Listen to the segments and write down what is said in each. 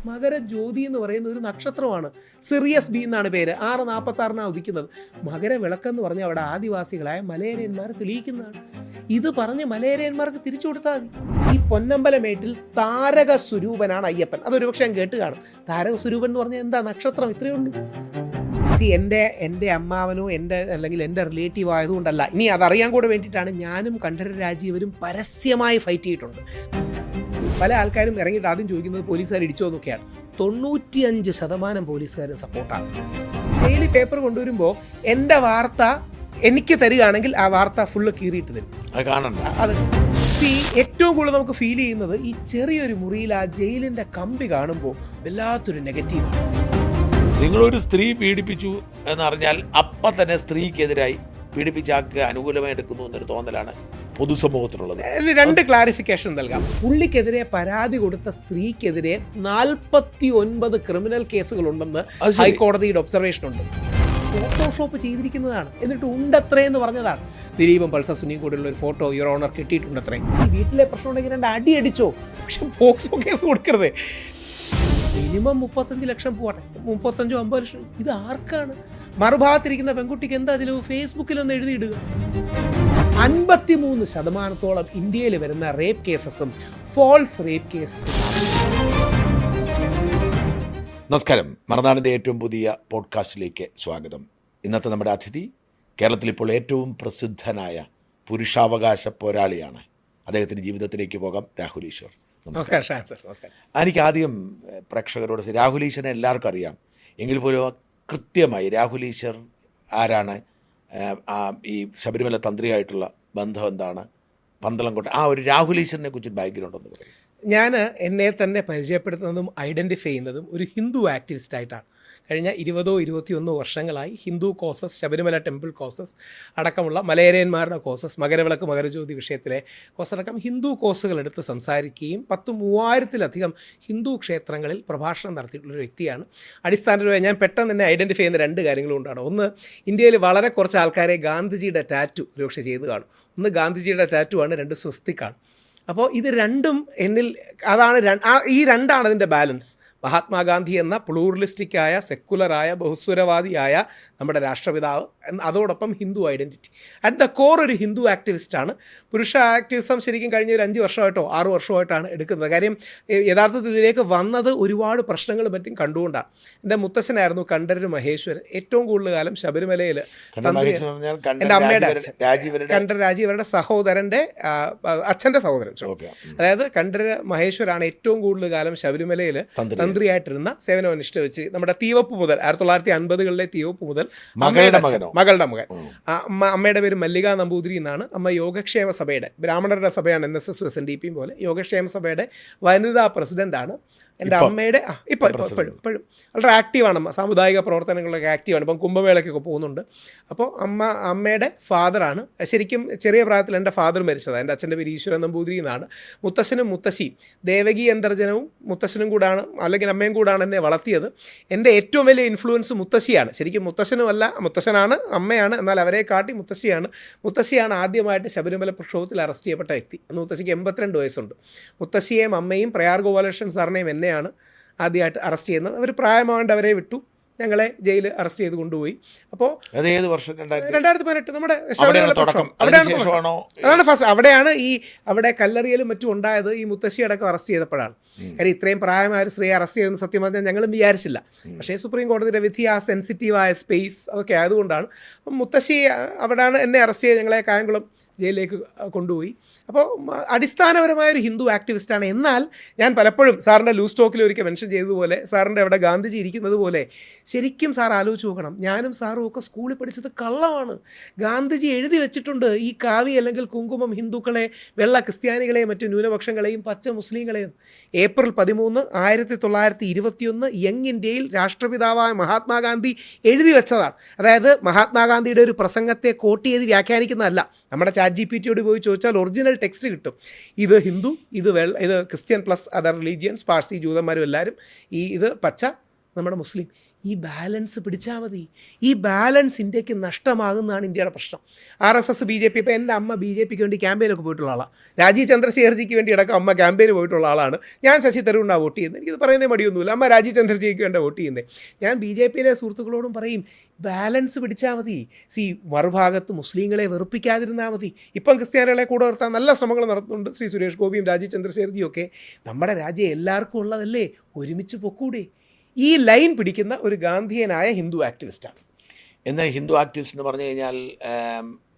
മകരജ്യോതി എന്ന് പറയുന്ന ഒരു നക്ഷത്രമാണ്. സിറിയസ് ബി എന്നാണ് പേര്. 6:46 ഉദിക്കുന്നത്. മകരവിളക്കെന്ന് പറഞ്ഞാൽ അവിടെ ആദിവാസികളായ മലയരയന്മാർ തെളിയിക്കുന്നതാണ്. ഇത് പറഞ്ഞ് മലയരയന്മാർക്ക് തിരിച്ചു കൊടുത്താൽ മതി. ഈ പൊന്നമ്പലമേട്ടിൽ താരക സ്വരൂപനാണ് അയ്യപ്പൻ. അതൊരു പക്ഷേ ഞാൻ കേട്ട് കാണും. താരക സ്വരൂപൻ എന്ന് പറഞ്ഞാൽ എന്താ? നക്ഷത്രം, ഇത്രയേ ഉള്ളൂ. എൻ്റെ അമ്മാവനോ അല്ലെങ്കിൽ എൻ്റെ റിലേറ്റീവ് ആയതുകൊണ്ടല്ല, ഇനി അതറിയാൻ കൂടെ വേണ്ടിയിട്ടാണ് ഞാനും കണ്ഠരര് രാജീവരും പരസ്യമായി ഫൈറ്റ് ചെയ്തിട്ടുണ്ട്. പല ആൾക്കാരും ഇറങ്ങിയിട്ട് ആദ്യം ചോദിക്കുന്നത് പോലീസുകാർ ഇടിച്ചോ എന്നൊക്കെയാണ്. 95% പോലീസുകാരും സപ്പോർട്ടാണ്. ഡെയിലി പേപ്പർ കൊണ്ടുവരുമ്പോൾ എൻ്റെ വാർത്ത എനിക്ക് തരികയാണെങ്കിൽ ആ വാർത്ത ഫുള്ള് കീറിയിട്ട് തരും. അത് ഏറ്റവും കൂടുതൽ നമുക്ക് ഫീൽ ചെയ്യുന്നത് ഈ ചെറിയൊരു മുറിയിൽ ആ ജയിലിൻ്റെ കമ്പി കാണുമ്പോൾ വല്ലാത്തൊരു നെഗറ്റീവാണ്. നിങ്ങളൊരു സ്ത്രീ പീഡിപ്പിച്ചു എന്നറിഞ്ഞാൽ അപ്പം തന്നെ സ്ത്രീക്കെതിരായി പീഡിപ്പിച്ചാക്ക് അനുകൂലമായി എടുക്കുന്നു എന്നൊരു തോന്നലാണ് പൊതുസമൂഹത്തിനുള്ളത്. 2 ക്ലാരിഫിക്കേഷൻ നൽകാം. പുള്ളിക്കെതിരെ പരാതി കൊടുത്ത സ്ത്രീക്കെതിരെ 49 ക്രിമിനൽ കേസുകളുണ്ടെന്ന് ഹൈക്കോടതിയുടെ ഒബ്സർവേഷൻ ഉണ്ട്. ഫോട്ടോഷോപ്പ് ചെയ്തിരിക്കുന്നതാണ്. എന്നിട്ട് ഉണ്ടത്രയെന്ന് പറഞ്ഞതാണ്. ദിലീപും പൾസർ സുനിയും കൂടെയുള്ള ഒരു ഫോട്ടോ യുവർ ഓണർ കിട്ടിയിട്ടുണ്ടത്രേ. ഈ വീട്ടിലെ പ്രശ്നം ഉണ്ടെങ്കിൽ 2 അടി അടിച്ചോ, പക്ഷെ പോക്സോ കേസ് കൊടുക്കരുത്. മിനിമം 35 ലക്ഷം പോട്ടെ, 35-50 ലക്ഷം. ഇത് ആർക്കാണ്? മറുഭാഗത്തിരിക്കുന്ന പെൺകുട്ടിക്ക് എന്താ ചിലവ്? ഫേസ്ബുക്കിലൊന്ന് എഴുതിയിടുക. 53% ഇന്ത്യയിൽ വരുന്ന റേപ്പ് കേസസും ഫോൾസ് റേപ്പ് കേസസും. നമസ്കാരം, മറുനാടിൻ്റെ ഏറ്റവും പുതിയ പോഡ്കാസ്റ്റിലേക്ക് സ്വാഗതം. ഇന്നത്തെ നമ്മുടെ അതിഥി കേരളത്തിൽ ഇപ്പോൾ ഏറ്റവും പ്രസിദ്ധനായ പുരുഷാവകാശ പോരാളിയാണ്. അദ്ദേഹത്തിൻ്റെ ജീവിതത്തിലേക്ക് പോകാം. രാഹുൽ ഈശ്വർ. നമസ്കാരം. എനിക്ക് ആദ്യം പ്രേക്ഷകരോട്, രാഹുൽ ഈശ്വരനെ എല്ലാവർക്കും അറിയാം, എങ്കിൽ പോലും കൃത്യമായി രാഹുൽ ഈശ്വർ ആരാണ്, ഈ ശബരിമല തന്ത്രിയായിട്ടുള്ള ബന്ധം എന്താണ്, പന്തളംകോട്ട, ആ ഒരു രാഹുൽ ഈശ്വരനെ കുറിച്ച് ബാക്ക്ഗ്രൗണ്ട് എന്ന് പറയും. ഞാൻ എന്നെ തന്നെ പരിചയപ്പെടുത്തുന്നതും ഐഡൻറ്റിഫൈ ചെയ്യുന്നതും ഒരു ഹിന്ദു ആക്ടിവിസ്റ്റ് ആയിട്ടാണ്. കഴിഞ്ഞ 20-21 വർഷങ്ങളായി Hindu causes, Sabarimala temple causes അടക്കമുള്ള മലയരയന്മാരുടെ കോസസ്, മകരവിളക്ക് മകരജ്യോതി വിഷയത്തിലെ കോസ് അടക്കം ഹിന്ദു കോസുകൾ എടുത്ത് സംസാരിക്കുകയും 10,000-ലധികം ഹിന്ദു ക്ഷേത്രങ്ങളിൽ പ്രഭാഷണം നടത്തിയിട്ടുള്ളൊരു വ്യക്തിയാണ്. അടിസ്ഥാനപരമായി ഞാൻ പെട്ടെന്ന് തന്നെ ഐഡൻറ്റിഫൈ ചെയ്യുന്ന 2 കാര്യങ്ങളുകൊണ്ടാണ്. ഒന്ന്, ഇന്ത്യയിൽ വളരെ കുറച്ച് ആൾക്കാരെ ഗാന്ധിജിയുടെ ടാറ്റു ഒരുപക്ഷെ ചെയ്ത് കാണും. ഒന്ന് ഗാന്ധിജിയുടെ ടാറ്റു ആണ്, 2 സ്വസ്തിക്കാണ്. അപ്പോൾ ഇത് രണ്ടും എന്നിൽ, അതാണ് ഈ 2ആണ് അതിൻ്റെ ബാലൻസ്. മഹാത്മാഗാന്ധി എന്ന പ്ലൂറലിസ്റ്റിക്കായ, സെക്കുലറായ, ബഹുസ്വരവാദിയായ നമ്മുടെ രാഷ്ട്രപിതാവ്, അതോടൊപ്പം Hindu identity. At the core ഒരു ഹിന്ദു ആക്ടിവിസ്റ്റാണ്. പുരുഷ ആക്ടിവിസം ശരിക്കും കഴിഞ്ഞ ഒരു 5 വർഷമായിട്ടോ 6 വർഷമായിട്ടാണ് എടുക്കുന്നത്. കാര്യം യഥാർത്ഥത്തിൽ ഇതിലേക്ക് വന്നത് ഒരുപാട് പ്രശ്നങ്ങളും മറ്റും കണ്ടുകൊണ്ടാണ്. എൻ്റെ മുത്തശ്ശനായിരുന്നു കണ്ഠരര് മഹേശ്വരൻ. ഏറ്റവും കൂടുതൽ കാലം ശബരിമലയിൽ എൻ്റെ അമ്മയുടെ അച്ഛൻ കണ്ഠരര് രാജീവരുടെ സഹോദരൻ്റെ അച്ഛൻ്റെ സഹോദരൻ, അതായത് കണ്ഠരര് മഹേശ്വരാണ് ഏറ്റവും കൂടുതൽ കാലം ശബരിമലയിൽ തന്ത്രിയായിട്ടിരുന്ന സേവനം അനുഷ്ഠിച്ച്. നമ്മുടെ തീവപ്പ് മുതൽ 1950-കളിലെ തീവപ്പ് മുതൽ മകളുടെ മകൻ, അമ്മയുടെ പേര് മല്ലിക നമ്പൂതിരി എന്നാണ്. അമ്മ യോഗക്ഷേമ സഭയുടെ, ബ്രാഹ്മണരുടെ സഭയാണ് NSS SNDP പോലെ, യോഗക്ഷേമ സഭയുടെ വനിതാ പ്രസിഡൻ്റാണ്. എൻ്റെ അമ്മയുടെ ഇപ്പോഴും വളരെ ആക്റ്റീവാണ്. അമ്മ സാമുദായിക പ്രവർത്തനങ്ങളിലൊക്കെ ആക്റ്റീവാണ്. ഇപ്പം കുംഭമേളയ്ക്കൊക്കെ പോകുന്നുണ്ട്. അപ്പോൾ അമ്മയുടെ ഫാദറാണ്. ശരിക്കും ചെറിയ പ്രായത്തിൽ എൻ്റെ ഫാദർ മരിച്ചതാണ്. എൻ്റെ അച്ഛൻ്റെ പേര് ഈശ്വരൻ നമ്പൂതിരി എന്നാണ്. മുത്തശ്ശനും മുത്തശ്ശിയും ദേവകി അന്തർജനവും മുത്തശ്ശനും കൂടാണ്, അല്ലെങ്കിൽ അമ്മയും കൂടാണ് എന്നെ വളർത്തിയത്. എൻ്റെ ഏറ്റവും വലിയ ഇൻഫ്ലുവൻസ് മുത്തശ്ശിയാണ്. ശരിക്കും മുത്തശ്ശനുമല്ല, മുത്തശ്ശനാണ്, അമ്മയാണ്, എന്നാൽ അവരെ കാട്ടി മുത്തശ്ശിയാണ് ആദ്യമായിട്ട് ശബരിമല പ്രക്ഷോഭത്തിൽ അറസ്റ്റ് ചെയ്യപ്പെട്ട വ്യക്തി. അന്ന് മുത്തശ്ശിക്ക് 82 വയസ്സുണ്ട്. മുത്തശ്ശിയെയും അമ്മയും പ്രയാർ ഗോപാലകൃഷ്ണൻ സാറിനെയും എന്നെയാണ് ആദ്യമായിട്ട് അറസ്റ്റ് ചെയ്യുന്നത്. അവർ പ്രായമാവേണ്ട അവരെ വിട്ടു, ഞങ്ങളെ ജയിലിൽ അറസ്റ്റ് ചെയ്ത് കൊണ്ടുപോയി. അപ്പോൾ 2018 നമ്മുടെ അതാണ് ഫസ്റ്റ്. അവിടെ കല്ലെറിയലും മറ്റും ഉണ്ടായത് ഈ മുത്തശ്ശി അടക്കം അറസ്റ്റ് ചെയ്തപ്പോഴാണ്. കാര്യം ഇത്രയും പ്രായമായ ഒരു സ്ത്രീയെ അറസ്റ്റ് ചെയ്യുന്ന സത്യം പറഞ്ഞാൽ ഞങ്ങളും വിചാരിച്ചില്ല. പക്ഷേ സുപ്രീം കോടതിയുടെ വിധി, ആ സെൻസിറ്റീവായ സ്പേസ് അതൊക്കെ ആയതുകൊണ്ടാണ്. മുത്തശ്ശി അവിടെയാണ് എന്നെ അറസ്റ്റ് ചെയ്ത് ഞങ്ങളെ കായംകുളം ജയിലിലേക്ക് കൊണ്ടുപോയി. അപ്പോൾ അടിസ്ഥാനപരമായൊരു ഹിന്ദു ആക്ടിവിസ്റ്റാണ്. എന്നാൽ ഞാൻ പലപ്പോഴും സാറിൻ്റെ ലൂസ് ടോക്കിൽ ഒരിക്കൽ മെൻഷൻ ചെയ്തതുപോലെ, സാറിൻ്റെ അവിടെ ഗാന്ധിജി ഇരിക്കുന്നത് പോലെ, ശരിക്കും സാർ ആലോചിച്ച് നോക്കണം, ഞാനും സാറും ഒക്കെ സ്കൂളിൽ പഠിച്ചത് കള്ളമാണ്. ഗാന്ധിജി എഴുതി വെച്ചിട്ടുണ്ട്, ഈ കാവി അല്ലെങ്കിൽ കുങ്കുമം ഹിന്ദുക്കളെ, വെള്ള ക്രിസ്ത്യാനികളെയും മറ്റു ന്യൂനപക്ഷങ്ങളെയും പച്ച മുസ്ലിങ്ങളെയും. ഏപ്രിൽ 13, 1921 യങ് ഇന്ത്യയിൽ രാഷ്ട്രപിതാവായ മഹാത്മാഗാന്ധി എഴുതി വെച്ചതാണ്. അതായത് മഹാത്മാഗാന്ധിയുടെ ഒരു പ്രസംഗത്തെ കോട്ട് ചെയ്ത് വ്യാഖ്യാനിക്കുന്നതല്ല. നമ്മുടെ ChatGPT പോയി ചോദിച്ചാൽ ഒറിജിനൽ ടെക്സ്റ്റ് കിട്ടും. ഇത് ഹിന്ദു, ഇത് Christian plus other religions, Parsi, ജൂതന്മാരും എല്ലാവരും, ഇത് പച്ച നമ്മുടെ മുസ്ലിം. ഈ ബാലൻസ് പിടിച്ചാൽ മതി. ഈ ബാലൻസ് ഇന്ത്യക്ക് നഷ്ടമാകുന്നതാണ് ഇന്ത്യയുടെ പ്രശ്നം. RSS BJP, ഇപ്പോൾ എൻ്റെ അമ്മ BJPക്ക് വേണ്ടി ക്യാമ്പയിനൊക്കെ പോയിട്ടുള്ള ആളാണ്. രാജീവ് ചന്ദ്രശേഖർജിക്ക് വേണ്ടി അടക്കം അമ്മ ക്യാമ്പയിന് പോയിട്ടുള്ള ആളാണ്. ഞാൻ ശശി തരൂരിനാണ് വോട്ട് ചെയ്യുന്നത്. എനിക്കിത് പറയുന്നത് മടിയൊന്നുമില്ല. അമ്മ രാജീവ് ചന്ദ്രശേഖർക്ക് വേണ്ട വോട്ട് ചെയ്യുന്നത്. ഞാൻ BJPയിലെ സുഹൃത്തുക്കളോടും പറയും, ബാലൻസ് പിടിച്ചാൽ മതി. മറുഭാഗത്ത് മുസ്ലിങ്ങളെ വെറുപ്പിക്കാതിരുന്നാൽ മതി. ഇപ്പം ക്രിസ്ത്യാനികളെ കൂടെ നിർത്താൻ നല്ല ശ്രമങ്ങൾ നടത്തുന്നുണ്ട് ശ്രീ സുരേഷ് ഗോപിയും രാജീവ് ചന്ദ്രശേഖർജിയും ഒക്കെ. നമ്മുടെ രാജ്യം എല്ലാവർക്കും ഉള്ളതല്ലേ, ഒരുമിച്ച് പൊക്കൂടെ? ഈ ലൈൻ പിടിക്കുന്ന ഒരു ഗാന്ധിയനായ ഹിന്ദു ആക്ടിവിസ്റ്റാണ്. എന്നാൽ ഹിന്ദു ആക്ടിവിസ്റ്റ് എന്ന് പറഞ്ഞു കഴിഞ്ഞാൽ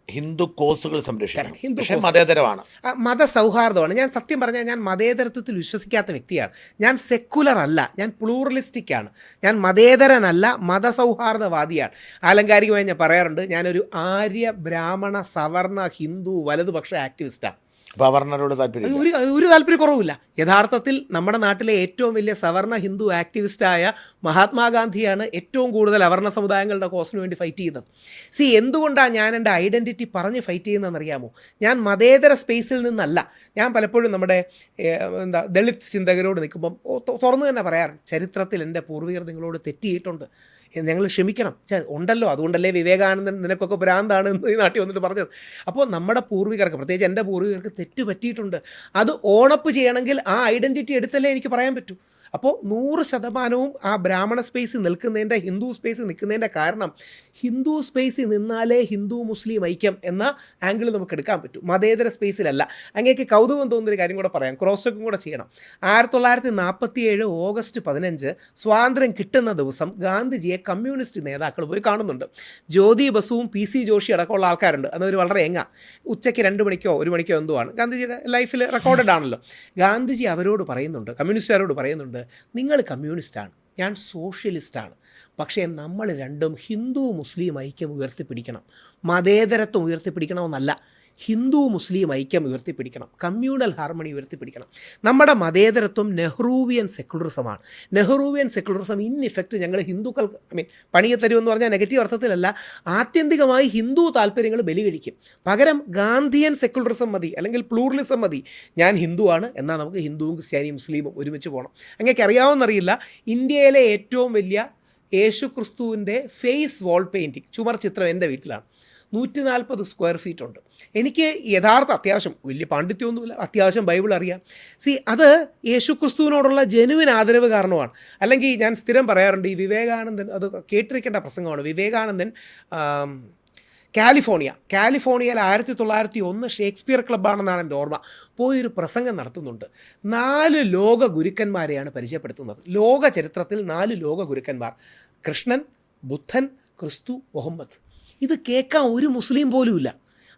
ഹിന്ദു കോസുകൾ സംരക്ഷിക്കണം, ഹിന്ദു പക്ഷേ മതേതരമാണ്, മതസൗഹാർദ്ദമാണ്. ഞാൻ സത്യം പറഞ്ഞാൽ ഞാൻ മതേതരത്വത്തിൽ വിശ്വസിക്കാത്ത വ്യക്തിയാണ്. ഞാൻ സെക്കുലർ അല്ല, ഞാൻ പ്ലൂറലിസ്റ്റിക് ആണ്. ഞാൻ മതേതരനല്ല, മതസൗഹാർദ്ദവാദിയാണ്. ആലങ്കാരികമായി ഞാൻ പറയാറുണ്ട്, ഞാനൊരു ആര്യ ബ്രാഹ്മണ സവർണ ഹിന്ദു വലതുപക്ഷ ആക്ടിവിസ്റ്റാണ്. അപ്പോൾ അവർണരോട് താല്പര്യം ഒരു താല്പര്യക്കുറവില്ല. യഥാർത്ഥത്തിൽ നമ്മുടെ നാട്ടിലെ ഏറ്റവും വലിയ സവർണ ഹിന്ദു ആക്ടിവിസ്റ്റായ മഹാത്മാഗാന്ധിയാണ് ഏറ്റവും കൂടുതൽ അവർണ സമുദായങ്ങളുടെ കോസിന് വേണ്ടി ഫൈറ്റ് ചെയ്യുന്നത്. എന്തുകൊണ്ടാണ് ഞാൻ എൻ്റെ ഐഡൻറ്റിറ്റി പറഞ്ഞ് ഫൈറ്റ് ചെയ്യുന്നതെന്നറിയാമോ? ഞാൻ മതേതര സ്പേസിൽ നിന്നല്ല. ഞാൻ പലപ്പോഴും നമ്മുടെ ദളിത് ചിന്തകരോട് നിൽക്കുമ്പം തുറന്നു തന്നെ പറയാറുണ്ട്, ചരിത്രത്തിൽ എൻ്റെ പൂർവികർ നിങ്ങളോട് തെറ്റിയിട്ടുണ്ട്, ഞങ്ങൾ ക്ഷമിക്കണം. ഉണ്ടല്ലോ, അതുകൊണ്ടല്ലേ വിവേകാനന്ദൻ നിനക്കൊക്കെ ഭ്രാന്താണ് എന്ന് ഈ നാട്ടിൽ വന്നിട്ട് പറഞ്ഞത്. അപ്പോൾ നമ്മുടെ പൂർവികർക്ക്, പ്രത്യേകിച്ച് എൻ്റെ പൂർവികർക്ക് തെറ്റ് പറ്റിയിട്ടുണ്ട്. അത് ഓണപ്പ് ചെയ്യണമെങ്കിൽ ആ ഐഡൻറ്റിറ്റി എടുത്തല്ലേ എനിക്ക് പറയാൻ പറ്റൂ. അപ്പോൾ 100% ആ ബ്രാഹ്മണ സ്പേസിൽ നിൽക്കുന്നതിൻ്റെ, ഹിന്ദു സ്പേസിൽ നിൽക്കുന്നതിൻ്റെ കാരണം ഹിന്ദു സ്പേസിൽ നിന്നാലേ ഹിന്ദു മുസ്ലിം ഐക്യം എന്ന ആംഗിൾ നമുക്ക് എടുക്കാൻ പറ്റും, മതേതര സ്പേസിലല്ല. അങ്ങേക്ക് കൗതുകം തോന്നുന്നൊരു കാര്യം കൂടെ പറയാം, ക്രോസ് ചെക്കും കൂടെ ചെയ്യണം. 1947 ഓഗസ്റ്റ് 15 സ്വാതന്ത്ര്യം കിട്ടുന്ന ദിവസം ഗാന്ധിജിയെ കമ്മ്യൂണിസ്റ്റ് നേതാക്കൾ പോയി കാണുന്നുണ്ട്. ജ്യോതി ബസുവും PC ജോഷി അടക്കമുള്ള ആൾക്കാരുണ്ട്. അതൊരു വളരെ ഉച്ചയ്ക്ക് 2 മണിക്കോ 1 മണിക്കോ എന്തോ ആണ്. ഗാന്ധിജിയുടെ ലൈഫിൽ റെക്കോർഡഡ് ആണല്ലോ. ഗാന്ധിജി അവരോട് പറയുന്നുണ്ട്, കമ്മ്യൂണിസ്റ്റുകാരോട് പറയുന്നുണ്ട്, നിങ്ങൾ കമ്മ്യൂണിസ്റ്റാണ്, ഞാൻ സോഷ്യലിസ്റ്റാണ്. പക്ഷേ നമ്മൾ രണ്ടും ഹിന്ദു മുസ്ലിം ഐക്യം ഉയർത്തിപ്പിടിക്കണം. മതേതരത്വം ഉയർത്തിപ്പിടിക്കണമെന്നല്ല, ഹിന്ദു മുസ്ലിം ഐക്യം ഉയർത്തിപ്പിടിക്കണം, കമ്മ്യൂണൽ ഹാർമണി ഉയർത്തിപ്പിടിക്കണം. നമ്മുടെ മതേതരത്വം നെഹ്റൂവിയൻ സെക്കുലറിസമാണ്. നെഹ്റൂവിയൻ സെക്കുലറിസം ഇൻ ഇഫക്റ്റ് ഞങ്ങൾ ഹിന്ദുക്കൾ പണിയെ തരുമെന്ന് പറഞ്ഞാൽ നെഗറ്റീവ് അർത്ഥത്തിലല്ല, ആത്യന്തികമായി ഹിന്ദു താല്പര്യങ്ങൾ ബലി കഴിക്കും. പകരം ഗാന്ധിയൻ സെക്കുലറിസം മതി, അല്ലെങ്കിൽ പ്ലൂറലിസം മതി. ഞാൻ ഹിന്ദുവാണ്, എന്നാൽ നമുക്ക് ഹിന്ദുവും ക്രിസ്ത്യാനിയും മുസ്ലിമും ഒരുമിച്ച് പോകണം. അങ്ങേക്ക് അറിയാവുന്നറിയില്ല, ഇന്ത്യയിലെ ഏറ്റവും വലിയ യേശു ക്രിസ്തുവിൻ്റെ ഫേസ് വാൾ പെയിൻറ്റിങ്, ചുമർ ചിത്രം എൻ്റെ വീട്ടിലാണ്. 140 സ്ക്വയർ ഫീറ്റ് ഉണ്ട്. എനിക്ക് അത്യാവശ്യം വലിയ പാണ്ഡിത്യമൊന്നുമില്ല, അത്യാവശ്യം ബൈബിൾ അറിയാം. അത് യേശു ക്രിസ്തുവിനോടുള്ള ജെനുവിൻ ആദരവ് കാരണമാണ്. അല്ലെങ്കിൽ ഞാൻ സ്ഥിരം പറയാറുണ്ട്, ഈ വിവേകാനന്ദൻ, അത് കേട്ടിരിക്കേണ്ട പ്രസംഗമാണ്. വിവേകാനന്ദൻ കാലിഫോർണിയയിൽ 1901 ഷേക്സ്പിയർ ക്ലബ്ബാണെന്നാണ് എൻ്റെ ഓർമ്മ, പോയൊരു പ്രസംഗം നടത്തുന്നുണ്ട്. 4 ലോക ഗുരുക്കന്മാരെയാണ് പരിചയപ്പെടുത്തുന്നത്. ലോക ചരിത്രത്തിൽ 4 ലോക ഗുരുക്കന്മാർ: കൃഷ്ണൻ, ബുദ്ധൻ, ക്രിസ്തു, മുഹമ്മദ്. ഇത് കേൾക്കാൻ ഒരു മുസ്ലിം പോലും ഇല്ല.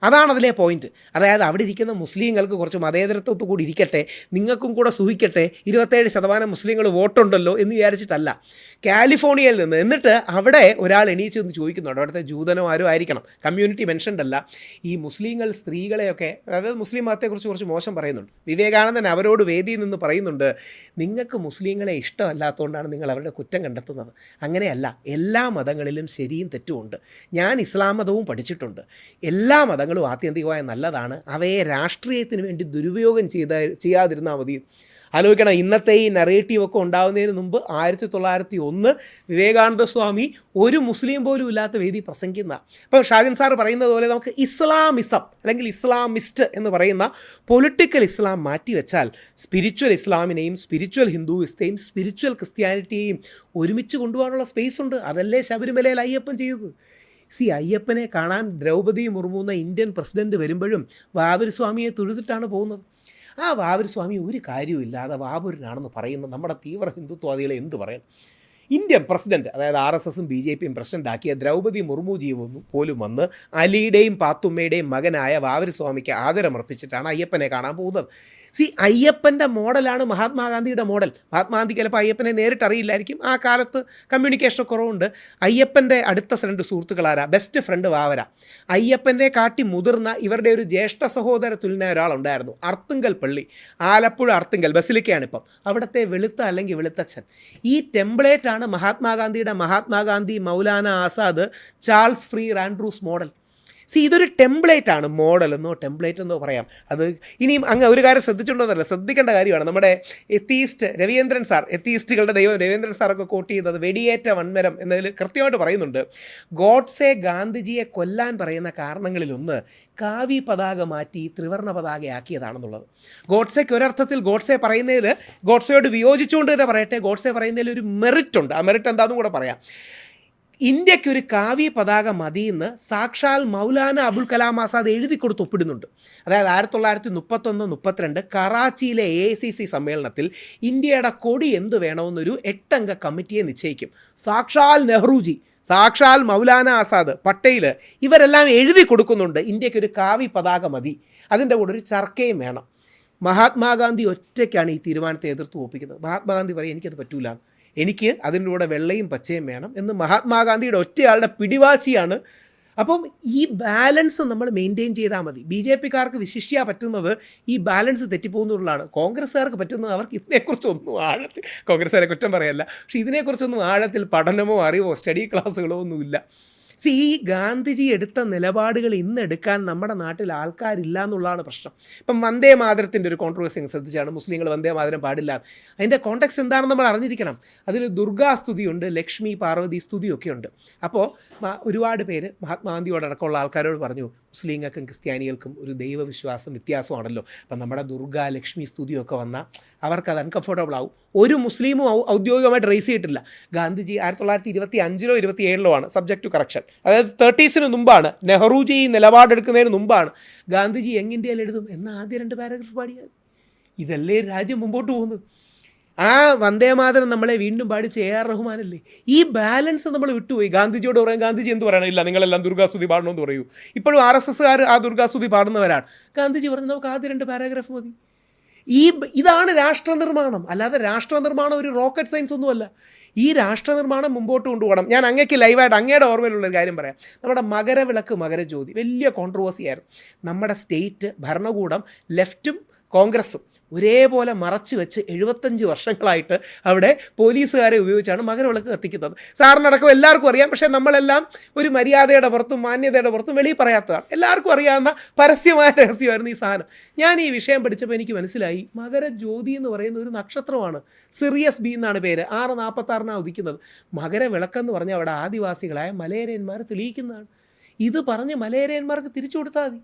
അതാണ് അതിലെ പോയിന്റ്. അതായത് അവിടെ ഇരിക്കുന്ന മുസ്ലിങ്ങൾക്ക് കുറച്ച് മതേതരത്വത്തു കൂടി ഇരിക്കട്ടെ, നിങ്ങൾക്കും കൂടെ സുഖിക്കട്ടെ, 27% മുസ്ലിങ്ങൾ വോട്ടുണ്ടല്ലോ എന്ന് വിചാരിച്ചിട്ടല്ല. കാലിഫോർണിയയിൽ നിന്ന് എന്നിട്ട് അവിടെ ഒരാൾ എണീച്ച് ഒന്ന് ചോദിക്കുന്നുണ്ട്, അവിടുത്തെ ജൂതനോ ആരും ആയിരിക്കണം, കമ്മ്യൂണിറ്റി മെൻഷൻഡ് അല്ല, ഈ മുസ്ലിങ്ങൾ സ്ത്രീകളെയൊക്കെ, അതായത് മുസ്ലിം മതത്തെക്കുറിച്ച് കുറച്ച് മോശം പറയുന്നുണ്ട്. വിവേകാനന്ദൻ അവരോട് വേദിയിൽ നിന്ന് പറയുന്നുണ്ട്, നിങ്ങൾക്ക് മുസ്ലിങ്ങളെ ഇഷ്ടമല്ലാത്തതുകൊണ്ടാണ് നിങ്ങൾ അവരുടെ കുറ്റം കണ്ടെത്തുന്നത്. അങ്ങനെയല്ല, എല്ലാ മതങ്ങളിലും ശരിയും തെറ്റുമുണ്ട്. ഞാൻ ഇസ്ലാം മതവും പഠിച്ചിട്ടുണ്ട്. എല്ലാ മതങ്ങളും ആത്യന്തികമായി നല്ലതാണ്. അവയെ രാഷ്ട്രീയത്തിന് വേണ്ടി ദുരുപയോഗം ചെയ്യാതിരുന്നാൽ മതി. ആലോചിക്കണം, ഇന്നത്തെ ഈ നറേറ്റീവൊക്കെ ഉണ്ടാകുന്നതിന് മുമ്പ് 1901 വിവേകാനന്ദ സ്വാമി ഒരു മുസ്ലിം പോലും ഇല്ലാത്ത വേദി പ്രസംഗിക്കുന്ന. ഇപ്പം ഷാജൻ സാർ പറയുന്നത് പോലെ നമുക്ക് ഇസ്ലാമിസം അല്ലെങ്കിൽ ഇസ്ലാമിസ്റ്റ് എന്ന് പറയുന്ന പൊളിറ്റിക്കൽ ഇസ്ലാം മാറ്റിവെച്ചാൽ സ്പിരിച്വൽ ഇസ്ലാമിനെയും സ്പിരിച്വൽ ഹിന്ദുയിസത്തെയും സ്പിരിച്വൽ ക്രിസ്ത്യാനിറ്റിയെയും ഒരുമിച്ച് കൊണ്ടുപോകാനുള്ള സ്പേസ് ഉണ്ട്. അതല്ലേ ശബരിമലയിൽ അയ്യപ്പൻ ചെയ്തത്. അയ്യപ്പനെ കാണാൻ ദ്രൗപദി മുർമു എന്ന ഇന്ത്യൻ പ്രസിഡൻറ്റ് വരുമ്പോഴും വാവൂർ സ്വാമിയെ തൊഴുതിട്ടാണ് പോകുന്നത്. ആ വാവൂർ സ്വാമി ഒരു കാര്യമില്ലാതെ വാവൂരിനാണെന്ന് പറയുന്ന നമ്മുടെ തീവ്ര ഹിന്ദുത്വവാദികളെ എന്ത് പറയണം? ഇന്ത്യൻ പ്രസിഡൻറ്റ്, അതായത് RSSും BJPയും പ്രസിഡൻ്റാക്കിയ ദ്രൗപദി മുർമുജി പോലും വന്ന് അലിയുടെയും പാത്തുമ്മയുടെയും മകനായ വാവൂർ സ്വാമിക്ക് ആദരമർപ്പിച്ചിട്ടാണ് അയ്യപ്പനെ കാണാൻ പോകുന്നത്. അയ്യപ്പൻ്റെ മോഡലാണ് മഹാത്മാഗാന്ധിയുടെ മോഡൽ. മഹാത്മാഗാന്ധി ചിലപ്പോൾ അയ്യപ്പനെ നേരിട്ട് അറിയില്ലായിരിക്കും, ആ കാലത്ത് കമ്മ്യൂണിക്കേഷൻ കുറവുണ്ട്. അയ്യപ്പൻ്റെ അടുത്ത 2 സുഹൃത്തുക്കളാരാ? Best friend വാവര. അയ്യപ്പനെ കാട്ടി മുതിർന്ന ഇവരുടെ ഒരു ജ്യേഷ്ഠ സഹോദര തുല്യനായ ഒരാളുണ്ടായിരുന്നു, അർത്തുങ്കൽ പള്ളി, ആലപ്പുഴ അർത്തുങ്കൽ ബസിലിക്കയാണിപ്പം, അവിടുത്തെ വെളുത്ത അല്ലെങ്കിൽ വെളുത്തച്ഛൻ. ഈ ടെംപ്ലേറ്റാണ് മഹാത്മാഗാന്ധിയുടെ Mahatma Gandhi, Maulana Azad, Charles free Andrews model. ഇതൊരു ടെംപ്ലേറ്റ് ആണ്, മോഡൽ എന്നോ ടെംപ്ലേറ്റ് എന്നോ പറയാം. അത് ഇനിയും അങ്ങ് ഒരു കാര്യം ശ്രദ്ധിച്ചിട്ടുണ്ടോന്നല്ല, ശ്രദ്ധിക്കേണ്ട കാര്യമാണ്. നമ്മുടെ എത്തീസ്റ്റ് രവീന്ദ്രൻ സാർ, എത്തീസ്റ്റുകളുടെ ദൈവം രവീന്ദ്രൻ സാറൊക്കെ കോട്ട് ചെയ്തത് വെടിയേറ്റ വൻമരം എന്നതിൽ കൃത്യമായിട്ട് പറയുന്നുണ്ട്, ഗോഡ്സെ ഗാന്ധിജിയെ കൊല്ലാൻ പറയുന്ന കാരണങ്ങളിലൊന്ന് കാവി പതാക മാറ്റി ത്രിവർണ്ണ പതാകയാക്കിയതാണെന്നുള്ളത്. ഗോഡ്സെക്ക് ഒരർത്ഥത്തിൽ ഗോഡ്സെ പറയുന്നതിൽ, ഗോഡ്സെയോട് വിയോജിച്ചുകൊണ്ട് തന്നെ പറയട്ടെ, ഗോഡ്സെ പറയുന്നതിൽ ഒരു മെറിറ്റ് ഉണ്ട്. ആ മെറിറ്റ് എന്താണെന്നും കൂടെ പറയാം. ഇന്ത്യക്കൊരു കാവ്യ പതാക മതിയെന്ന് സാക്ഷാൽ മൗലാന അബുൽ കലാം ആസാദ് എഴുതി കൊടുത്ത് ഒപ്പിടുന്നുണ്ട്. അതായത് 1931-32 കറാച്ചിയിലെ AICC സമ്മേളനത്തിൽ ഇന്ത്യയുടെ കൊടി എന്ത് വേണമെന്നൊരു 8 അംഗ കമ്മിറ്റിയെ നിശ്ചയിക്കും. സാക്ഷാൽ നെഹ്റുജി, സാക്ഷാൽ മൗലാന ആസാദ്, പട്ടേൽ, ഇവരെല്ലാം എഴുതി കൊടുക്കുന്നുണ്ട് ഇന്ത്യക്കൊരു കാവ്യ പതാക മതി, അതിൻ്റെ കൂടെ ഒരു ചർക്കയും വേണം. മഹാത്മാഗാന്ധി ഒറ്റയ്ക്കാണ് ഈ തീരുമാനത്തെ എതിർത്ത് ഒപ്പിക്കുന്നത്. മഹാത്മാഗാന്ധി പറയും എനിക്കത് പറ്റൂല, എനിക്ക് അതിൻ്റെ കൂടെ വെള്ളയും പച്ചയും വേണം എന്ന് മഹാത്മാഗാന്ധിയുടെ ഒറ്റയാളുടെ പിടിവാശിയാണ്. അപ്പം ഈ ബാലൻസ് നമ്മൾ മെയിൻറ്റെയിൻ ചെയ്താൽ മതി. BJPക്കാർക്ക് വിശിഷ്യ പറ്റുന്നത് ഈ ബാലൻസ് തെറ്റിപ്പോകുന്നതുകൊണ്ടാണ്. കോൺഗ്രസ്സുകാർക്ക് പറ്റുന്നത് അവർക്ക് ഇതിനെക്കുറിച്ചൊന്നും ആഴത്തിൽ, കോൺഗ്രസ്സുകാരെ കുറ്റം പറയല്ല, പക്ഷേ ഇതിനെക്കുറിച്ചൊന്നും ആഴത്തിൽ പഠനമോ അറിവോ സ്റ്റഡി ക്ലാസ്സുകളോ ഒന്നുമില്ല. ഈ ഗാന്ധിജി എടുത്ത നിലപാടുകൾ ഇന്ന് എടുക്കാൻ നമ്മുടെ നാട്ടിൽ ആൾക്കാരില്ല എന്നുള്ളതാണ് പ്രശ്നം. ഇപ്പം വന്ദേ മാതരത്തിൻ്റെ ഒരു കോൺട്രവേഴ്സി ശ്രദ്ധിച്ചാണ്, മുസ്ലിങ്ങൾ വന്ദേ മാതരം പാടില്ല. അതിൻ്റെ കോണ്ടെക്സ്റ്റ് എന്താണെന്ന് നമ്മൾ അറിഞ്ഞിരിക്കണം. അതിൽ ദുർഗാസ്തുതിയുണ്ട്, ലക്ഷ്മി പാർവതി സ്തുതിയൊക്കെ ഉണ്ട്. അപ്പോൾ ഒരുപാട് പേര് മഹാത്മാഗാന്ധിയോടക്കമുള്ള ആൾക്കാരോട് പറഞ്ഞു, മുസ്ലിങ്ങൾക്കും ക്രിസ്ത്യാനികൾക്കും ഒരു ദൈവവിശ്വാസം വ്യത്യാസമാണല്ലോ, അപ്പം നമ്മുടെ ദുർഗാ ലക്ഷ്മി സ്തുതിയൊക്കെ വന്നാൽ അവർക്കത് അൺകംഫർട്ടബിൾ ആവും. ഒരു മുസ്ലിമും ഔദ്യോഗികമായിട്ട് റേസ് ചെയ്തിട്ടില്ല. ഗാന്ധിജി 1925-ലോ 27-ലോ ആണ്, സബ്ജക്റ്റ് ടു കറക്ഷൻ, അതായത് 30s മുമ്പാണ്, നെഹ്റുജി നിലപാടെടുക്കുന്നതിന് മുമ്പാണ് ഗാന്ധിജി യങ് ഇന്ത്യയിൽ എഴുതും എന്ന ആദ്യ 2 പാരഗ്രാഫ് പാടിയത്. ഇതല്ലേ രാജ്യം മുമ്പോട്ട് പോകുന്നത്. ആ വന്ദേമാതരം നമ്മളെ വീണ്ടും പാടിച്ച AR റഹ്മാനല്ലേ. ഈ ബാലൻസ് നമ്മൾ വിട്ടുപോയി. ഗാന്ധിജിയോട് പറയാം, ഗാന്ധിജി എന്ത് പറയണം, ഇല്ല നിങ്ങളെല്ലാം ദുർഗാസ്തുതി പാടണമെന്ന് പറയൂ. ഇപ്പോഴും RSSകാർ ആ ദുർഗാസ്തുതി പാടുന്നവരാണ്. ഗാന്ധിജി പറഞ്ഞു നമുക്ക് ആദ്യ 2 പാരഗ്രാഫ് മതി. ഇതാണ് രാഷ്ട്രനിർമ്മാണം. അല്ലാതെ രാഷ്ട്രനിർമ്മാണം ഒരു റോക്കറ്റ് സയൻസ് ഒന്നുമല്ല. ഈ രാഷ്ട്രനിർമ്മാണം മുമ്പോട്ട് കൊണ്ടുപോകണം. ഞാൻ അങ്ങേക്ക് ലൈവായിട്ട് അങ്ങയുടെ ഓർമ്മയിലുള്ളൊരു കാര്യം പറയാം. നമ്മുടെ മകരവിളക്ക് മകരജ്യോതി വലിയ കോൺട്രവേഴ്സി ആയിരുന്നു. നമ്മുടെ സ്റ്റേറ്റ് ഭരണകൂടം ലെഫ്റ്റും കോൺഗ്രസും ഒരേപോലെ മറച്ചു വെച്ച് 75 വർഷങ്ങളായിട്ട് അവിടെ പോലീസുകാരെ ഉപയോഗിച്ചാണ് മകരവിളക്ക് കത്തിക്കുന്നത്. സാറിനടക്കം എല്ലാവർക്കും അറിയാം. പക്ഷേ നമ്മളെല്ലാം ഒരു മര്യാദയുടെ പുറത്തും മാന്യതയുടെ പുറത്തും വെളിയിൽ പറയാത്തതാണ്. എല്ലാവർക്കും അറിയാവുന്ന പരസ്യമായ രഹസ്യമായിരുന്നു ഈ സാധനം. ഞാൻ ഈ വിഷയം പഠിച്ചപ്പോൾ എനിക്ക് മനസ്സിലായി, മകരജ്യോതി എന്ന് പറയുന്ന ഒരു നക്ഷത്രമാണ്. സിറിയസ് ബി എന്നാണ് പേര്. 6:46 ഉദിക്കുന്നത്. മകരവിളക്കെന്ന് പറഞ്ഞാൽ അവിടെ ആദിവാസികളായ മലയരയന്മാർ തെളിയിക്കുന്നതാണ്. ഇത് പറഞ്ഞ് മലയരയന്മാർക്ക് തിരിച്ചു കൊടുത്താൽ മതി.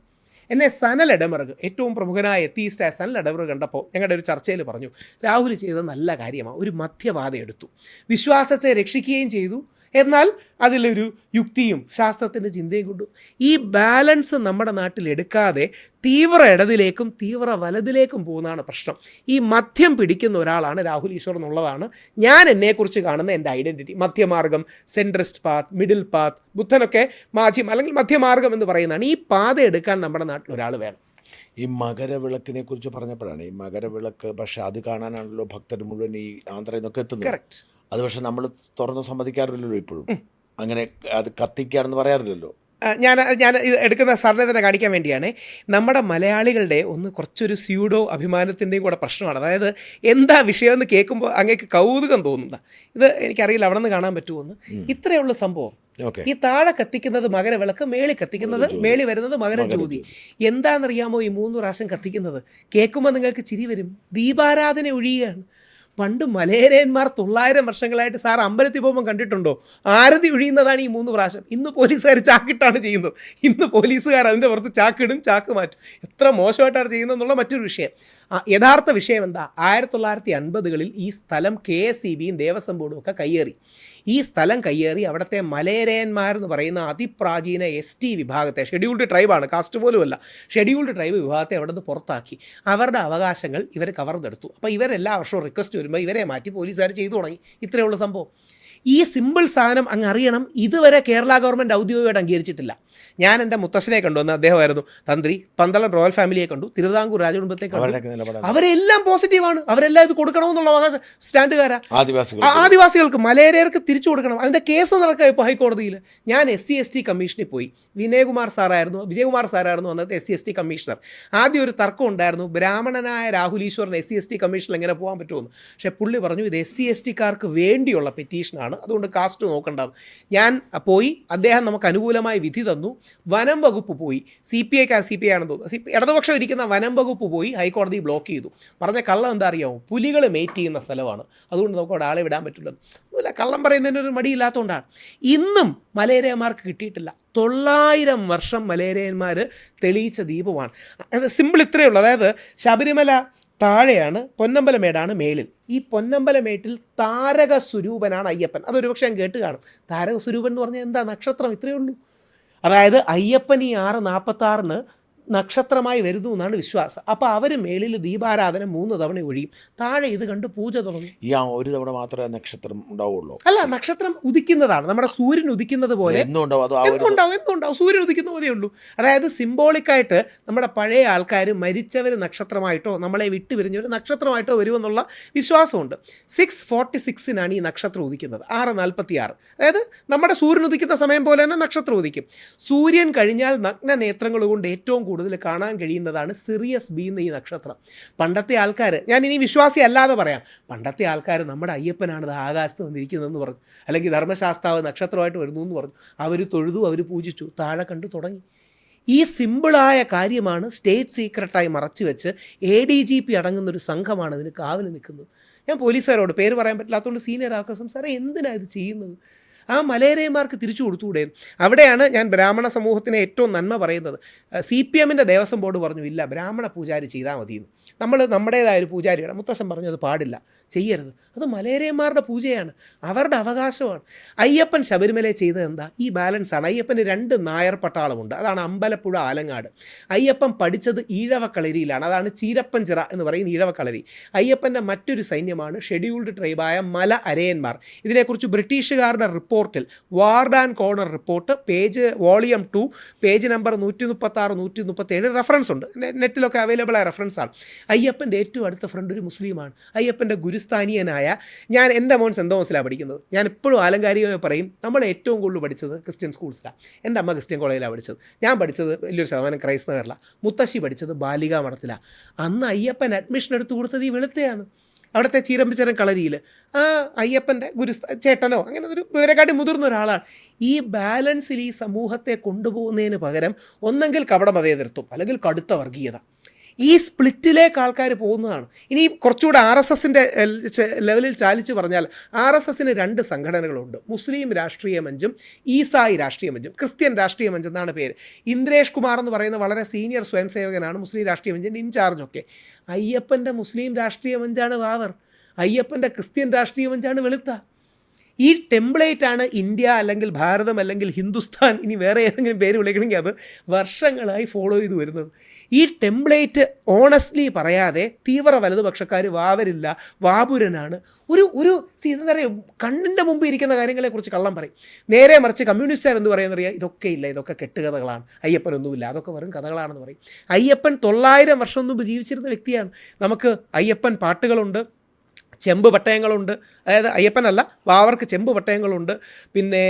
എന്നെ സനൽ എഡമർഗ്, ഏറ്റവും പ്രമുഖനായ എത്തീസ്റ്റായ സനൽ എഡമർഗ് കണ്ടപ്പോൾ ഞങ്ങളുടെ ഒരു ചർച്ചയിൽ പറഞ്ഞു, രാഹുൽ ചെയ്തത് നല്ല കാര്യമാണ്, ഒരു മധ്യപാത എടുത്തു, വിശ്വാസത്തെ രക്ഷിക്കുകയും ചെയ്തു, എന്നാൽ അതിലൊരു യുക്തിയും ശാസ്ത്രത്തിൻ്റെ ചിന്തയും കൊണ്ടു. ഈ ബാലൻസ് നമ്മുടെ നാട്ടിൽ എടുക്കാതെ തീവ്ര ഇടതിലേക്കും തീവ്ര വലതിലേക്കും പോകുന്നതാണ് പ്രശ്നം. ഈ മധ്യം പിടിക്കുന്ന ഒരാളാണ് രാഹുൽ ഈശ്വർ എന്നുള്ളതാണ് ഞാൻ എന്നെക്കുറിച്ച് കാണുന്ന എൻ്റെ ഐഡൻറ്റിറ്റി. മധ്യമാർഗം, സെൻട്രിസ്റ്റ് പാത്ത്, മിഡിൽ പാത്ത്, ബുദ്ധനൊക്കെ മാധ്യം അല്ലെങ്കിൽ മധ്യമാർഗം എന്ന് പറയുന്നതാണ്. ഈ പാത എടുക്കാൻ നമ്മുടെ നാട്ടിൽ ഒരാൾ വേണം. ഈ മകരവിളക്കിനെ കുറിച്ച് പറഞ്ഞപ്പോഴാണ്, ഈ മകരവിളക്ക് പക്ഷേ അത് കാണാനാണല്ലോ ഭക്തർ മുഴുവൻ ഈ ആന്ധ്രയിൽ നിന്നൊക്കെ എത്തുന്നത്. കറക്റ്റ്. അത് പക്ഷെ നമ്മൾ തുറന്ന് സമ്മതിക്കാറില്ലല്ലോ ഇപ്പോഴും. അങ്ങനെ അത് കത്തിക്കുകയാണെന്ന് പറയാറില്ലല്ലോ. ഞാൻ ഇത് എടുക്കുന്ന സാറിനെ തന്നെ കാണിക്കാൻ വേണ്ടിയാണ്. നമ്മുടെ മലയാളികളുടെ കുറച്ചൊരു സ്യൂഡോ അഭിമാനത്തിൻ്റെയും കൂടെ പ്രശ്നമാണ്. അതായത് എന്താ വിഷയമെന്ന് കേൾക്കുമ്പോൾ അങ്ങേക്ക് കൗതുകം തോന്നുന്നത്. ഇത് എനിക്കറിയില്ല അവിടെ നിന്ന് കാണാൻ പറ്റുമെന്ന്. ഇത്രയുള്ള സംഭവം. ഈ താഴെ കത്തിക്കുന്നത് മകരവിളക്ക്, മേളി കത്തിക്കുന്നത്, മേളി വരുന്നത് മകരജ്യോതി. എന്താണെന്നറിയാമോ ഈ 3 പ്രാവശ്യം കത്തിക്കുന്നത്? കേൾക്കുമ്പോൾ നിങ്ങൾക്ക് ചിരി വരും. ദീപാരാധന ഒഴിയുകയാണ്. പണ്ട് മലയരയന്മാർ 900 വർഷങ്ങളായിട്ട് സാർ അമ്പലത്തിൽ പോകുമ്പോൾ കണ്ടിട്ടുണ്ടോ? ആരതി ഒഴിയുന്നതാണ് ഈ 3 പ്രാവശ്യം. ഇന്ന് പോലീസുകാർ ചാക്കിട്ടാണ് ചെയ്യുന്നത്. ഇന്ന് പോലീസുകാർ അതിൻ്റെ പുറത്ത് ചാക്കിടും, ചാക്ക് മാറ്റും. എത്ര മോശമായിട്ടാണ് ചെയ്യുന്നത് എന്നുള്ള മറ്റൊരു വിഷയം. യഥാർത്ഥ വിഷയം എന്താ? 1950കളിൽ ഈ സ്ഥലം KSEBയും ദേവസ്വം ബോർഡും ഒക്കെ കയ്യേറി. ഈ സ്ഥലം കയ്യേറി അവിടുത്തെ മലയരയന്മാരെന്ന് പറയുന്ന അതിപ്രാചീന ST വിഭാഗത്തെ, ഷെഡ്യൂൾഡ് ട്രൈബാണ്, കാസ്റ്റ് പോലുമല്ല, ഷെഡ്യൂൾഡ് ട്രൈബ് വിഭാഗത്തെ അവിടെ നിന്ന് പുറത്താക്കി. അവരുടെ അവകാശങ്ങൾ ഇവർ കവർന്നെടുത്തു. അപ്പോൾ ഇവരെല്ലാ വർഷവും റിക്വസ്റ്റ് വരുമ്പോൾ ഇവരെ മാറ്റി പോലീസുകാർ ചെയ്തു തുടങ്ങി. ഇത്രയുള്ള സംഭവം. ഈ സിമ്പിൾ സാധനം അങ്ങ് അറിയണം. ഇതുവരെ കേരള ഗവൺമെൻറ് ഔദ്യോഗികമായിട്ട് അംഗീകരിച്ചിട്ടില്ല. ഞാൻ എൻ്റെ മുത്തശ്ശനെ കണ്ടുവന്ന്, അദ്ദേഹമായിരുന്നു തന്ത്രി, പന്തളം റോയൽ ഫാമിലിയെ കണ്ടു, തിരുവിതാംകൂർ രാജകുടുംബത്തെ കണ്ടു. അവരെല്ലാം പോസിറ്റീവാണ്. അവരെല്ലാം ഇത് കൊടുക്കണമെന്നുള്ള അവകാശ സ്റ്റാൻഡുകാരാ. ആദിവാസികൾക്ക്, മലയരയർക്ക് തിരിച്ചു കൊടുക്കണം. അതിൻ്റെ കേസ് നടക്കുക ഇപ്പോൾ ഹൈക്കോടതിയിൽ. ഞാൻ SC/ST കമ്മീഷനിൽ പോയി. വിജയകുമാർ സാറായിരുന്നു അന്നത്തെ SC/ST കമ്മീഷണർ. ആദ്യം ഒരു തർക്കം ഉണ്ടായിരുന്നു, ബ്രാഹ്മണനായ രാഹുൽ ഈശ്വറിന് SC/ST കമ്മീഷനിൽ എങ്ങനെ പോകാൻ പറ്റുമെന്ന്. പക്ഷേ പുള്ളി പറഞ്ഞു ഇത് SC/STക്കാർക്ക് വേണ്ടിയുള്ള പെറ്റീഷൻ പൊളിറ്റീഷ്യനാണ്, അതുകൊണ്ട് കാസ്റ്റ് നോക്കേണ്ടത്. ഞാൻ പോയി, അദ്ദേഹം നമുക്ക് അനുകൂലമായി വിധി തന്നു. വനം വകുപ്പ് പോയി, സി പി ഐ ആണെന്ന് തോന്നുന്നു, ഇടതുപക്ഷം ഇരിക്കുന്ന വനം വകുപ്പ് പോയി ഹൈക്കോടതി ബ്ലോക്ക് ചെയ്തു. പറഞ്ഞ കള്ളം എന്താ അറിയാമോ? പുലികൾ മേറ്റ് ചെയ്യുന്ന സ്ഥലമാണ്, അതുകൊണ്ട് നമുക്ക് അവിടെ ആളെ വിടാൻ പറ്റില്ല. ഒന്നുമില്ല, കള്ളം പറയുന്നതിനൊരു മടിയില്ലാത്തതുകൊണ്ടാണ്. ഇന്നും മലേറിയന്മാർക്ക് കിട്ടിയിട്ടില്ല. 900 വർഷം മലേറിയന്മാർ തെളിയിച്ച ദീപമാണ്. അത് സിമ്പിൾ ഇത്രയേ ഉള്ളൂ. അതായത് ശബരിമല താഴെയാണ്, പൊന്നമ്പലമേടാണ് മേളിൽ. ഈ പൊന്നമ്പലമേട്ടിൽ താരക സ്വരൂപനാണ് അയ്യപ്പൻ. അതൊരു പക്ഷേ ഞാൻ കേട്ട് കാണും. താരക സ്വരൂപൻ എന്ന് പറഞ്ഞാൽ എന്താ? നക്ഷത്രം, ഇത്രയേ ഉള്ളൂ. അതായത് അയ്യപ്പൻ ഈ 6:46 നക്ഷത്രമായി വരുന്നു എന്നാണ് വിശ്വാസം. അപ്പോൾ അവർ മേളിൽ ദീപാരാധന 3 തവണ ഒഴിയും, താഴെ ഇത് കണ്ട് പൂജ തുടങ്ങും. ഈ ഒരു തവണ മാത്രമേ നക്ഷത്രം ഉണ്ടാവുള്ളൂ? അല്ല, നക്ഷത്രം ഉദിക്കുന്നതാണ്, നമ്മുടെ സൂര്യൻ ഉദിക്കുന്നത് പോലെ. എന്തുണ്ടാവും? സൂര്യൻ ഉദിക്കുന്ന പോലെയേ ഉള്ളൂ. അതായത് സിംബോളിക്കായിട്ട് നമ്മുടെ പഴയ ആൾക്കാർ മരിച്ചവർ നക്ഷത്രമായിട്ടോ നമ്മളെ വിട്ടുപിരിഞ്ഞവർ നക്ഷത്രമായിട്ടോ വരുമെന്നുള്ള വിശ്വാസമുണ്ട്. 6:46 ഈ നക്ഷത്രം ഉദിക്കുന്നത്, 6:46. അതായത് നമ്മുടെ സൂര്യൻ ഉദിക്കുന്ന സമയം പോലെ തന്നെ നക്ഷത്രം ഉദിക്കും. സൂര്യൻ കഴിഞ്ഞാൽ നഗ്ന നേത്രങ്ങൾ കൊണ്ട് ഏറ്റവും കൂടുതൽ കാണാൻ കഴിയുന്നതാണ് സിറിയസ് ബി എന്ന ഈ നക്ഷത്രം. പണ്ടത്തെ ആൾക്കാർ, ഞാൻ ഇനി വിശ്വാസി അല്ലാതെ പറയാം, പണ്ടത്തെ ആൾക്കാർ നമ്മുടെ അയ്യപ്പനാണ് ആകാശത്ത് വന്നിരിക്കുന്നതെന്ന് പറഞ്ഞു, അല്ലെങ്കിൽ ധർമ്മശാസ്താവ് നക്ഷത്രമായിട്ട് വരുന്നു എന്ന് പറഞ്ഞു. അവർ തൊഴുതു, അവർ പൂജിച്ചു, താഴെ കണ്ടു തുടങ്ങി. ഈ സിമ്പിളായ കാര്യമാണ് സ്റ്റേറ്റ് സീക്രട്ടായി മറച്ചു വെച്ച് ADGP അടങ്ങുന്നൊരു സംഘമാണ് ഇതിന് കാവൽ നിൽക്കുന്നത്. ഞാൻ പോലീസുകാരോട്, പേര് പറയാൻ പറ്റില്ലാത്തതുകൊണ്ട് സീനിയർ ആൾക്കാർ സംസാരം, എന്തിനാണ് ഇത് ചെയ്യുന്നത്? ആ മലയരയന്മാർക്ക് തിരിച്ചു കൊടുത്തുകൂടെ? അവിടെയാണ് ഞാൻ ബ്രാഹ്മണ സമൂഹത്തിന് ഏറ്റവും നന്മ പറയുന്നത്. CPM ദേവസ്വം ബോർഡ് പറഞ്ഞു, ഇല്ല, ബ്രാഹ്മണ പൂജാരി ചെയ്താൽ മതിയെന്ന്. നമ്മൾ നമ്മുടേതായൊരു പൂജാരിയാണ്, മുത്തശ്ശൻ പറഞ്ഞു അത് പാടില്ല, ചെയ്യരുത്. അത് മലയരയന്മാരുടെ പൂജയാണ്, അവരുടെ അവകാശമാണ്. അയ്യപ്പൻ ശബരിമല ചെയ്തത് എന്താ? ഈ ബാലൻസാണ്. അയ്യപ്പന് 2 നായർ പട്ടാളമുണ്ട്, അതാണ് അമ്പലപ്പുഴ, ആലങ്ങാട്. അയ്യപ്പൻ പഠിച്ചത് ഈഴവക്കളരിയിലാണ്, അതാണ് ചീരപ്പഞ്ചിറ എന്ന് പറയുന്ന ഈഴവക്കളരി. അയ്യപ്പൻ്റെ മറ്റൊരു സൈന്യമാണ് ഷെഡ്യൂൾഡ് ട്രൈബായ മല അരയന്മാർ. ഇതിനെക്കുറിച്ച് ബ്രിട്ടീഷുകാരുടെ റിപ്പോർട്ടിൽ, ward and corner report, volume 2, page number 136, 137 reference ഉണ്ട്, നെറ്റിലൊക്കെ അവൈലബിൾ ആയ റെഫറൻസാണ്. അയ്യപ്പൻ്റെ ഏറ്റവും അടുത്ത ഫ്രണ്ട് ഒരു മുസ്ലിമാണ്. അയ്യപ്പൻ്റെ ഗുരുസ്ഥാനീയനായ, എൻ്റെ മോൻ സെൻറ് തോമസിലാണ് പഠിക്കുന്നത്. ഞാൻ എപ്പോഴും ആലങ്കാരികമായി പറയും, നമ്മൾ ഏറ്റവും കൂടുതൽ പഠിച്ചത് ക്രിസ്ത്യൻ സ്കൂൾസിലാണ്. എൻ്റെ അമ്മ ക്രിസ്ത്യൻ കോളേജിലാണ് പഠിച്ചത്, ഞാൻ പഠിച്ചത് വലിയൊരു ശതമാനം ക്രൈസ്തവ നഗറിലാണ്, മുത്തശ്ശി പഠിച്ചത് ബാലികാ മഠത്തിലാണ്. അന്ന് അയ്യപ്പൻ അഡ്മിഷൻ എടുത്തു കൊടുത്തത് ഈ വെളുത്തെയാണ്, അവിടുത്തെ ചീരമ്പിച്ചരം കളരിയിൽ. ആ അയ്യപ്പൻ്റെ ചേട്ടനോ അങ്ങനെ ഒരു ഇവരെക്കാട്ടി മുതിർന്ന ഒരാളാണ്. ഈ ബാലൻസിൽ ഈ സമൂഹത്തെ കൊണ്ടുപോകുന്നതിന് പകരം ഒന്നെങ്കിൽ കപട മതേതരത്വം, അല്ലെങ്കിൽ കടുത്ത വർഗീയത, ഈ സ്പ്ലിറ്റിലേക്ക് ആൾക്കാർ പോകുന്നതാണ്. ഇനി കുറച്ചുകൂടെ RSSൻ്റെ ലെവലിൽ ചാലിച്ച് പറഞ്ഞാൽ, RSSന് 2 സംഘടനകളുണ്ട്, മുസ്ലിം രാഷ്ട്രീയ മഞ്ചും ഈസായി രാഷ്ട്രീയ മഞ്ചും. ക്രിസ്ത്യൻ രാഷ്ട്രീയ മഞ്ച് എന്നാണ് പേര്. ഇന്ദ്രേഷ് കുമാർ എന്ന് പറയുന്ന വളരെ സീനിയർ സ്വയം സേവകനാണ് മുസ്ലിം രാഷ്ട്രീയ മഞ്ചിൻ്റെ ഇൻചാർജൊക്കെ. അയ്യപ്പൻ്റെ മുസ്ലിം രാഷ്ട്രീയ മഞ്ചാണ് വാവർ, അയ്യപ്പൻ്റെ ക്രിസ്ത്യൻ രാഷ്ട്രീയ മഞ്ചാണ് വെളുത്ത. ഈ ടെംപ്ലേറ്റാണ് ഇന്ത്യ, അല്ലെങ്കിൽ ഭാരതം, അല്ലെങ്കിൽ ഹിന്ദുസ്ഥാൻ, ഇനി വേറെ ഏതെങ്കിലും പേര് വിളിക്കണമെങ്കിൽ അത് വർഷങ്ങളായി ഫോളോ ചെയ്തു വരുന്നത്. ഈ ടെംപ്ലേറ്റ് ഓണസ്റ്റ്ലി പറയാതെ തീവ്ര വലതുപക്ഷക്കാർ വാവരില്ല, വാപുരനാണ്, ഒരു എന്താ പറയുക, കണ്ണിൻ്റെ മുമ്പ് ഇരിക്കുന്ന കാര്യങ്ങളെക്കുറിച്ച് കള്ളം പറയും. നേരെ മറിച്ച് കമ്മ്യൂണിസ്റ്റുകാർ എന്ത് പറയുന്നറിയാം, ഇതൊക്കെ ഇല്ല, ഇതൊക്കെ കെട്ടുകഥകളാണ്, അയ്യപ്പനൊന്നുമില്ല, അതൊക്കെ വെറും കഥകളാണെന്ന് പറയും. അയ്യപ്പൻ 900 വർഷം മുമ്പ് ജീവിച്ചിരുന്ന വ്യക്തിയാണ്. നമുക്ക് അയ്യപ്പൻ പാട്ടുകളുണ്ട്, ചെമ്പ് പട്ടയങ്ങളുണ്ട്. അതായത് അയ്യപ്പനല്ല, വാവർക്ക് ചെമ്പ് പട്ടയങ്ങളുണ്ട്. പിന്നെ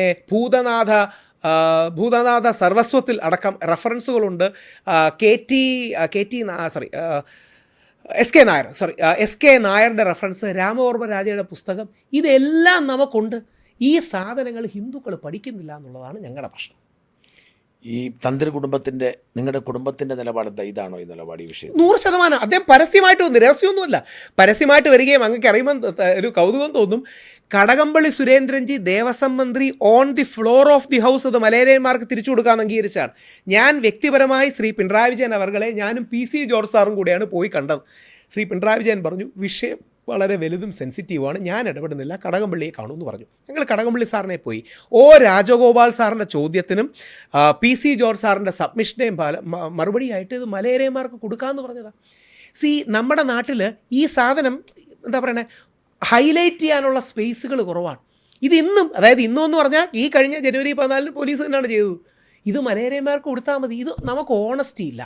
ഭൂതനാഥ സർവസ്വത്തിൽ അടക്കം റെഫറൻസുകളുണ്ട്. എസ് കെ നായരുടെ റെഫറൻസ്, രാമവർമ്മ രാജയുടെ പുസ്തകം, ഇതെല്ലാം നമുക്കുണ്ട്. ഈ സാധനങ്ങൾ ഹിന്ദുക്കൾ പഠിക്കുന്നില്ല എന്നുള്ളതാണ് ഞങ്ങളുടെ പ്രശ്നം. ഈ തന്ത്രി കുടുംബത്തിൻ്റെ, നിങ്ങളുടെ കുടുംബത്തിൻ്റെ നിലപാട് ഇതാണോ ഈ നിലപാട് ഈ വിഷയം? 100%. അദ്ദേഹം പരസ്യമായിട്ട് വന്നു, രഹസ്യമൊന്നുമല്ല, പരസ്യമായിട്ട് വരികയും അങ്ങക്ക് അറിയുമ്പോൾ ഒരു കൗതുകം തോന്നും. കടകംപള്ളി സുരേന്ദ്രൻജി ദേവസ്വം മന്ത്രി on the floor of the house അത് മലയരയന്മാർക്ക് തിരിച്ചു കൊടുക്കാൻ അംഗീകരിച്ചാണ്. ഞാൻ വ്യക്തിപരമായി ശ്രീ പിണറായി വിജയൻ അവർകളെ, ഞാനും PC ജോർജ് സാറും കൂടെയാണ് പോയി കണ്ടത്. ശ്രീ പിണറായി വിജയൻ പറഞ്ഞു, വിഷയം വളരെ വലുതും സെൻസിറ്റീവാണ്, ഞാൻ ഇടപെടുന്നില്ല, കടകംപള്ളിയെ കാണുമെന്ന് പറഞ്ഞു. ഞങ്ങൾ കടകംപള്ളി സാറിനെ പോയി. രാജഗോപാൽ സാറിൻ്റെ ചോദ്യത്തിനും PC ജോർജ് സാറിൻ്റെ സബ്മിഷനെയും മറുപടിയായിട്ട് ഇത് മലയരയന്മാർക്ക് കൊടുക്കാമെന്ന് പറഞ്ഞതാണ്. നമ്മുടെ നാട്ടിൽ ഈ സാധനം എന്താ പറയണേ, ഹൈലൈറ്റ് ചെയ്യാനുള്ള സ്പേസുകൾ കുറവാണ്. ഇത് ഇന്നും, അതായത് ഇന്നും എന്ന് പറഞ്ഞാൽ ഈ കഴിഞ്ഞ ജനുവരി 14 പോലീസ് തന്നെയാണ് ചെയ്തത്. ഇത് മലയരയന്മാർക്ക് കൊടുത്താൽ മതി. ഇത് നമുക്ക് ഓണസ്റ്റി ഇല്ല.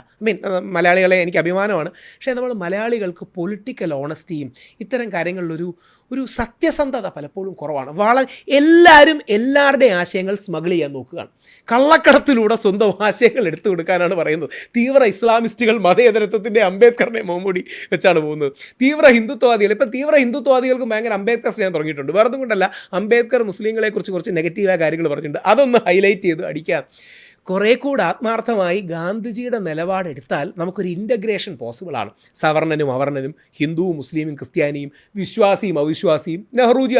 മലയാളികളെ എനിക്ക് അഭിമാനമാണ്, പക്ഷേ നമ്മൾ മലയാളികൾക്ക് പൊളിറ്റിക്കൽ ഓണസ്റ്റിയും ഇത്തരം കാര്യങ്ങളിലൊരു ഒരു സത്യസന്ധത പലപ്പോഴും കുറവാണ്. എല്ലാവരും എല്ലാവരുടെയും ആശയങ്ങൾ സ്മഗിൾ ചെയ്യാൻ നോക്കുകയാണ്. കള്ളക്കടത്തിലൂടെ സ്വന്തം ആശയങ്ങൾ എടുത്തു കൊടുക്കാനാണ് പറയുന്നത്. തീവ്ര ഇസ്ലാമിസ്റ്റുകൾ മതേതരത്വത്തിൻ്റെ അംബേദ്കറിനെ മുമ്പൂടി വെച്ചാണ് പോകുന്നത്. തീവ്ര ഹിന്ദുത്വവാദികൾക്ക് ഭയങ്കര അംബേദ്കർ സ്നേഹം തുടങ്ങിയിട്ടുണ്ട്. വേറെ കൊണ്ടല്ല, അംബേദ്കർ മുസ്ലിങ്ങളെക്കുറിച്ച് കുറച്ച് നെഗറ്റീവായ കാര്യങ്ങൾ പറഞ്ഞിട്ടുണ്ട്. അതൊന്ന് ഹൈലൈറ്റ് ചെയ്ത് അടിക്കാം. കുറേ കൂടെ ആത്മാർത്ഥമായി ഗാന്ധിജിയുടെ നിലപാടെടുത്താൽ നമുക്കൊരു ഇൻ്റഗ്രേഷൻ പോസിബിളാണ്. സവർണനും അവർണനും, ഹിന്ദുവും മുസ്ലിമും ക്രിസ്ത്യാനിയും, വിശ്വാസിയും അവിശ്വാസിയും. നെഹ്റുജി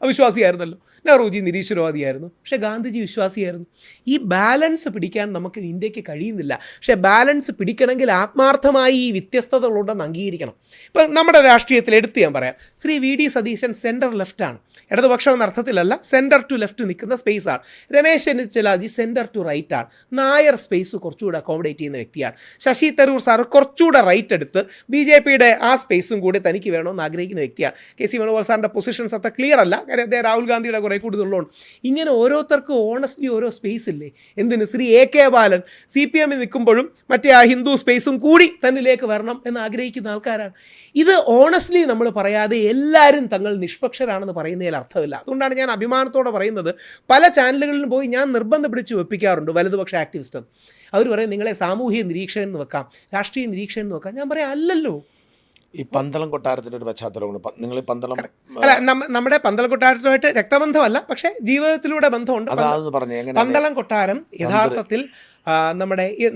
അവിശ്വാസിയായിരുന്നല്ലോ, നെഹ്റുജി നിരീശ്വരവാദിയായിരുന്നു, പക്ഷേ ഗാന്ധിജി വിശ്വാസിയായിരുന്നു. ഈ ബാലൻസ് പിടിക്കാൻ നമുക്ക് ഇന്ത്യക്ക് കഴിയുന്നില്ല. പക്ഷേ ബാലൻസ് പിടിക്കണമെങ്കിൽ ആത്മാർത്ഥമായി ഈ വ്യത്യസ്തതകളുണ്ടെന്ന് അംഗീകരിക്കണം. ഇപ്പം നമ്മുടെ രാഷ്ട്രീയത്തിൽ എടുത്ത് ഞാൻ പറയാം, Shri V D Satheesan centre ലെഫ്റ്റാണ്. ഇടതുപക്ഷം എന്ന അർത്ഥത്തിലല്ല, സെൻറ്റർ ടു ലെഫ്റ്റ് നിൽക്കുന്ന സ്പേസാണ്. Ramesh Chennithalaji centre to right ആണ്. നായർ സ്പേസ് കുറച്ചുകൂടെ അക്കോമഡേറ്റ് ചെയ്യുന്ന വ്യക്തിയാണ്. ശശി തരൂർ സാർ കുറച്ചുകൂടെ റൈറ്റ് എടുത്ത് BJPയുടെ ആ സ്പേസും കൂടി തനിക്ക് വേണമെന്ന് ആഗ്രഹിക്കുന്ന വ്യക്തിയാണ്. KC വേണുഗോപാൽ സാറിൻ്റെ പൊസിഷൻസ് അത്ര ക്ലിയർ അല്ല, കാര്യം അദ്ദേഹം രാഹുൽ ഗാന്ധിയുടെ കുറേ കൂടുതലുള്ളതുകൊണ്ട്. ഇങ്ങനെ ഓരോരുത്തർക്കും ഓണസ്റ്റ്ലി ഓരോ സ്പേസ് ഇല്ലേ? എന്തിന് ശ്രീ AK ബാലൻ CPM നിൽക്കുമ്പോഴും മറ്റേ ആ ഹിന്ദു സ്പേസും കൂടി തന്നിലേക്ക് വരണം എന്ന് ആഗ്രഹിക്കുന്ന ആൾക്കാരാണ്. ഇത് ഓണസ്റ്റ്ലി നമ്മൾ പറയാതെ എല്ലാവരും തങ്ങൾ നിഷ്പക്ഷരാണെന്ന് പറയുന്നതിൽ അർത്ഥമില്ല. അതുകൊണ്ടാണ് ഞാൻ അഭിമാനത്തോടെ പറയുന്നത്, പല ചാനലുകളിലും പോയി ഞാൻ നിർബന്ധം പിടിച്ച് വെപ്പിക്കാറുണ്ട് വലതുപക്ഷ ആക്ടിവിസ്റ്റ്. അവർ പറയും നിങ്ങളെ സാമൂഹിക നിരീക്ഷകൻ എന്ന് വെക്കാം, രാഷ്ട്രീയ നിരീക്ഷകൻ എന്ന് വെക്കാം. ഞാൻ പറയാം അല്ലല്ലോ. ഈ പന്തളം കൊട്ടാരത്തിൻ്റെ ഒരു പശ്ചാത്തലമുണ്ട്. നിങ്ങൾ പന്തളം അല്ല, നമ്മുടെ പന്തളം കൊട്ടാരത്തുമായിട്ട് രക്തബന്ധമല്ല, പക്ഷേ ജീവിതത്തിലൂടെ ബന്ധമുണ്ട്. പന്തളം കൊട്ടാരം യഥാർത്ഥത്തിൽ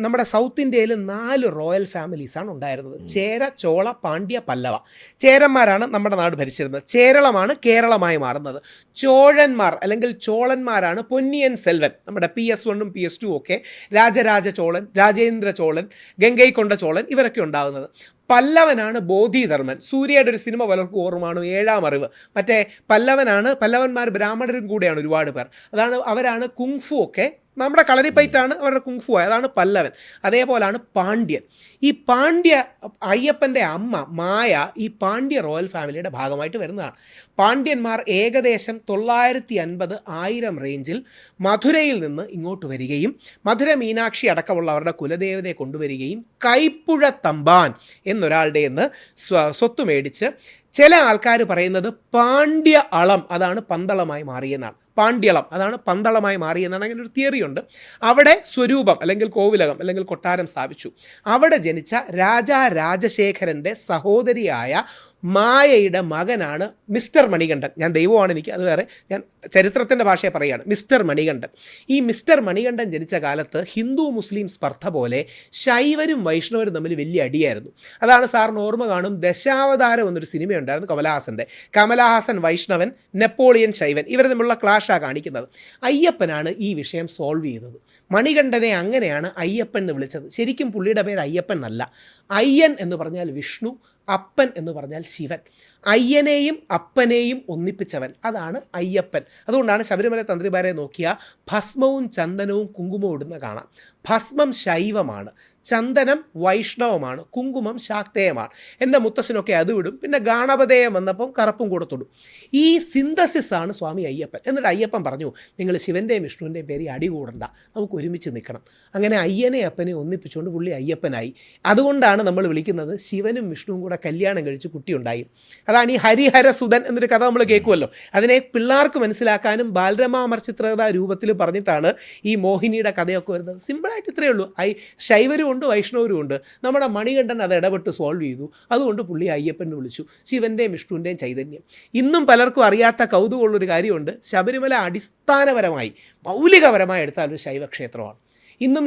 നമ്മുടെ സൗത്ത് ഇന്ത്യയിൽ 4 റോയൽ ഫാമിലീസാണ് ഉണ്ടായിരുന്നത്. ചേര, ചോള, പാണ്ഡ്യ, പല്ലവ. ചേരന്മാരാണ് നമ്മുടെ നാട് ഭരിച്ചിരുന്നത്. ചേരളമാണ് കേരളമായി മാറുന്നത്. ചോഴന്മാർ അല്ലെങ്കിൽ ചോളന്മാരാണ് പൊന്നിയൻ സെൽവൻ, നമ്മുടെ PS1 PS2 ഒക്കെ, രാജരാജ ചോളൻ, രാജേന്ദ്ര ചോളൻ, ഗംഗൈക്കൊണ്ട ചോളൻ, ഇവരൊക്കെ ഉണ്ടാകുന്നത്. പല്ലവനാണ് ബോധിധർമ്മൻ. സൂര്യയുടെ ഒരു സിനിമ പലർക്കും ഓർമ്മയാണ്, 7ാം അറിവ്. മറ്റേ പല്ലവന്മാർ ബ്രാഹ്മണരും കൂടെയാണ് ഒരുപാട് പേർ. അവരാണ് കുങ്ഫു ഒക്കെ, നമ്മുടെ കളരിപ്പയറ്റാണ് അവരുടെ കുങ്ഫു, അതാണ് പല്ലവൻ. അതേപോലാണ് പാണ്ഡ്യൻ. ഈ അയ്യപ്പൻ്റെ അമ്മ മായ ഈ പാണ്ഡ്യ റോയൽ ഫാമിലിയുടെ ഭാഗമായിട്ട് വരുന്നതാണ്. പാണ്ഡ്യന്മാർ ഏകദേശം 950-1000 റേഞ്ചിൽ മധുരയിൽ നിന്ന് ഇങ്ങോട്ട് വരികയും മധുര മീനാക്ഷി അടക്കമുള്ള അവരുടെ കുലദേവതയെ കൊണ്ടുവരികയും കൈപ്പുഴ തമ്പാൻ എന്നൊരാളുടെ നിന്ന് സ്വത്ത് മേടിച്ച്, ചില ആൾക്കാർ പറയുന്നത് പാണ്ഡ്യ അളം അതാണ് പന്തളമായി മാറിയെന്നാണ്. പാണ്ഡ്യളം അതാണ് പന്തളമായി മാറിയെന്നാണ്. അങ്ങനെ ഒരു തിയറിയുണ്ട്. അവിടെ സ്വരൂപം അല്ലെങ്കിൽ കോവിലകം അല്ലെങ്കിൽ കൊട്ടാരം സ്ഥാപിച്ചു. അവിടെ ജനിച്ച രാജശേഖരൻ്റെ സഹോദരിയായ മായയുടെ മകനാണ് മിസ്റ്റർ മണികണ്ഠൻ. ഞാൻ ദൈവമാണ്, എനിക്ക് അത് വേറെ, ഞാൻ ചരിത്രത്തിൻ്റെ ഭാഷയെ പറയുകയാണ്. മിസ്റ്റർ മണികണ്ഠൻ. ഈ മിസ്റ്റർ മണികണ്ഠൻ ജനിച്ച കാലത്ത് ഹിന്ദു മുസ്ലിം സ്പർദ്ധ പോലെ ശൈവരും വൈഷ്ണവരും തമ്മിൽ വലിയ അടിയായിരുന്നു. അതാണ് സാറിന് ഓർമ്മ കാണും, ദശാവതാരം എന്നൊരു സിനിമയുണ്ടായിരുന്നു കമലഹാസൻ്റെ. കമലഹാസൻ വൈഷ്ണവൻ, നെപ്പോളിയൻ ശൈവൻ, ഇവർ തമ്മിലുള്ള ക്ലാഷാണ് കാണിക്കുന്നത്. അയ്യപ്പനാണ് ഈ വിഷയം സോൾവ് ചെയ്തത്. മണികണ്ഠനെ അങ്ങനെയാണ് അയ്യപ്പൻ എന്ന് വിളിച്ചത്. ശരിക്കും പുള്ളിയുടെ പേര് അയ്യപ്പൻ എന്നല്ല. അയ്യൻ എന്ന് പറഞ്ഞാൽ വിഷ്ണു, അപ്പൻ എന്ന് പറഞ്ഞാൽ ശിവൻ. അയ്യനെയും അപ്പനെയും ഒന്നിപ്പിച്ചവൻ, അതാണ് അയ്യപ്പൻ. അതുകൊണ്ടാണ് ശബരിമല തന്ത്രിമാരെ നോക്കിയാൽ ഭസ്മവും ചന്ദനവും കുങ്കുമവും ഇടുന്ന കാണാം. ഭസ്മം ശൈവമാണ്, ചന്ദനം വൈഷ്ണവമാണ്, കുങ്കുമം ശാക്തേയമാണ്. എൻ്റെ മുത്തശ്ശനൊക്കെ അത് വിടും. പിന്നെ ഗാണപതയം വന്നപ്പം കറുപ്പും കൂടെ തൊടും. ഈ സിന്തസിസാണ് സ്വാമി അയ്യപ്പൻ. എന്നിട്ട് അയ്യപ്പൻ പറഞ്ഞു, നിങ്ങൾ ശിവൻ്റെയും വിഷ്ണുവിൻ്റെയും പേര് അടി കൂടണ്ട, നമുക്ക് ഒരുമിച്ച് നിൽക്കണം. അങ്ങനെ അയ്യനെ അപ്പനെ ഒന്നിപ്പിച്ചുകൊണ്ട് പുള്ളി അയ്യപ്പനായി. അതുകൊണ്ടാണ് നമ്മൾ വിളിക്കുന്നത് ശിവനും വിഷ്ണുവും കൂടെ കല്യാണം കഴിച്ച് കുട്ടിയുണ്ടായി. അതാണ് ഈ ഹരിഹരസുതൻ എന്നൊരു കഥ നമ്മൾ കേൾക്കുമല്ലോ. അതിനെ പിള്ളേർക്ക് മനസ്സിലാക്കാനും ബാലരമാമർ ചിത്രകഥ രൂപത്തിൽ പറഞ്ഞിട്ടാണ് ഈ മോഹിനിയുടെ കഥയൊക്കെ വരുന്നത്. സിമ്പിളായിട്ട് ഇത്രയേ ഉള്ളൂ. ശൈവരും ഉണ്ട് വൈഷ്ണവരും ഉണ്ട്. നമ്മുടെ മണികണ്ഠൻ അത് ഇടപെട്ട് സോൾവ് ചെയ്തു. അതുകൊണ്ട് പുള്ളി അയ്യപ്പൻ എന്ന് വിളിച്ചു. ശിവൻ്റെയും വിഷ്ണുവിൻ്റെയും ചൈതന്യം. ഇന്നും പലർക്കും അറിയാത്ത കൗതുകമുള്ളൊരു കാര്യമുണ്ട്. ശബരിമല അടിസ്ഥാനപരമായി മൗലികപരമായി എടുത്താൽ ഒരു ശൈവക്ഷേത്രമാണ്. ഇന്നും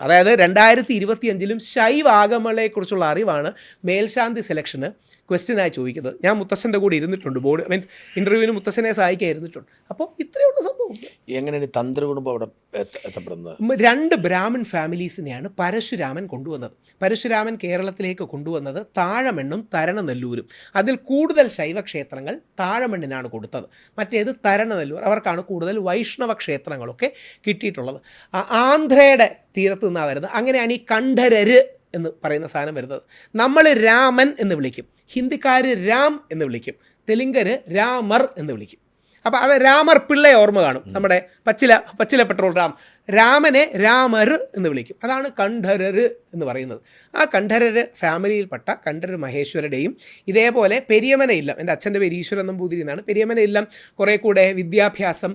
അതായത് 2025 ശൈവ ആഗമങ്ങളെക്കുറിച്ചുള്ള അറിവാണ് മേൽശാന്തി സെലക്ഷന് ക്വസ്റ്റ്യനായി ചോദിക്കുന്നത്. ഞാൻ മുത്തശ്ശൻ്റെ കൂടെ ഇരുന്നിട്ടുണ്ട്, മീൻസ് ഇൻ്റർവ്യൂവിന് മുത്തശ്ശനെ സഹായിക്കാൻ ഇരുന്നിട്ടുണ്ട്. അപ്പോൾ ഇത്രയുള്ള സംഭവം. എങ്ങനെയാണ് തന്ത്രി കുടുംബം അവിടെ എത്തപ്പെടുന്നത്? 2 ബ്രാഹ്മൺ ഫാമിലീസിനെയാണ് പരശുരാമൻ കൊണ്ടുവന്നത്. പരശുരാമൻ കേരളത്തിലേക്ക് കൊണ്ടുവന്നത് താഴമണ്ണും തരണനെല്ലൂരും. അതിൽ കൂടുതൽ ശൈവക്ഷേത്രങ്ങൾ താഴമണ്ണിനാണ് കൊടുത്തത്, മറ്റേത് തരണനെല്ലൂർ. അവർക്കാണ് കൂടുതൽ വൈഷ്ണവ ക്ഷേത്രങ്ങളൊക്കെ കിട്ടിയിട്ടുള്ളത്. ആന്ധ്രയുടെ തീരത്ത് നിന്നാണ് വരുന്നത്. അങ്ങനെയാണ് ഈ കണ്ഠരര് എന്ന് പറയുന്ന സാധനം വരുന്നത്. നമ്മൾ രാമൻ എന്ന് വിളിക്കും, ഹിന്ദിക്കാർ രാം എന്ന് വിളിക്കും, തെലുങ്കർ രാമർ എന്ന് വിളിക്കും. അപ്പോൾ അത് രാമർ പിള്ളയെ ഓർമ്മ കാണും, നമ്മുടെ പച്ചില പെട്രോൾ രാമനെ രാമർ എന്ന് വിളിക്കും. അതാണ് കണ്ഠരർ എന്ന് പറയുന്നത്. ആ കണ്ഠരർ ഫാമിലിയിൽപ്പെട്ട കണ്ഠരർ മഹേശ്വരുടെയും ഇതേപോലെ പെരിയമന ഇല്ലം, എൻ്റെ അച്ഛൻ്റെ പേര് ഈശ്വരൻ നമ്പൂതിരി എന്നാണ്, പെരിയമന ഇല്ലം കുറേ കൂടെ വിദ്യാഭ്യാസം,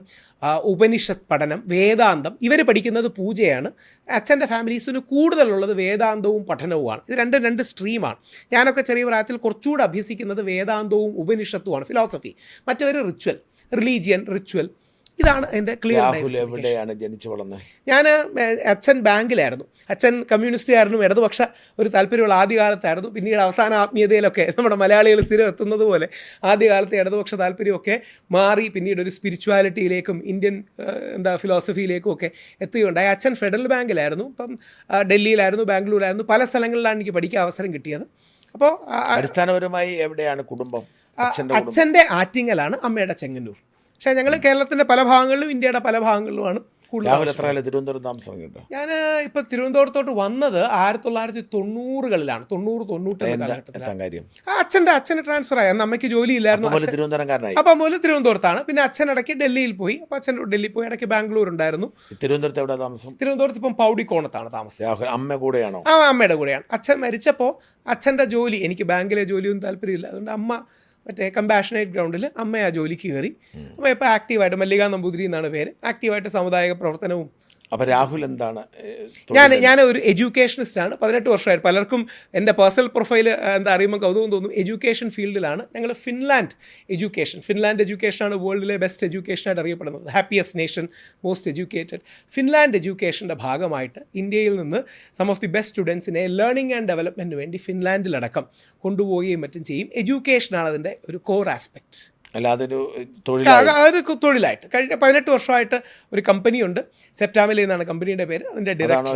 ഉപനിഷത്ത് പഠനം, വേദാന്തം, ഇവർ പഠിക്കുന്നത് പൂജയാണ്. അച്ഛൻ്റെ ഫാമിലീസിന് കൂടുതലുള്ളത് വേദാന്തവും പഠനവുമാണ്. ഇത് രണ്ട് സ്ട്രീമാണ്. ഞാനൊക്കെ ചെറിയ പ്രായത്തിൽ കുറച്ചുകൂടെ അഭ്യസിക്കുന്നത് വേദാന്തവും ഉപനിഷത്തുമാണ്, ഫിലോസഫി. മറ്റവർ റിലീജിയൻ, റിച്വൽ. ഇതാണ് എൻ്റെ ക്ലിയർ. എവിടെയാണ് ജനിച്ചു വളർന്നത്? ഞാൻ അച്ഛൻ ബാങ്കിലായിരുന്നു. അച്ഛൻ കമ്മ്യൂണിസ്റ്റുകാരനും ഇടതുപക്ഷ ഒരു താല്പര്യമുള്ള ആദ്യകാലത്തായിരുന്നു. പിന്നീട് അവസാന ആത്മീയതയിലൊക്കെ നമ്മുടെ മലയാളികൾ സ്ഥിരം എത്തുന്നത് പോലെ ആദ്യകാലത്തെ ഇടതുപക്ഷ താല്പര്യമൊക്കെ മാറി പിന്നീട് ഒരു സ്പിരിച്വാലിറ്റിയിലേക്കും ഇന്ത്യൻ ഫിലോസഫിയിലേക്കും ഒക്കെ എത്തുകയുണ്ടായി. അച്ഛൻ ഫെഡറൽ ബാങ്കിലായിരുന്നു. ഇപ്പം ഡൽഹിയിലായിരുന്നു, ബാംഗ്ലൂരായിരുന്നു, പല സ്ഥലങ്ങളിലാണ് എനിക്ക് പഠിക്കാൻ അവസരം കിട്ടിയത്. അപ്പോൾ അടിസ്ഥാനപരമായി എവിടെയാണ് കുടുംബം? അച്ഛൻ്റെ ആറ്റിങ്ങലാണ്, അമ്മയുടെ ചെങ്ങന്നൂർ. പക്ഷേ ഞങ്ങൾ കേരളത്തിൻ്റെ പല ഭാഗങ്ങളിലും ഇന്ത്യയുടെ പല ഭാഗങ്ങളിലുമാണ് തിരുവനന്തപുരം താമസം. ഞാൻ ഇപ്പം തിരുവനന്തപുരത്തോട്ട് വന്നത് 1990-കളിലാണ്, 90-91 കാലഘട്ടത്തിലാണ്. അച്ഛന് ട്രാൻസ്ഫർ ആയി. അന്ന് അമ്മയ്ക്ക് ജോലി ഇല്ലായിരുന്നു. അപ്പം മുതൽ തിരുവനന്തപുരത്താണ്. പിന്നെ അച്ഛൻ ഇടയ്ക്ക് ഡൽഹിയിൽ പോയി. അപ്പം അച്ഛൻ ഡൽഹിയിൽ പോയി, ഇടയ്ക്ക് ബാംഗ്ലൂർ ഉണ്ടായിരുന്നു. തിരുവനന്തപുരത്ത് എവിടെ താമസം? തിരുവനന്തപുരത്ത് ഇപ്പം പൗഡിക്കോണത്താണ് താമസം. അമ്മ കൂടെയാണോ? അമ്മയുടെ കൂടെയാണ്. അച്ഛൻ മരിച്ചപ്പോൾ അച്ഛൻ്റെ ജോലി, എനിക്ക് ബാങ്കിലെ ജോലിയൊന്നും താല്പര്യമില്ല, അതുകൊണ്ട് അമ്മ മറ്റേ കമ്പാഷനേറ്റ് ഗ്രൗണ്ടിൽ അമ്മ ആ ജോലിക്ക് കയറി. അമ്മ ഇപ്പോൾ ആക്റ്റീവായിട്ട്, മല്ലിക നമ്പൂതിരി എന്നാണ് പേര്, ആക്റ്റീവായിട്ട് സാമുദായിക പ്രവർത്തനവും. അപ്പോൾ രാഹുൽ എന്താണ്? ഞാൻ ഒരു എഡ്യൂക്കേഷനിസ്റ്റാണ്. 18 വർഷമായിട്ട് പലർക്കും എൻ്റെ പേഴ്സണൽ പ്രൊഫൈൽ അറിയുമ്പോൾ കൗതുകം തോന്നും. എഡ്യൂക്കേഷൻ ഫീൽഡിലാണ്. ഞങ്ങൾ ഫിൻലാൻഡ് എഡ്യൂക്കേഷനാണ് വേൾഡിലെ ബെസ്റ്റ് എഡ്യൂക്കേഷനായിട്ട് അറിയപ്പെടുന്നത്. Happiest nation, most educated. Finland എഡ്യൂക്കേഷൻ്റെ ഭാഗമായിട്ട് ഇന്ത്യയിൽ നിന്ന് സം ഓഫ് ദി ബെസ്റ്റ് സ്റ്റുഡൻസിനെ ലേണിംഗ് ആൻഡ് ഡെവലപ്മെൻറ്റിന് വേണ്ടി ഫിൻലാൻഡിലടക്കം കൊണ്ടുപോവുകയും മറ്റും ചെയ്യും. എഡ്യൂക്കേഷനാണ് അതിൻ്റെ ഒരു കോർ ആസ്പെക്റ്റ്. അല്ലാതെ തൊഴിലായിട്ട് കഴിഞ്ഞ 18 വർഷമായിട്ട് ഒരു കമ്പനിയുണ്ട്, സെപ്റ്റാമിലെ എന്നാണ് കമ്പനിയുടെ പേര്. അതിൻ്റെ ഡയറക്ടർ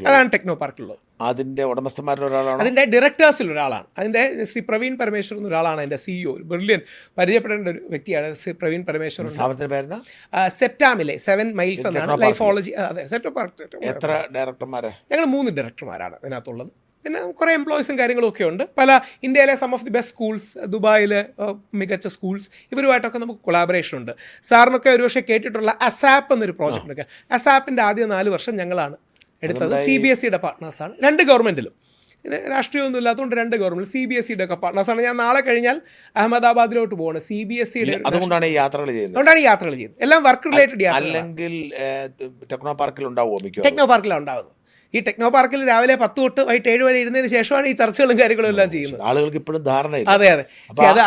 അതാണ് ടെക്നോ പാർക്കിലുള്ളത്. അതിൻ്റെ ഉടമസ്ഥന്മാരിൽ ഒരാളാണ്, അതിൻ്റെ ഡയറക്ടേഴ്സിൽ ഒരാളാണ്. അതിൻ്റെ ശ്രീ പ്രവീൺ പരമേശ്വർ എന്നൊരാളാണ് അതിൻ്റെ CEO. ബ്രില്യൻ, പരിചയപ്പെടേണ്ട ഒരു വ്യക്തിയാണ് ശ്രീ പ്രവീൺ പരമേശ്വർ. സെപ്റ്റാമിലെ 7 മൈൽസ് എന്നാണ് ലൈഫോളജി. അതെ, ടെക്നോ പാർക്ക്. എത്ര ഡയറക്ടർമാരെ? ഞങ്ങൾ 3 ഡയറക്ടർമാരാണ് അതിനകത്തുള്ളത്. പിന്നെ കുറേ എംപ്ലോയീസും കാര്യങ്ങളൊക്കെ ഉണ്ട്. പല ഇന്ത്യയിലെ some of the best schools, ദുബായിൽ മികച്ച സ്കൂൾസ്, ഇവരുമായിട്ടൊക്കെ നമുക്ക് കൊളാബറേഷൻ ഉണ്ട്. സാറിനൊക്കെ ഒരുപക്ഷെ കേട്ടിട്ടുള്ള അസാപ്പ് എന്നൊരു പ്രോജക്റ്റ് ഉണ്ട്. അസാപ്പിൻ്റെ ആദ്യ 4 വർഷം ഞങ്ങളാണ് എടുത്തത്. CBSEയുടെ പാർട്ട്നേഴ്സാണ്. 2 ഗവൺമെൻറ്റിലും. ഇത് രാഷ്ട്രീയമൊന്നും ഇല്ലാത്തതുകൊണ്ട് 2 ഗവൺമെൻറ് CBSEയുടെ ഒക്കെ പാർട്ട്നേഴ്സാണ്. ഞാൻ നാളെ കഴിഞ്ഞാൽ അഹമ്മദാബാദിലോട്ട് പോകണം. CBSEയുടെ അതുകൊണ്ടാണ് ഈ യാത്രകൾ ചെയ്യുന്നത്. എല്ലാം വർക്ക് റിലേറ്റഡ് യാത്ര. അല്ലെങ്കിൽ ടെക്നോ പാർക്കിൽ ഉണ്ടാവുമോ? ടെക്നോ പാർക്കിലാണ് ഉണ്ടാവുന്നത്. ഈ ടെക്നോ പാർക്കിൽ രാവിലെ 10 തൊട്ട് വൈകിട്ട് 7 വരെ ഇരുന്നതിന് ശേഷമാണ് ഈ ചർച്ചകളും കാര്യങ്ങളും എല്ലാം ചെയ്യുന്നത്. ആളുകൾക്ക് ഇപ്പോഴും ധാരണയില്ല. അതെ.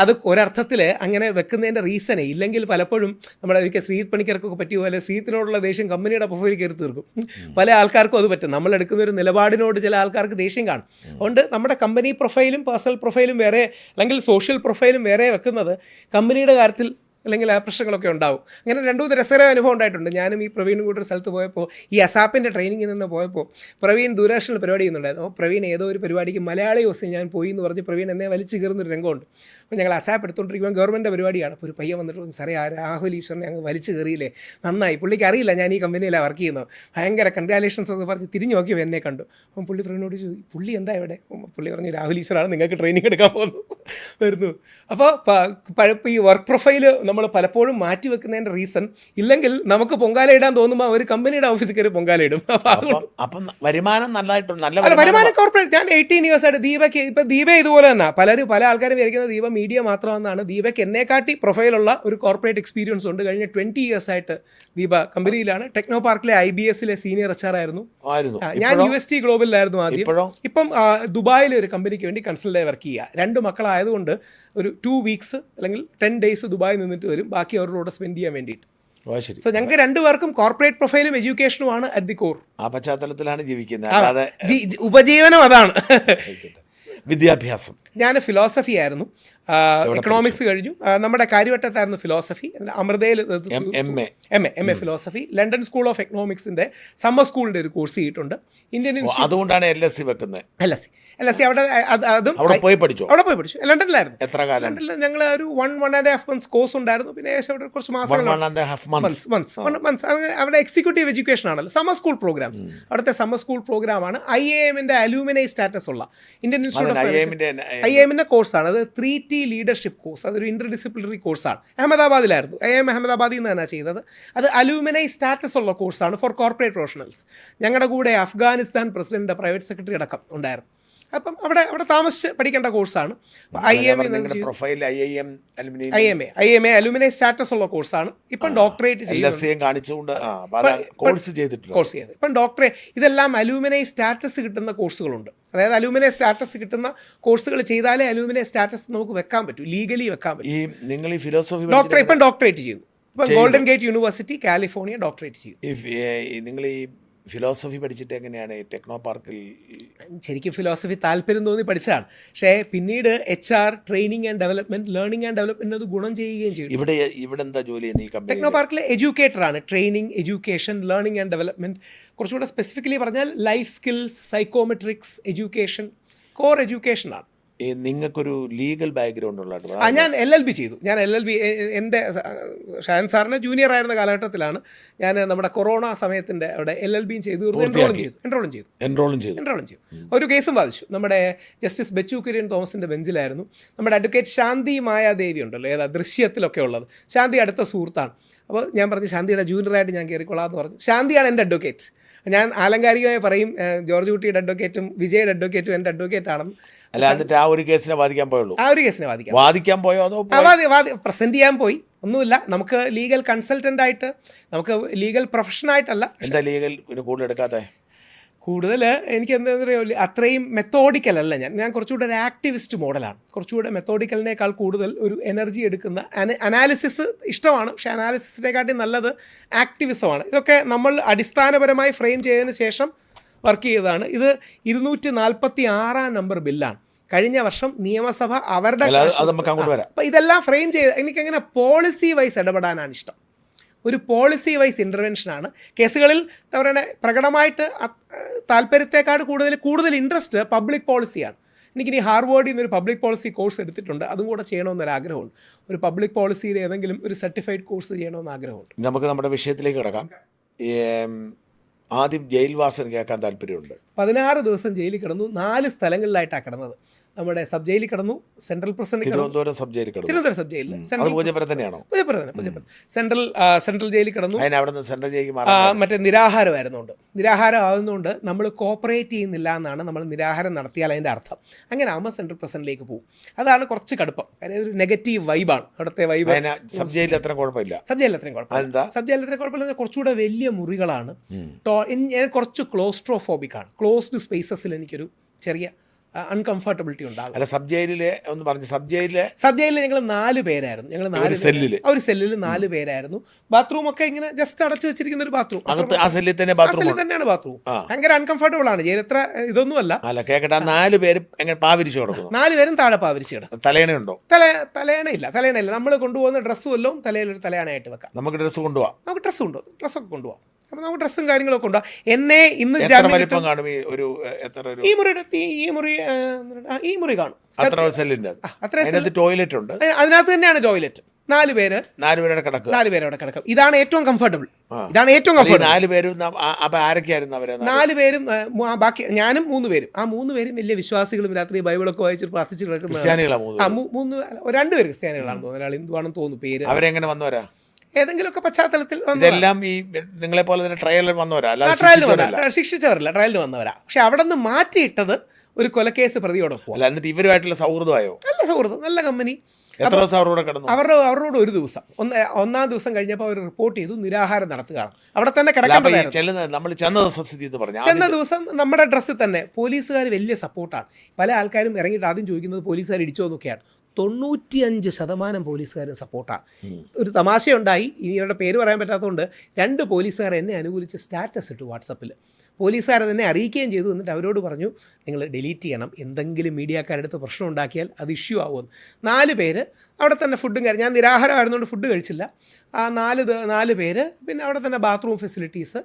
അത് ഒരർത്ഥത്തിൽ അങ്ങനെ വെക്കുന്നതിൻ്റെ റീസണേ ഇല്ലെങ്കിൽ പലപ്പോഴും നമ്മുടെ ഒരിക്കൽ ശ്രീത് പണിക്കർക്കൊക്കെ പറ്റിയ പോലെ ശ്രീത്തിനോടുള്ള ദേഷ്യം കമ്പനിയുടെ പ്രൊഫൈൽ കയറി തീർക്കും. പല ആൾക്കാർക്കും അത് പറ്റും. നമ്മൾ എടുക്കുന്ന ഒരു നിലപാടിനോട് ചില ആൾക്കാർക്ക് ദേഷ്യം കാണും. അതുകൊണ്ട് നമ്മുടെ കമ്പനി പ്രൊഫൈലും പേഴ്സണൽ പ്രൊഫൈലും വേറെ, അല്ലെങ്കിൽ സോഷ്യൽ പ്രൊഫൈലും വേറെ വെക്കുന്നത് കമ്പനിയുടെ കാര്യത്തിൽ അല്ലെങ്കിൽ ആ പ്രശ്നങ്ങളൊക്കെ ഉണ്ടാവും. അങ്ങനെ 2-3 രസകരമായ അനുഭവം ഉണ്ടായിട്ടുണ്ട്. ഞാനും ഈ പ്രവീണും കൂടെ ഒരു സ്ഥലത്ത് പോയപ്പോൾ, ഈ അസാപ്പിൻ്റെ ട്രെയിനിങ്ങിൽ നിന്ന് പോയപ്പോൾ, പ്രവീൺ ദൂരദർശനിൽ പരിപാടി ചെയ്യുന്നുണ്ടായിരുന്നു. പ്രവീൺ ഏതോ ഒരു പരിപാടിക്ക് മലയാളി ദിവസം ഞാൻ പോയി എന്ന് പറഞ്ഞ് പ്രവീൺ എന്നെ വലിച്ചു കയറുന്നൊരു രംഗമുണ്ട്. അപ്പോൾ ഞങ്ങൾ അസാപ്പ് എടുത്തുകൊണ്ടിരിക്കുമ്പോൾ ഗവൺമെൻറ് പരിപാടിയാണ്. അപ്പോൾ ഒരു പയ്യൻ വന്നിട്ട്, സാറേ ആ രാഹുൽ ഈശ്വരനെ ഞങ്ങൾ വലിച്ചു കയറിയില്ലേ, നന്നായി, പുള്ളിക്ക് അറിയില്ല ഞാൻ ഈ കമ്പനിയിലാണ് വർക്ക് ചെയ്യുന്നത്, ഭയങ്കര കൺഗ്രാലേഷൻസ് ഒക്കെ പറഞ്ഞ് തിരിഞ്ഞു നോക്കിയപ്പോൾ എന്നെ കണ്ടു. അപ്പം പുള്ളി പ്രവീണോട് ചോദിച്ചു, പുള്ളി എന്താ ഇവിടെ? പുള്ളി പറഞ്ഞു, രാഹുൽ ഈശ്വരാണ് നിങ്ങൾക്ക് ട്രെയിനിങ് എടുക്കാൻ വരുന്നു. അപ്പോൾ ഈ വർക്ക് പ്രൊഫൈല് നമ്മൾ പലപ്പോഴും മാറ്റി വെക്കുന്നതിൻ്റെ റീസൺ ഇല്ലെങ്കിൽ നമുക്ക് പൊങ്കാല ഇടാൻ തോന്നുമ്പോൾ ഒരു കമ്പനിയുടെ ഓഫീസിൽ കയറി പൊങ്കാല ഇടും. അപ്പം വരുമാനം നല്ലതായിട്ടുണ്ട്. വരുമാനം കോർപ്പറേറ്റ്. ഞാൻ 18 ഇയേഴ്സായിട്ട് ദീപയ്ക്ക്, ഇപ്പം ദീപ ഇതുപോലെ തന്നെ പല ആൾക്കാരും വിചാരിക്കുന്നത് ദീപ മീഡിയ മാത്രമെന്നാണ്. ദീപയ്ക്ക് എന്നെക്കാട്ടി പ്രൊഫൈലുള്ള ഒരു കോർപ്പറേറ്റ് എക്സ്പീരിയൻസ് ഉണ്ട്. കഴിഞ്ഞ 20 ഇയേഴ്സായിട്ട് ദീപ കമ്പനിയിലാണ്. ടെക്നോ പാർക്കിലെ IBSലെ സീനിയർ HR ആയിരുന്നു. ഞാൻ UST ഗ്ലോബലിലായിരുന്നു ആദ്യം. ഇപ്പം ദുബായിലെ ഒരു കമ്പനിക്ക് വേണ്ടി കൺസൾട്ടായി വർക്ക് ചെയ്യുക. 2 മക്കളായതുകൊണ്ട് ഒരു 2 വീക്സ് അല്ലെങ്കിൽ 10 ഡേയ്സ് ദുബായിൽ നിന്നിട്ട് വരും, ബാക്കി അവരുടെ കൂടെ സ്പെൻഡ് ചെയ്യാൻ വേണ്ടിയിട്ട്. സോ ഞങ്ങൾക്ക് 2 പേർക്കും കോർപ്പറേറ്റ് പ്രൊഫൈലും എഡ്യൂക്കേഷനുമാണ് അറ്റ് ദി കോർ. ആ പശ്ചാത്തലത്തിലാണ് ജീവിക്കുന്നത്. ഉപജീവനം അതാണ്. വിദ്യാഭ്യാസം ഞാൻ ഫിലോസഫി ആയിരുന്നു. എക്കണോമിക്സ് കഴിഞ്ഞു. നമ്മുടെ കാര്യവട്ടത്തായിരുന്നു ഫിലോസഫി. അമൃതയിൽ MA philosophy. London school of എക്കണോമിക്സിൻ്റെ സമ്മർ സ്കൂളിൻ്റെ ഒരു കോഴ്സ് ചെയ്തിട്ടുണ്ട്. Indian institute. അതുകൊണ്ടാണ് LSE വെക്കുന്നത്. LSE അവിടെ അതും അവിടെ പോയി പഠിച്ചു. ലണ്ടനിലായിരുന്നു. എത്ര കാലം? ലണ്ടനിൽ ഞങ്ങൾ ഒരു 1.5 months കോഴ്സ് ഉണ്ടായിരുന്നു. പിന്നെ ഏകദേശം അവിടെ കുറച്ച് മാസങ്ങൾ, മന്ത്സ് അവിടെ എക്സിക്യൂട്ടീവ് എഡ്യൂക്കേഷൻ ആണല്ലോ, സമ്മർ സ്കൂൾ പ്രോഗ്രാംസ്. അവിടുത്തെ സമ്മർ സ്കൂൾ പ്രോഗ്രാമാണ് IIM അലൂമിനൈ സ്റ്റാറ്റസ് ഉള്ള ഇന്ത്യൻ ഇൻസ്റ്റിറ്റ്യൂട്ട് IIMന്റെ കോഴ്സാണ് അത്. 3T leadership course. അതൊരു ഇന്റർ ഡിസിപ്ലിനറി കോഴ്സാണ്. അഹമ്മദാബാദിലായിരുന്നു. IIM അഹമ്മദാബാദിൽ നിന്ന് തന്നെ ചെയ്തത്. അത് അലൂമിനൈ സ്റ്റാറ്റസ് ഉള്ള കോഴ്സാണ് ഫോർ കോർപ്പറേറ്റ് പ്രൊഫഷണൽസ്. ഞങ്ങളുടെ കൂടെ അഫ്ഗാനിസ്ഥാൻ പ്രസിഡന്റ്, പ്രൈവറ്റ് സെക്രട്ടറി അടക്കം ഉണ്ടായിരുന്നു. അപ്പം അവിടെ താമസിച്ച് പഠിക്കേണ്ട കോഴ്സാണ്. IIMA അലുമിനൈ സ്റ്റാറ്റസ് ഉള്ള കോഴ്സാണ്. ഇപ്പം ഡോക്ടറേറ്റ് കോഴ്സ് ചെയ്ത് ഇപ്പം ഡോക്ടറേറ്റ്. ഇതെല്ലാം അലൂമിനൈ സ്റ്റാറ്റസ് കിട്ടുന്ന കോഴ്സുകളുണ്ട്. അതായത് അലൂമിനൈ സ്റ്റാറ്റസ് കിട്ടുന്ന കോഴ്സുകൾ ചെയ്താലേ അലൂമിനൈ സ്റ്റാറ്റസ് നമുക്ക് വെക്കാൻ പറ്റൂ, ലീഗലി വെക്കാൻ പറ്റും. നിങ്ങൾ ഈ ഫിലോസഫി ഇപ്പം ഡോക്ടറേറ്റ് ചെയ്യുന്നു. ഇപ്പം golden gate university California doctorate ചെയ്യും. നിങ്ങൾ ഈ ഫിലോസഫി പഠിച്ചിട്ട് എങ്ങനെയാണ് ടെക്നോ പാർക്കിൽ? ശരിക്കും ഫിലോസഫി താല്പര്യം തോന്നി പഠിച്ചതാണ്. പക്ഷേ പിന്നീട് HR training and development, learning and development അത് ഗുണം ചെയ്യുകയും ചെയ്യും. ഇവിടെ എന്താ ജോലി ചെയ്യുന്നത് ഈ കമ്പനി? ടെക്നോ പാർക്കിലെ എഡ്യൂക്കേറ്ററാണ്. Training, education, learning and development. കുറച്ചുകൂടെ സ്പെസിഫിക്കലി പറഞ്ഞാൽ life skills, psychometrics, education, core എഡ്യൂക്കേഷനാണ്. നിങ്ങൾക്കൊരു ലീഗൽ ബാക്ക്ഗ്രൗണ്ട് ഉള്ള? ഞാൻ LLB ചെയ്തു. ഞാൻ LLB എൻ്റെ ഷാൻ സാറിന് ജൂനിയർ ആയിരുന്ന കാലഘട്ടത്തിലാണ് ഞാൻ നമ്മുടെ കൊറോണ സമയത്തിൻ്റെ അവിടെ LLBയും ചെയ്തു, എൻറോളും ചെയ്തു. ഒരു കേസും വാദിച്ചു. നമ്മുടെ ജസ്റ്റിസ് ബെച്ചു കുര്യൻ തോമസിൻ്റെ ബെഞ്ചിലായിരുന്നു. നമ്മുടെ അഡ്വക്കേറ്റ് ശാന്തി മായാദേവി ഉണ്ടല്ലോ, ഏതാ ദൃശ്യത്തിലൊക്കെ ഉള്ളത്. ശാന്തി അടുത്ത സുഹൃത്താണ്. അപ്പോൾ ഞാൻ പറഞ്ഞു ശാന്തിയുടെ ജൂനിയറായിട്ട് ഞാൻ കയറിക്കൊള്ളാം എന്ന് പറഞ്ഞു. ശാന്തിയാണ് എൻ്റെ അഡ്വക്കേറ്റ്. ഞാൻ ആലങ്കാരികമായി പറയും ജോർജ് കുട്ടിയുടെ അഡ്വക്കേറ്റും വിജയുടെ അഡ്വക്കേറ്റും എൻ്റെ അഡ്വക്കേറ്റ് ആണെന്ന്. അല്ല, എന്നിട്ട് ആ ഒരു കേസിനെ വാദിക്കാൻ പോയുള്ളൂ? ആ ഒരു കേസിനെ വാദിക്കാൻ പോയോ? അതോ പ്രസന്റ് ചെയ്യാൻ പോയി? ഒന്നുമില്ല. നമുക്ക് ലീഗൽ കൺസൾട്ടൻ്റ് ആയിട്ട്, നമുക്ക് ലീഗൽ പ്രൊഫഷനായിട്ടല്ല. എന്താ ലീഗൽ കൂടുതൽ എടുക്കാതെ? കൂടുതൽ എനിക്ക് എന്താ പറയുക, അത്രയും മെത്തോഡിക്കൽ അല്ല ഞാൻ കുറച്ചുകൂടെ ഒരു ആക്ടിവിസ്റ്റ് മോഡലാണ്. കുറച്ചുകൂടെ മെത്തോഡിക്കലിനേക്കാൾ കൂടുതൽ ഒരു എനർജി എടുക്കുന്ന അനാലിസിസ് ഇഷ്ടമാണ്. പക്ഷേ അനാലിസിസിനെക്കാട്ടി നല്ലത് ആക്ടിവിസമാണ്. ഇതൊക്കെ നമ്മൾ അടിസ്ഥാനപരമായി ഫ്രെയിം ചെയ്തതിന് ശേഷം വർക്ക് ചെയ്തതാണ്. ഇത് 246 നമ്പർ ബില്ലാണ്. കഴിഞ്ഞ വർഷം നിയമസഭ അവരുടെ അപ്പം ഇതെല്ലാം ഫ്രെയിം ചെയ്ത് എനിക്കങ്ങനെ പോളിസി വൈസ് ഇടപെടാനാണ് ഇഷ്ടം. ഒരു പോളിസി വൈസ് ഇൻ്റർവെൻഷനാണ്. കേസുകളിൽ എന്താ പറയുക, പ്രകടമായിട്ട് താല്പര്യത്തെക്കാട് കൂടുതൽ ഇൻട്രസ്റ്റ് പബ്ലിക് പോളിസിയാണ്. എനിക്കിനി ഹാർവേഡിൽ നിന്നൊരു പബ്ലിക് പോളിസി കോഴ്സ് എടുത്തിട്ടുണ്ട്. അതും കൂടെ ചെയ്യണമെന്നൊരാഗ്രഹമുണ്ട്. ഒരു പബ്ലിക് പോളിസിയിൽ ഏതെങ്കിലും ഒരു സർട്ടിഫൈഡ് കോഴ്സ് ചെയ്യണമെന്ന് ആഗ്രഹമുണ്ട്. നമുക്ക് നമ്മുടെ വിഷയത്തിലേക്ക് കിടക്കാം. ആദ്യം ജയിൽവാസം കേൾക്കാൻ താല്പര്യമുണ്ട്. 16 ദിവസം ജയിലിൽ കിടന്നു. 4 സ്ഥലങ്ങളിലായിട്ടാണ് കിടന്നത്. നമ്മുടെ സബ് ജയിലിൽ കിടന്നു, സെൻട്രൽ പ്രസന്റ് തിരുവനന്തപുരം സബ് ജയിലിൽ തന്നെയാണോ? സെൻട്രൽ ജയിലിൽ കിടന്നു. മറ്റേ നിരാഹാരം ആവുന്നതുകൊണ്ട് നമ്മൾ കോപ്പറേറ്റ് ചെയ്യുന്നില്ല എന്നാണ് നമ്മൾ നിരാഹാരം നടത്തിയാൽ അതിൻ്റെ അർത്ഥം. അങ്ങനെ ആകുമ്പോൾ സെൻട്രൽ പ്രസന്റിലേക്ക് പോകും. അതാണ് കുറച്ച് കടുപ്പം. കാര്യം ഒരു നെഗറ്റീവ് വൈബാണ് അവിടുത്തെ വൈബ്. സബ് ജയിലിൽ അത്രയും കുഴപ്പമില്ല. സബ് ജയിലിൽ അത്രയും കുഴപ്പമില്ല. കുറച്ചുകൂടെ വലിയ മുറികളാണ്. ഞാൻ കുറച്ച് ക്ലോസ്ട്രോഫോബിക്കാണ്. ക്ലോസ്ഡ് സ്പേസസിൽ എനിക്കൊരു ചെറിയ അൺകംഫർട്ടബിലിറ്റി ഉണ്ടാകും. അല്ല, സബ് ജയിലിൽ ഞങ്ങൾ 4 പേരായിരുന്നു. ഒരു സെല്ലിൽ 4 പേരായിരുന്നു. ബാത്റൂം ഒക്കെ ഇങ്ങനെ ജസ്റ്റ് അടച്ചു വെച്ചിരിക്കുന്ന ഒരു ബാത്റൂം. തന്നെയാണ് ബാത്റൂം. ഭയങ്കര അൺകംഫർട്ടബിൾ ആണ്. ജയിൽ എത്ര ഇതൊന്നുമല്ല. 4 പേരും പാവിരിച്ചു കിടക്കും. 4 പേരും താഴെ പാവിരിച്ചു കിടക്കും. തലയണയുണ്ടോ? തലയണയില്ല. നമ്മൾ കൊണ്ടുപോകുന്ന ഡ്രസ്സും എല്ലാം തലയിൽ ഒരു തലയണയായിട്ട് വെക്കാം. നമുക്ക് ഡ്രസ്സൊക്കെ കൊണ്ടുപോകാം. അപ്പോൾ നമുക്ക് ഡ്രസ്സും കാര്യങ്ങളൊക്കെ ഉണ്ടാവും. എന്നെ ഇന്ന് ഈ മുറി കാണും. ടോയ്ലറ്റ് ഉണ്ട്. അതിനകത്ത് തന്നെയാണ് ടോയ്ലറ്റ്. 4 പേരവിടെ കിടക്കും. ഇതാണ് ഏറ്റവും കംഫർട്ടബിൾ. 4 പേരും ആരൊക്കെയായിരുന്നു അവര്? 4 പേരും ബാക്കി ഞാനും 3 പേരും. ആ 3 പേരും വലിയ വിശ്വാസികളും രാത്രി ബൈബിളൊക്കെ വായിച്ച് പ്രാർത്ഥിച്ച് കിടക്കുന്ന 2 പേര് ക്രിസ്ത്യാനികളാണെന്ന് തോന്നുന്നു. ഒരാൾ ഹിന്ദുവാണെന്ന് തോന്നുന്നു. പേര് അവരെങ്ങനെ വന്നവരാ? ഏതെങ്കിലുമൊക്കെ പശ്ചാത്തലത്തിൽ ഇതെല്ലാം ഈ നിങ്ങളെ പോലെ തന്നെ ട്രയലിൽ വന്നവരാ? ശിക്ഷിച്ചവരല്ല, ട്രയലിൽ വന്നവരാ. പക്ഷെ അവിടെ നിന്ന് മാറ്റിയിട്ടത് ഒരു കൊലക്കേസ് പ്രതിയോടൊപ്പം. എന്നിട്ട് ഇവരുമായിട്ടുള്ള സൗഹൃദമായോ? നല്ല സൗഹൃദം, നല്ല കമ്പനി. എത്ര ദിവസം അവരോട് കിടന്നു? അവരോട് ഒരു ദിവസം. ഒന്നാം ദിവസം കഴിഞ്ഞപ്പോൾ അവർ റിപ്പോർട്ട് ചെയ്തു നിരാഹാരം നടത്തുകയാണ്. അവിടെ തന്നെ കിടക്കാൻ നമ്മൾ ചെന്ന ദിവസം നമ്മുടെ ഡ്രസ്സിൽ തന്നെ പോലീസുകാർ വലിയ സപ്പോർട്ടാണ്. പല ആൾക്കാരും ഇറങ്ങിയിട്ട് ആദ്യം ചോദിക്കുന്നത് പോലീസുകാർ ഇടിച്ചോ എന്നൊക്കെയാണ്. 95% പോലീസുകാരും സപ്പോർട്ടാണ്. ഒരു തമാശയുണ്ടായി, ഇനി ഇവരുടെ പേര് പറയാൻ പറ്റാത്തതുകൊണ്ട് 2 പോലീസുകാർ എന്നെ അനുകൂലിച്ച് സ്റ്റാറ്റസ് ഇട്ടു വാട്സപ്പിൽ. പോലീസുകാർ തന്നെ അറിയിക്കുകയും ചെയ്തു. എന്നിട്ട് അവരോട് പറഞ്ഞു നിങ്ങൾ ഡിലീറ്റ് ചെയ്യണം, എന്തെങ്കിലും മീഡിയക്കാരടുത്ത് പ്രശ്നം ഉണ്ടാക്കിയാൽ അത് ഇഷ്യൂ ആവുമെന്ന്. 4 പേര് അവിടെ തന്നെ ഫുഡും കാര്യം, ഞാൻ നിരാഹാരമായിരുന്നുകൊണ്ട് ഫുഡ് കഴിച്ചില്ല. ആ 4 പേര് പിന്നെ അവിടെ തന്നെ ബാത്റൂം ഫെസിലിറ്റീസ്.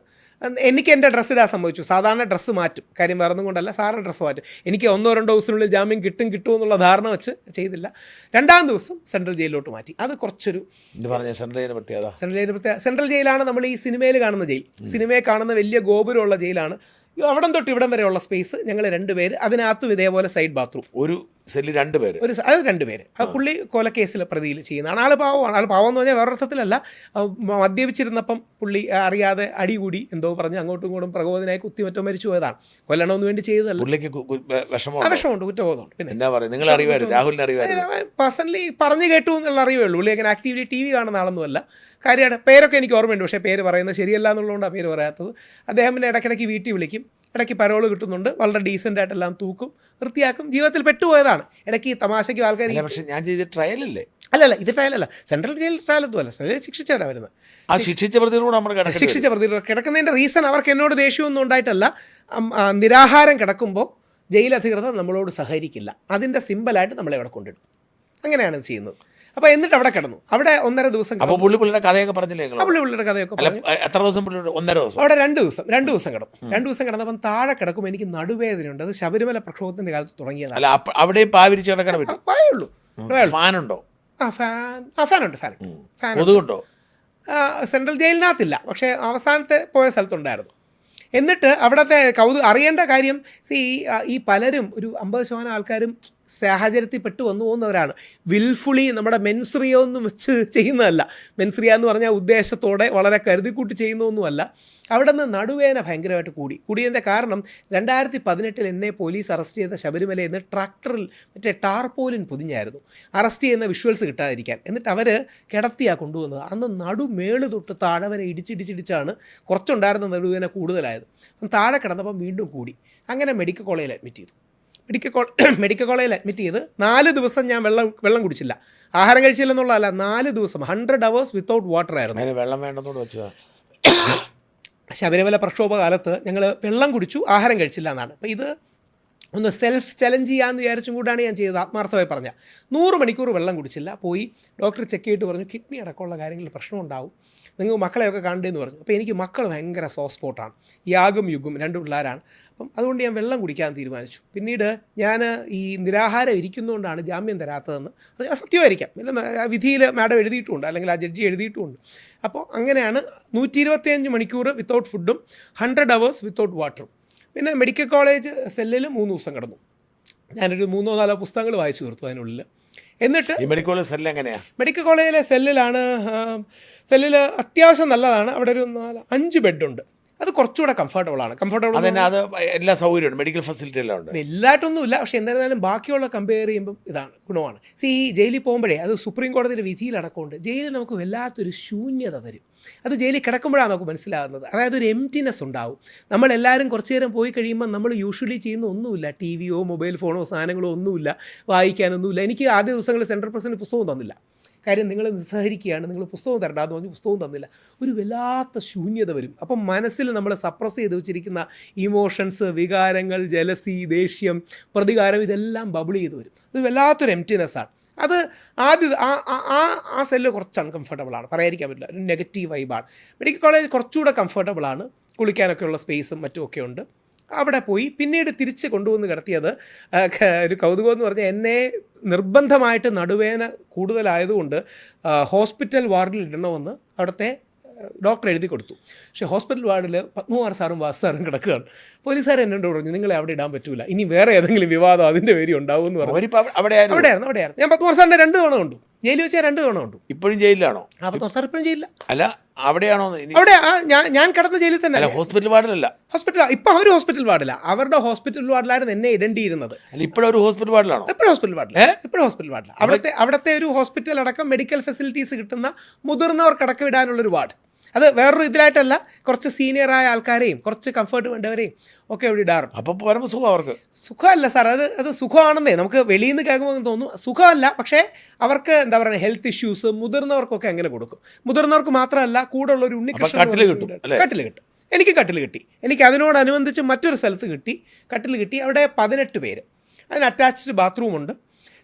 എനിക്ക് എൻ്റെ ഡ്രസ്സ് ഇടാൻ സംഭവിച്ചു. സാധാരണ ഡ്രസ്സ് മാറ്റും, കാര്യം വേറൊന്നും കൊണ്ടല്ല, സാറിന് ഡ്രസ്സ് മാറ്റും. എനിക്ക് 1-2 ദിവസത്തിനുള്ളിൽ ജാമ്യം കിട്ടുമെന്നുള്ള ധാരണ വെച്ച് ചെയ്തില്ല. 2-ാം ദിവസം സെൻട്രൽ ജയിലിലോട്ട് മാറ്റി. അത് കുറച്ചൊരു സെൻട്രൽ ജയിലാണ് നമ്മൾ ഈ സിനിമയിൽ കാണുന്ന ജയിൽ. സിനിമയിൽ കാണുന്ന വലിയ ഗോപുരമുള്ള ജയിലാണ്. അവിടം തൊട്ട് ഇവിടം വരെയുള്ള സ്പേസ് ഞങ്ങൾ 2 പേര്, അതിനകത്തും ഇതേപോലെ സൈഡ് ബാത്റൂം, ഒരു സെല്ലിൽ 2 പേര്, അത് 2 പേര്. അത് പുള്ളി കൊലക്കേസിൽ പ്രതിയിൽ ചെയ്യുന്നതാണ്. ആൾ പാവമാണ്. ആൾ പാവം എന്ന് പറഞ്ഞാൽ വേറൊരർത്ഥത്തിലല്ല, മദ്യപിച്ചിരുന്നപ്പം പുള്ളി അറിയാതെ അടികൂടി എന്തോ പറഞ്ഞ് അങ്ങോട്ടും ഇങ്ങോട്ടും പ്രകോപനായി കുത്തിമറ്റോ മരിച്ചു പോയതാണ്. കൊല്ലണമെന്ന് വേണ്ടി ചെയ്തതല്ല. പുള്ളിക്ക് വിഷമമുണ്ട്, കുറ്റബോധമുണ്ട്. പിന്നെ എന്നാ പറയുക, നിങ്ങൾ അറിയുമായിരുന്നു, രാഹുലിനെ അറിയുമായിരുന്നു? പേഴ്സണലി പറഞ്ഞു കേട്ടു എന്നുള്ള അറിവേ ഉള്ളൂ. പുള്ളി അങ്ങനെ ആക്റ്റീവ്ലി TV കാണുന്ന ആളൊന്നുമല്ല. കാര്യമാണ്, പേരൊക്കെ എനിക്ക് ഓർമ്മയുണ്ട്, പക്ഷേ പേര് പറയുന്നത് ശരിയല്ല എന്നുള്ളതുകൊണ്ടാണ് പേര് പറയാത്തത്. അദ്ദേഹം പിന്നെ ഇടയ്ക്കിടയ്ക്ക് വീട്ടിൽ വിളിക്കും, ഇടയ്ക്ക് പരോള് കിട്ടുന്നുണ്ട്, വളരെ ഡീസൻ്റ് ആയിട്ടെല്ലാം തൂക്കും, വൃത്തിയാക്കും. ജീവിതത്തിൽ പെട്ടുപോയതാണ്. ഇടയ്ക്ക് തമാശയ്ക്ക് ആൾക്കാർ. പക്ഷേ ഞാൻ ചെയ്ത ട്രയലല്ലേ? അല്ലല്ല, ഇത് ട്രയലല്ല. സെൻട്രൽ ജയിൽ ട്രയലൊന്നുമല്ല, ശിക്ഷിച്ചവരാണ് വരുന്നത്. ആ ശിക്ഷിച്ച പ്രതികളോട് നമ്മൾ ശിക്ഷിച്ച പ്രതികൾ കിടക്കുന്നതിൻ്റെ റീസൺ അവർക്ക് എന്നോട് ദേഷ്യമൊന്നും ഉണ്ടായിട്ടല്ല. നിരാഹാരം കിടക്കുമ്പോൾ ജയിൽ അധികൃതർ നമ്മളോട് സഹകരിക്കില്ല. അതിൻ്റെ സിമ്പിളായിട്ട് നമ്മളെ അവിടെ കൊണ്ടിടും. അങ്ങനെയാണ് ഇത് ചെയ്യുന്നത്. അപ്പോൾ എന്നിട്ട് അവിടെ കിടന്നു. അവിടെ 1.5 ദിവസം. അപ്പോൾ പുള്ളിയുടെ കഥയൊക്കെ പറഞ്ഞില്ലേ? പുള്ളിയുടെ കഥയൊക്കെ എത്ര ദിവസം? 1.5 ദിവസം. അവിടെ 2 ദിവസം കിടന്നു. 2 ദിവസം കിടന്നപ്പം താഴെ കിടക്കുമ്പോൾ എനിക്ക് നടുവേദനയുണ്ട്. അത് ശബരിമല പ്രക്ഷോഭത്തിൻ്റെ കാലത്ത് തുടങ്ങിയതാണ്. അല്ല, അവിടെ പാവിരിച്ച് കിടക്കാൻ പറ്റും? പായുള്ളൂ. ഫാനുണ്ടോ? ഫാനുണ്ട്. കൊതുകുണ്ടോ? സെൻട്രൽ ജയിലിനകത്തില്ല, പക്ഷേ അവസാനത്തെ പോയ സ്ഥലത്തുണ്ടായിരുന്നു. എന്നിട്ട് അവിടുത്തെ അറിയേണ്ട കാര്യം, ഈ പലരും ഒരു 50% ആൾക്കാരും സാഹചര്യത്തിൽ പെട്ട് വന്നു പോകുന്നവരാണ്. വിൽഫുള്ളി നമ്മുടെ മെൻസ്രിയ ഒന്നും വെച്ച് ചെയ്യുന്നതല്ല. മെൻസ്രിയ എന്ന് പറഞ്ഞാൽ ഉദ്ദേശത്തോടെ വളരെ കരുതിക്കൂട്ടി ചെയ്യുന്നതൊന്നുമല്ല. അവിടെ നിന്ന് നടുവേദന ഭയങ്കരമായിട്ട് കൂടിയതിൻ്റെ കാരണം 2018 എന്നെ പോലീസ് അറസ്റ്റ് ചെയ്ത ശബരിമലയിൽ നിന്ന് ട്രാക്ടറിൽ മറ്റേ ടാർപോലിൻ പൊതിഞ്ഞായിരുന്നു, അറസ്റ്റ് ചെയ്യുന്ന വിഷ്വൽസ് കിട്ടാതിരിക്കാൻ. എന്നിട്ട് അവർ കിടത്തിയാണ് കൊണ്ടുവന്നത്. അന്ന് നടുമേള് തൊട്ട് താഴെ വരെ ഇടിച്ചിടിച്ചാണ് കുറച്ചുണ്ടായിരുന്ന നടുവേദന കൂടുതലായത്. താഴെ കിടന്നപ്പം വീണ്ടും കൂടി. അങ്ങനെ മെഡിക്കൽ കോളേജിൽ അഡ്മിറ്റ് ചെയ്തു. മെഡിക്കൽ കോളേജിൽ അഡ്മിറ്റ് ചെയ്ത് 4 ദിവസം ഞാൻ വെള്ളം കുടിച്ചില്ല, ആഹാരം കഴിച്ചില്ലെന്നുള്ളതല്ല, 4 ദിവസം 100 hours വിത്തൗട്ട് വാട്ടർ ആയിരുന്നു. വെള്ളം വേണ്ടെന്നോട് വെച്ചതാണ്. ശബരിമല പ്രക്ഷോഭ കാലത്ത് ഞങ്ങൾ വെള്ളം കുടിച്ചു, ആഹാരം കഴിച്ചില്ല എന്നാണ്. അപ്പോൾ ഇത് ഒന്ന് സെൽഫ് ചലഞ്ച് ചെയ്യാമെന്ന് വിചാരിച്ചും കൂടാണ് ഞാൻ ചെയ്തത്. ആത്മാർത്ഥമായി പറഞ്ഞാൽ 100 മണിക്കൂർ വെള്ളം കുടിച്ചില്ല. പോയി ഡോക്ടർ ചെക്ക് ചെയ്തിട്ട് പറഞ്ഞു കിഡ്നി അടക്കമുള്ള കാര്യങ്ങളിൽ പ്രശ്നമുണ്ടാവും, നിങ്ങൾ മക്കളെയൊക്കെ കാണണ്ടേന്ന് പറഞ്ഞു. അപ്പോൾ എനിക്ക് മക്കൾ ഭയങ്കര സോഫ്റ്റ് സ്പോട്ടാണ്, യാഗും യുഗും 2 പിള്ളേരാണ്. അപ്പം അതുകൊണ്ട് ഞാൻ വെള്ളം കുടിക്കാൻ തീരുമാനിച്ചു. പിന്നീട് ഞാൻ ഈ നിരാഹാരം ഇരിക്കുന്നതുകൊണ്ടാണ് ജാമ്യം തരാത്തതെന്ന് സത്യമായിരിക്കാം, ഇല്ല വിധിയിൽ മാഡം എഴുതിയിട്ടുമുണ്ട്, അല്ലെങ്കിൽ ആ ജഡ്ജി എഴുതിയിട്ടുമുണ്ട്. അപ്പോൾ അങ്ങനെയാണ് 125 മണിക്കൂർ വിത്തൗട്ട് ഫുഡും 100 hours വിത്തൗട്ട് വാട്ടറും. പിന്നെ മെഡിക്കൽ കോളേജ് സെല്ലിൽ 3 ദിവസം കിടന്നു. ഞാനൊരു 3-4 പുസ്തകങ്ങൾ വായിച്ചു തീർത്തു അതിനുള്ളിൽ. എന്നിട്ട് മെഡിക്കൽ കോളേജ് സെല്ല് എങ്ങനെയാണ്? മെഡിക്കൽ കോളേജിലെ സെല്ലിൽ അത്യാവശ്യം നല്ലതാണ്. അവിടെ ഒരു 5 ബെഡുണ്ട്. അത് കുറച്ചുകൂടെ കംഫർട്ടബിളാണ്. അത് എല്ലാ സൗകര്യമുണ്ട്, മെഡിക്കൽ ഫെസിലിറ്റി എല്ലാം ഉണ്ട്. എല്ലായിട്ടൊന്നുമില്ല, പക്ഷേ എന്തായിരുന്നാലും ബാക്കിയുള്ള കമ്പയർ ചെയ്യുമ്പം ഇതാണ് ഗുണമാണ്. ഈ ജയിലിൽ പോകുമ്പോഴേ, അത് സുപ്രീം കോടതിയുടെ വിധിയിലടക്കമുണ്ട്, ജയിലിൽ നമുക്ക് വല്ലാത്തൊരു ശൂന്യത വരും. അത് ജയിലിൽ കിടക്കുമ്പോഴാണ് നമുക്ക് മനസ്സിലാകുന്നത്. അതായത് ഒരു എംപ്റ്റിനെസ് ഉണ്ടാവും. നമ്മളെല്ലാവരും കുറച്ച് നേരം പോയി കഴിയുമ്പോൾ നമ്മൾ യൂഷ്വലി ചെയ്യുന്ന ഒന്നുമില്ല, TVയോ മൊബൈൽ ഫോണോ സാധനങ്ങളോ ഒന്നുമില്ല, വായിക്കാനൊന്നുമില്ല. എനിക്ക് ആദ്യ ദിവസങ്ങളിൽ സെൻട്രൽ പ്രസിഡന്റ് പുസ്തകം തന്നില്ല. കാര്യം നിങ്ങൾ നിസ്സഹരിക്കുകയാണ്, നിങ്ങൾ പുസ്തകം തരണ്ടാന്ന് പറഞ്ഞ് പുസ്തകം തന്നില്ല. ഒരു വല്ലാത്ത ശൂന്യത വരും. അപ്പം മനസ്സിൽ നമ്മൾ സപ്രസ് ചെയ്ത് വെച്ചിരിക്കുന്ന ഇമോഷൻസ്, വികാരങ്ങൾ, ജലസി, ദേഷ്യം, പ്രതികാരം, ഇതെല്ലാം ബബിൾ ചെയ്ത് വരും. ഇത് വല്ലാത്തൊരു എംപ്റ്റിനെസ്സാണ്. അത് ആ സെല്ല് കുറച്ച് അൺകംഫർട്ടബിളാണ്, പറയാതിരിക്കാൻ പറ്റില്ല. ഒരു നെഗറ്റീവ് വൈബാണ്. മെഡിക്കൽ കോളേജ് കുറച്ചുകൂടെ കംഫർട്ടബിളാണ്, കുളിക്കാനൊക്കെയുള്ള സ്പേസും മറ്റുമൊക്കെ ഉണ്ട്. അവിടെ പോയി പിന്നീട് തിരിച്ച് കൊണ്ടുവന്ന് കിടത്തിയത് ഒരു കൗതുകം എന്ന് പറഞ്ഞാൽ, എന്നെ നിർബന്ധമായിട്ട് നടുവേദന കൂടുതലായതുകൊണ്ട് ഹോസ്പിറ്റൽ വാർഡിൽ ഇടണമെന്ന് അവിടുത്തെ ഡോക്ടർ എഴുതി കൊടുത്തു. പക്ഷേ ഹോസ്പിറ്റൽ വാർഡിൽ പത്മകുമാർ സാറും വാസു സാറും കിടക്കുകയാണ്. പോലീസുകാർ എന്നോട് പറഞ്ഞു, നിങ്ങളെ അവിടെ ഇടാൻ പറ്റൂല, ഇനി വേറെ ഏതെങ്കിലും വിവാദം അതിൻ്റെ പേര് ഉണ്ടാവും എന്ന് പറഞ്ഞു. അവിടെയായിരുന്നു. ഞാൻ പത്മകുമാർ സാറിനെ 2 തവണ കണ്ടു, ജയിലിൽ വെച്ചാൽ 2 തവണ കണ്ടു. ഇപ്പോഴും ജയിലിലാണോ? പത്മകുമാർ സാർ ഇപ്പോഴും ജയിലില്ല. അല്ല, അവിടെയാണോ? അവിടെ ഞാൻ കിടന്ന ജയിലിൽ തന്നെ. ഹോസ്പിറ്റൽ വാർഡിലല്ല. ഇപ്പം അവർ ഹോസ്പിറ്റൽ വാർഡില്ല. അവരുടെ ഹോസ്പിറ്റൽ വാർഡിലായിരുന്നു എന്നെ ഇടേണ്ടിയിരുന്നത്. ഇപ്പോഴും ഒരു ഹോസ്പിറ്റൽ വാർഡിലാണോ? ഇപ്പോഴും ഹോസ്പിറ്റൽ വാർഡിലാണ്. അവിടുത്തെ ഒരു ഹോസ്പിറ്റൽ അടക്കം മെഡിക്കൽ ഫെസിലിറ്റീസ് കിട്ടുന്ന മുതിർന്നവർക്കടക്കം ഇടാനുള്ളൊരു വാർഡ്. അത് വേറൊരു ഇതിലായിട്ടല്ല, കുറച്ച് സീനിയറായ ആൾക്കാരെയും കുറച്ച് കംഫർട്ട് വേണ്ടവരെയും ഒക്കെ ഇവിടെ ഇടാറുണ്ട്. അപ്പോൾ പറയുമ്പോൾ സുഖം അവർക്ക്? സുഖമല്ല സാർ, അത് സുഖമാണെന്നേ നമുക്ക് വെളിയിൽ നിന്ന് കേൾക്കുമ്പോൾ തോന്നും സുഖമല്ല. പക്ഷേ അവർക്ക് എന്താ പറയുക, ഹെൽത്ത് ഇഷ്യൂസ് മുതിർന്നവർക്കൊക്കെ അങ്ങനെ കൊടുക്കും. മുതിർന്നവർക്ക് മാത്രമല്ല, കൂടെ ഉള്ളൊരു ഉണ്ണികൃഷ്ണൻ കട്ടിൽ കിട്ടും. എനിക്ക് കട്ടിൽ കിട്ടി. എനിക്ക് അതിനോടനുബന്ധിച്ച് മറ്റൊരു സ്ഥലത്ത് കട്ടിൽ കിട്ടി. അവിടെ 18 പേര്. അതിന് അറ്റാച്ച്ഡ് ബാത്റൂമുണ്ട്.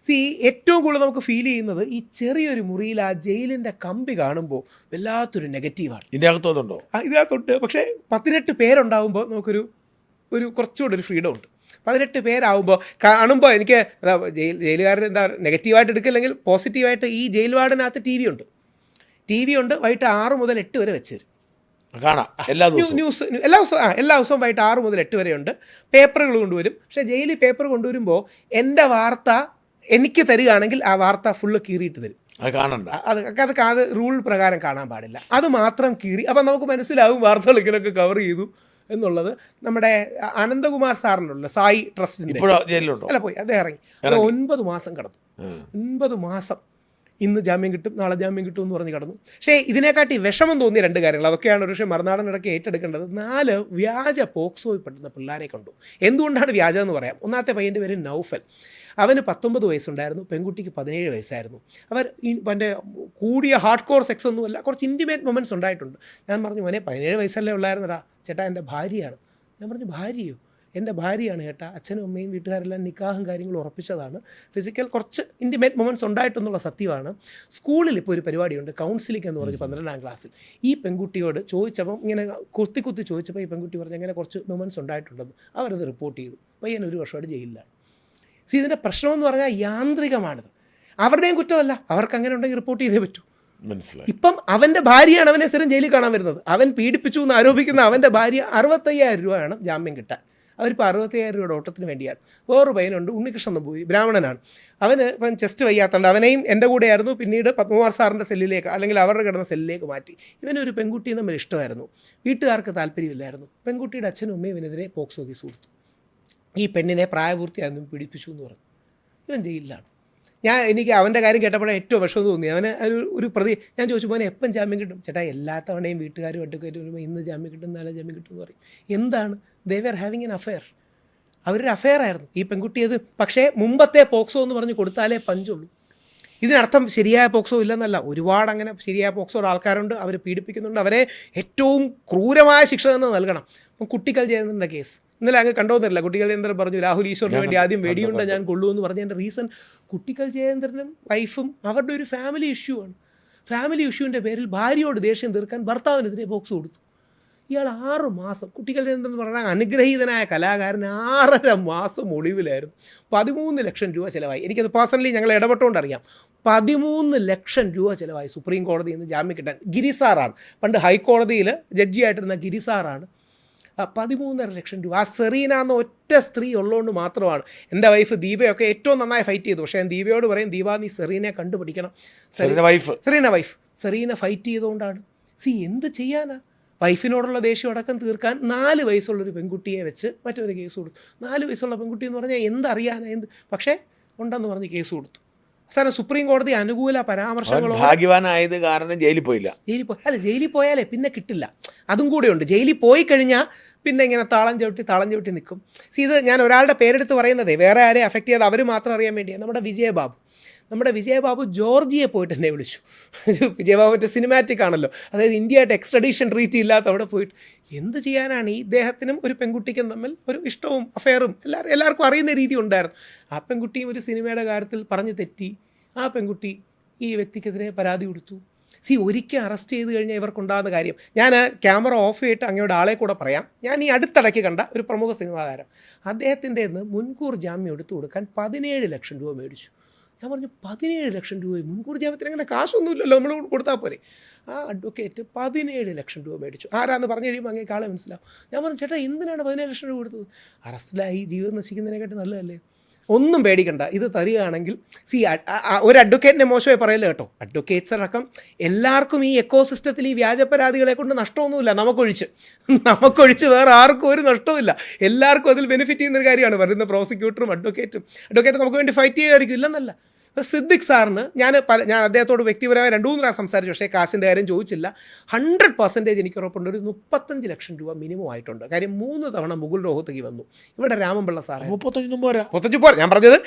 ഏറ്റവും കൂടുതൽ നമുക്ക് ഫീൽ ചെയ്യുന്നത് ഈ ചെറിയൊരു മുറിയിൽ ആ ജയിലിൻ്റെ കമ്പി കാണുമ്പോൾ വല്ലാത്തൊരു നെഗറ്റീവാണ്. ഇതിനകത്തുണ്ട്. പക്ഷേ 18 പേരുണ്ടാകുമ്പോൾ നമുക്കൊരു കുറച്ചുകൂടെ ഒരു ഫ്രീഡം ഉണ്ട്. 18 പേരാകുമ്പോൾ കാണുമ്പോൾ എനിക്ക് ജയിലുകാരൻ എന്താ നെഗറ്റീവായിട്ട് എടുക്കില്ലെങ്കിൽ പോസിറ്റീവായിട്ട്, ഈ ജയിൽ വാർഡിനകത്ത് TV ഉണ്ട്. വൈകിട്ട് 6 മുതൽ 8 വരെ വെച്ച് തരും. കാണാം എല്ലാ ദിവസവും. ന്യൂസ് എല്ലാ ദിവസവും വൈകിട്ട് 6 മുതൽ 8 വരെയുണ്ട്. പേപ്പറുകൾ കൊണ്ടുവരും. പക്ഷേ ജയിലിൽ പേപ്പർ കൊണ്ടുവരുമ്പോൾ എൻ്റെ വാർത്ത എനിക്ക് തരികയാണെങ്കിൽ ആ വാർത്ത ഫുള്ള് കീറിയിട്ട് തരും. അത് കാണണ്ട. അത് റൂൾ പ്രകാരം കാണാൻ പാടില്ല. അത് മാത്രം കീറി. അപ്പം നമുക്ക് മനസ്സിലാവും വാർത്തകൾ ഇങ്ങനെയൊക്കെ കവർ ചെയ്തു എന്നുള്ളത്. നമ്മുടെ അനന്തകുമാർ സാറിനുള്ള സായി ട്രസ്റ്റിൻ്റെ ജയിലിലുണ്ടോ? അല്ല, പോയി അദ്ദേഹം ഇറങ്ങി. 9 മാസം കിടന്നു. 9 മാസം. ഇന്ന് ജാമ്യം കിട്ടും, നാളെ ജാമ്യം കിട്ടും എന്ന് പറഞ്ഞ് കിടന്നു. പക്ഷേ ഇതിനെക്കാട്ടി വിഷമം തോന്നിയ 2 കാര്യങ്ങൾ, അതൊക്കെയാണ് ഒരു പക്ഷേ മറുനാടൻ ഇടയ്ക്ക് ഏറ്റെടുക്കേണ്ടത്. 4 വ്യാജ പോക്സോയിൽ പെട്ടുന്ന പിള്ളേരെ കണ്ടു. എന്തുകൊണ്ടാണ് വ്യാജം എന്ന് പറയാം. ഒന്നാമത്തെ പയ്യൻ്റെ പേര് നൗഫൽ. അവന് 19 വയസ്സുണ്ടായിരുന്നു, പെൺകുട്ടിക്ക് 17 വയസ്സായിരുന്നു. അവർ എൻ്റെ കൂടിയ ഹാർഡ് കോർ സെക്സ് ഒന്നുമല്ല, കുറച്ച് ഇൻറ്റിമേറ്റ് മൊമെൻറ്റ്സ് ഉണ്ടായിട്ടുണ്ട്. ഞാൻ പറഞ്ഞു, മോനെ 17 വയസ്സല്ലേ ഉള്ളായിരുന്നടാ. ചേട്ടാ എൻ്റെ ഭാര്യയാണ്. ഞാൻ പറഞ്ഞു, ഭാര്യയോ? എൻ്റെ ഭാര്യയാണ് ചേട്ടാ. അച്ഛനും അമ്മയും വീട്ടുകാരെല്ലാം നിക്കാഹും കാര്യങ്ങളും ഉറപ്പിച്ചതാണ്. ഫിസിക്കൽ കുറച്ച് ഇൻറ്റിമേറ്റ് മൊമെൻറ്റ്സ് ഉണ്ടായിട്ടെന്നുള്ള സത്യമാണ്. സ്കൂളിൽ ഇപ്പോൾ ഒരു പരിപാടിയുണ്ട്, കൗൺസിലിംഗ് എന്ന് പറഞ്ഞ് 12ാം ക്ലാസ്സിൽ. ഈ പെൺകുട്ടിയോട് ചോദിച്ചപ്പം ഇങ്ങനെ കുത്തി ചോദിച്ചപ്പോൾ ഈ പെൺകുട്ടി പറഞ്ഞ് അങ്ങനെ കുറച്ച് മൊമെൻറ്റ്സ് ഉണ്ടായിട്ടുണ്ടെന്ന്. അവരത് റിപ്പോർട്ട് ചെയ്തു. പയ്യൻ 1 വർഷമായിട്ട് ജയിലിലാണ്. ഇതിൻ്റെ പ്രശ്നമെന്ന് പറഞ്ഞാൽ യാന്ത്രികമാണിത്. അവരുടെയും കുറ്റമല്ല, അവർക്ക് അങ്ങനെ ഉണ്ടെങ്കിൽ റിപ്പോർട്ട് ചെയ്തേ പറ്റൂ. മനസ്സിലായി. ഇപ്പം അവൻ്റെ ഭാര്യയാണ് അവനെ സ്ഥിരം ജയിലിൽ കാണാൻ വരുന്നത്. അവൻ പീഡിപ്പിച്ചു എന്ന് ആരോപിക്കുന്ന അവൻ്റെ ഭാര്യ 65,000 രൂപയാണ് ജാമ്യം കിട്ടാൻ. അവരിപ്പോൾ 65,000 രൂപയുടെ ഓട്ടത്തിന് വേണ്ടിയാണ്. വേറൊരു പയ്യനുണ്ട്, ഉണ്ണികൃഷ്ണൻ നമ്പൂതിരി, ബ്രാഹ്മണനാണ്. ഇപ്പം ചെസ്റ്റ് വയ്യാത്തതുണ്ട്. അവനെയും എൻ്റെ കൂടെയായിരുന്നു. പിന്നീട് പത്മകുമാർ സാറിൻ്റെ സെല്ലിലേക്ക്, അല്ലെങ്കിൽ അവരുടെ കിടന്ന സെല്ലിലേക്ക് മാറ്റി. ഇവനൊരു പെൺകുട്ടിയും തമ്മിൽ ഇഷ്ടമായിരുന്നു. വീട്ടുകാർക്ക് താല്പര്യമില്ലായിരുന്നു. പെൺകുട്ടിയുടെ അച്ഛനും അമ്മയും ഇവനെതിരെ പോക്സോ കേസ് കൊടുത്തു. ഈ പെണ്ണിനെ പ്രായപൂർത്തിയായിരുന്നു പീഡിപ്പിച്ചു എന്ന് പറഞ്ഞു. ഇവൻ ജയിലിലാണ്. എനിക്ക് അവൻ്റെ കാര്യം കേട്ടപ്പോഴേ ഏറ്റവും വിഷമം തോന്നി. അവന് ഒരു പ്രതി. ഞാൻ ചോദിച്ചു, മോനെ എപ്പം ജാമ്യം കിട്ടും? ചേട്ടാ എല്ലാ തവണയും വീട്ടുകാരും അഡ്വക്കേറ്റ് വരുമ്പോൾ ഇന്ന് ജാമ്യം കിട്ടും, നാളെ ജാമ്യം കിട്ടും എന്ന് പറയും. എന്താണ്? They were having an affair. അവരൊരു അഫെയർ ആയിരുന്നു ഈ പെൺകുട്ടിയത്. പക്ഷേ മുമ്പത്തെ പോക്സോ എന്ന് പറഞ്ഞ് കൊടുത്താലേ പഞ്ചുള്ളൂ. ഇതിനർത്ഥം ശരിയായ പോക്സോ ഇല്ലെന്നല്ല. ഒരുപാട് അങ്ങനെ ശരിയായ പോക്സോയുടെ ആൾക്കാരുണ്ട്. അവർ പീഡിപ്പിക്കുന്നുണ്ട്. അവരെ ഏറ്റവും ക്രൂരമായ ശിക്ഷ തന്നെ നൽകണം. അപ്പം കുട്ടികൾ ചെയ്യുന്നതിൻ്റെ കേസ് ഇന്നലെ അങ്ങ് കണ്ടോന്നില്ല. കുട്ടികൾ ജയേന്ദ്രൻ പറഞ്ഞു രാഹുൽ ഈശ്വറിന് വേണ്ടി ആദ്യം വെടിയുണ്ട ഞാൻ കൊള്ളുമെന്ന് പറഞ്ഞതിൻ്റെ റീസൺ കുട്ടികൾ ജയേന്ദ്രനും വൈഫും അവരുടെ ഒരു ഫാമിലി ഇഷ്യൂ ആണ്. ഫാമിലി ഇഷ്യൂവിൻ്റെ പേരിൽ ഭാര്യയോട് ദേഷ്യം തീർക്കാൻ ഭർത്താവിനെതിരെ ബോക്സ് കൊടുത്തു. ഇയാൾ 6 മാസം, കുട്ടികൾ ജയേന്ദ്രൻ എന്ന് പറഞ്ഞാൽ അനുഗ്രഹീതനായ കലാകാരൻ, 6.5 മാസം ഒളിവിലായിരുന്നു. 13 ലക്ഷം രൂപ ചിലവായി. എനിക്കത് പേഴ്സണലി ഞങ്ങൾ ഇടപെട്ടുകൊണ്ട് അറിയാം. 13 ലക്ഷം രൂപ ചിലവായി സുപ്രീം കോടതിയിൽ നിന്ന് ജാമ്യം കിട്ടാൻ. ഗിരിസാറാണ് പണ്ട് ഹൈക്കോടതിയിൽ ജഡ്ജിയായിട്ടിരുന്ന ഗിരിസാറാണ്. 13.5 ലക്ഷം രൂപ. ആ സെറീന എന്ന ഒറ്റ സ്ത്രീ ഉള്ളതുകൊണ്ട് മാത്രമാണ്. എൻ്റെ വൈഫ് ദീപയൊക്കെ ഏറ്റവും നന്നായി ഫൈറ്റ് ചെയ്തു. പക്ഷേ ഞാൻ ദീപയോട് പറയും, ദീപ നീ സെറീനെ കണ്ടുപിടിക്കണം. സെറീന ഫൈറ്റ് ചെയ്തുകൊണ്ടാണ്. എന്ത് ചെയ്യാനാ? വൈഫിനോടുള്ള ദേഷ്യം അടക്കം തീർക്കാൻ 4 വയസ്സുള്ളൊരു പെൺകുട്ടിയെ വെച്ച് മറ്റൊരു കേസ് കൊടുത്തു. 4 വയസ്സുള്ള പെൺകുട്ടി എന്ന് പറഞ്ഞാൽ എന്തറിയാനാ? പക്ഷേ ഉണ്ടെന്ന് പറഞ്ഞ് കേസ് കൊടുത്തു. അവസാനം സുപ്രീം കോടതി അനുകൂല പരാമർശങ്ങളോ. ഭാഗ്യവാനായത് കാരണം ജയിലിൽ പോയില്ല. ജയിലിൽ പോയാലേ പിന്നെ കിട്ടില്ല. അതും കൂടെയുണ്ട്. ജയിലിൽ പോയി കഴിഞ്ഞാൽ പിന്നെ ഇങ്ങനെ താളം ചവിട്ടി നിൽക്കും. ഇത് ഞാൻ ഒരാളുടെ പേരെടുത്ത് പറയുന്നതേ വേറെ ആരെ അഫക്റ്റ് ചെയ്ത് അവർ മാത്രം അറിയാൻ വേണ്ടിയാണ്. നമ്മുടെ വിജയബാബു ജോർജിയെ പോയിട്ട് എന്നെ വിളിച്ചു. വിജയബാബു മറ്റേ സിനിമാറ്റിക് ആണല്ലോ, അതായത് ഇന്ത്യയായിട്ട് എക്സ്ട്രഡീഷൻ ട്രീറ്റി ഇല്ലാത്ത അവിടെ പോയിട്ട് എന്ത് ചെയ്യാനാണ്? ഈ ഇദ്ദേഹത്തിനും ഒരു പെൺകുട്ടിക്കും തമ്മിൽ ഒരു ഇഷ്ടവും അഫെയറും എല്ലാവർക്കും അറിയുന്ന രീതി ഉണ്ടായിരുന്നു. ആ പെൺകുട്ടിയും ഒരു സിനിമയുടെ കാര്യത്തിൽ പറഞ്ഞു തെറ്റി. ആ പെൺകുട്ടി ഈ വ്യക്തിക്കെതിരെ പരാതി കൊടുത്തു. ഒരിക്കൽ അറസ്റ്റ് ചെയ്ത് കഴിഞ്ഞാൽ ഇവർക്കുണ്ടാകുന്ന കാര്യം ഞാൻ ക്യാമറ ഓഫ് ചെയ്തിട്ട് അങ്ങയുടെ ആളെ കൂടെ പറയാം. ഞാൻ ഈ അടുത്തിടയ്ക്ക് കണ്ട ഒരു പ്രമുഖ സിനിമാ താരം, അദ്ദേഹത്തിൻ്റെ മുൻകൂർ ജാമ്യം എടുത്തു കൊടുക്കാൻ 17 ലക്ഷം രൂപ മേടിച്ചു. ഞാൻ പറഞ്ഞു 17 ലക്ഷം രൂപ മുൻകൂർ ജാമ്യത്തിന് അങ്ങനെ കാശൊന്നുമില്ലല്ലോ, നമ്മൾ കൊടുത്താൽ പോരെ. ആ അഡ്വക്കേറ്റ് 17 ലക്ഷം രൂപ മേടിച്ചു. ആരാന്ന് പറഞ്ഞു കഴിയുമ്പോൾ അങ്ങേക്ക് ആളെ മനസ്സിലാവും. ഞാൻ പറഞ്ഞു, ചേട്ടാ എന്തിനാണ് 17 ലക്ഷം രൂപ കൊടുത്തത്? അറസ്റ്റിലായി ജീവിതം നശിക്കുന്നതിനെക്കാട്ടി നല്ലതല്ലേ? ഒന്നും പേടിക്കണ്ട, ഇത് തരികയാണെങ്കിൽ ഒരു അഡ്വക്കേറ്റിനെ മോശമായി പറയല്ല കേട്ടോ. അഡ്വക്കേറ്റ്സ് അടക്കം എല്ലാവർക്കും ഈ എക്കോസിസ്റ്റത്തിൽ ഈ വ്യാജ പരാതികളെ കൊണ്ട് നഷ്ടമൊന്നുമില്ല. നമുക്കൊഴിച്ച് വേറെ ആർക്കും ഒരു നഷ്ടവുമില്ല. എല്ലാവർക്കും അതിൽ ബെനിഫിറ്റ് ചെയ്യുന്നൊരു കാര്യമാണ്. വരുന്ന പ്രോസിക്യൂട്ടറും അഡ്വക്കേറ്റ് നമുക്ക് വേണ്ടി ഫൈറ്റ് ചെയ്യുമായിരിക്കും, ഇല്ലെന്നല്ല. സിദ്ദിഖ് സാറിന് ഞാൻ അദ്ദേഹത്തോട് വ്യക്തിപരമായി 2-3 പ്രാവശ്യം സംസാരിച്ചു. പക്ഷേ കാശിൻ്റെ കാര്യം ചോദിച്ചില്ല. 100% എനിക്ക് ഉറപ്പുണ്ട് ഒരു 35 ലക്ഷം രൂപ മിനിമം ആയിട്ടുണ്ട്. കാര്യം 3 തവണ മുകുൾ റോഹത്തകി വന്നു. ഇവിടെ രാമൻപിള്ള സാറ് 35 പോരാ. ഞാൻ പറഞ്ഞത്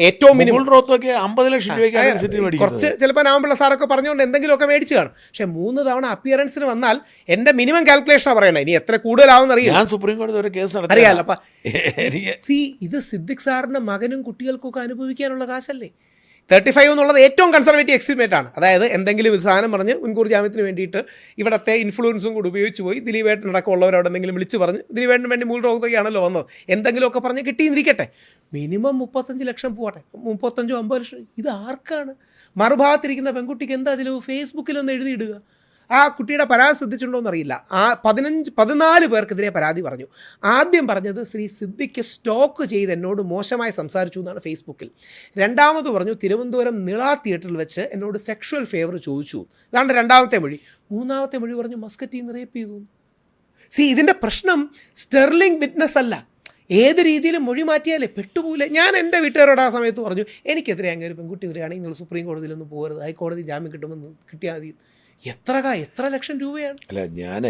ഏറ്റവും മിനിമം. റോഹത്തകി 50 ലക്ഷം രൂപയ്ക്ക് കുറച്ച് ചിലപ്പോൾ രാമൻപിള്ള സാറൊക്കെ പറഞ്ഞുകൊണ്ട് എന്തെങ്കിലുമൊക്കെ മേടിച്ച് കാണും. പക്ഷേ 3 തവണ അപ്പിയറൻസിന് വന്നാൽ എൻ്റെ മിനിമം കാൽക്കുലേഷനാണ് പറയണത്. ഇനി എത്ര കൂടുതലാവുമെന്ന് അറിയാം. ഞാൻ സുപ്രീം കോടതി ഒരു കേസ് അറിയാമല്ലോ. അപ്പം ഇത് സിദ്ദിഖ് സാറിൻ്റെ മകനും കുട്ടികൾക്കൊക്കെ അനുഭവിക്കാനുള്ള കാശല്ലേ. 35 എന്നുള്ളത് ഏറ്റവും കൺസർവേറ്റീവ് എക്സ്റ്റിമേറ്റ് ആണ്. അതായത് എന്തെങ്കിലും ഒരു സാധനം പറഞ്ഞ് മുൻകൂർ ജാമ്യത്തിന് വേണ്ടിയിട്ട് ഇവിടുത്തെ ഇൻഫ്ലുവൻസും കൂടി ഉപയോഗിച്ച് പോയി ദിലീപേട്ടൻ അടക്കമുള്ളവരോട് എന്തെങ്കിലും വിളിച്ച് പറഞ്ഞ് ദിലീപേട്ടന് വേണ്ടി മുകുൾ റോഹത്തകിയാണല്ലോ വന്നത്, എന്തെങ്കിലുമൊക്കെ പറഞ്ഞ് കിട്ടിയിരിക്കട്ടെ. മിനിമം 35 ലക്ഷം പോകട്ടെ, 35-50 ലക്ഷം. ഇത് ആർക്കാണ്? മറുഭാഗത്തിരിക്കുന്ന പെൺകുട്ടിക്ക് എന്താ ചിലവ്? ഫേസ്ബുക്കിലൊന്ന് എഴുതിയിടുക. ആ കുട്ടിയുടെ പരാതി ശ്രദ്ധിച്ചിട്ടുണ്ടോ എന്നറിയില്ല. 14 പേർക്കെതിരെ പരാതി പറഞ്ഞു. ആദ്യം പറഞ്ഞത് ശ്രീ സിദ്ദിഖ് സ്റ്റോക്ക് ചെയ്ത് എന്നോട് മോശമായി സംസാരിച്ചു എന്നാണ് ഫേസ്ബുക്കിൽ. രണ്ടാമത് പറഞ്ഞു തിരുവനന്തപുരം നിള തിയേറ്ററിൽ വെച്ച് എന്നോട് സെക്ഷുവൽ ഫേവർ ചോദിച്ചു. ഇതാണ് രണ്ടാമത്തെ മൊഴി. മൂന്നാമത്തെ മൊഴി പറഞ്ഞു മസ്കറ്റിൽ നിന്ന് റേപ്പ് ചെയ്തു. ഇതിൻ്റെ പ്രശ്നം സ്റ്റെർലിംഗ് വിറ്റ്നസ് അല്ല, ഏത് രീതിയിലും മൊഴി മാറ്റിയാലേ പെട്ടുപോകില്ല. ഞാൻ എൻ്റെ വീട്ടുകാരോട് ആ സമയത്ത് പറഞ്ഞു എനിക്കെതിരെ അങ്ങനെ ഒരു പെൺകുട്ടി വരികയാണെങ്കിൽ നിങ്ങൾ സുപ്രീം കോടതിയിലൊന്നും പോകരുത്, ഹൈക്കോടതി ജാമ്യം കിട്ടുമെന്ന് കിട്ടിയാൽ മതി. എത്ര ലക്ഷം രൂപയാണ്. അല്ല, ഞാൻ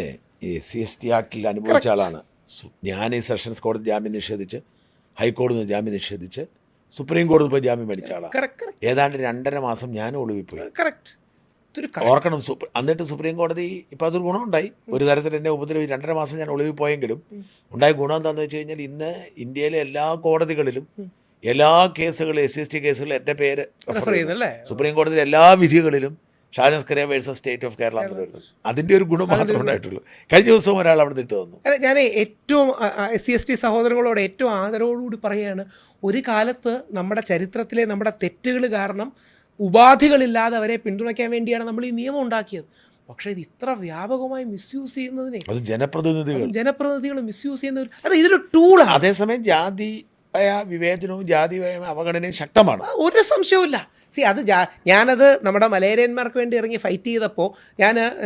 SC/ST ആക്ടിൽ അനുഭവിച്ച ആളാണ്. ഞാൻ ഈ സെഷൻസ് കോടതി ജാമ്യം നിഷേധിച്ച്, ഹൈക്കോടതി ജാമ്യം നിഷേധിച്ച്, സുപ്രീം കോടതി പോയി ജാമ്യം മേടിച്ച ആളാണ്. ഏതാണ്ട് 2.5 മാസം ഞാൻ ഒളിവിപ്പോയി. കറക്റ്റ്. ഓർക്കണം, എന്നിട്ട് സുപ്രീം കോടതി ഇപ്പം അതൊരു ഗുണമുണ്ടായി. ഒരു തരത്തിൽ എന്നെ ഉപദ്രവിച്ച് 2.5 മാസം ഞാൻ ഒളിവിൽ പോയെങ്കിലും ഉണ്ടായ ഗുണം എന്താണെന്ന് വെച്ച് കഴിഞ്ഞാൽ ഇന്ന് ഇന്ത്യയിലെ എല്ലാ കോടതികളിലും എല്ലാ കേസുകളും SC/ST കേസുകളിലും എൻ്റെ പേര് റെഫർ ചെയ്യുന്നല്ലേ. സുപ്രീം കോടതിയിലെ എല്ലാ വിധികളിലും Shajan Skaria versus state of Kerala എന്ന് വരുന്നത്. അതിൻ്റെ ഒരു ഗുണം മാത്രമേ ഉണ്ടായിട്ടുള്ളൂ. കഴിഞ്ഞ ദിവസവും ഒരാൾ അവിടെ നിട്ട് തന്നു. അല്ല, ഞാൻ ഏറ്റവും SC/ST സഹോദരങ്ങളോട് ഏറ്റവും ആദരവോടുകൂടി പറയുകയാണ്, ഒരു കാലത്ത് നമ്മുടെ ചരിത്രത്തിലെ നമ്മുടെ തെറ്റുകൾ കാരണം ഉപാധികളില്ലാതെ അവരെ പിന്തുണയ്ക്കാൻ വേണ്ടിയാണ് നമ്മൾ ഈ നിയമം ഉണ്ടാക്കിയത്. പക്ഷേ ഇത് ഇത്ര വ്യാപകമായി മിസ്യൂസ് ചെയ്യുന്നതിനെ അത് ജനപ്രതിനിധികൾ മിസ്യൂസ് ചെയ്യുന്നവർ, അത് ഇതൊരു ടൂളാണ്. അതേസമയം ജാതിയായ വിവേചനവും ജാതിയായ അവഗണനയും ശക്തമാണ്, ഒരു സംശയവുമില്ല. അത് ഞാനത് നമ്മുടെ മലയരന്മാർക്ക് വേണ്ടി ഇറങ്ങി ഫൈറ്റ് ചെയ്തപ്പോൾ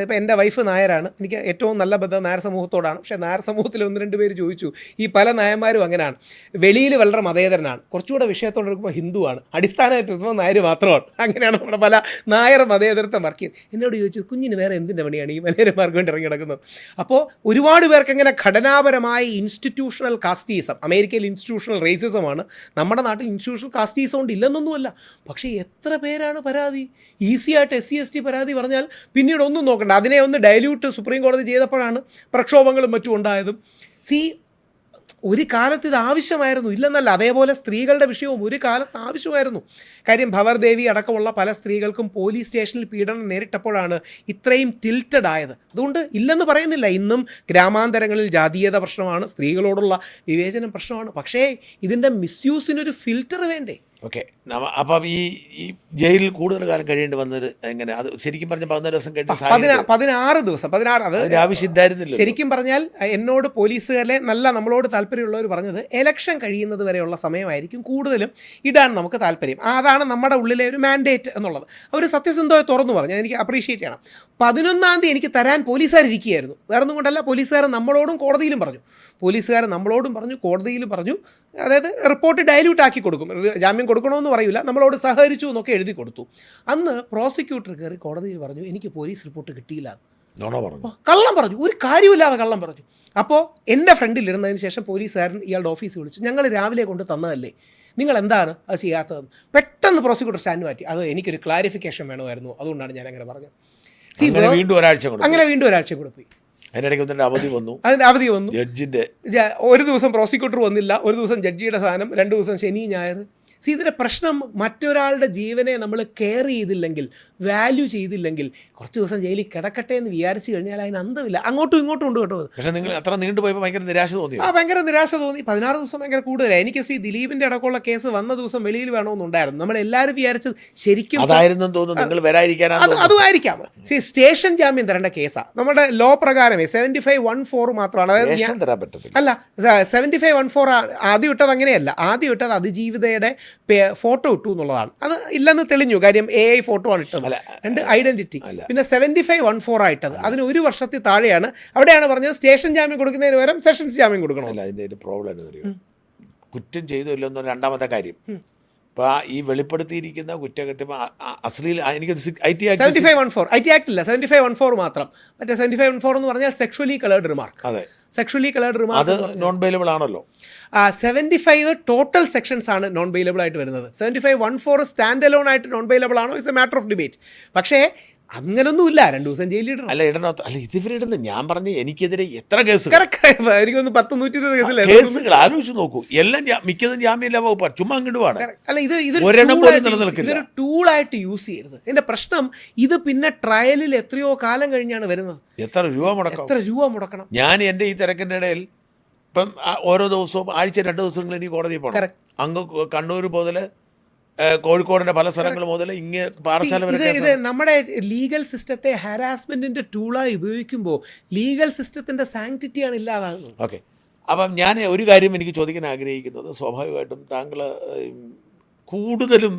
ഇപ്പം എൻ്റെ വൈഫ് നായരാണ്, എനിക്ക് ഏറ്റവും നല്ല ബന്ധം നായർ സമൂഹത്തോടാണ്. പക്ഷേ നായർ സമൂഹത്തിൽ 1-2 പേര് ചോദിച്ചു, ഈ പല നായന്മാരും അങ്ങനെയാണ്, വെളിയിൽ വളരെ മതേതരനാണ്, കുറച്ചുകൂടെ വിഷയത്തോടെ എടുക്കുമ്പോൾ ഹിന്ദുവാണ്, അടിസ്ഥാനമായിട്ട് ഇപ്പോൾ നായർ മാത്രമാണ്. അങ്ങനെയാണ് നമ്മുടെ പല നായർ മതേതരത്വം വർക്ക് ചെയ്ത്. എന്നോട് ചോദിച്ചു കുഞ്ഞിന് വേറെ എന്തിൻ്റെ പണിയാണ് ഈ മലയരന്മാർക്ക് വേണ്ടി ഇറങ്ങി നടക്കുന്നത്. അപ്പോൾ ഒരുപാട് പേർക്ക് അങ്ങനെ ഘടനാപരമായ ഇൻസ്റ്റിറ്റ്യൂഷണൽ കാസ്റ്റീസം, അമേരിക്കയിൽ ഇൻസ്റ്റിറ്റ്യൂഷണൽ റേസിസമാണ്, നമ്മുടെ നാട്ടിൽ ഇൻസ്റ്റിറ്റ്യൂഷണൽ കാസ്റ്റീസം കൊണ്ട് ഇല്ലെന്നൊന്നുമല്ല. പക്ഷേ എത്ര പേരാണ് പരാതി ഈസിയായിട്ട് SC/ST പരാതി പറഞ്ഞാൽ പിന്നീട് ഒന്നും നോക്കണ്ട, അതിനെ ഒന്ന് ഡൈല്യൂട്ട് സുപ്രീം കോടതി ചെയ്തപ്പോഴാണ് പ്രക്ഷോഭങ്ങളും മറ്റും ഉണ്ടായതും. ഒരു കാലത്ത് ഇത് ആവശ്യമായിരുന്നു, ഇല്ലെന്നല്ല. അതേപോലെ സ്ത്രീകളുടെ വിഷയവും ഒരു കാലത്ത് ആവശ്യമായിരുന്നു. കാര്യം ഭവർദേവി അടക്കമുള്ള പല സ്ത്രീകൾക്കും പോലീസ് സ്റ്റേഷനിൽ പീഡനം നേരിട്ടപ്പോഴാണ് ഇത്രയും ടിൽറ്റഡ് ആയത്. അതുകൊണ്ട് ഇല്ലെന്ന് പറയുന്നില്ല, ഇന്നും ഗ്രാമാന്തരങ്ങളിൽ ജാതീയത പ്രശ്നമാണ്, സ്ത്രീകളോടുള്ള വിവേചനം പ്രശ്നമാണ്. പക്ഷേ ഇതിൻ്റെ മിസ്യൂസിനൊരു ഫിൽറ്റർ വേണ്ടേ? ഓക്കെ, അപ്പം ഈ ജയിലിൽ കൂടുതൽ കാലം കഴിയേണ്ടി വന്നത് എങ്ങനെ? അത് ശരിക്കും പറഞ്ഞാൽ 14 ദിവസം കഴിഞ്ഞ 16 ദിവസം 16 അത് ആവശ്യമില്ലായിരുന്നില്ല. ശരിക്കും പറഞ്ഞാൽ എന്നോട് പോലീസുകാരെ നമ്മളോട് താല്പര്യമുള്ളവർ പറഞ്ഞത് ഇലക്ഷൻ കഴിയുന്നത് വരെയുള്ള സമയമായിരിക്കും കൂടുതലും ഇടാൻ നമുക്ക് താല്പര്യം. അതാണ് നമ്മുടെ ഉള്ളിലെ ഒരു മാൻഡേറ്റ് എന്നുള്ളത്. അവർ സത്യസന്ധമായി തുറന്നു പറഞ്ഞു, എനിക്ക് അപ്രീഷിയേറ്റ് ചെയ്യണം. 11-ാം തീയതി എനിക്ക് തരാൻ പോലീസുകാരിരിക്കുകയായിരുന്നു. വേറെ ഒന്നും കൊണ്ടല്ല, പോലീസുകാർ നമ്മളോടും കോടതിയിലും പറഞ്ഞു, കോടതിയിലും പറഞ്ഞു. അതായത് റിപ്പോർട്ട് ഡൈല്യൂട്ട് ആക്കി കൊടുക്കും, ജാമ്യം കൊടുക്കണമെന്ന് പറയില്ല, നമ്മളോട് സഹകരിച്ചു എന്നൊക്കെ എഴുതി കൊടുത്തു. അന്ന് പ്രോസിക്യൂട്ടർ കയറി കോടതിയിൽ പറഞ്ഞു എനിക്ക് പോലീസ് റിപ്പോർട്ട് കിട്ടിയില്ല, കള്ളം പറഞ്ഞു, ഒരു കാര്യമില്ലാതെ കള്ളം പറഞ്ഞു. അപ്പോൾ എൻ്റെ ഫ്രണ്ടിലിരുന്നതിന് ശേഷം പോലീസുകാരൻ ഇയാളുടെ ഓഫീസിൽ വിളിച്ചു, ഞങ്ങൾ രാവിലെ കൊണ്ട് തന്നതല്ലേ, നിങ്ങൾ എന്താണ് അത് ചെയ്യാത്തതെന്ന്. പെട്ടെന്ന് പ്രോസിക്യൂട്ടർ സ്റ്റാൻഡ് മാറ്റി, അത് എനിക്കൊരു ക്ലാരിഫിക്കേഷൻ വേണമായിരുന്നു, അതുകൊണ്ടാണ് ഞാൻ അങ്ങനെ പറഞ്ഞത്. അങ്ങനെ വീണ്ടും ഒരാഴ്ച കൂടെ പോയി. അതിൻ്റെ അവധി വന്നു. ജഡ്ജിൻ്റെ ഒരു ദിവസം പ്രോസിക്യൂട്ടർ വന്നില്ല, ഒരു ദിവസം ജഡ്ജിയുടെ സ്ഥാനം, 2 ദിവസം ശനി ഞായർ. ഇതിൻ്റെ പ്രശ്നം മറ്റൊരാളുടെ ജീവനെ നമ്മൾ കെയർ ചെയ്തില്ലെങ്കിൽ, വാല്യൂ ചെയ്തില്ലെങ്കിൽ, കുറച്ച് ദിവസം ജയിലിൽ കിടക്കട്ടെ എന്ന് വിചാരിച്ചു കഴിഞ്ഞാൽ അതിന് അന്തമില്ല. അങ്ങോട്ടും ഇങ്ങോട്ടും ഉണ്ട് കേട്ടോ. പക്ഷേ നിങ്ങൾ അത്ര നീണ്ടുപോയപ്പോൾ ഭയങ്കര നിരാശ തോന്നി. ഭയങ്കര നിരാശ തോന്നി. 16 ദിവസം ഭയങ്കര കൂടുതലായി. എനിക്ക് ശ്രീ ദിലീപിൻ്റെ അടക്കമുള്ള കേസ് വന്ന ദിവസം വെളിയിൽ വേണമെന്നുണ്ടായിരുന്നു. നമ്മളെല്ലാവരും വിചാരിച്ചത് ശരിക്കും അതുമായിരിക്കാം. സ്റ്റേഷൻ ജാമ്യം തരേണ്ട കേസാണ്. നമ്മുടെ ലോ പ്രകാരം 7514 മാത്രമാണ്. അല്ല, 7514 ആദ്യം ഇട്ടത് അങ്ങനെയല്ല. ആദ്യം ഇട്ടത് അതിജീവിതയുടെ ഫോട്ടോ ഇട്ടു എന്നുള്ളതാണ്. അത് ഇല്ലെന്ന് തെളിഞ്ഞു. കാര്യം AI ഫോട്ടോ ആണ് ഇട്ടത്, 2 ഐഡന്റിറ്റി. പിന്നെ 7514 ആയിട്ടത്, അതിന് 1 വർഷത്തിൽ താഴെയാണ്. അവിടെയാണ് പറഞ്ഞത് സ്റ്റേഷൻ ജാമ്യം കൊടുക്കുന്നതിന് പകരം സെഷൻസ് ജാമ്യം കൊടുക്കണമല്ല. അതിൻ്റെ ഒരു പ്രോബ്ലം എന്നറിയോ, കുറ്റം ചെയ്തില്ലോ എന്നൊരു രണ്ടാമത്തെ കാര്യം. ഇപ്പോൾ ഈ വെളിപ്പെടുത്തിയിരിക്കുന്ന കുറ്റകൃത്യം എനിക്ക് IT Act 7514 മാത്രം. മറ്റേ 7514 എന്ന് പറഞ്ഞാൽ സെക്ഷുവലി കളേർഡ് റിമാർക്ക്. അതെ, സെക്ഷുവലി കളേർഡ് റിമാർക്ക് അത് നോൺ ബെയിലബിൾ ആണല്ലോ. 75 ടോട്ടൽ സെക്ഷൻസ് ആണ് നോൺ ബെയിലബിൾ ആയിട്ട് വരുന്നത്. 7514 സ്റ്റാൻഡ് അലോൺ ആയിട്ട് നോൺ ബെയിലബിൾ ആണോ, it's A matter of debate. പക്ഷേ അങ്ങനൊന്നുമില്ല, 2 ദിവസം ജയിലിടണം. അല്ല, ഇതിവരിടുന്നത് ഞാൻ പറഞ്ഞു, എനിക്കെതിരെ എത്ര കേസ്, എനിക്കൊന്ന് 120 കേസുകൾ ആലോചിച്ച് നോക്കൂ. എല്ലാം മിക്കതും ജാമ്യമില്ല വകുപ്പ്, ചുമ്മാ അങ്ങോട്ടുമാണ്. അല്ല, ഇതൊരു ടൂളായിട്ട് യൂസ് ചെയ്യരുത്. ഇതിന്റെ പ്രശ്നം ഇത് പിന്നെ ട്രയലിൽ എത്രയോ കാലം കഴിഞ്ഞാണ് വരുന്നത്. എത്ര രൂപ മുടക്കണം. ഞാൻ എൻ്റെ ഈ തിരക്കിൻ്റെ ഇടയിൽ ഇപ്പം ഓരോ ദിവസവും ആഴ്ച 2 ദിവസങ്ങളിൽ എനിക്ക് കോടതിയിൽ പോകണം. അങ്ങ് കണ്ണൂർ മുതൽ കോഴിക്കോടിൻ്റെ പല സ്ഥലങ്ങൾ മുതൽ പാറശാല വരെ ഇത് നമ്മുടെ ലീഗൽ സിസ്റ്റത്തെ ഹാരാസ്മെന്റിന്റെ ടൂളായി ഉപയോഗിക്കുമ്പോൾ ലീഗൽ സിസ്റ്റത്തിന്റെ സാങ്ക്ടിറ്റിയാണ് ഇല്ലാതാകുന്നത്. ഓക്കെ, അപ്പം ഞാൻ ഒരു കാര്യം എനിക്ക് ചോദിക്കാൻ ആഗ്രഹിക്കുന്നത്, സ്വാഭാവികമായിട്ടും താങ്കൾ കൂടുതലും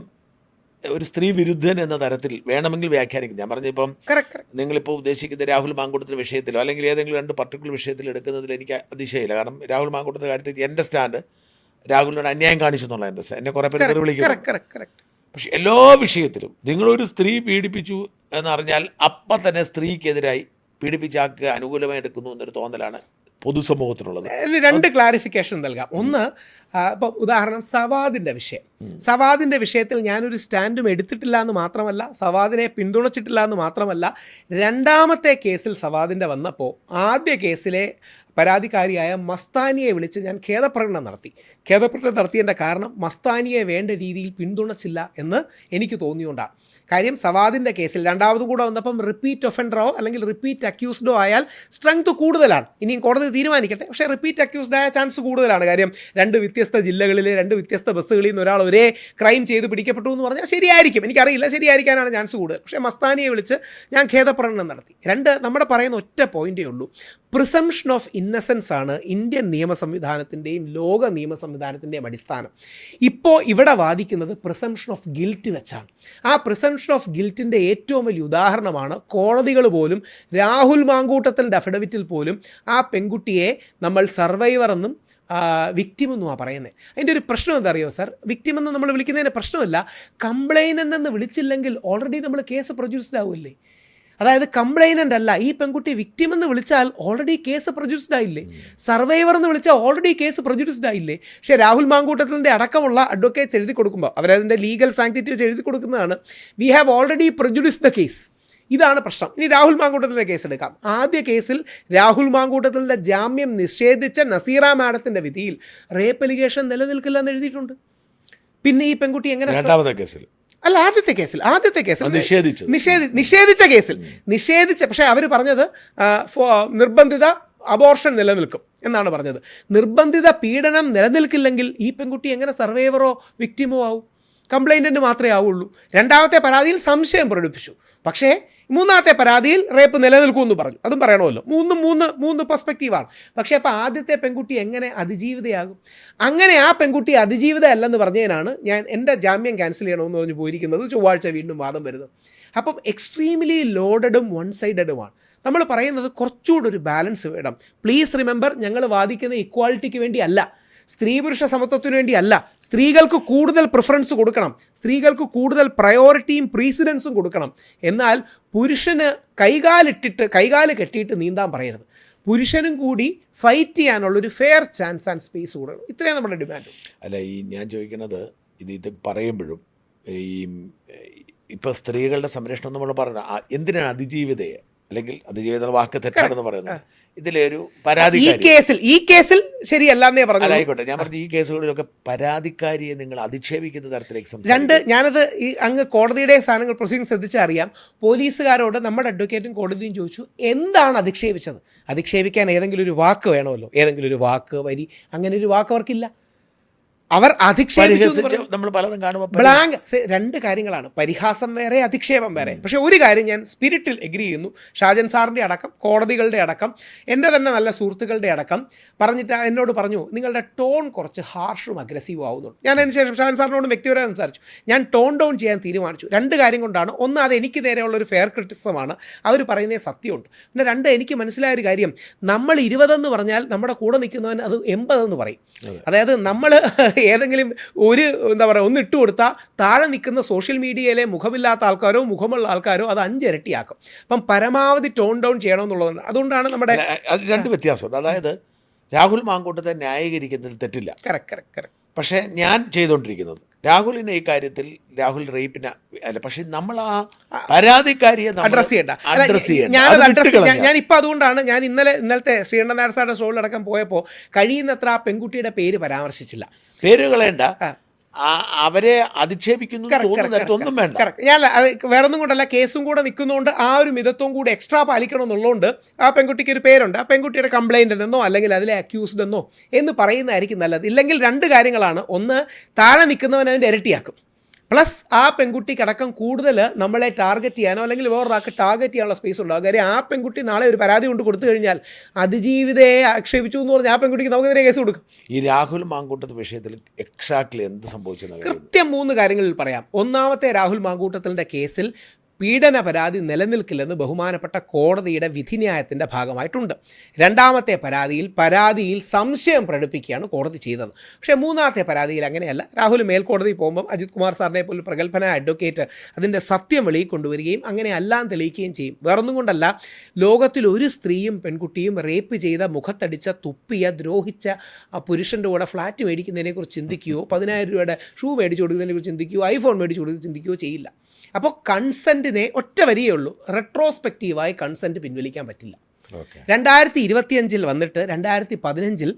ഒരു സ്ത്രീ വിരുദ്ധൻ എന്ന തരത്തിൽ വേണമെങ്കിൽ വ്യാഖ്യാനിക്കും. ഞാൻ പറഞ്ഞിപ്പം നിങ്ങളിപ്പോൾ ഉദ്ദേശിക്കുന്ന രാഹുൽ മാങ്കൂട്ടത്തിൻ്റെ വിഷയത്തിലോ അല്ലെങ്കിൽ ഏതെങ്കിലും രണ്ട് പർട്ടിക്കുലർ വിഷയത്തിൽ എടുക്കുന്നതിൽ എനിക്ക് അതിശയമില്ല. കാരണം രാഹുൽ മാങ്കൂട്ടത്തിൻ്റെ കാര്യത്തിൽ എൻ്റെ സ്റ്റാൻഡ് രാഹുലിനോട് അന്യായം കാണിച്ചു എന്നുള്ള എൻ്റെ സ്റ്റാൻഡ്. എന്നെ കുറേ പേര് വിളിക്കും. പക്ഷെ എല്ലാ വിഷയത്തിലും നിങ്ങളൊരു സ്ത്രീ പീഡിപ്പിച്ചു എന്നറിഞ്ഞാൽ അപ്പം തന്നെ സ്ത്രീക്കെതിരായി പീഡിപ്പിച്ചാക്കുക അനുകൂലമായി എടുക്കുന്നു എന്നൊരു തോന്നലാണ് പൊതുസമൂഹത്തിനുള്ളത്. രണ്ട് ക്ലാരിഫിക്കേഷൻ നൽകാം. ഒന്ന്, ഇപ്പം ഉദാഹരണം സവാദിൻ്റെ വിഷയം. സവാദിൻ്റെ വിഷയത്തിൽ ഞാനൊരു സ്റ്റാൻഡും എടുത്തിട്ടില്ല എന്ന് മാത്രമല്ല, സവാദിനെ പിന്തുണച്ചിട്ടില്ല എന്ന് മാത്രമല്ല, രണ്ടാമത്തെ കേസിൽ സവാദിൻ്റെ വന്നപ്പോൾ ആദ്യ കേസിലെ പരാതിക്കാരിയായ മസ്താനിയെ വിളിച്ച് ഞാൻ ഖേദപ്രകടനം നടത്തി. ഖേദപ്രകടനം നടത്തിയതിൻ്റെ കാരണം മസ്താനിയെ വേണ്ട രീതിയിൽ പിന്തുണച്ചില്ല എന്ന് എനിക്ക് തോന്നിയുകൊണ്ടാണ്. കാര്യം സവാദിൻ്റെ കേസിൽ രണ്ടാമതും കൂടെ വന്നപ്പം റിപ്പീറ്റ് ഒഫൻഡറോ അല്ലെങ്കിൽ റിപ്പീറ്റ് അക്യൂസ്ഡോ ആയാൽ സ്ട്രെങ്ത് കൂടുതലാണ്. ഇനിയും കോടതി തീരുമാനിക്കട്ടെ. പക്ഷേ റിപ്പീറ്റ് അക്യൂസ്ഡ് ആയ ചാൻസ് കൂടുതലാണ്. കാര്യം രണ്ട് വ്യത്യസ്ത ജില്ലകളിലെ രണ്ട് വ്യത്യസ്ത ബസ്സുകളിൽ നിന്ന് ഒരാൾ ഒരേ ക്രൈം ചെയ്ത് പിടിക്കപ്പെട്ടു എന്ന് പറഞ്ഞാൽ ശരിയായിരിക്കും, എനിക്കറിയില്ല, ശരിയായിരിക്കാനാണ് ചാൻസ് കൂടുതൽ. പക്ഷേ മസ്താനിയെ വിളിച്ച് ഞാൻ ഖേദപ്രകടനം നടത്തി. രണ്ട്, നമ്മുടെ പറയുന്ന ഒറ്റ പോയിൻ്റേ ഉള്ളൂ, പ്രിസംഷൻ ഓഫ് ഇന്നസെൻസ് ആണ് ഇന്ത്യൻ നിയമ സംവിധാനത്തിൻ്റെയും ലോക നിയമ സംവിധാനത്തിൻ്റെയും അടിസ്ഥാനം. ഇപ്പോൾ ഇവിടെ വാദിക്കുന്നത് പ്രിസംഷൻ ഓഫ് ഗിൽറ്റ് വെച്ചാണ്. ആ പ്രിസംഷൻ ഓഫ് ഗിൽറ്റിൻ്റെ ഏറ്റവും വലിയ ഉദാഹരണമാണ് കോടതികൾ പോലും രാഹുൽ മാങ്കൂട്ടത്തിൻ്റെ അഫിഡവിറ്റിൽ പോലും ആ പെൺകുട്ടിയെ നമ്മൾ സർവൈവർ എന്നും വിക്റ്റിം എന്നുമാണ് പറയുന്നത്. അതിൻ്റെ ഒരു പ്രശ്നം എന്താ അറിയോ സാർ? വിക്റ്റിം എന്ന് നമ്മൾ വിളിക്കുന്നതിന് പ്രശ്നമല്ല, കംപ്ലൈനൻ്റ് എന്ന് വിളിച്ചില്ലെങ്കിൽ ഓൾറെഡി നമ്മൾ കേസ് പ്രൊഡ്യൂസ്ഡ് ആവില്ലേ? അതായത് കംപ്ലൈനൻ്റ് അല്ല, ഈ പെൺകുട്ടി വിക്റ്റിം എന്ന് വിളിച്ചാൽ ഓൾറെഡി കേസ് പ്രൊഡ്യൂസ്ഡ് ആയില്ലേ? സർവൈവർ എന്ന് വിളിച്ചാൽ ഓൾറെഡി കേസ് പ്രൊഡ്യൂസ്ഡ് ആയില്ലേ? പക്ഷേ രാഹുൽ മാങ്കൂട്ടത്തിൻ്റെ അടക്കമുള്ള അഡ്വക്കേറ്റ്സ് എഴുതി കൊടുക്കുമ്പോൾ അവരതിൻ്റെ ലീഗൽ സാങ്ക്ടിറ്റി വെച്ച് എഴുതി കൊടുക്കുന്നതാണ്, we have already produced the case. ഇതാണ് പ്രശ്നം. ഇനി രാഹുൽ മാങ്കൂട്ടത്തിൻ്റെ കേസ് എടുക്കാം. ആദ്യ കേസിൽ രാഹുൽ മാങ്കൂട്ടത്തിൻ്റെ ജാമ്യം നിഷേധിച്ച നസീറ മാഡത്തിൻ്റെ വിധിയിൽ റേപ്പ് അലിഗേഷൻ നിലനിൽക്കില്ല എന്ന് എഴുതിയിട്ടുണ്ട്. പിന്നെ ഈ പെൺകുട്ടി എങ്ങനെ? രണ്ടാമത്തെ കേസിൽ അല്ല, ആദ്യത്തെ കേസിൽ നിഷേധിച്ച പക്ഷേ അവർ പറഞ്ഞത് നിർബന്ധിത അബോർഷൻ നിലനിൽക്കും എന്നാണ് പറഞ്ഞത്. നിർബന്ധിത പീഡനം നിലനിൽക്കില്ലെങ്കിൽ ഈ പെൺകുട്ടി എങ്ങനെ സർവൈവറോ വിക്റ്റിമോ ആവും? കംപ്ലൈൻറ്റൻ്റ് മാത്രമേ ആവുള്ളൂ. രണ്ടാമത്തെ പരാതിയിൽ സംശയം പ്രകടിപ്പിച്ചു, പക്ഷേ മൂന്നാമത്തെ പരാതിയിൽ റേപ്പ് നിലനിൽക്കുമെന്ന് പറഞ്ഞു. അതും പറയണമല്ലോ. മൂന്ന് പെർസ്പെക്റ്റീവാണ്. പക്ഷേ അപ്പോൾ ആദ്യത്തെ പെൺകുട്ടി എങ്ങനെ അതിജീവിതയാകും? അങ്ങനെ ആ പെൺകുട്ടി അതിജീവിത അല്ലെന്ന് പറഞ്ഞതിനാണ് ഞാൻ എൻ്റെ ജാമ്യം ക്യാൻസൽ ചെയ്യണമെന്ന് പറഞ്ഞ് പോയിരിക്കുന്നത്. ചൊവ്വാഴ്ച വീണ്ടും വാദം വരുന്നത്. അപ്പം എക്സ്ട്രീംലി ലോഡഡും വൺ സൈഡഡുമാണ്. നമ്മൾ പറയുന്നത് കുറച്ചുകൂടെ ഒരു ബാലൻസ് വേണം. പ്ലീസ് റിമെമ്പർ, ഞങ്ങൾ വാദിക്കുന്ന ഇക്വാളിറ്റിക്ക് വേണ്ടി അല്ല, സ്ത്രീ പുരുഷ സമത്വത്തിന് വേണ്ടി അല്ല. സ്ത്രീകൾക്ക് കൂടുതൽ പ്രിഫറൻസ് കൊടുക്കണം, സ്ത്രീകൾക്ക് കൂടുതൽ പ്രയോറിറ്റിയും പ്രീസിഡൻസും കൊടുക്കണം. എന്നാൽ പുരുഷന് കൈകാല് കെട്ടിയിട്ട് നീന്താൻ പറയരുത്. പുരുഷനും കൂടി ഫൈറ്റ് ചെയ്യാനുള്ളൊരു ഫെയർ ചാൻസ് ആൻഡ് സ്പേസ് കൊടുക്കണം. ഇത്രയും നമ്മുടെ ഡിമാൻഡ്. അല്ല, ഈ ഞാൻ ചോദിക്കുന്നത് ഇത് പറയുമ്പോഴും ഇപ്പോൾ സ്ത്രീകളുടെ സംരക്ഷണം നമ്മൾ പറഞ്ഞ എന്തിനാണ് അതിജീവിതയെ, അല്ലെങ്കിൽ അതിജീവിത വാക്ക് തെറ്റാണെന്ന് പറയുന്നത്? ഇതിലൊരു ഈ കേസിൽ ശരിയല്ലാന്നേ പറഞ്ഞു. ആയിക്കോട്ടെ, ഞാൻ പറഞ്ഞ ഈ കേസുകളിലൊക്കെ പരാതിക്കാരിയെ നിങ്ങൾ അധിക്ഷേപിക്കുന്ന തരത്തിലേക്ക് രണ്ട്, ഞാനത് ഈ അങ്ങ് കോടതിയുടെ സാധനങ്ങൾ പ്രൊസീഡിംഗ് ശ്രദ്ധിച്ചറിയാം. പോലീസുകാരോട് നമ്മുടെ അഡ്വക്കേറ്റും കോടതിയും ചോദിച്ചു, എന്താണ് അധിക്ഷേപിച്ചത്? അധിക്ഷേപിക്കാൻ ഏതെങ്കിലും ഒരു വാക്ക് വേണമല്ലോ, ഏതെങ്കിലും ഒരു വാക്ക്, വരി, അങ്ങനെ ഒരു വാക്ക് അവർക്കില്ല. അവർ അധിക്ഷേപിച്ചു. നമ്മൾ പലതും കാണുമ്പോൾ ബ്ലാങ്ക്. രണ്ട് കാര്യങ്ങളാണ്, പരിഹാസം വേറെ, അധിക്ഷേപം വേറെ. പക്ഷേ ഒരു കാര്യം ഞാൻ സ്പിരിറ്റിൽ എഗ്രി ചെയ്യുന്നു. ഷാജൻ സാറിൻ്റെ അടക്കം, കോടതികളുടെ അടക്കം, എൻ്റെ തന്നെ നല്ല സുഹൃത്തുക്കളുടെ അടക്കം പറഞ്ഞിട്ട് എന്നോട് പറഞ്ഞു, നിങ്ങളുടെ ടോൺ കുറച്ച് ഹാർഷും അഗ്രസീവും ആവുന്നുണ്ട്. ഞാൻ അതിന് ശേഷം ഷാജൻ സാറിനോട് വ്യക്തിപരമായി സംസാരിച്ചു. ഞാൻ ടോൺ ഡൗൺ ചെയ്യാൻ തീരുമാനിച്ചു. രണ്ട് കാര്യം കൊണ്ടാണ്. ഒന്ന്, അത് എനിക്ക് നേരെയുള്ളൊരു ഫെയർ ക്രിറ്റിസിസമാണ്, അവർ പറയുന്നത് സത്യമുണ്ട്. പിന്നെ രണ്ട്, എനിക്ക് മനസ്സിലായ ഒരു കാര്യം, നമ്മൾ 20 പറഞ്ഞാൽ നമ്മുടെ കൂടെ നിൽക്കുന്നവൻ അത് 80 പറയും. അതായത് നമ്മൾ ഏതെങ്കിലും എന്താ പറയുക, ഒന്ന് ഇട്ട് കൊടുത്താൽ താഴെ നിൽക്കുന്ന സോഷ്യൽ മീഡിയയിലെ മുഖമില്ലാത്ത ആൾക്കാരോ മുഖമുള്ള ആൾക്കാരോ അത് 5 ഇരട്ടിയാക്കും. അപ്പം പരമാവധി ടോൺ ഡൗൺ ചെയ്യണമെന്നുള്ളതുണ്ട്. അതുകൊണ്ടാണ് നമ്മുടെ രണ്ട് വ്യത്യാസമുണ്ട്. അതായത് രാഹുൽ മാങ്കൂട്ടത്തെ ന്യായീകരിക്കുന്നതിൽ തെറ്റില്ല, കറക്റ്റ്. പക്ഷേ ഞാൻ ചെയ്തുകൊണ്ടിരിക്കുന്നത് രാഹുലിനെ ഈ കാര്യത്തിൽ, രാഹുൽ റേപ്പിന് അല്ല, പക്ഷെ നമ്മൾ ആ പരാതിക്കാരിയെ അഡ്രസ് ചെയ്യണ്ട. ഞാനിപ്പോൾ അതുകൊണ്ടാണ് ഞാൻ ഇന്നലത്തെ ശ്രീകണ്ഠൻ നായർ സാറിന്റെ ഷോയിലടക്കം പോയപ്പോൾ കഴിയുന്നത്ര ആ പെൺകുട്ടിയുടെ പേര് പരാമർശിച്ചില്ല. പേര് കളയണ്ട, അവരെ അധിക്ഷേപിക്കുന്നു ഒന്നും വേണ്ട. ഞാൻ വേറൊന്നും കൊണ്ടല്ല, കേസും കൂടെ നിൽക്കുന്നതുകൊണ്ട് ആ ഒരു മിതത്വം കൂടെ എക്സ്ട്രാ പാലിക്കണം എന്നുള്ളതുകൊണ്ട് ആ പെൺകുട്ടിക്ക് ഒരു പേരുണ്ട്. ആ പെൺകുട്ടിയുടെ കംപ്ലൈൻറ്റ് എന്നോ അല്ലെങ്കിൽ അതിലെ അക്യൂസ്ഡ് എന്നോ എന്ന് പറയുന്നതായിരിക്കും നല്ലത്. ഇല്ലെങ്കിൽ രണ്ട് കാര്യങ്ങളാണ്. ഒന്ന്, താഴെ നിൽക്കുന്നവൻ അവൻ്റെ ഇരട്ടിയാക്കും. പ്ലസ് ആ പെൺകുട്ടിക്കടക്കം കൂടുതൽ നമ്മളെ ടാർഗറ്റ് ചെയ്യാനോ അല്ലെങ്കിൽ വേറൊരാൾക്ക് ടാർഗറ്റ് ചെയ്യാനുള്ള സ്പേസ് ഉണ്ടാകും. കാര്യം ആ പെൺകുട്ടി നാളെ ഒരു പരാതി കൊണ്ട് കൊടുത്തു കഴിഞ്ഞാൽ അതിജീവിതയെ ആക്ഷേപിച്ചു എന്ന് പറഞ്ഞാൽ ആ പെൺകുട്ടിക്ക് നമുക്കെതിരെ കേസ് കൊടുക്കും. ഈ രാഹുൽ മാങ്കൂട്ടത്ത് വിഷയത്തിൽ എക്സാക്ട്ലി എന്ത് സംഭവിച്ചെന്ന് കൃത്യം 3 കാര്യങ്ങളിൽ പറയാം. ഒന്നാമത്തെ, രാഹുൽ മാങ്കൂട്ടത്തിൻ്റെ കേസിൽ പീഡന പരാതി നിലനിൽക്കില്ലെന്ന് ബഹുമാനപ്പെട്ട കോടതിയുടെ വിധിന്യായത്തിൻ്റെ ഭാഗമായിട്ടുണ്ട്. രണ്ടാമത്തെ പരാതിയിൽ സംശയം പ്രകടിപ്പിക്കുകയാണ് കോടതി ചെയ്തത്. പക്ഷേ മൂന്നാമത്തെ പരാതിയിൽ അങ്ങനെയല്ല. രാഹുൽ മേൽക്കോടതി പോകുമ്പം അജിത് കുമാർ സാറിനെ പോലും പ്രഗത്ഭനായ അഡ്വക്കേറ്റ് അതിൻ്റെ സത്യം വെളിയിൽ കൊണ്ടുവരികയും അങ്ങനെ എല്ലാം തെളിയിക്കുകയും ചെയ്യും. വേറൊന്നും കൊണ്ടല്ല, ലോകത്തിൽ ഒരു സ്ത്രീയും പെൺകുട്ടിയും റേപ്പ് ചെയ്ത, മുഖത്തടിച്ച, തുപ്പിയ, ദ്രോഹിച്ച ആ പുരുഷൻ്റെ കൂടെ ഫ്ലാറ്റ് മേടിക്കുന്നതിനെക്കുറിച്ച് ചിന്തിക്കുകയോ 10,000 രൂപയുടെ ഷൂ മേടിച്ചു കൊടുക്കുന്നതിനെക്കുറിച്ച് ചിന്തിക്കുകയോ ഐഫോൺ മേടിച്ചു കൊടുക്കുന്നത് ചിന്തിക്കുകയോ ചെയ്യില്ല. അപ്പോൾ കൺസെൻറ്റിനെ ഒറ്റ വരിയേ ഉള്ളൂ, റെട്രോസ്പെക്റ്റീവായി കൺസെൻറ്റ് പിൻവലിക്കാൻ പറ്റില്ല. 2025 വന്നിട്ട് 2015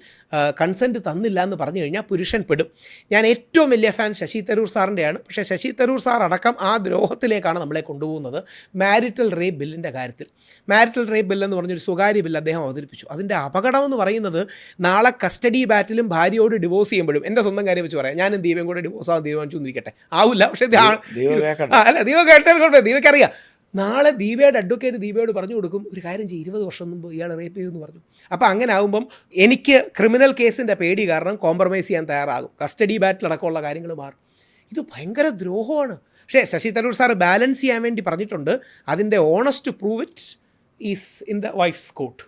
കൺസെൻറ്റ് തന്നില്ല എന്ന് പറഞ്ഞു കഴിഞ്ഞാൽ പുരുഷൻ പെടും. ഞാൻ ഏറ്റവും വലിയ ഫാൻ ശശി തരൂർ സാറിൻ്റെയാണ്. പക്ഷേ ശശി തരൂർ സാർ അടക്കം ആ ദ്രോഹത്തിലേക്കാണ് നമ്മളെ കൊണ്ടുപോകുന്നത്. മാരിറ്റൽ റേപ്പ് ബില്ലിൻ്റെ കാര്യത്തിൽ മാരിറ്റൽ റേപ്പ് ബിൽ എന്ന് പറഞ്ഞൊരു സ്വകാര്യ ബില്ല് അദ്ദേഹം അവതരിപ്പിച്ചു. അതിൻ്റെ അപകടം എന്ന് പറയുന്നത് നാളെ കസ്റ്റഡി ബാറ്റിലും ഭാര്യയോട് ഡിവോഴ്സ് ചെയ്യുമ്പോഴും, എൻ്റെ സ്വന്തം കാര്യം വെച്ച് പറയാം, ഞാനും ദീപയും കൂടെ ഡിവോഴ്സ് ആവാൻ തീരുമാനിച്ചു എന്നിരിക്കട്ടെ, ആവില്ല. പക്ഷേ ദീപ കേട്ടാൽ കുഴപ്പമില്ല, ദീപയ്ക്കറിയാം. നാളെ ദീപയുടെ അഡ്വക്കേറ്റ് ദീപയോട് പറഞ്ഞു കൊടുക്കും, ഒരു കാര്യം ചെയ്യും, 20 വർഷം മുമ്പ് ഇയാൾ റേപ്പ് ചെയ്തു എന്ന് പറഞ്ഞു. അപ്പോൾ അങ്ങനെ ആകുമ്പം എനിക്ക് ക്രിമിനൽ കേസിൻ്റെ പേടി കാരണം കോംപ്രമൈസ് ചെയ്യാൻ തയ്യാറാകും, കസ്റ്റഡി ബാറ്റിലടക്കമുള്ള കാര്യങ്ങൾ മാറും. ഇത് ഭയങ്കര ദ്രോഹമാണ്. പക്ഷേ ശശി തരൂർ സാറ് ബാലൻസ് ചെയ്യാൻ വേണ്ടി പറഞ്ഞിട്ടുണ്ട്, അതിൻ്റെ onus to prove it is in the wife's court.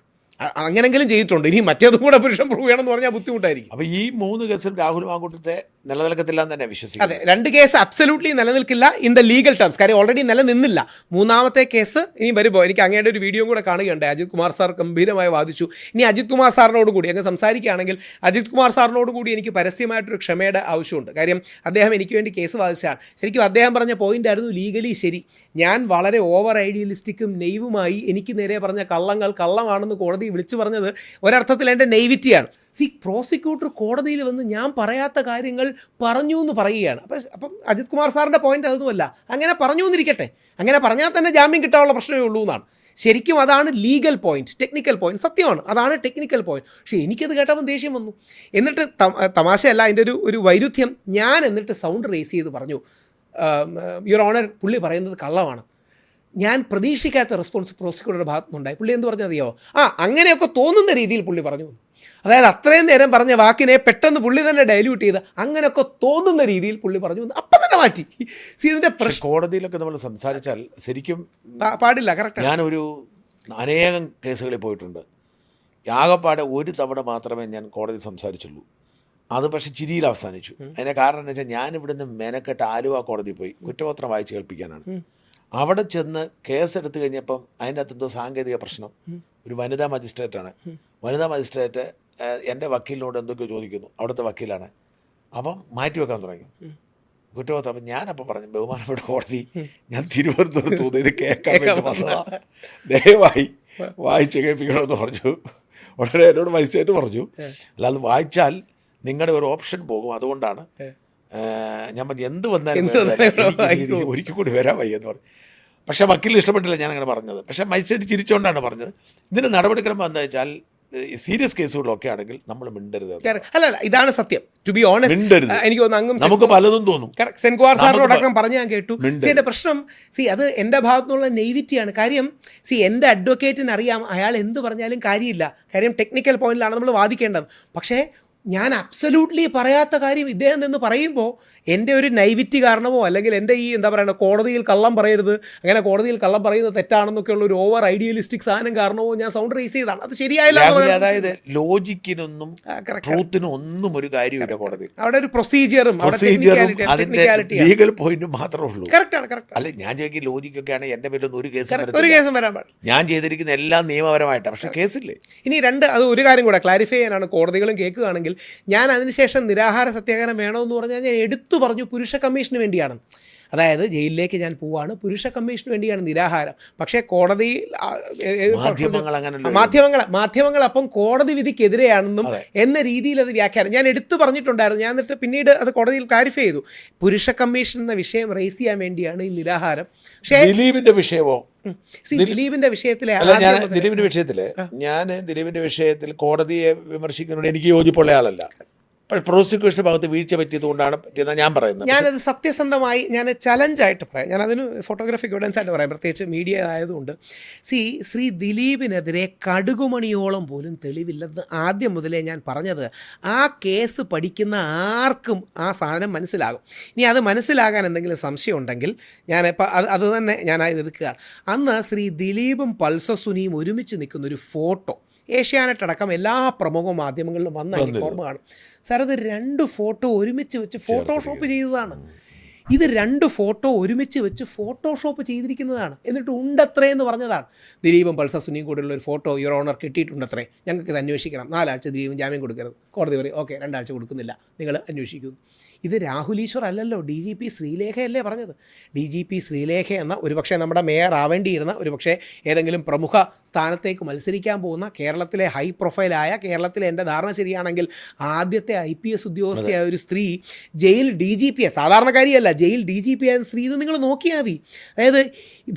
അങ്ങനെങ്കിലും ചെയ്തിട്ടുണ്ട്. ഇനി മറ്റേതും കൂടെ പുരുഷൻ പ്രൂവ് ചെയ്യണമെന്ന് പറഞ്ഞാൽ ബുദ്ധിമുട്ടായിരിക്കും. അപ്പോൾ ഈ 3 കേസും രാഹുൽ മാങ്കൂട്ടത്തെ നിലനിൽക്കത്തില്ല എന്ന് തന്നെ വിശ്വസിക്കും. അതെ, 2 കേസ് അബ്സല്യൂട്ട്ലി നിലനിൽക്കില്ല ഇൻ ദ ലീഗൽ ടേംസ്. കാര്യം ഓൾറെഡി നിലനിന്നില്ല. മൂന്നാമത്തെ കേസ് ഇനി വരുമ്പോൾ എനിക്ക് അങ്ങയുടെ ഒരു വീഡിയോ കൂടെ കാണുകയുണ്ട്. അജിത് കുമാർ സാർ ഗംഭീരമായി വാദിച്ചു. ഇനി അജിത് കുമാർ സാറിനോട് കൂടി അങ്ങ് സംസാരിക്കുകയാണെങ്കിൽ അജിത് കുമാർ സാറിനോട് കൂടി എനിക്ക് പരസ്യമായിട്ടൊരു ക്ഷമയുടെ ആവശ്യമുണ്ട്. കാര്യം അദ്ദേഹം എനിക്ക് വേണ്ടി കേസ് വാദിച്ചതാണ്. ശരിക്കും അദ്ദേഹം പറഞ്ഞ പോയിന്റ് ആയിരുന്നു ലീഗലി ശരി. ഞാൻ വളരെ ഓവർ ഐഡിയലിസ്റ്റിക്കും നെയ്വുമായി എനിക്ക് നേരെ പറഞ്ഞ കള്ളങ്ങൾ കള്ളമാണെന്ന് കോടതി വിളിച്ചു പറഞ്ഞത് ഒരർത്ഥത്തിൽ എൻ്റെ നെയ്വിറ്റിയാണ്. പ്രോസിക്യൂട്ടർ കോടതിയിൽ വന്ന് ഞാൻ പറയാത്ത കാര്യങ്ങൾ പറഞ്ഞു എന്ന് പറയുകയാണ്. അപ്പം അജിത് കുമാർ സാറിൻ്റെ പോയിന്റ് അതൊന്നുമല്ല, അങ്ങനെ പറഞ്ഞു എന്നിരിക്കട്ടെ, അങ്ങനെ പറഞ്ഞാൽ തന്നെ ജാമ്യം കിട്ടാനുള്ള പ്രശ്നമേ ഉള്ളൂ എന്നാണ്. ശരിക്കും അതാണ് ലീഗൽ പോയിന്റ്, ടെക്നിക്കൽ പോയിന്റ്. സത്യമാണ്, അതാണ് ടെക്നിക്കൽ പോയിന്റ്. പക്ഷേ എനിക്കത് കേട്ടപ്പോൾ ദേഷ്യം വന്നു. എന്നിട്ട് തമാശയല്ല, അതിൻ്റെ ഒരു വൈരുദ്ധ്യം. ഞാൻ എന്നിട്ട് സൗണ്ട് റേസ് ചെയ്ത് പറഞ്ഞു, യുവർ ഓണർ, പുള്ളി പറയുന്നത് കള്ളമാണ്. ഞാൻ പ്രതീക്ഷിക്കാത്ത റെസ്പോൺസ് പ്രോസിക്യൂട്ടറുടെ ഭാഗത്തു നിന്നുണ്ടായി. പുള്ളി എന്ത് പറഞ്ഞറിയോ? അങ്ങനെയൊക്കെ തോന്നുന്ന രീതിയിൽ പുള്ളി പറഞ്ഞു. അതായത് അത്രയും നേരം പറഞ്ഞ വാക്കിനെ പെട്ടെന്ന് പുള്ളി തന്നെ ഡൈല്യൂട്ട് ചെയ്ത് അങ്ങനെയൊക്കെ തോന്നുന്ന രീതിയിൽ പുള്ളി പറഞ്ഞു, അപ്പം തന്നെ മാറ്റി. ഇതിൻ്റെ കോടതിയിലൊക്കെ നമ്മൾ സംസാരിച്ചാൽ ശരിക്കും പാടില്ല. കറക്റ്റ്. ഞാനൊരു അനേകം കേസുകളിൽ പോയിട്ടുണ്ട്. ആകപ്പാടെ ഒരു തവണ മാത്രമേ ഞാൻ കോടതി സംസാരിച്ചുള്ളൂ. അത് പക്ഷേ ചിരിയിൽ അവസാനിച്ചു. അതിൻ്റെ കാരണം എന്ന് വെച്ചാൽ ഞാൻ ഇവിടുന്ന് മെനക്കെട്ട് ആലുവ കോടതി പോയി കുറ്റപത്രം വായിച്ച് കേൾപ്പിക്കാനാണ്. അവിടെ ചെന്ന് കേസെടുത്ത് കഴിഞ്ഞപ്പം അതിൻ്റെ അകത്ത് എന്തോ സാങ്കേതിക പ്രശ്നം. ഒരു വനിതാ മജിസ്ട്രേറ്റാണ്. വനിതാ മജിസ്ട്രേറ്റ് എൻ്റെ വക്കീലിനോട് എന്തൊക്കെയോ ചോദിക്കുന്നു. അവിടുത്തെ വക്കീലാണ്. അപ്പം മാറ്റിവെക്കാൻ തുടങ്ങി കുറ്റപത്രം. അപ്പം ഞാനപ്പോൾ പറഞ്ഞു, ബഹുമാനപ്പെട്ട കോടതി, ഞാൻ തിരുവനന്തപുരത്ത് തോന്നി ഇത് കേൾക്കാൻ വേണ്ടി വന്നതാണ്, ദയവായി വായിച്ച് കേൾപ്പിക്കണമെന്ന് പറഞ്ഞു. ഉടനെ എന്നോട് മജിസ്ട്രേറ്റ് പറഞ്ഞു, അല്ലാതെ വായിച്ചാൽ നിങ്ങളുടെ ഒരു ഓപ്ഷൻ പോകും, അതുകൊണ്ടാണ് ഞാൻ പറഞ്ഞു എന്ത് വന്നാലും ഒരിക്കൽ കൂടി വരാൻ വയ്യെന്ന് പറഞ്ഞു. പക്ഷേ വക്കീലിന് ഇഷ്ടപ്പെട്ടില്ല ഞാൻ അങ്ങനെ പറഞ്ഞത്. പക്ഷേ മജിസ്ട്രേറ്റ് ചിരിച്ചുകൊണ്ടാണ് പറഞ്ഞത്. ഇതിന് നടപടിക്രമം എന്താ വെച്ചാൽ സീരിയസ് കേസുകളൊക്കെ ആണെങ്കിൽ നമ്മൾ മിണ്ടരുത്. അല്ല, ഇതാണ് സത്യം. ടു ബി ഓണസ്റ്റ്, മിണ്ടരുത്. എനിക്ക് തോന്നുന്നു നമുക്ക് പലതും തോന്നും. സെൻകുമാർ സാറിനോടക്കം പറഞ്ഞ് ഞാൻ കേട്ടു. എൻ്റെ പ്രശ്നം അത് എൻ്റെ ഭാഗത്തു നിന്നുള്ള നെയ്വിറ്റിയാണ്. കാര്യം എൻ്റെ അഡ്വക്കേറ്റിന് അറിയാം അയാൾ എന്ത് പറഞ്ഞാലും കാര്യമില്ല. കാര്യം ടെക്നിക്കൽ പോയിന്റിലാണ് നമ്മൾ വാദിക്കേണ്ടത്. പക്ഷേ ഞാൻ അബ്സല്യൂട്ട്ലി പറയാത്ത കാര്യം ഇദ്ദേഹം എന്ന് പറയുമ്പോൾ എൻ്റെ ഒരു നൈവിറ്റി കാരണമോ അല്ലെങ്കിൽ എൻ്റെ ഈ എന്താ പറയുക കോടതിയിൽ കള്ളം പറയരുത്, അങ്ങനെ കോടതിയിൽ കള്ളം പറയുന്നത് തെറ്റാണെന്നൊക്കെയുള്ള ഒരു ഓവർ ഐഡിയലിസ്റ്റിക് സാധനം കാരണമോ ഞാൻ സൗണ്ട് റേസ് ചെയ്താണ്. അത് ശരിയായില്ല. അതായത് ലോജിക്കിനൊന്നും ട്രൂത്തിനും ഒന്നും ഒരു കാര്യമില്ല കോടതി. അവിടെ ഒരു പ്രൊസീജിയറും ലീഗൽ പോയിന്റും മാത്രമേ ഉള്ളൂ. കറക്റ്റാണ്. അല്ല, ഞാൻ ചോദിക്കും ലോജിക്കൊക്കെ ആണ് എൻ്റെ പേരിലൊന്നും ഒരു കേസും വരാൻ പാടില്ല. ഞാൻ ചെയ്തിരിക്കുന്ന എല്ലാം നിയമപരമായിട്ടാണ്. പക്ഷേ കേസില്ലേ. ഇനി അത് ഒരു കാര്യം കൂടെ ക്ലാരിഫൈ ചെയ്യാനാണ്. കോടതികളും കേൾക്കുകയാണെങ്കിൽ ഞാൻ അതിനുശേഷം നിരാഹാര സത്യാഗ്രഹം വേണമെന്ന് പറഞ്ഞാൽ ഞാൻ എടുത്തു പറഞ്ഞു പുരുഷ കമ്മീഷന് വേണ്ടിയാണ്. അതായത് ജയിലിലേക്ക് ഞാൻ പോവാണ്, പുരുഷ കമ്മീഷന് വേണ്ടിയാണ് നിരാഹാരം. പക്ഷേ കോടതി മാധ്യമങ്ങൾ അപ്പം കോടതി വിധിക്കെതിരെയാണെന്നും എന്ന രീതിയിൽ അത് വ്യാഖ്യാനം ഞാൻ എടുത്തു പറഞ്ഞിട്ടുണ്ടായിരുന്നു. ഞാൻ എന്നിട്ട് പിന്നീട് അത് കോടതിയിൽ ക്ലാരിഫൈ ചെയ്തു. പുരുഷ കമ്മീഷൻ എന്ന വിഷയം റേസ് ചെയ്യാൻ വേണ്ടിയാണ് ഈ നിരാഹാരം. പക്ഷേ ദിലീപിന്റെ വിഷയമോ ദിലീപിന്റെ വിഷയത്തിലെ ദിലീപിന്റെ വിഷയത്തിൽ കോടതിയെ വിമർശിക്കുന്നതിനോട് എനിക്ക് യോജിപ്പുള്ള ആളല്ല. പ്രോസിക്യൂഷൻ്റെ ഭാഗത്ത് വീഴ്ച പറ്റിയതുകൊണ്ടാണ് പറ്റിയെന്നാണ് ഞാൻ പറയുന്നത്. ഞാനത് സത്യസന്ധമായി ഞാൻ ചലഞ്ചായിട്ട് പറയാം, ഞാനതിന് ഫോട്ടോഗ്രാഫിക് എവിഡൻസ് ആയിട്ട് പറയാം, പ്രത്യേകിച്ച് മീഡിയ ആയതുകൊണ്ട്. ശ്രീ ദിലീപിനെതിരെ കടുകുമണിയോളം പോലും തെളിവില്ലെന്ന് ആദ്യം മുതലേ ഞാൻ പറഞ്ഞത്. ആ കേസ് പഠിക്കുന്ന ആർക്കും ആ സാധനം മനസ്സിലാകും. ഇനി അത് മനസ്സിലാകാൻ എന്തെങ്കിലും സംശയം ഉണ്ടെങ്കിൽ ഞാനിപ്പോൾ അത് തന്നെ ഞാൻ എതിർക്കുകയാണ്. അന്ന് ശ്രീ ദിലീപും പൾസർ സുനിയും ഒരുമിച്ച് നിൽക്കുന്നൊരു ഫോട്ടോ ഏഷ്യാനെറ്റ് അടക്കം എല്ലാ പ്രമുഖ മാധ്യമങ്ങളിലും വന്ന എനിക്ക് ഓർമ്മ കാണും. സാർ, അത് 2 ഫോട്ടോ ഒരുമിച്ച് വെച്ച് ഫോട്ടോഷോപ്പ് ചെയ്തതാണ്. ഇത് 2 ഫോട്ടോ ഒരുമിച്ച് വെച്ച് ഫോട്ടോഷോപ്പ് ചെയ്തിരിക്കുന്നതാണ്. എന്നിട്ട് ഉണ്ടത്രേ എന്ന് പറഞ്ഞതാണ്. ദിലീപും പൾസർ സുനിയും കൂടെയുള്ള ഒരു ഫോട്ടോ യുവർ ഓണർ കിട്ടിയിട്ടുണ്ടത്രേ, ഞങ്ങൾക്ക് ഇത് അന്വേഷിക്കണം, 4 ആഴ്ച ദിലീപും ജാമ്യം കൊടുക്കരുത്. കോടതി പറയും ഓക്കെ 2 ആഴ്ച കൊടുക്കുന്നില്ല, നിങ്ങൾ അന്വേഷിക്കുന്നു. ഇത് രാഹുൽ ഈശ്വർ അല്ലല്ലോ, DGP ശ്രീലേഖയല്ലേ പറഞ്ഞത്. DGP ശ്രീലേഖ എന്ന ഒരുപക്ഷെ നമ്മുടെ മേയർ ആവേണ്ടിയിരുന്ന, ഒരുപക്ഷെ ഏതെങ്കിലും പ്രമുഖ സ്ഥാനത്തേക്ക് മത്സരിക്കാൻ പോകുന്ന, കേരളത്തിലെ ഹൈ പ്രൊഫൈലായ, കേരളത്തിലെ എൻ്റെ ധാരണ ശരിയാണെങ്കിൽ ആദ്യത്തെ IPS ഉദ്യോഗസ്ഥയായ ഒരു സ്ത്രീ ജയിൽ DGP, സാധാരണക്കാരിയല്ല, ജയിൽ DGP ആയ സ്ത്രീ. ഇത് നിങ്ങൾ നോക്കിയാൽ മതി. അതായത്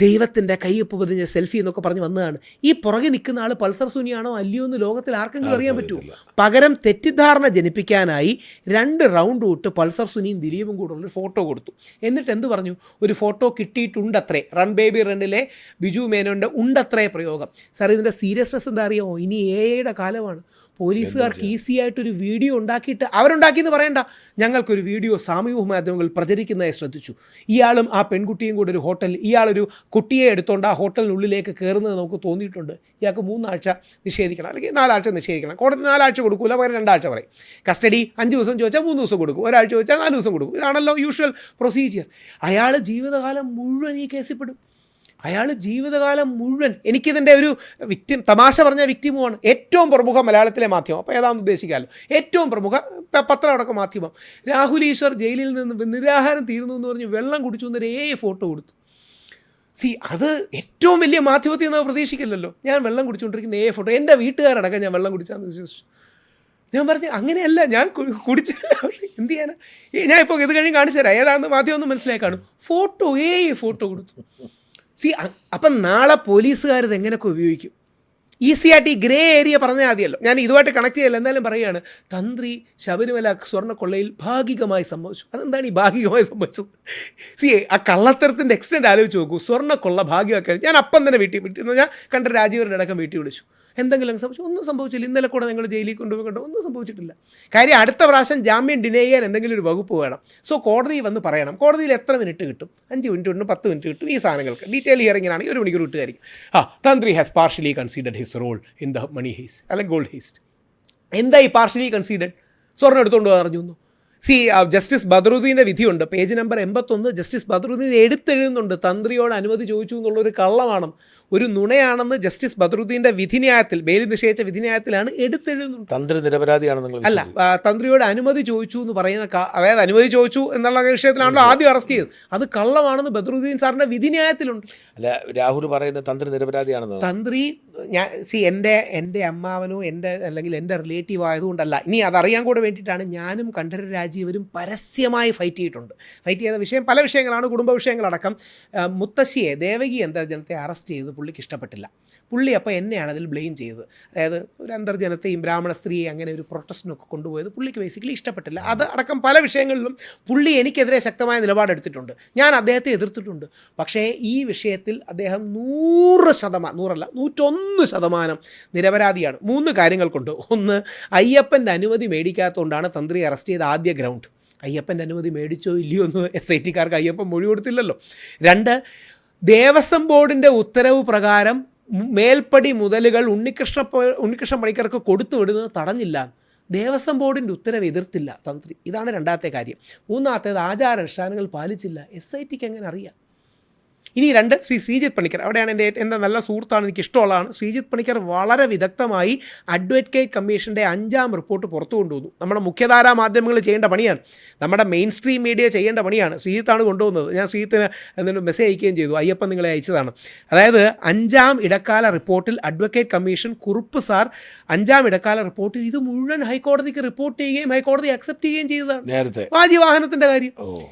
ദൈവത്തിൻ്റെ കയ്യൊപ്പ് പതിഞ്ഞ സെൽഫി എന്നൊക്കെ പറഞ്ഞ് വന്നതാണ്. ഈ പുറകെ നിൽക്കുന്ന ആൾ പൾസർ സുനിയാണോ അല്ലയോ എന്ന് ലോകത്തിൽ ആർക്കെങ്കിലും അറിയാൻ പറ്റുമോ? പകരം തെറ്റിദ്ധാരണ ജനിപ്പിക്കാനായി 2 റൗണ്ട് വിട്ട് പൾസർ സുനിയും ദിലീപും കൂടെ ഉള്ളൊരു ഫോട്ടോ കൊടുത്തു. എന്നിട്ട് എന്ത് പറഞ്ഞു? ഒരു ഫോട്ടോ കിട്ടിയിട്ടുണ്ടത്രേ. റൺ ബേബി റണ്ണിലെ ബിജു മേനോൻ്റെ ഉണ്ടത്രേ പ്രയോഗം. സാർ, ഇതിൻ്റെ സീരിയസ്നെസ് എന്താ അറിയാമോ? ഇനി AI കാലമാണ്. പോലീസുകാർക്ക് ഈസി ആയിട്ടൊരു വീഡിയോ ഉണ്ടാക്കിയിട്ട്, അവരുണ്ടാക്കിയെന്ന് പറയണ്ട, ഞങ്ങൾക്കൊരു വീഡിയോ സാമൂഹ്യ മാധ്യമങ്ങളിൽ പ്രചരിക്കുന്നതായി ശ്രദ്ധിച്ചു. ഇയാളും ആ പെൺകുട്ടിയും കൂടെ ഒരു ഹോട്ടലിൽ, ഇയാളൊരു കുട്ടിയെ എടുത്തുകൊണ്ട് ആ ഹോട്ടലിനുള്ളിലേക്ക് കയറുന്നത് നമുക്ക് തോന്നിയിട്ടുണ്ട്. ഇയാൾക്ക് 3 ആഴ്ച നിഷേധിക്കണം, അല്ലെങ്കിൽ 4 ആഴ്ച നിഷേധിക്കണം. കോടതി 4 ആഴ്ച കൊടുക്കില്ല, പകരം 2 ആഴ്ച പറയും. കസ്റ്റഡി 5 ദിവസം ചോദിച്ചാൽ 3 ദിവസം കൊടുക്കും, ഒരാഴ്ച ചോദിച്ചാൽ 4 ദിവസം കൊടുക്കും. ഇതാണല്ലോ യൂഷ്വൽ പ്രൊസീജിയർ. അയാൾ ജീവിതകാലം മുഴുവൻ ഈ കേസിൽപ്പെടും. അയാൾ ജീവിതകാലം മുഴുവൻ, എനിക്കിതിൻ്റെ ഒരു തമാശ പറഞ്ഞ വിക്റ്റിമുമാണ്. ഏറ്റവും പ്രമുഖ മലയാളത്തിലെ മാധ്യമം, അപ്പോൾ ഏതാണെന്ന് ഉദ്ദേശിക്കാമല്ലോ, ഏറ്റവും പ്രമുഖ പത്രം അടക്കം മാധ്യമം, രാഹുൽ ഈശ്വർ ജയിലിൽ നിന്ന് നിരാഹാരം തീർന്നു എന്ന് പറഞ്ഞ് വെള്ളം കുടിച്ചു എന്നൊരു ഫോട്ടോ കൊടുത്തു. അത് ഏറ്റവും വലിയ മാധ്യമത്തിൽ നിന്ന് പ്രതീക്ഷിക്കില്ലല്ലോ. ഞാൻ വെള്ളം കുടിച്ചുകൊണ്ടിരിക്കുന്ന ഫോട്ടോ, എൻ്റെ വീട്ടുകാരടക്കം ഞാൻ വെള്ളം കുടിച്ചാന്ന് വിശ്വസിച്ചു. ഞാൻ പറഞ്ഞു അങ്ങനെയല്ല, ഞാൻ കുടിച്ചില്ല. പക്ഷേ എന്ത് ചെയ്യാനാ, ഞാൻ ഇപ്പോൾ ഇത് കഴിഞ്ഞ് കാണിച്ചു തരാം, ഏതാണെന്ന് മാധ്യമം ഒന്നും മനസ്സിലായി കാണും. ഫോട്ടോ ഫോട്ടോ കൊടുത്തു. അപ്പം നാളെ പോലീസുകാർ ഇത് എങ്ങനെയൊക്കെ ഉപയോഗിക്കും? ഈസിയായിട്ട് ഈ ഗ്രേ ഏരിയ പറഞ്ഞാൽ മതിയല്ലോ. ഞാൻ ഇതുമായിട്ട് കണക്ട് ചെയ്യല്ല, എന്തായാലും പറയുകയാണ്. തന്ത്രി ശബരിമല സ്വർണ്ണക്കൊള്ളയിൽ ഭാഗികമായി സംഭവിച്ചു. അതെന്താണ് ഈ ഭാഗികമായി സംഭവിച്ചത്? ആ കള്ളത്തരത്തിൻ്റെ എക്സ്റ്റെൻറ്റ് ആലോചിച്ച് നോക്കൂ. സ്വർണ്ണക്കൊള്ള ഭാഗ്യമാക്കി ഞാൻ അപ്പം തന്നെ വീട്ടിൽ ഞാൻ കണ്ട രാജീവരുടെ അടക്കം വീട്ടിൽ വിളിച്ചു. എന്തെങ്കിലും സംഭവിച്ചു? ഒന്നും സംഭവിച്ചില്ല. ഇന്നലെ കൂടെ നിങ്ങൾ ജയിലിൽ കൊണ്ടുപോയി ഒന്നും സംഭവിച്ചിട്ടില്ല. കാര്യം അടുത്ത പ്രാവശ്യം ജാമ്യം ഡിനൈ ചെയ്യാൻ എന്തെങ്കിലും ഒരു വകുപ്പ് വേണം. സോ കോടതി വന്ന് പറയണം. കോടതിയിൽ എത്ര മിനിറ്റ് കിട്ടും? 5 മിനിറ്റ് കിട്ടും, 10 മിനിറ്റ് കിട്ടും. ഈ സാധനങ്ങൾക്ക് ഡീറ്റെയിൽ ഹിയറിങ്ങിനാണെങ്കിൽ 1 മണിക്കൂർ വിട്ടുകായിരിക്കും. Tantri has partially considered his role in the money heist അല്ലെങ്കിൽ ഗോൾഡ് ഹേസ്റ്റ്. എന്താ ഈ പാർഷ്യലി കൺസിഡർഡ്? സ്വർണ്ണം എടുത്തുകൊണ്ട് പറഞ്ഞു. ജസ്റ്റിസ് ബദറുദ്ദീൻ്റെ വിധിയുണ്ട്, പേജ് നമ്പർ 81. ജസ്റ്റിസ് ബദറുദ്ദീൻ എടുത്തെഴുതുന്നുണ്ട് തന്ത്രിയോട് അനുമതി ചോദിച്ചു എന്നുള്ളൊരു കള്ളമാണ്, ഒരു നുണയാണെന്ന് ജസ്റ്റിസ് ബദറുദ്ദീൻ്റെ വിധിന്യായത്തിൽ, ബെയിൽ നിശ്ചയിച്ച വിധിന്യായത്തിലാണ് എടുത്തെഴുതുന്നുണ്ട്. തന്ത്രി നിരപരാധിയാണെന്ന് അല്ല, തന്ത്രിയോട് അനുമതി ചോദിച്ചു എന്ന് പറയുന്ന, അതായത് അനുമതി ചോദിച്ചു എന്നുള്ള വിഷയത്തിലാണല്ലോ ആദ്യം അറസ്റ്റ് ചെയ്തത്. അത് കള്ളമാണെന്ന് ബദറുദ്ദീൻ സാറിൻ്റെ വിധിന്യായത്തിലുണ്ട്. അല്ല, രാഹുൽ പറയുന്ന തന്ത്രി നിരപരാധിയാണെന്ന്. തന്ത്രി എൻ്റെ അമ്മാവനോ അല്ലെങ്കിൽ എൻ്റെ റിലേറ്റീവ് ആയതുകൊണ്ടല്ല, ഇനി അതറിയാൻ കൂടെ വേണ്ടിയിട്ടാണ്. ഞാനും കണ്ഠര രാജീവരും പരസ്യമായി ഫൈറ്റ് ചെയ്ത വിഷയം പല വിഷയങ്ങളാണ്, കുടുംബ വിഷയങ്ങളടക്കം. മുത്തശ്ശിയെ, ദേവകി അന്തർജനത്തെ അറസ്റ്റ് ചെയ്ത് പുള്ളിക്ക് ഇഷ്ടപ്പെട്ടില്ല. പുള്ളി അപ്പോൾ എന്നെയാണ് അതിൽ ബ്ലെയിം ചെയ്തത്. അതായത് ഒരു അന്തർജനത്തെയും ബ്രാഹ്മണ സ്ത്രീയെ അങ്ങനെ ഒരു പ്രൊട്ടസ്റ്റിനൊക്കെ കൊണ്ടുപോയത് പുള്ളിക്ക് ബേസിക്കലി ഇഷ്ടപ്പെട്ടില്ല. അത് അടക്കം പല വിഷയങ്ങളിലും പുള്ളി എനിക്കെതിരെ ശക്തമായ നിലപാടെടുത്തിട്ടുണ്ട്. ഞാൻ അദ്ദേഹത്തെ എതിർത്തിട്ടുണ്ട്. പക്ഷേ ഈ വിഷയത്തിൽ അദ്ദേഹം 101% നിരപരാധിയാണ്. 3 കാര്യങ്ങൾ കൊണ്ട്. ഒന്ന്, അയ്യപ്പൻ്റെ അനുമതി മേടിക്കാത്തതുകൊണ്ടാണ് തന്ത്രി അറസ്റ്റ് ചെയ്ത ആദ്യ ഗ്രൗണ്ട്. അയ്യപ്പൻ്റെ അനുമതി മേടിച്ചോ ഇല്ലയോ എന്ന് SIT-കാർക്ക് അയ്യപ്പൻ മൊഴി കൊടുത്തില്ലല്ലോ. 2, ദേവസ്വം ബോർഡിൻ്റെ ഉത്തരവ് പ്രകാരം മേൽപ്പടി മുതലുകൾ ഉണ്ണികൃഷ്ണ പണിക്കർക്ക് കൊടുത്തു വിടുന്നത് തടഞ്ഞില്ല. ദേവസ്വം ബോർഡിൻ്റെ ഉത്തരവ് എതിർത്തില്ല തന്ത്രി. ഇതാണ് 2ാമത്തെ കാര്യം. 3ാമത്തേത്, ആചാരാനുഷ്ഠാനങ്ങൾ പാലിച്ചില്ല. SIT-ക്ക് എങ്ങനെ അറിയാം? ഇനി 2, ശ്രീജിത്ത് പണിക്കർ. അവിടെയാണ് എൻ്റെ നല്ല സുഹൃത്താണ്, എനിക്ക് ഇഷ്ടമുള്ളതാണ്. ശ്രീജിത്ത് പണിക്കർ വളരെ വിദഗ്ധമായി അഡ്വക്കേറ്റ് കമ്മീഷൻ്റെ 5ാം റിപ്പോർട്ട് പുറത്തു കൊണ്ടുവന്നു. നമ്മുടെ മുഖ്യധാരാ മാധ്യമങ്ങൾ ചെയ്യേണ്ട പണിയാണ്, നമ്മുടെ മെയിൻ സ്ട്രീം മീഡിയ ചെയ്യേണ്ട പണിയാണ്. ശ്രീജിത്താണ് കൊണ്ടുവന്നത്. ഞാൻ ശ്രീജിത്തിന് എന്തെങ്കിലും മെസ്സേജ് അയക്കുകയും ചെയ്തു, അയ്യപ്പൻ നിങ്ങളെ അയച്ചതാണ്. അതായത് 5ാം ഇടക്കാല റിപ്പോർട്ടിൽ അഡ്വക്കേറ്റ് കമ്മീഷൻ കുറുപ്പ് സാർ 5ാം ഇടക്കാല റിപ്പോർട്ടിൽ ഇത് മുഴുവൻ ഹൈക്കോടതിക്ക് റിപ്പോർട്ട് ചെയ്യുകയും ഹൈക്കോടതി അക്സെപ്റ്റ് ചെയ്യുകയും ചെയ്തതാണ്. നേരത്തെ വാജിവാഹനത്തിൻ്റെ കാര്യം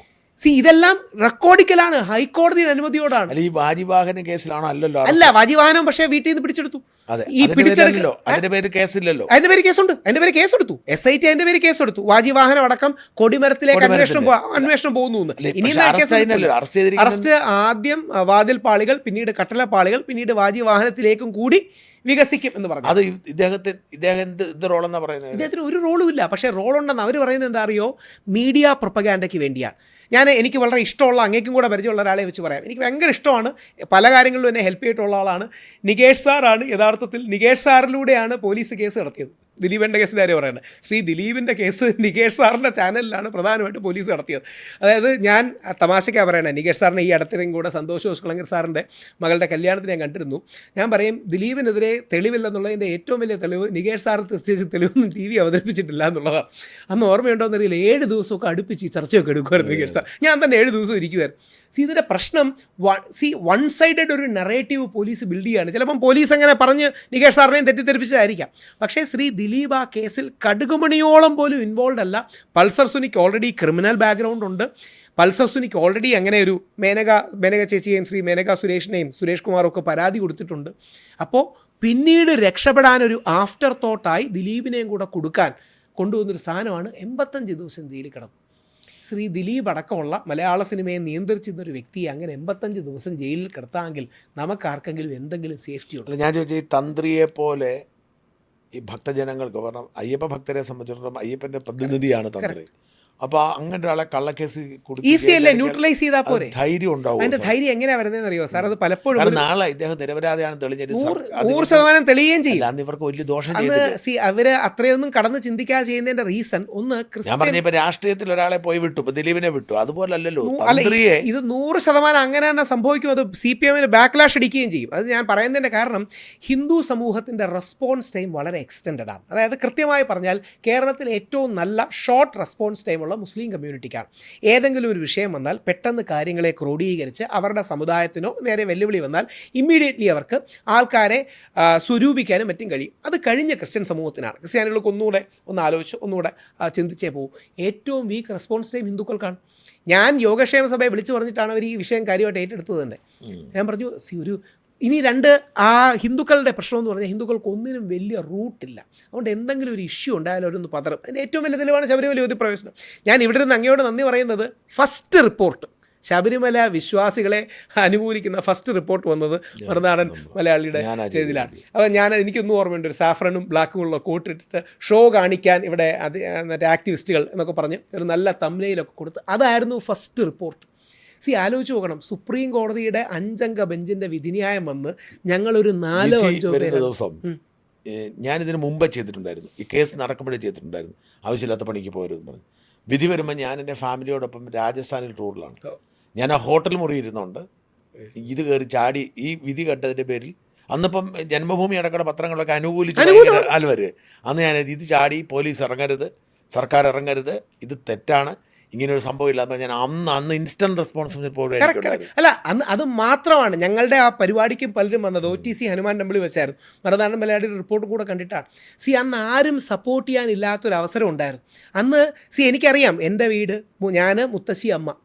ഇതെല്ലാം റെക്കോർഡിക്കലാണ്, ഹൈക്കോടതിയുടെ അനുമതിയോടാണ്. അല്ല, ഈ വാജിവാഹന കേസിലാണോ? അല്ലല്ലോ. അല്ല, വാജിവാഹനം പക്ഷേ വീട്ടിൽ നിന്ന് പിടിച്ചെടുത്തു. അതെ, ഈ പിടിച്ചെടുക്കലോ അതിന്റെ പേര് കേസില്ലല്ലോ. അതിന്റെ പേര് കേസുണ്ട്, അതിന്റെ പേര് കേസെടുത്തു. SIT അതിന്റെ പേര് കേസെടുത്തു. വാജിവാഹനം അടക്കം കൊടിമരത്തിലേക്ക് അന്വേഷണം പോകുന്നു. അറസ്റ്റ് ആദ്യം വാതിൽപ്പാളികൾ, പിന്നീട് കട്ടളപ്പാളികൾ, പിന്നീട് വാജിവാഹനത്തിലേക്കും കൂടി വികസിക്കും എന്ന് പറഞ്ഞു. അത് ഇദ്ദേഹം എന്ത് റോളെന്നാ പറയുന്നത്? ഇദ്ദേഹത്തിന് ഒരു റോളും ഇല്ല. പക്ഷേ റോളുണ്ടെന്ന് അവർ പറയുന്നത് എന്താ അറിയോ? മീഡിയ പ്രൊപ്പഗാൻഡയ്ക്ക് വേണ്ടിയാണ്. എനിക്ക് വളരെ ഇഷ്ടമുള്ള, അങ്ങേക്കും കൂടെ പരിചയമുള്ള ഒരാളെ വെച്ച് പറയാം. എനിക്ക് ഭയങ്കര ഇഷ്ടമാണ്, പല കാര്യങ്ങളിലും എന്നെ ഹെൽപ്പ് ചെയ്തിട്ടുള്ള ആളാണ്. നികേഷ് സാറാണ്. യഥാർത്ഥത്തിൽ നികേഷ് സാറിലൂടെയാണ് പോലീസ് കേസ് നടത്തിയത്. ദിലീപിൻ്റെ കേസിൻ്റെ കാര്യം പറയുന്നത്. ശ്രീ ദിലീപിൻ്റെ കേസ് നികേഷ് സാറിൻ്റെ ചാനലിലാണ് പ്രധാനമായിട്ട് പോലീസ് നടത്തിയത്. അതായത് ഞാൻ തമാശയ്ക്കാണ് പറയണത്, നികേഷ് സാറിനെ ഈ അടുത്തിനും കൂടെ സന്തോഷ് ജോസ് കളങ്കർ സാറിൻ്റെ മകളുടെ കല്യാണത്തിന് ഞാൻ കണ്ടിരുന്നു. ഞാൻ പറയും, ദിലീപിനെതിരെ തെളിവില്ലെന്നുള്ളതിൻ്റെ ഏറ്റവും വലിയ തെളിവ് നികേഷ് സാർ പ്രത്യേകിച്ച് തെളിവൊന്നും TV അവതരിപ്പിച്ചിട്ടില്ല എന്നുള്ളതാണ്. അന്ന് ഓർമ്മയുണ്ടോ എന്നറിയില്ല, 7 ദിവസമൊക്കെ അടുപ്പിച്ച് ഈ ചർച്ചയൊക്കെ എടുക്കുമായിരുന്നു നികേഷ് സാർ. ഞാൻ തന്നെ 7 ദിവസം ഇരിക്കുമായിരുന്നു. ഇതിൻ്റെ പ്രശ്നം വൺ സൈഡഡ് ഒരു നറേറ്റീവ് പോലീസ് ബിൽഡ് ചെയ്യുകയാണ്. ചിലപ്പം പോലീസ് അങ്ങനെ പറഞ്ഞ് നികേഷ് സാറിനെയും തെറ്റിദ്ധരിപ്പിച്ചതായിരിക്കാം. പക്ഷേ ശ്രീ ദിലീപ് ആ കേസിൽ കടുകുമണിയോളം പോലും ഇൻവോൾവ് അല്ല. പൾസർ സുനിക്ക് ഓൾറെഡി ക്രിമിനൽ ബാക്ക്ഗ്രൗണ്ട് ഉണ്ട്. പൾസർ സുനിക്ക് ഓൾറെഡി അങ്ങനെ ഒരു മേനക ചേച്ചിയെയും ശ്രീ മേനക സുരേഷിനെയും സുരേഷ് കുമാറും ഒക്കെ പരാതി കൊടുത്തിട്ടുണ്ട്. അപ്പോൾ പിന്നീട് രക്ഷപ്പെടാനൊരു ആഫ്റ്റർ തോട്ടായി ദിലീപിനെയും കൂടെ കൊടുക്കാൻ കൊണ്ടുവന്നൊരു സാധനമാണ് 85 ദിവസം ജയിലിൽ കിടന്നു. ശ്രീ ദിലീപ് അടക്കമുള്ള മലയാള സിനിമയെ നിയന്ത്രിച്ചിരുന്നൊരു വ്യക്തിയെ അങ്ങനെ 85 ദിവസം ജയിലിൽ കിടത്താമെങ്കിൽ നമുക്കാർക്കെങ്കിലും എന്തെങ്കിലും സേഫ്റ്റി ഉണ്ട്? ഞാൻ ചോദിച്ചാൽ ഈ തന്ത്രിയെ പോലെ ഈ ഭക്തജനങ്ങൾക്ക്, കാരണം അയ്യപ്പ ഭക്തരെ സംബന്ധിച്ചിടത്തോളം അയ്യപ്പൻ്റെ പ്രതിനിധിയാണ് തന്ത്രി. അപ്പോൾ അങ്ങനെ ഒരാളെ കള്ളക്കേസ് ഈസി അല്ലേ, ന്യൂട്രലൈസ് ചെയ്താൽ പോരെ? ധൈര്യം ഉണ്ടാവും. അതിന്റെ ധൈര്യം എങ്ങനെയാ വരുന്നതെന്ന് അറിയോ സാർ? അത് പലപ്പോഴും നാളെ ഇദ്ദേഹം നിരപരാധിയാണ് തെളിഞ്ഞത് 100% തെളിയുകയും ചെയ്യും. അന്ന് ഇവർക്ക് വലിയ ദോഷം അവര് അത്രയൊന്നും കടന്ന് ചിന്തിക്കാതെ ചെയ്യുന്നതിന്റെ റീസൺ ഒന്ന്, ഞാൻ പറഞ്ഞ ഇപ്പൊ രാഷ്ട്രീയത്തിൽ ഒരാളെ പോയി വിട്ടു, ഇപ്പൊ ദിലീപിനെ വിട്ടു, അതുപോലല്ലോ ഇത് 100% അങ്ങനെ തന്നെ സംഭവിക്കും. അത് CPM ബാക്ക്ലാഷ് അടിക്കുകയും ചെയ്യും. അത് ഞാൻ പറയുന്നതിന്റെ കാരണം, ഹിന്ദു സമൂഹത്തിന്റെ റെസ്പോൺസ് ടൈം വളരെ എക്സ്റ്റെൻഡഡ് ആണ്. അതായത് കൃത്യമായി പറഞ്ഞാൽ കേരളത്തിൽ ഏറ്റവും നല്ല ഷോർട്ട് റെസ്പോൺസ് ടൈം മുസ്ലിം കമ്മ്യൂണിറ്റിക്കാണ്. ഏതെങ്കിലും ഒരു വിഷയം വന്നാൽ പെട്ടെന്ന് കാര്യങ്ങളെ ക്രോഡീകരിച്ച് അവരുടെ സമുദായത്തിനോ നേരെ വെല്ലുവിളി വന്നാൽ ഇമ്മീഡിയറ്റ്ലി അവർക്ക് ആൾക്കാരെ സ്വരൂപിക്കാനും മറ്റും കഴിയും. അത് കഴിഞ്ഞ ക്രിസ്ത്യൻ സമൂഹത്തിനാണ്. ക്രിസ്ത്യാനികൾക്ക് ഒന്ന് ആലോചിച്ച് ഒന്നുകൂടെ ചിന്തിച്ചേ പോകും. ഏറ്റവും വീക്ക് റെസ്പോൺസ് ടൈം ഹിന്ദുക്കൾക്കാണ്. ഞാൻ യോഗക്ഷേമ സഭയെ വിളിച്ചു പറഞ്ഞിട്ടാണ് അവർ ഈ വിഷയം കാര്യമായിട്ട് ഏറ്റെടുത്തത് തന്നെ. ഞാൻ പറഞ്ഞു, ഇനി ഹിന്ദുക്കളുടെ പ്രശ്നം എന്ന് പറഞ്ഞാൽ ഹിന്ദുക്കൾക്ക് ഒന്നിനും വലിയ റൂട്ടില്ല. അതുകൊണ്ട് എന്തെങ്കിലും ഒരു ഇഷ്യൂ ഉണ്ടായാലും അവരൊന്ന് പതറും. അതിൻ്റെ ഏറ്റവും വലിയ തെളിവാണ് ശബരിമല യുവതി പ്രവേശനം. ഞാൻ ഇവിടെ നിന്ന് അങ്ങയോട് നന്ദി പറയുന്നത്, ഫസ്റ്റ് റിപ്പോർട്ട് ശബരിമല വിശ്വാസികളെ അനുകൂലിക്കുന്ന ഫസ്റ്റ് റിപ്പോർട്ട് വന്നത് മറുനാടൻ മലയാളിയുടെ ചെയ്തിലാണ്. അപ്പോൾ എനിക്കൊന്നും ഓർമ്മയുണ്ട്, ഒരു സാഫ്രനും ബ്ലാക്കും ഉള്ള കോട്ടിട്ടിട്ട് ഷോ കാണിക്കാൻ ഇവിടെ മറ്റേ ആക്ടിവിസ്റ്റുകൾ എന്നൊക്കെ പറഞ്ഞ് ഒരു നല്ല തംബ്നെയിലൊക്കെ കൊടുത്ത്, അതായിരുന്നു ഫസ്റ്റ് റിപ്പോർട്ട്. ആലോചിച്ച് നോക്കണം, സുപ്രീം കോടതിയുടെ 5 അംഗ ബെഞ്ചിൻ്റെ വിധിന്യായം വന്ന് ഞങ്ങളൊരു 4-5 ദിവസം ഞാനിതിന് മുമ്പ് ചെയ്തിട്ടുണ്ടായിരുന്നു. ഈ കേസ് നടക്കുമ്പോഴേ ചെയ്തിട്ടുണ്ടായിരുന്നു. ആവശ്യമില്ലാത്ത പണിക്ക് പോരുമെന്ന് പറഞ്ഞു. വിധി വരുമ്പോൾ ഞാൻ എൻ്റെ ഫാമിലിയോടൊപ്പം രാജസ്ഥാനിൽ ടൂറിലാണ്. ഞാൻ ആ ഹോട്ടൽ മുറി ഇരുന്നുകൊണ്ട് ഇത് കയറി ചാടി ഈ വിധി കേട്ടതിൻ്റെ പേരിൽ, അന്നിപ്പം ജന്മഭൂമി അടക്കമുള്ള പത്രങ്ങളൊക്കെ അനുകൂലിച്ച് ആൽവര്, അന്ന് ഞാൻ ഇത് ചാടി, പോലീസ് ഇറങ്ങരുത്, സർക്കാർ ഇറങ്ങരുത്, ഇത് തെറ്റാണ്, ഇങ്ങനൊരു സംഭവം ഇല്ലാന്ന് ഞാൻ അന്ന് ഇൻസ്റ്റന്റ് റെസ്പോൺസ് പോലും. അല്ല, അത് മാത്രമാണ് ഞങ്ങളുടെ ആ പരിപാടിക്കും പലരും വന്നത്. OTC ഹനുമാൻ ടെമ്പിളിൽ വെച്ചായിരുന്നു. മറുനാടൻ മലയാളിയുടെ റിപ്പോർട്ട് കൂടെ കണ്ടിട്ടാണ്. അന്ന് ആരും സപ്പോർട്ട് ചെയ്യാനില്ലാത്തൊരവസരം ഉണ്ടായിരുന്നു. അന്ന് എനിക്കറിയാം, എൻ്റെ വീട്, ഞാൻ, മുത്തശ്ശി, അമ്മ,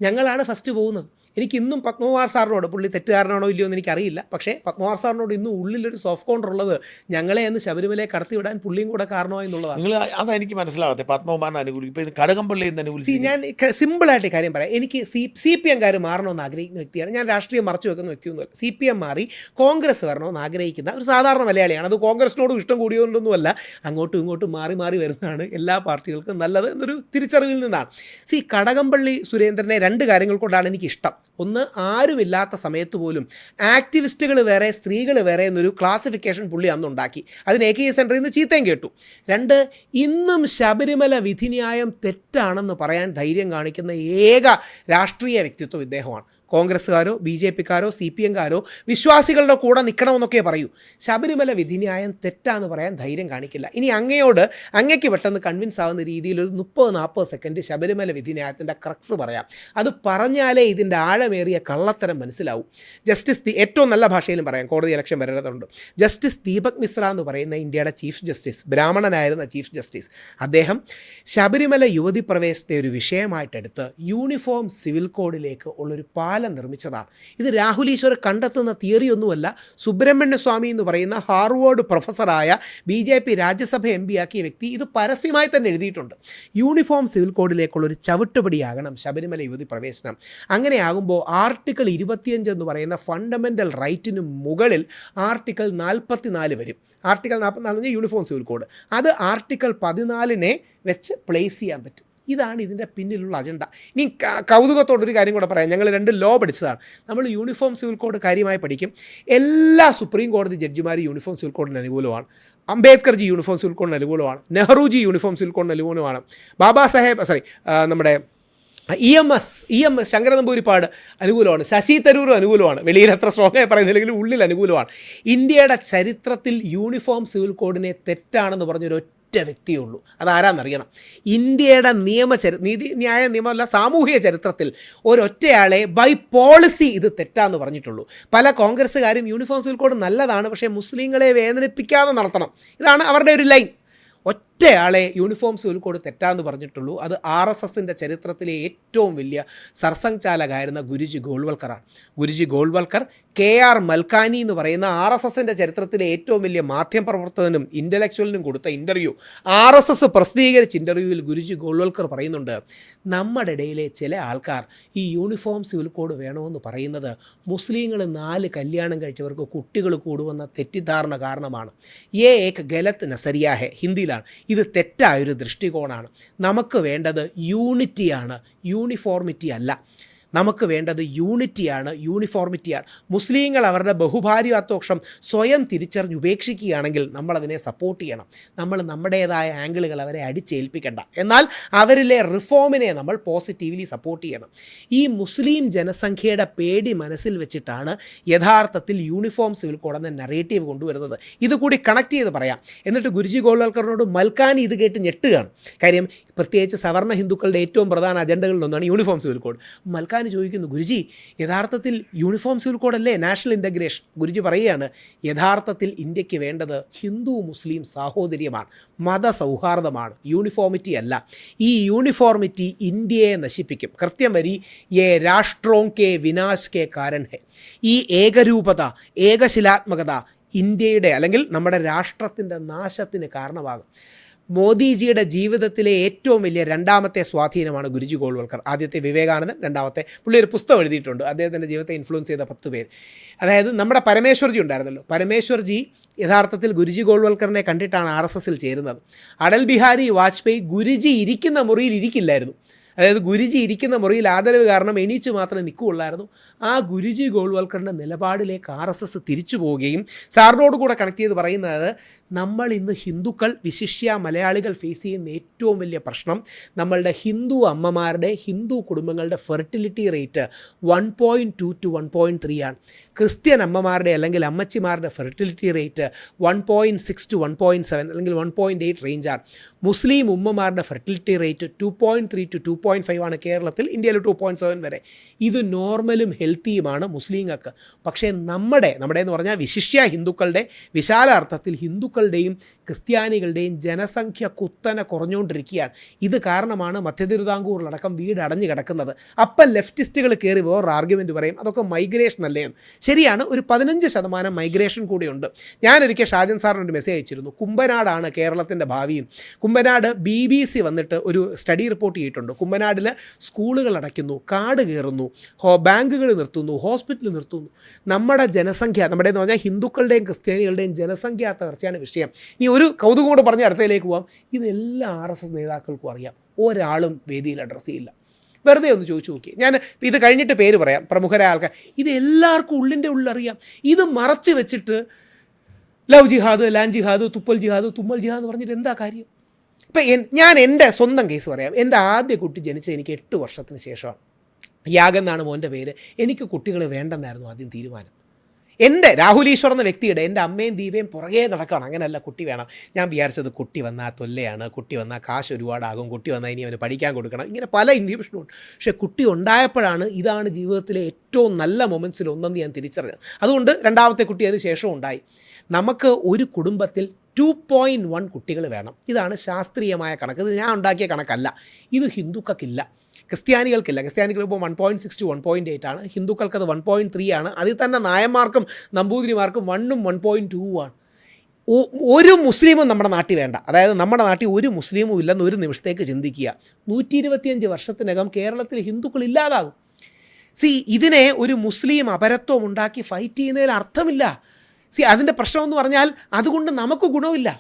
ഞങ്ങളാണ് ഫസ്റ്റ് പോകുന്നത്. എനിക്കിന്നും പത്മകുമാർ സാറിനോട്, പുള്ളി തെറ്റുകാരനാണോ ഇല്ലയോ എന്ന് എനിക്കറിയില്ല, പക്ഷേ പത്മകുമാർ സാറിനോട് ഇന്നും ഉള്ളിലൊരു സോഫ്റ്റ് കോർണർ ഉള്ളത് ഞങ്ങളെ അന്ന് ശബരിമലയെ കടത്തിവിടാൻ പുള്ളിയും കൂടെ കാരണമായി എന്നുള്ളതാണ്. നിങ്ങൾ അതെനിക്ക് മനസ്സിലാവാതെ പത്മകുമാറിനെ അനുകൂലിക്കും, ഇപ്പോൾ ഇത് കടകംപള്ളി അനുകൂലിക്കും. ഞാൻ സിമ്പിളായിട്ട് കാര്യം പറയാം. എനിക്ക് CPM മാറണമെന്ന് ആഗ്രഹിക്കുന്ന വ്യക്തിയാണ് ഞാൻ. രാഷ്ട്രീയം മറച്ചു വെക്കുന്ന വ്യക്തിയൊന്നുമല്ല. CPM മാറി കോൺഗ്രസ് വരണമെന്ന് ആഗ്രഹിക്കുന്ന ഒരു സാധാരണ മലയാളിയാണ്. അത് കോൺഗ്രസിനോടും ഇഷ്ടം കൂടിയോണ്ടൊന്നുമല്ല, അങ്ങോട്ടും ഇങ്ങോട്ടും മാറി മാറി വരുന്നതാണ് എല്ലാ പാർട്ടികൾക്കും നല്ലത് എന്നൊരു തിരിച്ചറിവിൽ നിന്നാണ്. കടകംപള്ളി സുരേന്ദ്രനെ 2 കാര്യങ്ങൾ കൊണ്ടാണ് എനിക്കിഷ്ടം. ഒന്ന്, ആരുമില്ലാത്ത സമയത്ത് പോലും ആക്ടിവിസ്റ്റുകൾ വേറെ, സ്ത്രീകൾ വേറെ എന്നൊരു ക്ലാസിഫിക്കേഷൻ പുള്ളി അന്നുണ്ടാക്കി. അതിന് AKE സെൻറ്ററിൽ നിന്ന് ചീത്തയും കേട്ടു. 2, ഇന്നും ശബരിമല വിധിന്യായം തെറ്റാണെന്ന് പറയാൻ ധൈര്യം കാണിക്കുന്ന ഏക രാഷ്ട്രീയ വ്യക്തിത്വം ഇദ്ദേഹമാണ്. കോൺഗ്രസ്സുകാരോ BJPക്കാരോ CPMകാരോ വിശ്വാസികളുടെ കൂടെ നിൽക്കണമെന്നൊക്കെ പറയൂ. ശബരിമല വിധിന്യായം തെറ്റാന്ന് പറയാൻ ധൈര്യം കാണിക്കില്ല. ഇനി അങ്ങയ്ക്ക് പെട്ടെന്ന് കൺവിൻസ് ആവുന്ന രീതിയിൽ ഒരു 30-40 സെക്കൻഡ് ശബരിമല വിധിന്യായത്തിൻ്റെ ക്രക്സ് പറയാം. അത് പറഞ്ഞാലേ ഇതിൻ്റെ ആഴമേറിയ കള്ളത്തരം മനസ്സിലാവും. ഏറ്റവും നല്ല ഭാഷയിലും പറയാം, കോടതി ഇലക്ഷൻ വരേണ്ടതുണ്ട്. ജസ്റ്റിസ് ദീപക് മിശ്ര എന്ന് പറയുന്ന ഇന്ത്യയുടെ ചീഫ് ജസ്റ്റിസ്, ബ്രാഹ്മണനായിരുന്ന ചീഫ് ജസ്റ്റിസ്, അദ്ദേഹം ശബരിമല യുവതി പ്രവേശത്തെ ഒരു വിഷയമായിട്ടെടുത്ത് യൂണിഫോം സിവിൽ കോഡിലേക്ക് ഉള്ളൊരു പാലം നിർമ്മിച്ചതാണ്. ഇത് രാഹുൽ ഈശ്വർ കണ്ടെത്തുന്ന തിയറിയൊന്നുമല്ല. സുബ്രഹ്മണ്യ സ്വാമി എന്ന് പറയുന്ന ഹാർവേഡ് പ്രൊഫസറായ BJP രാജ്യസഭ MP ആക്കിയ വ്യക്തി ഇത് പരസ്യമായി തന്നെ എഴുതിയിട്ടുണ്ട്. യൂണിഫോം സിവിൽ കോഡിലേക്കുള്ളൊരു ചവിട്ടുപടിയാകണം ശബരിമല യുവതി പ്രവേശനം. അങ്ങനെയാകുമ്പോൾ ആർട്ടിക്കിൾ 25 എന്ന് പറയുന്ന ഫണ്ടമെൻ്റൽ റൈറ്റിന് മുകളിൽ ആർട്ടിക്കിൾ 44 വരും. ആർട്ടിക്കിൾ 44 യൂണിഫോം സിവിൽ കോഡ്, അത് ആർട്ടിക്കിൾ 14 വെച്ച് പ്ലേസ് ചെയ്യാൻ പറ്റും. ഇതാണ് ഇതിൻ്റെ പിന്നിലുള്ള അജണ്ട. ഇനി കൗതുകത്തോടൊരു കാര്യം കൂടെ പറയാം. ഞങ്ങൾ 2 ലോ പഠിച്ചതാണ്. നമ്മൾ യൂണിഫോം സിവിൽ കോഡ് കാര്യമായി പഠിക്കും. എല്ലാ സുപ്രീം കോടതി ജഡ്ജിമാരും യൂണിഫോം സിവിൽ കോഡിന് അനുകൂലമാണ്. അംബേദ്കർജി യൂണിഫോം സിവിൽ കോഡിന് അനുകൂലമാണ്. നെഹ്റുജി യൂണിഫോം സിവിൽ കോഡിന് അനുകൂലമാണ്. നമ്മുടെ EMS ശങ്കര നമ്പൂരിപ്പാട് അനുകൂലമാണ്. ശശി തരൂർ അനുകൂലമാണ്. വെളിയിൽ അത്ര സ്ട്രോങ് ആയി പറയുന്നില്ലെങ്കിൽ ഉള്ളിൽ അനുകൂലമാണ്. ഇന്ത്യയുടെ ചരിത്രത്തിൽ യൂണിഫോം സിവിൽ കോഡിനെ തെറ്റാണെന്ന് പറഞ്ഞൊരു ഒറ്റ വ്യക്തിയേ ഉള്ളൂ. അതാരാന്നറിയണം? ഇന്ത്യയുടെ ന്യായ നിയമമല്ല, സാമൂഹിക ചരിത്രത്തിൽ ഒരൊറ്റയാളെ ബൈ പോളിസി ഇത് തെറ്റാന്ന് പറഞ്ഞിട്ടുള്ളൂ. പല കോൺഗ്രസ്സുകാരും യൂണിഫോം സിവിൽ കോഡ് നല്ലതാണ്, പക്ഷേ മുസ്ലിങ്ങളെ വേദനിപ്പിക്കാതെ നടത്തണം, ഇതാണ് അവരുടെ ഒരു ലൈൻ. ഒറ്റയാളെ യൂണിഫോം സിവിൽ കോഡ് തെറ്റാന്ന് പറഞ്ഞിട്ടുള്ളൂ. അത് RSSൻ്റെ ചരിത്രത്തിലെ ഏറ്റവും വലിയ സർസംഘചാലകായിരുന്ന ഗുരുജി ഗോൾവൽക്കറാണ്. ഗുരുജി ഗോൾവൽക്കർ KR മൽക്കാനി എന്ന് പറയുന്ന RSSൻ്റെ ചരിത്രത്തിലെ ഏറ്റവും വലിയ മാധ്യമപ്രവർത്തകനും ഇൻ്റലക്ച്വലിനും കൊടുത്ത ഇൻ്റർവ്യൂ, RSS പ്രസിദ്ധീകരിച്ച ഇൻ്റർവ്യൂവിൽ ഗുരുജി ഗോൾവൽക്കർ പറയുന്നുണ്ട്, നമ്മുടെ ഇടയിലെ ചില ആൾക്കാർ ഈ യൂണിഫോം സിവിൽ കോഡ് വേണമെന്ന് പറയുന്നത് മുസ്ലിങ്ങൾ 4 കല്യാണം കഴിച്ചവർക്ക് കുട്ടികൾ കൂടുവെന്ന തെറ്റിദ്ധാരണ കാരണമാണ്. ഏക് ഗലത്ത് നസരിയ ഹെ, ഹിന്ദിയിലാണ്. ഇത് തെറ്റായൊരു ദൃഷ്ടികോണാണ്. നമുക്ക് വേണ്ടത് യൂണിറ്റിയാണ്, യൂണിഫോർമിറ്റി അല്ല. നമുക്ക് വേണ്ടത് യൂണിറ്റിയാണ്, യൂണിഫോർമിറ്റിയാണ്. മുസ്ലിങ്ങൾ അവരുടെ ബഹുഭാര്യാത്വക്ഷം സ്വയം തിരിച്ചറിഞ്ഞ് ഉപേക്ഷിക്കുകയാണെങ്കിൽ നമ്മളതിനെ സപ്പോർട്ട് ചെയ്യണം. നമ്മൾ നമ്മുടേതായ ആംഗിളുകൾ അവരെ അടിച്ചേൽപ്പിക്കേണ്ട. എന്നാൽ അവരിലെ റിഫോമിനെ നമ്മൾ പോസിറ്റീവ്ലി സപ്പോർട്ട് ചെയ്യണം. ഈ മുസ്ലിം ജനസംഖ്യയുടെ പേടി മനസ്സിൽ വെച്ചിട്ടാണ് യഥാർത്ഥത്തിൽ യൂണിഫോം സിവിൽ കോഡ് എന്ന നറേറ്റീവ് കൊണ്ടുവരുന്നത്. ഇതുകൂടി കണക്ട് ചെയ്ത് പറയാം. എന്നിട്ട് ഗുരുജി ഗോൾവൽക്കറിനോട് മൽക്കാനി ഇത് കേട്ട് ഞെട്ടുകയാണ്. കാര്യം പ്രത്യേകിച്ച് സവർണ്ണ ഹിന്ദുക്കളുടെ ഏറ്റവും പ്രധാന അജണ്ടകളിലൊന്നാണ് യൂണിഫോം സിവിൽ കോഡ്. മൽക്കാനി ചോദിക്കുന്നു, ഗുരുജി യഥാർത്ഥത്തിൽ യൂണിഫോം സിവിൽ കോഡല്ലേ നാഷണൽ ഇൻ്റഗ്രേഷൻ? ഗുരുജി പറയുകയാണ്, യഥാർത്ഥത്തിൽ ഇന്ത്യക്ക് വേണ്ടത് ഹിന്ദു മുസ്ലിം സാഹോദര്യമാണ്, മതസൗഹാർദ്ദമാണ്, യൂണിഫോമിറ്റി അല്ല. ഈ യൂണിഫോർമിറ്റി ഇന്ത്യയെ നശിപ്പിക്കും. കൃത്യം വരി, യേ രാഷ്ട്രോം കെ വിനാശ് കെ കാരൺ ഹെ. ഈ ഏകരൂപത, ഏകശിലാത്മകത ഇന്ത്യയുടെ അല്ലെങ്കിൽ നമ്മുടെ രാഷ്ട്രത്തിൻ്റെ നാശത്തിന് കാരണമാകും. മോദിജിയുടെ ജീവിതത്തിലെ ഏറ്റവും വലിയ 2ാമത്തെ സ്വാധീനമാണ് ഗുരുജി ഗോൾവൽക്കർ. ആദ്യത്തെ വിവേകാനന്ദൻ, 2ാമത്തെ പുള്ളി ഒരു പുസ്തകം എഴുതിയിട്ടുണ്ട്, അദ്ദേഹത്തിൻ്റെ ജീവിതത്തെ ഇൻഫ്ലുവൻസ് ചെയ്ത 10 പേര്. അതായത് നമ്മുടെ പരമേശ്വർജി ഉണ്ടായിരുന്നല്ലോ, പരമേശ്വർജി യഥാർത്ഥത്തിൽ ഗുരുജി ഗോൾവൽക്കറിനെ കണ്ടിട്ടാണ് RSSൽ ചേരുന്നത്. അടൽ ബിഹാരി വാജ്പേയി ഗുരുജി ഇരിക്കുന്ന മുറിയിൽ ഇരിക്കില്ലായിരുന്നു. അതായത് ഗുരുജി ഇരിക്കുന്ന മുറിയിൽ ആദരവ് കാരണം എണീച്ച് മാത്രമേ നിൽക്കുകയുള്ളായിരുന്നു. ആ ഗുരുജി ഗോൾവൽക്കറിൻ്റെ നിലപാടിലേക്ക് RSS തിരിച്ചു പോവുകയും സാറിനോട് കൂടെ കണക്ട് ചെയ്ത് പറയുന്നത്, നമ്മൾ ഇന്ന് ഹിന്ദുക്കൾ, വിശിഷ്യ മലയാളികൾ ഫേസ് ചെയ്യുന്ന ഏറ്റവും വലിയ പ്രശ്നം നമ്മളുടെ ഹിന്ദു അമ്മമാരുടെ, ഹിന്ദു കുടുംബങ്ങളുടെ ഫെർട്ടിലിറ്റി റേറ്റ് 1.2 to 1.3 ആണ്. ക്രിസ്ത്യൻ അമ്മമാരുടെ അല്ലെങ്കിൽ അമ്മച്ചിമാരുടെ ഫെർട്ടിലിറ്റി റേറ്റ് 1.6 to 1.7 അല്ലെങ്കിൽ 1.8 റേഞ്ചാണ്. മുസ്ലിം ഉമ്മമാരുടെ ഫെർട്ടിലിറ്റി റേറ്റ് 2.3 to 2.5 ആണ് കേരളത്തിൽ, ഇന്ത്യയിൽ 2.7 വരെ. ഇത് നോർമലും ഹെൽത്തിയുമാണ് മുസ്ലിങ്ങൾക്ക്. പക്ഷേ നമ്മുടെ എന്ന് പറഞ്ഞാൽ വിശിഷ്യ ഹിന്ദുക്കളുടെ, വിശാല അർത്ഥത്തിൽ ഹിന്ദുക്കളുടെയും ക്രിസ്ത്യാനികളുടെയും ജനസംഖ്യ കുത്തനെ കുറഞ്ഞുകൊണ്ടിരിക്കുകയാണ്. ഇത് കാരണമാണ് മധ്യ തിരുവിതാംകൂറിലടക്കം വീട് അടഞ്ഞു കിടക്കുന്നത്. അപ്പം ലെഫ്റ്റിസ്റ്റുകൾ കയറി വേറൊരു ആർഗ്യുമെൻറ്റ് പറയും, അതൊക്കെ മൈഗ്രേഷൻ അല്ലേ എന്ന്. ശരിയാണ്, ഒരു 15% മൈഗ്രേഷൻ കൂടിയുണ്ട്. ഞാനൊരിക്കൽ ഷാജൻ സാറിനൊരു മെസ്സേജ് അയച്ചിരുന്നു, കുമ്പനാടാണ് കേരളത്തിൻ്റെ ഭാവിയും. കുമ്പനാട് BBC വന്നിട്ട് ഒരു സ്റ്റഡി റിപ്പോർട്ട് ചെയ്തിട്ടുണ്ട്. കുമ്പനാടിൽ സ്കൂളുകൾ അടയ്ക്കുന്നു, കാട് കയറുന്നു, ബാങ്കുകൾ നിർത്തുന്നു, ഹോസ്പിറ്റൽ നിർത്തുന്നു. നമ്മുടെ ജനസംഖ്യ, നമ്മുടെ എന്ന് പറഞ്ഞാൽ ഹിന്ദുക്കളുടെയും ക്രിസ്ത്യാനികളുടെയും ജനസംഖ്യാ തകർച്ചയാണ് വിഷയം. ഇനി ഒരു കൗതുകം കൂടെ പറഞ്ഞ് അടുത്തയിലേക്ക് പോകാം. ഇതെല്ലാ RSS നേതാക്കൾക്കും അറിയാം, ഒരാളും വേദിയിൽ അഡ്രസ്സ് ചെയ്യില്ല. വെറുതെ ഒന്ന് ചോദിച്ചു നോക്കി. ഞാൻ ഇത് കഴിഞ്ഞിട്ട് പേര് പറയാം, പ്രമുഖരായ ആൾക്കാർ. ഇത് എല്ലാവർക്കും ഉള്ളിൻ്റെ ഉള്ളറിയാം. ഇത് മറച്ച് വെച്ചിട്ട് ലവ് ജിഹാദ്, ലാൻഡ് ജിഹാദ്, തുപ്പൽ ജിഹാദ്, തുമ്മൽ ജിഹാദ് എന്ന് പറഞ്ഞിട്ട് എന്താ കാര്യം? ഇപ്പം ഞാൻ എൻ്റെ സ്വന്തം കേസ് പറയാം. എൻ്റെ ആദ്യ കുട്ടി ജനിച്ചത് എനിക്ക് 8 വർഷത്തിന് ശേഷമാണ്. യാഗം എന്നാണ് മോൻ്റെ പേര്. എനിക്ക് കുട്ടികൾ വേണ്ടെന്നായിരുന്നു ആദ്യം തീരുമാനം. എൻ്റെ രാഹുൽ ഈശ്വർ എന്ന വ്യക്തിയുടെ എൻ്റെ അമ്മയും ദീപയും പുറകെ നടക്കുകയാണ്. അങ്ങനെയല്ല, കുട്ടി വേണം. ഞാൻ വിചാരിച്ചത് കുട്ടി വന്നാൽ തൊല്ലയാണ്, കുട്ടി വന്നാൽ കാശ് ഒരുപാടാകും, കുട്ടി വന്നാൽ ഇനി അവന് പഠിക്കാൻ കൊടുക്കണം, ഇങ്ങനെ പല ഇൻഹിബിഷനും ഉണ്ട്. പക്ഷേ കുട്ടി ഉണ്ടായപ്പോഴാണ് ഇതാണ് ജീവിതത്തിലെ ഏറ്റവും നല്ല മൊമെൻറ്റ്സിൽ ഒന്നെന്ന് ഞാൻ തിരിച്ചറിഞ്ഞത്. അതുകൊണ്ട് രണ്ടാമത്തെ കുട്ടി അതിന് ശേഷവും ഉണ്ടായി. നമുക്ക് ഒരു കുടുംബത്തിൽ 2.1 കുട്ടികൾ വേണം. ഇതാണ് ശാസ്ത്രീയമായ കണക്ക്. ഇത് ഞാൻ ഉണ്ടാക്കിയ കണക്കല്ല, ഇത് ഹിന്ദുക്കൾക്കില്ല, ക്രിസ്ത്യാനികൾക്കില്ല. ക്രിസ്ത്യാനികൾ ഇപ്പോൾ 1.6 to 1.8 ആണ്, ഹിന്ദുക്കൾക്കത് 1.3 ആണ്. അതിൽ തന്നെ നായന്മാർക്കും നമ്പൂതിരിമാർക്കും 1ഉം 1.2 ആണ്. ഒരു മുസ്ലിമും നമ്മുടെ നാട്ടിൽ വേണ്ട. അതായത് നമ്മുടെ നാട്ടിൽ ഒരു മുസ്ലിമും ഇല്ലെന്ന് ഒരു നിമിഷത്തേക്ക് ചിന്തിക്കുക. 125 വർഷത്തിനകം കേരളത്തിൽ ഹിന്ദുക്കൾ ഇല്ലാതാകും. ഇതിനെ ഒരു മുസ്ലിം അപരത്വം ഉണ്ടാക്കി ഫൈറ്റ് ചെയ്യുന്നതിൽ അർത്ഥമില്ല. അതിൻ്റെ പ്രശ്നമെന്ന് പറഞ്ഞാൽ അതുകൊണ്ട് നമുക്ക് ഗുണമില്ല.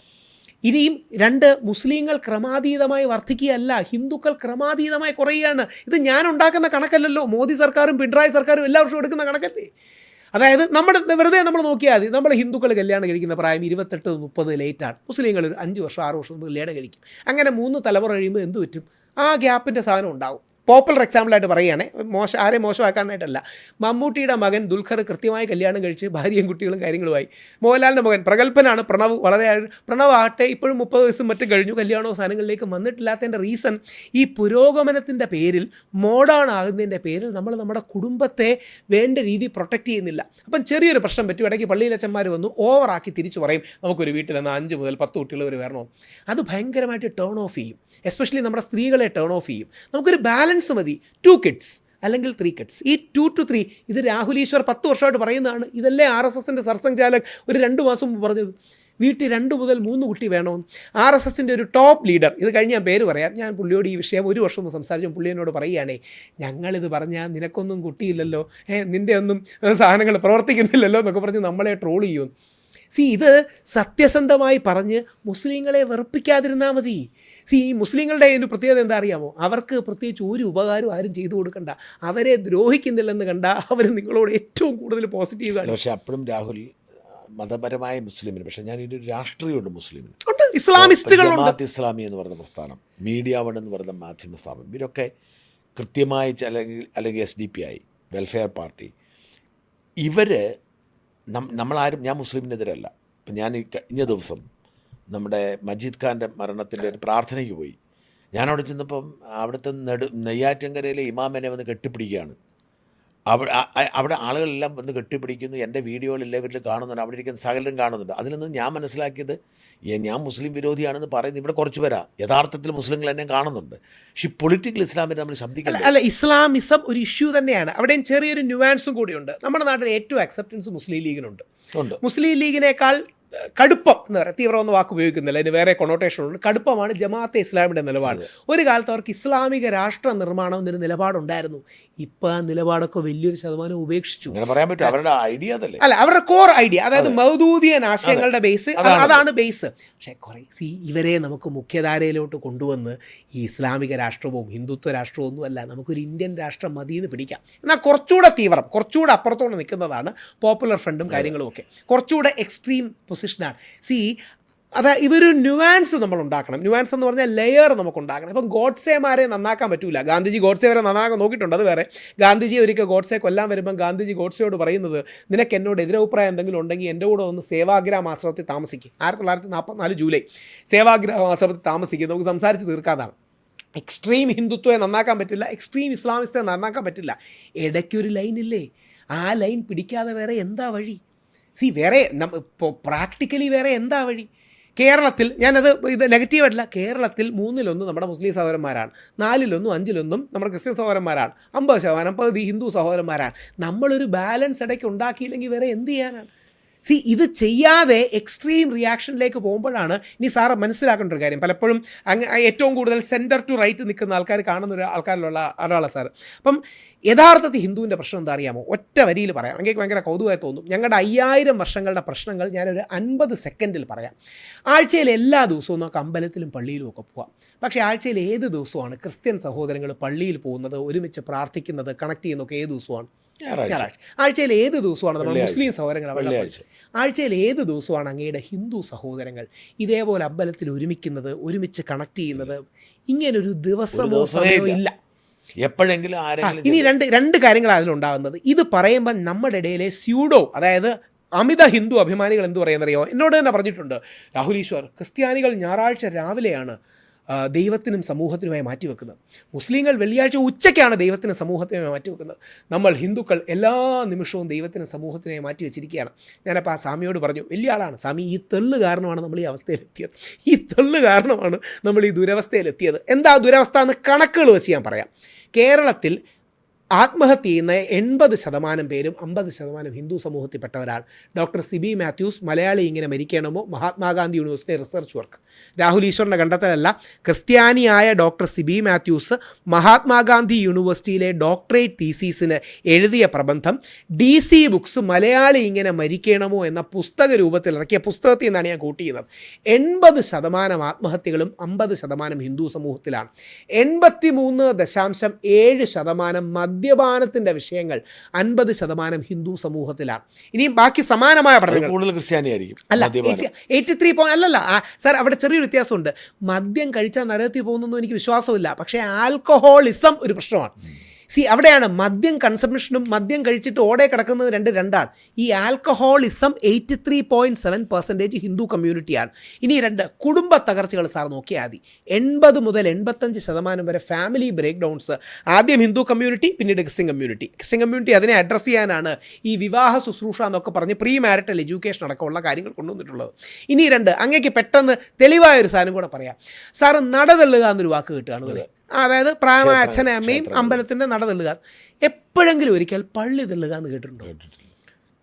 ഇനിയും 2 മുസ്ലിങ്ങൾ ക്രമാതീതമായി വർദ്ധിക്കുകയല്ല, ഹിന്ദുക്കൾ ക്രമാതീതമായി കുറയുകയാണ്. ഇത് ഞാൻ ഉണ്ടാക്കുന്ന കണക്കല്ലല്ലോ, മോദി സർക്കാരും പിണറായി സർക്കാരും എല്ലാ വർഷവും എടുക്കുന്ന കണക്കല്ലേ. അതായത് വെറുതെ നമ്മൾ നോക്കിയാൽ മതി, നമ്മൾ ഹിന്ദുക്കൾ കല്യാണം കഴിക്കുന്ന പ്രായം 28-30 ലേറ്റാണ്. മുസ്ലിങ്ങൾ 5 വർഷം 6 വർഷം കല്യാണം കഴിക്കും. അങ്ങനെ 3 തലമുറ കഴിയുമ്പോൾ എന്ത് പറ്റും? ആ ഗ്യാപ്പിൻ്റെ സാധനം ഉണ്ടാവും. പോപ്പുലർ എക്സാമ്പിളായിട്ട് പറയുകയാണെ, ആരെയും മോശമാക്കാനായിട്ടല്ല. മമ്മൂട്ടിയുടെ മകൻ ദുൽഖർ കൃത്യമായി കല്യാണം കഴിച്ച് ഭാര്യയും കുട്ടികളും കാര്യങ്ങളുമായി. മോഹൻലാലിൻ്റെ മകൻ പ്രഗത്ഭനാണ് പ്രണവ്, പ്രണവ് ആകട്ടെ ഇപ്പോഴും 30 വയസ്സും മറ്റും കഴിഞ്ഞു, കല്യാണവും സാധനങ്ങളിലേക്ക് വന്നിട്ടില്ലാത്തതിൻ്റെ റീസൺ ഈ പുരോഗമനത്തിൻ്റെ പേരിൽ, മോഡേൺ ആകുന്നതിൻ്റെ പേരിൽ നമ്മൾ നമ്മുടെ കുടുംബത്തെ വേണ്ട രീതിയിൽ പ്രൊട്ടക്റ്റ് ചെയ്യുന്നില്ല. അപ്പം ചെറിയൊരു പ്രശ്നം പറ്റും, ഇടയ്ക്ക് പള്ളിയിലച്ചന്മാർ വന്നു ഓവറാക്കി തിരിച്ചു പറയും നമുക്കൊരു വീട്ടിൽ നിന്ന് 5 മുതൽ 10 കുട്ടികൾ വരെ വരണോ. അത് ഭയങ്കരമായിട്ട് ടേൺ ഓഫ് ചെയ്യും, എസ്പെഷ്യലി നമ്മുടെ സ്ത്രീകളെ ടേൺ ഓഫ് ചെയ്യും. നമുക്കൊരു ബാലൻസ് മതി, 2 kids അല്ലെങ്കിൽ 3 kids. ഈ 2 to 3 ഇത് രാഹുൽ ഈശ്വർ 10 വർഷമായിട്ട് പറയുന്നതാണ്. ഇതല്ലേ RSSൻ്റെ സർസംഘചാലക് ഒരു 2 മാസം മുമ്പ് പറഞ്ഞത്, വീട്ടിൽ 2 മുതൽ 3 കുട്ടി വേണമെന്ന്. RSSൻ്റെ ഒരു ടോപ്പ് ലീഡർ, ഇത് കഴിഞ്ഞ് ഞാൻ പേര് പറയാം, ഞാൻ പുള്ളിയോട് ഈ വിഷയം 1 വർഷം മുമ്പ് സംസാരിച്ചു. പുള്ളിയോട് പറയുകയാണേ, ഞങ്ങളിത് പറഞ്ഞാൽ നിനക്കൊന്നും കുട്ടിയില്ലല്ലോ, നിൻ്റെ ഒന്നും സാധനങ്ങൾ പ്രവർത്തിക്കുന്നില്ലല്ലോ എന്നൊക്കെ പറഞ്ഞ് നമ്മളെ ട്രോൾ ചെയ്യും. ഇത് സത്യസന്ധമായി പറഞ്ഞ് മുസ്ലിങ്ങളെ വെറുപ്പിക്കാതിരുന്നാൽ മതി. ഈ മുസ്ലിങ്ങളുടെ ഒരു പ്രത്യേകത എന്താ അറിയാമോ? അവർക്ക് പ്രത്യേകിച്ച് ഒരു ഉപകാരവും ആരും ചെയ്തു കൊടുക്കണ്ട, അവരെ ദ്രോഹിക്കുന്നില്ലെന്ന് കണ്ട അവർ നിങ്ങളോട് ഏറ്റവും കൂടുതൽ പോസിറ്റീവ് ആണ്. പക്ഷേ അപ്പോഴും രാഹുൽ മതപരമായ മുസ്ലിമിന്, പക്ഷേ ഞാൻ ഇതിൻ്റെ ഒരു രാഷ്ട്രീയമുണ്ട് മുസ്ലിമിന്. ഇസ്ലാമിസ്റ്റുകളുണ്ട്. ഇസ്ലാമി എന്ന് പറയുന്ന പ്രസ്ഥാനം, മീഡിയ വൺ എന്ന് പറയുന്ന മാധ്യമ സ്ഥാപനം, ഇവരൊക്കെ കൃത്യമായി അല്ലെങ്കിൽ SDPI, വെൽഫെയർ പാർട്ടി, ഇവർ നമ്മളാരും, ഞാൻ മുസ്ലിമിനെതിരല്ല. ഇപ്പം ഞാൻ ഈ കഴിഞ്ഞ ദിവസം നമ്മുടെ മജീദ് ഖാൻ്റെ മരണത്തിൻ്റെ ഒരു പ്രാർത്ഥനയ്ക്ക് പോയി. ഞാനവിടെ ചെന്നപ്പം അവിടുത്തെ നെയ്യാറ്റിൻകരയിലെ ഇമാമിനെ വന്ന് കെട്ടിപ്പിടിക്കുകയാണ്. അവിടെ ആളുകളെല്ലാം വന്ന് കെട്ടിപ്പിടിക്കുന്നു. എൻ്റെ വീഡിയോകളിൽ ഇവരിൽ കാണുന്നുണ്ട്, അവിടെ ഇരിക്കുന്ന സകലരും കാണുന്നുണ്ട്. അതിൽ നിന്ന് ഞാൻ മനസ്സിലാക്കിയത്, ഞാൻ മുസ്ലിം വിരോധിയാണെന്ന് പറയുന്നത് ഇവിടെ കുറച്ച് പേരാ, യഥാർത്ഥത്തിൽ മുസ്ലിങ്ങൾ എന്നെ കാണുന്നുണ്ട്. പക്ഷേ ഈ പൊളിറ്റിക്കൽ ഇസ്ലാമിനെ നമ്മൾ ശബ്ദിക്കില്ല. അല്ല, ഇസ്ലാമിസം ഒരു ഇഷ്യൂ തന്നെയാണ്. അവിടെയും ചെറിയൊരു ന്യൂവാൻസും കൂടിയുണ്ട്. നമ്മുടെ നാട്ടിൽ ഏറ്റവും അക്സെപ്റ്റൻസ് മുസ്ലിം ലീഗിനുണ്ട്. മുസ്ലിം ലീഗിനേക്കാൾ കടുപ്പം എന്ന് പറയാം, തീവ്രം എന്ന വാക്ക് ഉപയോഗിക്കുന്നില്ല, അതിന് വേറെ കൊണോട്ടേഷൻ ഉണ്ട്. കടുപ്പമാണ് ജമാഅത്തെ ഇസ്ലാമിയുടെ നിലപാട്. ഒരു കാലത്ത് അവർക്ക് ഇസ്ലാമിക രാഷ്ട്ര നിർമ്മാണം എന്നൊരു നിലപാടുണ്ടായിരുന്നു. ഇപ്പം ആ നിലപാടൊക്കെ വലിയൊരു ശതമാനം ഉപേക്ഷിച്ചു. പറയാൻ പറ്റും, അവരുടെ ഐഡിയ അല്ല, അവരുടെ കോർ ഐഡിയ, അതായത് മൗദൂദിയൻ ആശയങ്ങളുടെ ബേസ്, അതാണ് ബേസ്. പക്ഷേ ഇവരെ നമുക്ക് മുഖ്യധാരയിലോട്ട് കൊണ്ടുവന്ന് ഈ ഇസ്ലാമിക രാഷ്ട്രവും ഹിന്ദുത്വ രാഷ്ട്രവും ഒന്നും അല്ല, നമുക്കൊരു ഇന്ത്യൻ രാഷ്ട്രം മതിയെന്ന് പിടിക്കാം. എന്നാൽ കുറച്ചുകൂടെ തീവ്രം, കുറച്ചുകൂടെ അപ്പുറത്തോടെ നിൽക്കുന്നതാണ് പോപ്പുലർ ഫ്രണ്ടും കാര്യങ്ങളും ഒക്കെ. കുറച്ചുകൂടെ എക്സ്ട്രീം പൊസിഷനാണ്. ഇതൊരു ന്യൂവാൻസ് നമ്മൾ ഉണ്ടാക്കണം. ന്യൂവാൻസ് എന്ന് പറഞ്ഞാൽ ലെയർ നമുക്ക് ഉണ്ടാക്കണം. ഇപ്പം ഗോഡ്സേമാരെ നന്നാക്കാൻ പറ്റില്ല. ഗാന്ധിജി ഗോഡ്സെ വരെ നന്നാക്കാൻ നോക്കിയിട്ടുണ്ട്, അത് വേറെ. ഗാന്ധിജി ഒരിക്കൽ ഗോഡ്സെ കൊല്ലാൻ വരുമ്പം ഗാന്ധിജി ഗോഡ്സെയോട് പറയുന്നത്, നിനക്ക് എന്നോട് എതിരഭിപ്രായം എന്തെങ്കിലും ഉണ്ടെങ്കിൽ എൻ്റെ കൂടെ ഒന്ന് സേവാഗ്രാം ആശ്രമത്തിൽ താമസിക്കും. 1944 ജൂലൈ സേവാഗ്രാം ആശ്രമത്തിൽ താമസിക്കും, നമുക്ക് സംസാരിച്ച് തീർക്കാതാണ്. എക്സ്ട്രീം ഹിന്ദുത്വയെ നന്നാക്കാൻ പറ്റില്ല, എക്സ്ട്രീം ഇസ്ലാമിസ്റ്റെ നന്നാക്കാൻ പറ്റില്ല. ഇടയ്ക്കൊരു ലൈനില്ലേ, ആ ലൈൻ പിടിക്കാതെ വേറെ എന്താ വഴി? വേറെ പ്രാക്ടിക്കലി വേറെ എന്താ വഴി? കേരളത്തിൽ, ഇത് നെഗറ്റീവായിട്ടില്ല, കേരളത്തിൽ 3-1 നമ്മുടെ മുസ്ലിം സഹോദരന്മാരാണ്, 4-1 5-1 നമ്മുടെ ക്രിസ്ത്യൻ സഹോദരന്മാരാണ്, 50% പകുതി ഹിന്ദു സഹോദരന്മാരാണ്. നമ്മളൊരു ബാലൻസ് ഇടയ്ക്ക് ഉണ്ടാക്കിയില്ലെങ്കിൽ വേറെ എന്ത് ചെയ്യാനാണ്? ഇത് ചെയ്യാതെ എക്സ്ട്രീം റിയാക്ഷനിലേക്ക് പോകുമ്പോഴാണ് ഇനി സാറ് മനസ്സിലാക്കേണ്ട ഒരു കാര്യം. പലപ്പോഴും ഏറ്റവും കൂടുതൽ സെൻറ്റർ ടു റൈറ്റ് നിൽക്കുന്ന ആൾക്കാർ കാണുന്ന ആൾക്കാരിലുള്ള ഒരാളാണ് സാറ്. അപ്പം യഥാർത്ഥത്തിൽ ഹിന്ദുവിൻ്റെ പ്രശ്നം എന്താ അറിയാമോ? ഒറ്റ വരിയിൽ പറയാം, എനിക്ക് ഭയങ്കര കൗതുകമായി തോന്നും. ഞങ്ങളുടെ 5000 വർഷങ്ങളുടെ പ്രശ്നങ്ങൾ ഞാനൊരു 50 സെക്കൻഡിൽ പറയാം. ആഴ്ചയിൽ എല്ലാ ദിവസവും നമുക്ക് അമ്പലത്തിലും പള്ളിയിലും ഒക്കെ പോവാം. പക്ഷേ ആഴ്ചയിൽ ഏത് ദിവസമാണ് ക്രിസ്ത്യൻ സഹോദരങ്ങൾ പള്ളിയിൽ പോകുന്നത്, ഒരുമിച്ച് പ്രാർത്ഥിക്കുന്നത്, കണക്ട് ചെയ്യുന്നതൊക്കെ ഏത് ദിവസമാണ്? ഞായറാഴ്ച. ആഴ്ചയിൽ ഏത് ദിവസമാണ് നമ്മൾ മുസ്ലിം സഹോദരങ്ങൾ? ആഴ്ചയിൽ ഏത് ദിവസമാണ് അങ്ങയുടെ ഹിന്ദു സഹോദരങ്ങൾ ഇതേപോലെ അമ്പലത്തിൽ ഒരുമിക്കുന്നത്, ഒരുമിച്ച് കണക്ട് ചെയ്യുന്നത്? ഇങ്ങനൊരു ദിവസമോ സമയമോ ഇല്ല. എപ്പോഴെങ്കിലും ആരെങ്കിലും ഇനി രണ്ട് കാര്യങ്ങളാണ് അതിലുണ്ടാകുന്നത്. ഇത് പറയുമ്പോൾ നമ്മുടെ ഇടയിലെ സ്യൂഡോ, അതായത് അമിത ഹിന്ദു അഭിമാനികൾ എന്ത് പറയുന്നറിയോ, എന്നോട് തന്നെ പറഞ്ഞിട്ടുണ്ട്, രാഹുൽ ഈശ്വർ, ക്രിസ്ത്യാനികൾ ഞായറാഴ്ച രാവിലെയാണ് ദൈവത്തിനും സമൂഹത്തിനുമായി മാറ്റിവെക്കുന്നത്, മുസ്ലിങ്ങൾ വെള്ളിയാഴ്ച ഉച്ചയ്ക്കാണ് ദൈവത്തിനും സമൂഹത്തിനുമായി മാറ്റിവെക്കുന്നത്, നമ്മൾ ഹിന്ദുക്കൾ എല്ലാ നിമിഷവും ദൈവത്തിനും സമൂഹത്തിനുമായി മാറ്റി വെച്ചിരിക്കുകയാണ്. ഞാനപ്പോൾ ആ സ്വാമിയോട് പറഞ്ഞു, വലിയ ആളാണ് സ്വാമി, ഈ തെള്ള് കാരണമാണ് നമ്മൾ ഈ അവസ്ഥയിലെത്തിയത്, ഈ തെള്ള് കാരണമാണ് നമ്മൾ ഈ ദുരവസ്ഥയിലെത്തിയത്. എന്താ ദുരവസ്ഥ എന്ന് കണക്കുകൾ വെച്ച് ഞാൻ പറയാം. കേരളത്തിൽ ആത്മഹത്യ ചെയ്യുന്ന 80% പേരും 50% ഹിന്ദു സമൂഹത്തിൽപ്പെട്ടവരാണ്. ഡോക്ടർ സിബി മാത്യൂസ്, മലയാളി ഇങ്ങനെ മരിക്കണമോ, Mahatma Gandhi university research work, Rahul ഈശ്വറിൻ്റെ കണ്ടെത്തലല്ല, ക്രിസ്ത്യാനിയായ ഡോക്ടർ സിബി മാത്യൂസ് മഹാത്മാഗാന്ധി യൂണിവേഴ്സിറ്റിയിലെ ഡോക്ടറേറ്റ് തീസീസിന് എഴുതിയ പ്രബന്ധം DC ബുക്സ് മലയാളി ഇങ്ങനെ മരിക്കണമോ എന്ന പുസ്തക രൂപത്തിൽ ഇറക്കിയ പുസ്തകത്തിൽ നിന്നാണ് ഞാൻ കൂട്ടിയത്. 80% ആത്മഹത്യകളും 50% ഹിന്ദു സമൂഹത്തിലാണ്. 83.7% മദ്യപാനത്തിൻ്റെ വിഷയങ്ങൾ 50% ഹിന്ദു സമൂഹത്തിലാണ്. ഇനിയും ബാക്കി സമാനമായ പഠനങ്ങൾ കൂടുതൽ ക്രിസ്ത്യാനിയായിരിക്കും. അല്ല, 83 അല്ലല്ല സാർ, അവിടെ ചെറിയൊരു വ്യത്യാസമുണ്ട്. മദ്യം കഴിച്ചാൽ നരകത്തിൽ പോകുന്നൊന്നും എനിക്ക് വിശ്വാസമില്ല, പക്ഷേ ആൽക്കഹോളിസം ഒരു പ്രശ്നമാണ്. അവിടെയാണ് മദ്യം കൺസംഷനും മദ്യം കഴിച്ചിട്ട് ഓടെ കിടക്കുന്നത് രണ്ടാണ്. ഈ ആൽക്കഹോളിസം 83.7% ഹിന്ദു കമ്മ്യൂണിറ്റിയാണ്. ഇനി കുടുംബ തകർച്ചകൾ സാർ നോക്കിയാൽ മതി. 80 മുതൽ 85% വരെ ഫാമിലി ബ്രേക്ക് ഡൗൺസ്. ആദ്യം ഹിന്ദു കമ്മ്യൂണിറ്റി, പിന്നീട് ക്രിസ്ത്യൻ കമ്മ്യൂണിറ്റി അതിനെ അഡ്രസ്സ് ചെയ്യാനാണ് ഈ വിവാഹ ശുശ്രൂഷ എന്നൊക്കെ പറഞ്ഞ് പ്രീ മാരിറ്റൽ എഡ്യൂക്കേഷൻ അടക്കമുള്ള കാര്യങ്ങൾ കൊണ്ടുവന്നിട്ടുള്ളത്. ഇനി അങ്ങേക്ക് പെട്ടെന്ന് തെളിവായൊരു സാധനം കൂടെ പറയാം. സാറ് നടതള്ളുക എന്നൊരു വാക്ക് കിട്ടുകയാണ്. അതായത് പ്രായമായ അച്ഛനെ അമ്മയും അമ്പലത്തിൻ്റെ നട തള്ളുക. എപ്പോഴെങ്കിലും ഒരിക്കൽ പള്ളി തള്ളുക എന്ന് കേട്ടിട്ടുണ്ടോ?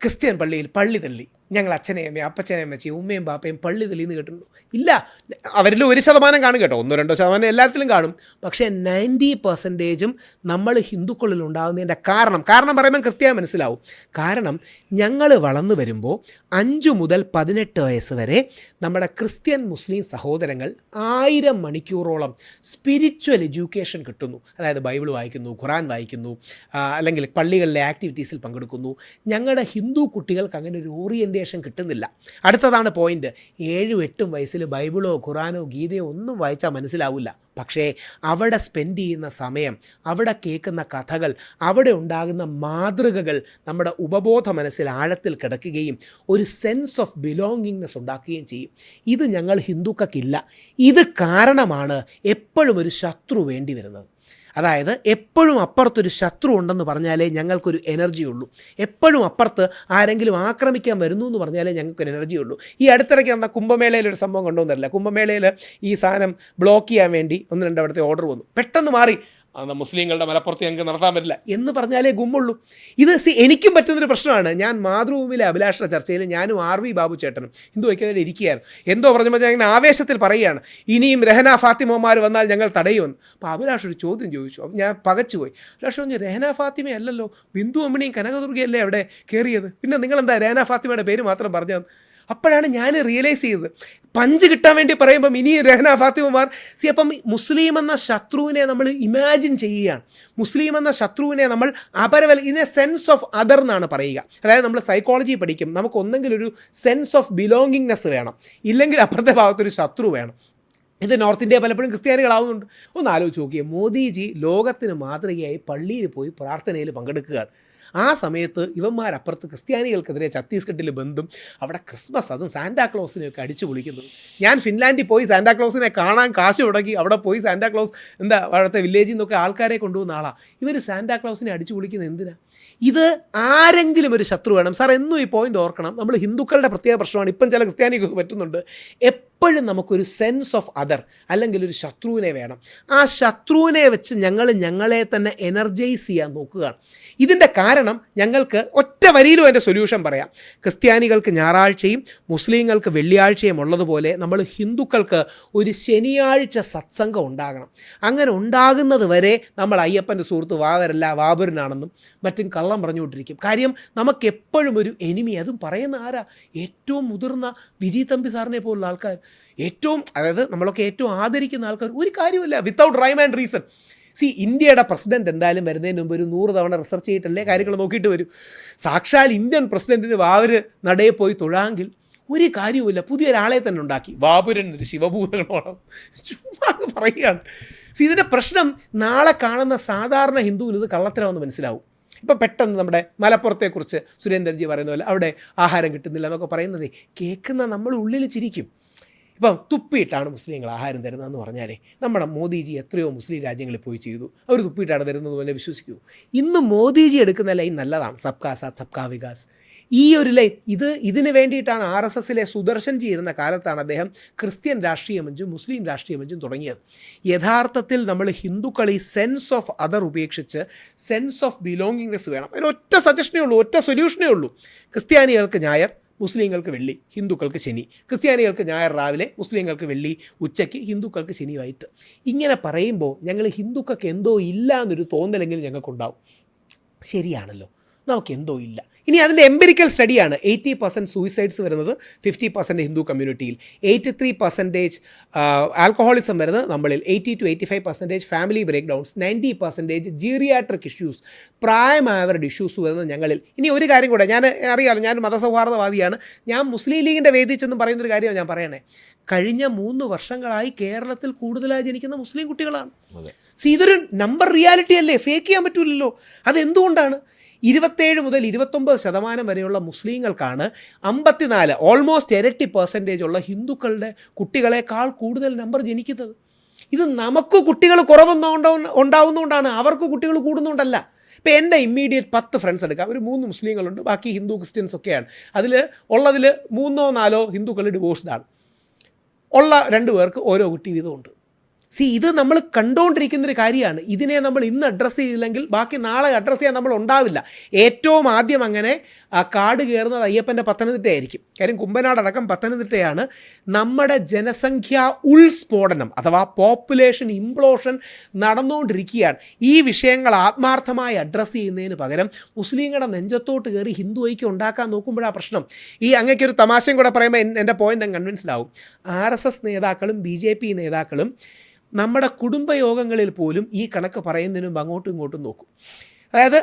ക്രിസ്ത്യൻ പള്ളിയിൽ പള്ളി തള്ളി, ഞങ്ങൾ അച്ഛനെയും അമ്മയും അപ്പച്ചനെയും അമ്മച്ചയും ഉമ്മയും പാപ്പയും പള്ളി തെളിയെന്ന് കേട്ടിട്ടുണ്ടോ? ഇല്ല. അവരിൽ 1% കാണും കേട്ടോ, 1-2% എല്ലാത്തിലും കാണും. പക്ഷേ 90% നമ്മൾ ഹിന്ദുക്കളിൽ ഉണ്ടാകുന്നതിൻ്റെ കാരണം പറയുമ്പോൾ കൃത്യമായി മനസ്സിലാവും. കാരണം ഞങ്ങൾ വളർന്നു വരുമ്പോൾ 5 മുതൽ 18 വയസ്സ് വരെ നമ്മുടെ ക്രിസ്ത്യൻ മുസ്ലിം സഹോദരങ്ങൾ 1000 മണിക്കൂറോളം സ്പിരിച്വൽ എഡ്യൂക്കേഷൻ കിട്ടുന്നു. അതായത് ബൈബിൾ വായിക്കുന്നു, ഖുറാൻ വായിക്കുന്നു, അല്ലെങ്കിൽ പള്ളികളിലെ ആക്ടിവിറ്റീസിൽ പങ്കെടുക്കുന്നു. ഞങ്ങളുടെ ഹിന്ദു കുട്ടികൾക്ക് അങ്ങനെ ഒരു ഓറിയൻറ്റേഷൻ കിട്ടുന്നില്ല. അടുത്തതാണ് പോയിന്റ്. 7-8 വയസ്സിൽ ബൈബിളോ ഖുറാനോ ഗീതയോ ഒന്നും വായിച്ചാൽ മനസ്സിലാവില്ല. പക്ഷേ അവിടെ സ്പെൻഡ് ചെയ്യുന്ന സമയം, അവിടെ കേൾക്കുന്ന കഥകൾ, അവിടെ ഉണ്ടാകുന്ന മാതൃകകൾ നമ്മുടെ ഉപബോധ മനസ്സിൽ ആഴത്തിൽ കിടക്കുകയും ഒരു സെൻസ് ഓഫ് ബിലോങ്ങിങ്നെസ് ഉണ്ടാക്കുകയും ചെയ്യും. ഇത് ഞങ്ങൾ ഹിന്ദുക്കൾക്കില്ല. ഇത് കാരണമാണ് എപ്പോഴും ഒരു ശത്രു വേണ്ടി വരുന്നത്. അതായത് എപ്പോഴും അപ്പുറത്തൊരു ശത്രു ഉണ്ടെന്ന് പറഞ്ഞാലേ ഞങ്ങൾക്കൊരു എനർജി ഉള്ളൂ. എപ്പോഴും അപ്പുറത്ത് ആരെങ്കിലും ആക്രമിക്കാൻ വരുന്നു എന്ന് പറഞ്ഞാലേ ഞങ്ങൾക്കൊരു എനർജി ഉള്ളൂ. ഈ അടുത്തിടയ്ക്ക് നടന്ന കുംഭമേളയിലൊരു സംഭവം കൊണ്ടുവന്നില്ല. കുംഭമേളയിൽ ഈ സാധനം ബ്ലോക്ക് ചെയ്യാൻ വേണ്ടി 1-2 അവിടുത്തെ ഓർഡർ വന്നു. പെട്ടെന്ന് മാറി, മുസ്ലിങ്ങളുടെ മലപ്പുറത്ത് ഞങ്ങൾക്ക് നടത്താൻ പറ്റില്ല എന്ന് പറഞ്ഞാലേ ഗുമ്മുള്ളൂ. ഇത് എനിക്കും പറ്റുന്നൊരു പ്രശ്നമാണ്. ഞാൻ മാതൃഭൂമിയിലെ അഭിലാഷ ചർച്ചയിൽ ഞാനും RV ബാബു ചേട്ടനും ഹിന്ദു ഐക്യവേദിയിൽ ഇരിക്കുകയായിരുന്നു. എന്തോ പറഞ്ഞപ്പോൾ ഞാൻ ഇങ്ങനെ ആവേശത്തിൽ പറയുകയാണ്, ഇനിയും രഹന ഫാത്തിമമാർ വന്നാൽ ഞങ്ങൾ തടയുമെന്ന്. അപ്പോൾ അഭിലാഷ് ഒരു ചോദ്യം ചോദിച്ചു. അപ്പോൾ ഞാൻ പകച്ചുപോയി. അഭിലാഷ് പറഞ്ഞു, രഹന ഫാത്തിമ അല്ലല്ലോ, ബിന്ദു അമ്മിണിയും കനകദുർഗയല്ലേ അവിടെ കയറിയത്, പിന്നെ നിങ്ങളെന്താ രഹന ഫാത്തിമയുടെ പേര് മാത്രം പറഞ്ഞത്? അപ്പോഴാണ് ഞാൻ റിയലൈസ് ചെയ്തത്, പഞ്ച് കിട്ടാൻ വേണ്ടി പറയുമ്പം ഇനി രഹന ഫാത്തിമമാർ. അപ്പം മുസ്ലിം എന്ന ശത്രുവിനെ നമ്മൾ ഇമാജിൻ ചെയ്യുകയാണ്. മുസ്ലിം എന്ന ശത്രുവിനെ നമ്മൾ ഇതിനെ സെൻസ് ഓഫ് അതർ എന്നാണ് പറയുക. അതായത് നമ്മൾ സൈക്കോളജി പഠിക്കും, നമുക്ക് ഒന്നെങ്കിൽ ഒരു സെൻസ് ഓഫ് ബിലോങ്ങിങ്നെസ് വേണം, ഇല്ലെങ്കിൽ അപ്പുറത്തെ ഭാഗത്തൊരു ശത്രു വേണം. ഇത് നോർത്ത് ഇന്ത്യ പലപ്പോഴും ക്രിസ്ത്യാനികളാവുന്നുണ്ട്. ഒന്ന് ആലോചിച്ച് നോക്കിയേ, മോദിജി ലോകത്തിന് മാതൃകയായി പള്ളിയിൽ പോയി പ്രാർത്ഥനയിൽ പങ്കെടുക്കുകയാണ്. ആ സമയത്ത് ഇവന്മാരപ്പുറത്ത് ക്രിസ്ത്യാനികൾക്കെതിരെ ഛത്തീസ്ഗഡിൽ ബന്ധും അവിടെ ക്രിസ്മസ്, അതും സാന്റാക്ലോസിനെയൊക്കെ അടിച്ചു പൊളിക്കുന്നത്. ഞാൻ ഫിൻലാൻഡിൽ പോയി സാന്റാക്ലോസിനെ കാണാൻ കാശ് മുടക്കി അവിടെ പോയി സാന്റാക്ലോസ് അവിടുത്തെ വില്ലേജിൽ നിന്നൊക്കെ ആൾക്കാരെ കൊണ്ടുപോകുന്ന ആളാണ്. ഇവർ സാന്റാക്ലോസിനെ അടിച്ചു പൊളിക്കുന്നത് എന്തിനാ? ഇത് ആരെങ്കിലും ഒരു ശത്രു വേണം സാർ. എന്നും ഈ പോയിന്റ് ഓർക്കണം. നമ്മൾ ഹിന്ദുക്കളുടെ പ്രത്യേക പ്രശ്നമാണ്. ഇപ്പം ചില ക്രിസ്ത്യാനികൾക്ക് പറ്റുന്നുണ്ട്. എപ്പോഴും നമുക്കൊരു സെൻസ് ഓഫ് അതർ അല്ലെങ്കിൽ ഒരു ശത്രുവിനെ വേണം. ആ ശത്രുവിനെ വെച്ച് ഞങ്ങളെ തന്നെ എനർജൈസ് ചെയ്യാൻ നോക്കുകയാണ്. ഇതിൻ്റെ കാരണം ഞങ്ങൾക്ക് ഒറ്റ വരിയിലും എൻ്റെ സൊല്യൂഷൻ പറയാം. ക്രിസ്ത്യാനികൾക്ക് ഞായറാഴ്ചയും മുസ്ലിങ്ങൾക്ക് വെള്ളിയാഴ്ചയും ഉള്ളതുപോലെ നമ്മൾ ഹിന്ദുക്കൾക്ക് ഒരു ശനിയാഴ്ച സത്സംഗം ഉണ്ടാകണം. അങ്ങനെ ഉണ്ടാകുന്നത് വരെ നമ്മൾ അയ്യപ്പൻ്റെ സുഹൃത്ത് വാബുരനാണെന്നും മറ്റും കള്ളം പറഞ്ഞുകൊണ്ടിരിക്കും. കാര്യം നമുക്കെപ്പോഴും ഒരു എനിമി, അതും പറയുന്ന ആരാ? ഏറ്റവും മുതിർന്ന വിജി തമ്പി സാറിനെ പോലുള്ള ആൾക്കാർ, അതായത് നമ്മളൊക്കെ ഏറ്റവും ആദരിക്കുന്ന ആൾക്കാർ. ഒരു കാര്യമില്ല വിത്തൗട്ട് റൈം ആൻഡ് റീസൺ. ഇന്ത്യയുടെ പ്രസിഡന്റ് എന്തായാലും വരുന്നതിന് മുമ്പ് ഒരു 100 തവണ റിസർച്ച് ചെയ്തിട്ടല്ലേ കാര്യങ്ങൾ നോക്കിയിട്ട് വരും. സാക്ഷാൽ ഇന്ത്യൻ പ്രസിഡന്റിന് വാവര് നടയെ പോയി തൊഴാമെങ്കിൽ ഒരു കാര്യവുമില്ല. പുതിയൊരാളെ തന്നെ ഉണ്ടാക്കി, വാപുരൻ ഒരു ശിവഭൂതങ്ങളോളം ചുമ്മാ പറയുകയാണ്. ഇതിൻ്റെ പ്രശ്നം നാളെ കാണുന്ന സാധാരണ ഹിന്ദുവിന് ഇത് കള്ളത്തരമെന്ന് മനസ്സിലാവും. ഇപ്പം പെട്ടെന്ന് നമ്മുടെ മലപ്പുറത്തെക്കുറിച്ച് സുരേന്ദ്രൻജി പറയുന്ന പോലെ അവിടെ ആഹാരം കിട്ടുന്നില്ല എന്നൊക്കെ പറയുന്നത് കേൾക്കുന്ന നമ്മൾ ഉള്ളിൽ ചിരിക്കും. ഇപ്പം തുപ്പിയിട്ടാണ് മുസ്ലിങ്ങൾ ആഹാരം തരുന്നതെന്ന് പറഞ്ഞാലേ നമ്മുടെ മോദിജി എത്രയോ മുസ്ലിം രാജ്യങ്ങളിൽ പോയി ചെയ്തു, അവർ തുപ്പിയിട്ടാണ് തരുന്നത് പോലെ വിശ്വസിക്കൂ. ഇന്ന് മോദിജി എടുക്കുന്ന ലൈൻ നല്ലതാണ്, സബ്കാ സാത്ത് സബ്കാ വികാസ്. ഈ ഒരു ലൈൻ ഇതിന് വേണ്ടിയിട്ടാണ് RSSലെ സുദർശൻജി ഇരുന്ന കാലത്താണ് അദ്ദേഹം ക്രിസ്ത്യൻ രാഷ്ട്രീയ മഞ്ചും മുസ്ലിം രാഷ്ട്രീയ മഞ്ചും തുടങ്ങിയത്. യഥാർത്ഥത്തിൽ നമ്മൾ ഹിന്ദുക്കൾ ഈ സെൻസ് ഓഫ് അതർ ഉപേക്ഷിച്ച് സെൻസ് ഓഫ് ബിലോങ്ങിങ്നെസ് വേണം. അതിന് ഒറ്റ സജഷനേ ഉള്ളൂ, ഒറ്റ സൊല്യൂഷനേ ഉള്ളൂ. ക്രിസ്ത്യാനികൾക്ക് ഞായർ, മുസ്ലിങ്ങൾക്ക് വെള്ളി, ഹിന്ദുക്കൾക്ക് ശനി. ക്രിസ്ത്യാനികൾക്ക് ഞായർ രാവിലെ, മുസ്ലിങ്ങൾക്ക് വെള്ളി ഉച്ചയ്ക്ക്, ഹിന്ദുക്കൾക്ക് ശനി വൈകിട്ട്. ഇങ്ങനെ പറയുമ്പോൾ ഞങ്ങൾ ഹിന്ദുക്കൾക്ക് എന്തോ ഇല്ല എന്നൊരു തോന്നലെങ്കിലും ഞങ്ങൾക്കുണ്ടാവും. ശരിയാണല്ലോ, നമുക്ക് എന്തോ ഇല്ല. ഇനി അതിൻ്റെ എംപിരിക്കൽ സ്റ്റഡിയാണ് 80% സൂയിസൈഡ്സ് വരുന്നത് 50% ഹിന്ദു കമ്മ്യൂണിറ്റിയിൽ, 83% ആൽക്കഹോളിസം വരുന്നത് നമ്മളിൽ, 80 to 85% family breakdowns, 90% geriatric issues, പ്രായമായവരുടെ ഇഷ്യൂസ് വരുന്നത് ഞങ്ങളിൽ. ഇനി ഒരു കാര്യം കൂടെ, ഞാൻ അറിയാമല്ലോ, ഞാൻ മതസൗഹാർദ്ദവാദിയാണ്, ഞാൻ മുസ്ലിം ലീഗിൻ്റെ വേദിയിൽ ചെന്നും പറയുന്നൊരു കാര്യമാണ് ഞാൻ പറയണേ. കഴിഞ്ഞ 3 വർഷങ്ങളായി കേരളത്തിൽ കൂടുതലായി ജനിക്കുന്ന മുസ്ലിം കുട്ടികളാണ്. ഇതൊരു നമ്പർ റിയാലിറ്റി അല്ലേ, ഫേക്ക് ചെയ്യാൻ പറ്റില്ലല്ലോ. അതെന്തുകൊണ്ടാണ്? 27 മുതൽ 29% വരെയുള്ള മുസ്ലിങ്ങൾക്കാണ് 54, ഓൾമോസ്റ്റ് ഇരട്ടി % ഉള്ള ഹിന്ദുക്കളുടെ കുട്ടികളെക്കാൾ കൂടുതൽ നമ്പർ ജനിക്കുന്നത്. ഇത് നമുക്ക് കുട്ടികൾ ഉണ്ടാവുന്നതുകൊണ്ടാണ്, അവർക്ക് കുട്ടികൾ കൂടുന്നതുകൊണ്ടല്ല. ഇപ്പോൾ എൻ്റെ ഇമ്മീഡിയറ്റ് 10 ഫ്രണ്ട്സ് എടുക്കാം, ഒരു 3 മുസ്ലിങ്ങളുണ്ട്, ബാക്കി ഹിന്ദു ക്രിസ്ത്യൻസ് ഒക്കെയാണ്. ഉള്ളതിൽ 3-4 ഹിന്ദുക്കൾ ഡിവോഴ്സ്ഡാണ്, ഉള്ള 2 പേർക്ക് ഓരോ കുട്ടി വീതമുണ്ട്. ഇത് നമ്മൾ കണ്ടുകൊണ്ടിരിക്കുന്നൊരു കാര്യമാണ്. ഇതിനെ നമ്മൾ ഇന്ന് അഡ്രസ്സ് ചെയ്തില്ലെങ്കിൽ ബാക്കി നാളെ അഡ്രസ്സ് ചെയ്യാൻ നമ്മൾ ഉണ്ടാവില്ല. ഏറ്റവും ആദ്യം അങ്ങനെ കാട് കയറുന്നത് അയ്യപ്പൻ്റെ പത്തനംതിട്ടയായിരിക്കും. കാര്യം കുമ്പനാടടക്കം പത്തനംതിട്ടയാണ്. നമ്മുടെ ജനസംഖ്യ ഉൾസ്ഫോടനം അഥവാ പോപ്പുലേഷൻ ഇംപ്ലോഷൻ നടന്നുകൊണ്ടിരിക്കുകയാണ്. ഈ വിഷയങ്ങൾ ആത്മാർത്ഥമായി അഡ്രസ്സ് ചെയ്യുന്നതിന് പകരം മുസ്ലിങ്ങളുടെ നെഞ്ചത്തോട്ട് കയറി ഹിന്ദു ഐക്യം ഉണ്ടാക്കാൻ നോക്കുമ്പോഴാണ് പ്രശ്നം. അങ്ങനെയൊരു തമാശയും കൂടെ പറയുമ്പോൾ എൻ്റെ പോയിൻ്റ് അങ്ങ് കൺവിൻസ്ഡ് ആവും. RSS നേതാക്കളും BJP നേതാക്കളും നമ്മുടെ കുടുംബയോഗങ്ങളിൽ പോലും ഈ കണക്ക് പറയുന്നതിന് മുമ്പ് അങ്ങോട്ടും ഇങ്ങോട്ടും നോക്കും. അതായത്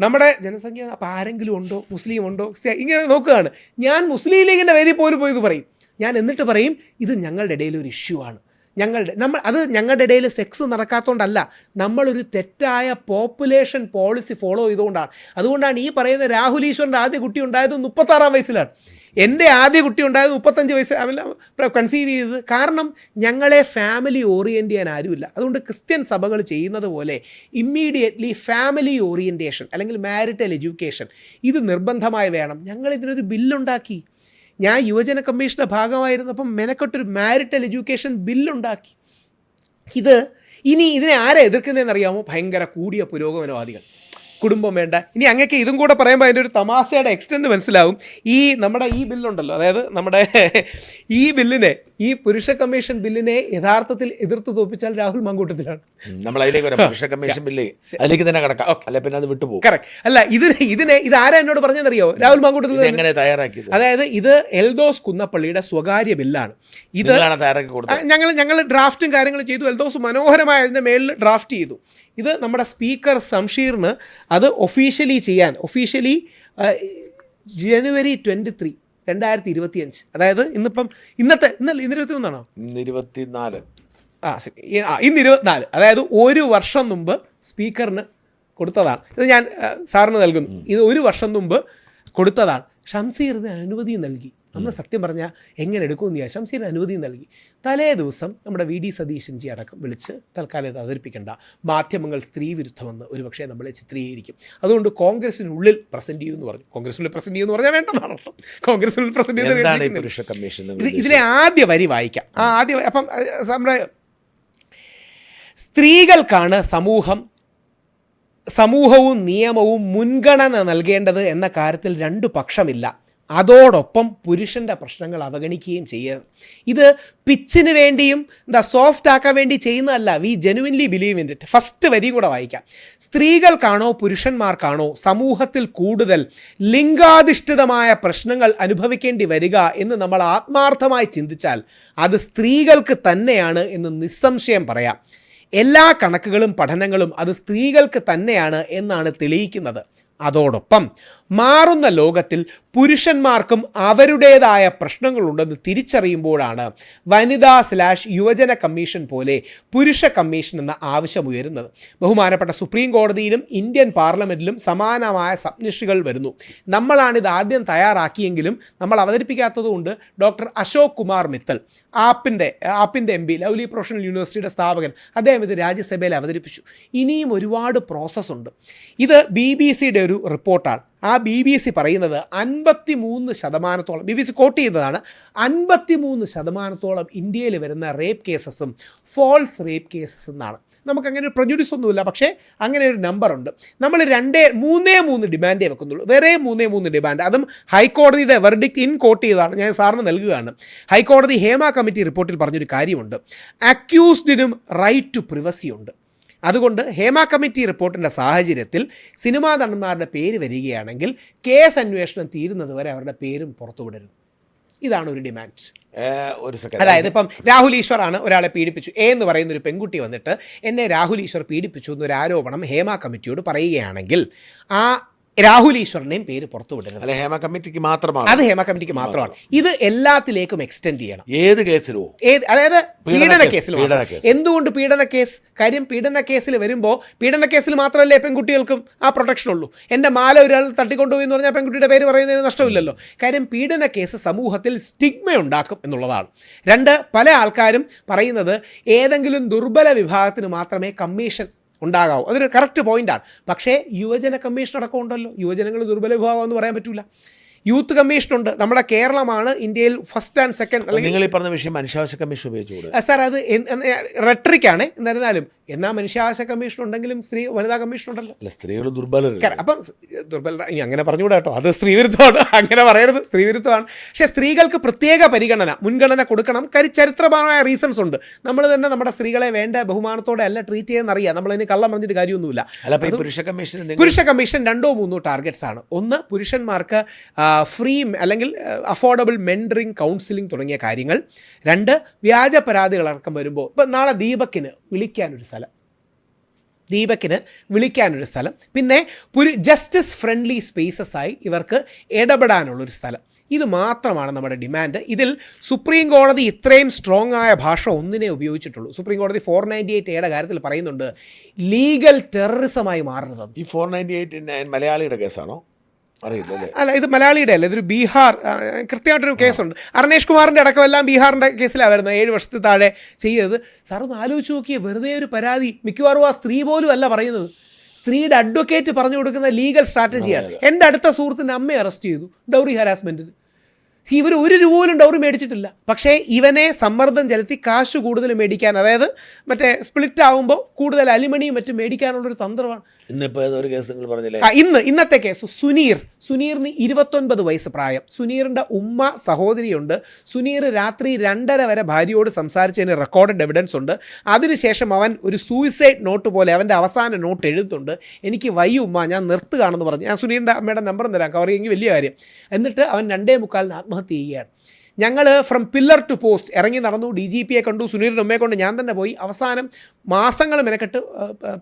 നമ്മുടെ ജനസംഖ്യ അപ്പോൾ ആരെങ്കിലും ഉണ്ടോ, മുസ്ലിം ഉണ്ടോ, ഇങ്ങനെ നോക്കുകയാണ്. ഞാൻ മുസ്ലിം ലീഗിൻ്റെ വേദിയിൽ പോലും പോയി ഇത് പറയും. ഞാൻ എന്നിട്ട് പറയും ഇത് ഞങ്ങളുടെ ഇടയിൽ ഒരു ഇഷ്യൂ ആണ്. ഞങ്ങളുടെ ഇടയിൽ സെക്സ് നടക്കാത്തതുകൊണ്ടല്ല, നമ്മളൊരു തെറ്റായ പോപ്പുലേഷൻ പോളിസി ഫോളോ ചെയ്തുകൊണ്ടാണ്. അതുകൊണ്ടാണ് ഈ പറയുന്ന രാഹുൽ ഈശ്വറിൻ്റെ ആദ്യ കുട്ടി ഉണ്ടായത് 36 വയസ്സിലാണ്. എൻ്റെ ആദ്യ കുട്ടി ഉണ്ടായത് 35 വയസ്സ് കൺസീവ് ചെയ്തത്. കാരണം ഞങ്ങളെ ഫാമിലി ഓറിയൻറ്റ് ചെയ്യാൻ ആരുമില്ല. അതുകൊണ്ട് ക്രിസ്ത്യൻ സഭകൾ ചെയ്യുന്നത് പോലെ ഇമ്മീഡിയറ്റ്ലി ഫാമിലി ഓറിയൻറ്റേഷൻ അല്ലെങ്കിൽ മാരിറ്റൽ എഡ്യൂക്കേഷൻ ഇത് നിർബന്ധമായി വേണം. ഞങ്ങളിതിനൊരു ബില്ലുണ്ടാക്കി. ഞാൻ യുവജന കമ്മീഷൻ്റെ ഭാഗമായിരുന്നപ്പം മെനക്കെട്ടൊരു മാരിറ്റൽ എഡ്യൂക്കേഷൻ ബില്ലുണ്ടാക്കി. ഇതിനെ ആരെ എതിർക്കുന്നതെന്ന് അറിയാമോ? ഭയങ്കര കൂടിയ പുരോഗമനവാദികൾ. കുടുംബം വേണ്ട. ഇനി അങ്ങനെയൊക്കെ ഇതും കൂടെ പറയുമ്പോൾ അതിൻ്റെ ഒരു തമാശയുടെ എക്സ്റ്റെൻഡ് മനസ്സിലാവും. നമ്മുടെ ഈ ബില്ലുണ്ടല്ലോ, അതായത് നമ്മുടെ ഈ ബില്ലിനെ, ഈ പുരുഷ കമ്മീഷൻ ബില്ലിനെ യഥാർത്ഥത്തിൽ എതിർത്ത് തോപ്പിച്ചാൽ രാഹുൽ മങ്കൂട്ടത്തിലാണ്. നമ്മൾ അതിലേക്ക് പുരുഷ കമ്മീഷൻ ബില്ല് അതിലേക്ക് തന്നെ കിടക്കാം, അല്ലെ പിന്നെ അത് വിട്ടുപോകും. കറക്റ്റ്. അല്ല, ഇത് ആരാ എന്നോട് പറഞ്ഞതെന്നറിയോ? രാഹുൽ മങ്കൂട്ടത്തിൽ എങ്ങനെ തയ്യാറാക്കിയത്? അതായത് ഇത് എൽദോസ് കുന്നപ്പള്ളിയുടെ സ്വകാര്യ ബില്ലാണ്. ഇത് തയ്യാറാക്കി കൊടുത്തത്. ഞങ്ങൾ ഡ്രാഫ്റ്റും കാര്യങ്ങളും ചെയ്തു. എൽദോസ് മനോഹരമായ അതിൻ്റെ മേളിൽ ഡ്രാഫ്റ്റ് ചെയ്തു. ഇത് നമ്മുടെ സ്പീക്കർ സംഷീറിന് അത് ഒഫീഷ്യലി ജനുവരി 23, 2025, അതായത് ഇന്ന് 21ആണോ? ഇന്ന് 24. ഇന്ന് 24, അതായത് 1 വർഷം മുമ്പ് സ്പീക്കറിന് കൊടുത്തതാണ്. ഇത് ഞാൻ സാറിന് നൽകുന്നു. ഇത് 1 വർഷം മുമ്പ് കൊടുത്തതാണ്. ഷംസീർ ഇത് അനുമതി നൽകി. നമ്മൾ സത്യം പറഞ്ഞാൽ എങ്ങനെ എടുക്കുമെന്ന് ഞാൻ ഷംസീറിന് അനുമതി നൽകി. തലേ ദിവസം നമ്മുടെ VD സതീശൻജി അടക്കം വിളിച്ച് തൽക്കാലം ഇത് അവതരിപ്പിക്കേണ്ട, മാധ്യമങ്ങൾ സ്ത്രീ വിരുദ്ധമെന്ന് ഒരുപക്ഷെ നമ്മളെ ചിത്രീകരിക്കും, അതുകൊണ്ട് കോൺഗ്രസിനുള്ളിൽ പ്രസൻറ്റ് ചെയ്യുമെന്ന് പറഞ്ഞു. കോൺഗ്രസിനുള്ളിൽ പ്രസൻറ്റ് ചെയ്യുമെന്ന് പറഞ്ഞാൽ വേണ്ടെന്നാണ് അർത്ഥം. കോൺഗ്രസിനുള്ളിൽ പ്രസൻറ്റ് ചെയ്യുന്നത് ഇതിലെ ആദ്യ വരി വായിക്കാം. അപ്പം നമ്മുടെ സ്ത്രീകൾക്കാണ് സമൂഹവും നിയമവും മുൻഗണന നൽകേണ്ടത് എന്ന കാര്യത്തിൽ 2 പക്ഷമില്ല. അതോടൊപ്പം പുരുഷൻ്റെ പ്രശ്നങ്ങൾ അവഗണിക്കുകയും ചെയ്യരുത്. ഇത് പിച്ചിന് വേണ്ടിയും സോഫ്റ്റ് ആക്കാൻ വേണ്ടി ചെയ്യുന്നതല്ല. We genuinely believe in it. First വരി കൂടെ വായിക്കാം. സ്ത്രീകൾക്കാണോ പുരുഷന്മാർക്കാണോ സമൂഹത്തിൽ കൂടുതൽ ലിംഗാധിഷ്ഠിതമായ പ്രശ്നങ്ങൾ അനുഭവിക്കേണ്ടി വരിക എന്ന് നമ്മൾ ആത്മാർത്ഥമായി ചിന്തിച്ചാൽ അത് സ്ത്രീകൾക്ക് തന്നെയാണ് എന്ന് നിസ്സംശയം പറയാം. എല്ലാ കണക്കുകളും പഠനങ്ങളും അത് സ്ത്രീകൾക്ക് തന്നെയാണ് എന്നാണ് തെളിയിക്കുന്നത്. അതോടൊപ്പം മാറുന്ന ലോകത്തിൽ പുരുഷന്മാർക്കും അവരുടേതായ പ്രശ്നങ്ങളുണ്ടെന്ന് തിരിച്ചറിയുമ്പോഴാണ് വനിതാ/യുവജന കമ്മീഷൻ പോലെ പുരുഷ കമ്മീഷൻ എന്ന ആവശ്യം ഉയരുന്നത്. ബഹുമാനപ്പെട്ട സുപ്രീം കോടതിയിലും ഇന്ത്യൻ പാർലമെൻറ്റിലും സമാനമായ സബ്മിഷനുകൾ വരുന്നു. നമ്മളാണിത് ആദ്യം തയ്യാറാക്കിയെങ്കിലും നമ്മൾ അവതരിപ്പിക്കാത്തതുകൊണ്ട് ഡോക്ടർ അശോക് കുമാർ മിത്തൽ ആപ്പിൻ്റെ MP, ലവ്ലി പ്രൊഫഷണൽ യൂണിവേഴ്സിറ്റിയുടെ സ്ഥാപകൻ, അദ്ദേഹം ഇത് രാജ്യസഭയിൽ അവതരിപ്പിച്ചു. ഇനിയും ഒരുപാട് പ്രോസസ്സുണ്ട്. ഇത് BBC-യുടെ ഒരു റിപ്പോർട്ടാണ്. ആ BBC പറയുന്നത് 53%, BBC കോട്ട് ചെയ്യുന്നതാണ്, 53% ഇന്ത്യയിൽ വരുന്ന റേപ്പ് കേസസും ഫോൾസ് റേപ്പ് കേസസ് എന്നാണ്. നമുക്കങ്ങനെ ഒരു പ്രൊജുഡിസ് ഒന്നുമില്ല, പക്ഷേ അങ്ങനെ ഒരു നമ്പറുണ്ട്. നമ്മൾ 3 ഡിമാൻഡേ വെക്കുന്നുള്ളൂ, വേറെ 3 ഡിമാൻഡ്. അതും ഹൈക്കോടതിയുടെ വെർഡിക്റ്റ് ഇൻ കോട്ട് ചെയ്തതാണ്, ഞാൻ സാറിന് നൽകുകയാണ്. ഹൈക്കോടതി ഹേമ കമ്മിറ്റി റിപ്പോർട്ടിൽ പറഞ്ഞൊരു കാര്യമുണ്ട്, അക്യൂസ്ഡിനും റൈറ്റ് ടു പ്രിവസി ഉണ്ട്. അതുകൊണ്ട് ഹേമ കമ്മിറ്റി റിപ്പോർട്ടിൻ്റെ സാഹചര്യത്തിൽ സിനിമാ നടന്മാരുടെ പേര് വരികയാണെങ്കിൽ കേസ് അന്വേഷണം തീരുന്നത് വരെ അവരുടെ പേരും പുറത്തുവിടരുത്. ഇതാണ് ഒരു ഡിമാൻഡ്. ഒരു സെക്കൻഡ്, അതായത് ഇപ്പം രാഹുൽ ഈശ്വറാണ് ഒരാളെ പീഡിപ്പിച്ചു, എന്ന് പറയുന്ന ഒരു പെൺകുട്ടി വന്നിട്ട് എന്നെ രാഹുൽ ഈശ്വർ പീഡിപ്പിച്ചു എന്നൊരു ആരോപണം ഹേമ കമ്മിറ്റിയോട് പറയുകയാണെങ്കിൽ ആ രാഹുൽ ഈശ്വറിൻ്റെയും പേര് പുറത്തു വിടരുത്. അല്ല, ഹേമ കമ്മിറ്റിക്ക് മാത്രമാണ്, അത് ഹേമ കമ്മിറ്റിക്ക് മാത്രമാണ്. ഇത് എല്ലാത്തിലേക്കും എക്സ്റ്റെൻഡ് ചെയ്യണം. ഏത് കേസിലോ, അതായത് പീഡന കേസിൽ. എന്തുകൊണ്ട് പീഡന കേസ്? കാര്യം പീഡന കേസിൽ വരുമ്പോൾ, പീഡന കേസിൽ മാത്രമല്ലേ പെൺകുട്ടികൾക്കും ആ പ്രൊട്ടക്ഷൻ ഉള്ളൂ. എൻ്റെ മാല ഒരാൾ തട്ടിക്കൊണ്ടുപോയി എന്ന് പറഞ്ഞാൽ പെൺകുട്ടിയുടെ പേര് പറയുന്നതിന് നഷ്ടമില്ലല്ലോ. കാര്യം പീഡന കേസ് സമൂഹത്തിൽ സ്റ്റിഗ്മ ഉണ്ടാക്കും എന്നുള്ളതാണ്. 2, പല ആൾക്കാരും പറയുന്നത് ഏതെങ്കിലും ദുർബല വിഭാഗത്തിന് മാത്രമേ കമ്മീഷൻ ഉണ്ടാകാവൂ. അതൊരു കറക്റ്റ് പോയിൻ്റാണ്. പക്ഷേ യുവജന കമ്മീഷൻ അടക്കം ഉണ്ടല്ലോ. യുവജനങ്ങൾ ദുർബല വിഭാഗം എന്ന് പറയാൻ പറ്റില്ല. യൂത്ത് കമ്മീഷനുണ്ട്. നമ്മുടെ കേരളമാണ് ഇന്ത്യയിൽ ഫസ്റ്റ് ആൻഡ് സെക്കൻഡ്. അല്ലെങ്കിൽ നിങ്ങൾ ഈ പറഞ്ഞ വിഷയം മനുഷ്യാവകാശ കമ്മീഷൻ ഉപയോഗിച്ചുകൂടെ? സാർ, അത് റെട്രിക്കാണ്. എന്നിരുന്നാലും എന്നാൽ മനുഷ്യാവകാശ കമ്മീഷൻ ഉണ്ടെങ്കിലും വനിതാ കമ്മീഷൻ ഉണ്ടല്ലോ. അല്ല, സ്ത്രീകൾ ദുർബലർ. അപ്പം ദുർബല ഇനി അങ്ങനെ പറഞ്ഞുകൂടാ കേട്ടോ, അത് സ്ത്രീവിരുദ്ധമാണ്. അങ്ങനെ പറയരുത്, സ്ത്രീവിരുദ്ധമാണ്. പക്ഷേ സ്ത്രീകൾക്ക് പ്രത്യേക മുൻഗണന കൊടുക്കണം. ചരിത്രപരമായ റീസൺസ് ഉണ്ട്. നമ്മൾ തന്നെ നമ്മുടെ സ്ത്രീകളെ വേണ്ട ബഹുമാനത്തോടെ അല്ല ട്രീറ്റ് ചെയ്യുന്നറിയാം. നമ്മളതിന് കള്ളം പറഞ്ഞിട്ട് കാര്യമൊന്നുമില്ല. പുരുഷ കമ്മീഷൻ 2-3 ടാർഗറ്റ്സ് ആണ്. ഒന്ന്, പുരുഷന്മാർക്ക് ഫ്രീ അല്ലെങ്കിൽ അഫോർഡബിൾ മെൻറ്ററിങ്, കൗൺസിലിംഗ് തുടങ്ങിയ കാര്യങ്ങൾ. 2, വ്യാജ പരാതികളടക്കം വരുമ്പോൾ, ഇപ്പം നാളെ ദീപക്കിന് വിളിക്കാനൊരു സ്ഥലം, പിന്നെ ജസ്റ്റിസ് ഫ്രണ്ട്ലി സ്പേസസ് ആയി ഇവർക്ക് ഇടപെടാനുള്ളൊരു സ്ഥലം. ഇത് മാത്രമാണ് നമ്മുടെ ഡിമാൻഡ്. ഇതിൽ സുപ്രീം കോടതി ഇത്രയും സ്ട്രോങ് ആയ ഭാഷ ഒന്നിനെ ഉപയോഗിച്ചിട്ടുള്ളൂ. സുപ്രീം കോടതി 498A കാര്യത്തിൽ പറയുന്നുണ്ട് ലീഗൽ ടെററിസമായി മാറുന്നത്. ഈ 498 മലയാളിയുടെ കേസാണോ? അല്ല, ഇത് മലയാളിയുടെ അല്ല, ഇതൊരു ബീഹാർ കൃത്യമായിട്ടൊരു കേസുണ്ട്. അർണേഷ് കുമാറിൻ്റെ അടക്കം എല്ലാം ബീഹാറിൻ്റെ കേസിലാണ് വരുന്നത്. 7 വർഷത്തിൽ താഴെ ചെയ്തത്. സാർ ഒന്ന് ആലോചിച്ച് നോക്കിയേ, വെറുതെ ഒരു പരാതി. മിക്കവാറും ആ സ്ത്രീ പോലും അല്ല പറയുന്നത്, സ്ത്രീയുടെ അഡ്വക്കേറ്റ് പറഞ്ഞു കൊടുക്കുന്ന ലീഗൽ സ്ട്രാറ്റജിയാണ്. എൻ്റെ അടുത്ത സുഹൃത്തിൻ്റെ അമ്മയെ അറസ്റ്റ് ചെയ്തു ഡൗറി ഹരാസ്മെൻറ്റിന്. ഇവർ 1 രൂപ പോലും ഡൗറി മേടിച്ചിട്ടില്ല. പക്ഷേ ഇവനെ സമ്മർദ്ദം ചെലുത്തി കാശ് കൂടുതൽ മേടിക്കാൻ, അതായത് മറ്റേ സ്പ്ലിറ്റ് ആകുമ്പോൾ കൂടുതൽ അലിമണിയും മറ്റും മേടിക്കാനുള്ളൊരു തന്ത്രമാണ്. ഇന്നിപ്പോൾ ഏതൊരു കേസ് നിങ്ങൾ പറഞ്ഞില്ലേ? ഇന്നത്തെ കേസ് സുനീറിന് 29 വയസ്സ് പ്രായം. സുനീറിൻ്റെ ഉമ്മ സഹോദരിയുണ്ട്. സുനീർ രാത്രി 2:30 വരെ ഭാര്യയോട് സംസാരിച്ചതിന് റെക്കോർഡഡ് എവിഡൻസ് ഉണ്ട്. അതിനുശേഷം അവൻ ഒരു സൂയിസൈഡ് നോട്ട് പോലെ അവൻ്റെ അവസാന നോട്ട് എഴുതുന്നുണ്ട്, എനിക്ക് വയ്യ ഉമ്മ, ഞാൻ നിർത്തുകയാണെന്ന് പറഞ്ഞ്. ഞാൻ സുനീറിൻ്റെ അമ്മയുടെ നമ്പർ തരാം, കവർ ചെയ്യുമെങ്കിൽ വലിയ കാര്യം. എന്നിട്ട് അവൻ 2:45 ആത്മഹത്യ ചെയ്യുകയാണ്. ഞങ്ങൾ ഫ്രം പില്ലർ ടു പോസ്റ്റ് ഇറങ്ങി നടന്നു. DGPയെ കണ്ടു, സുനീറിൻ്റെ ഉമ്മയെ കൊണ്ട് ഞാൻ തന്നെ പോയി. അവസാനം മാസങ്ങൾ മെനക്കെട്ട്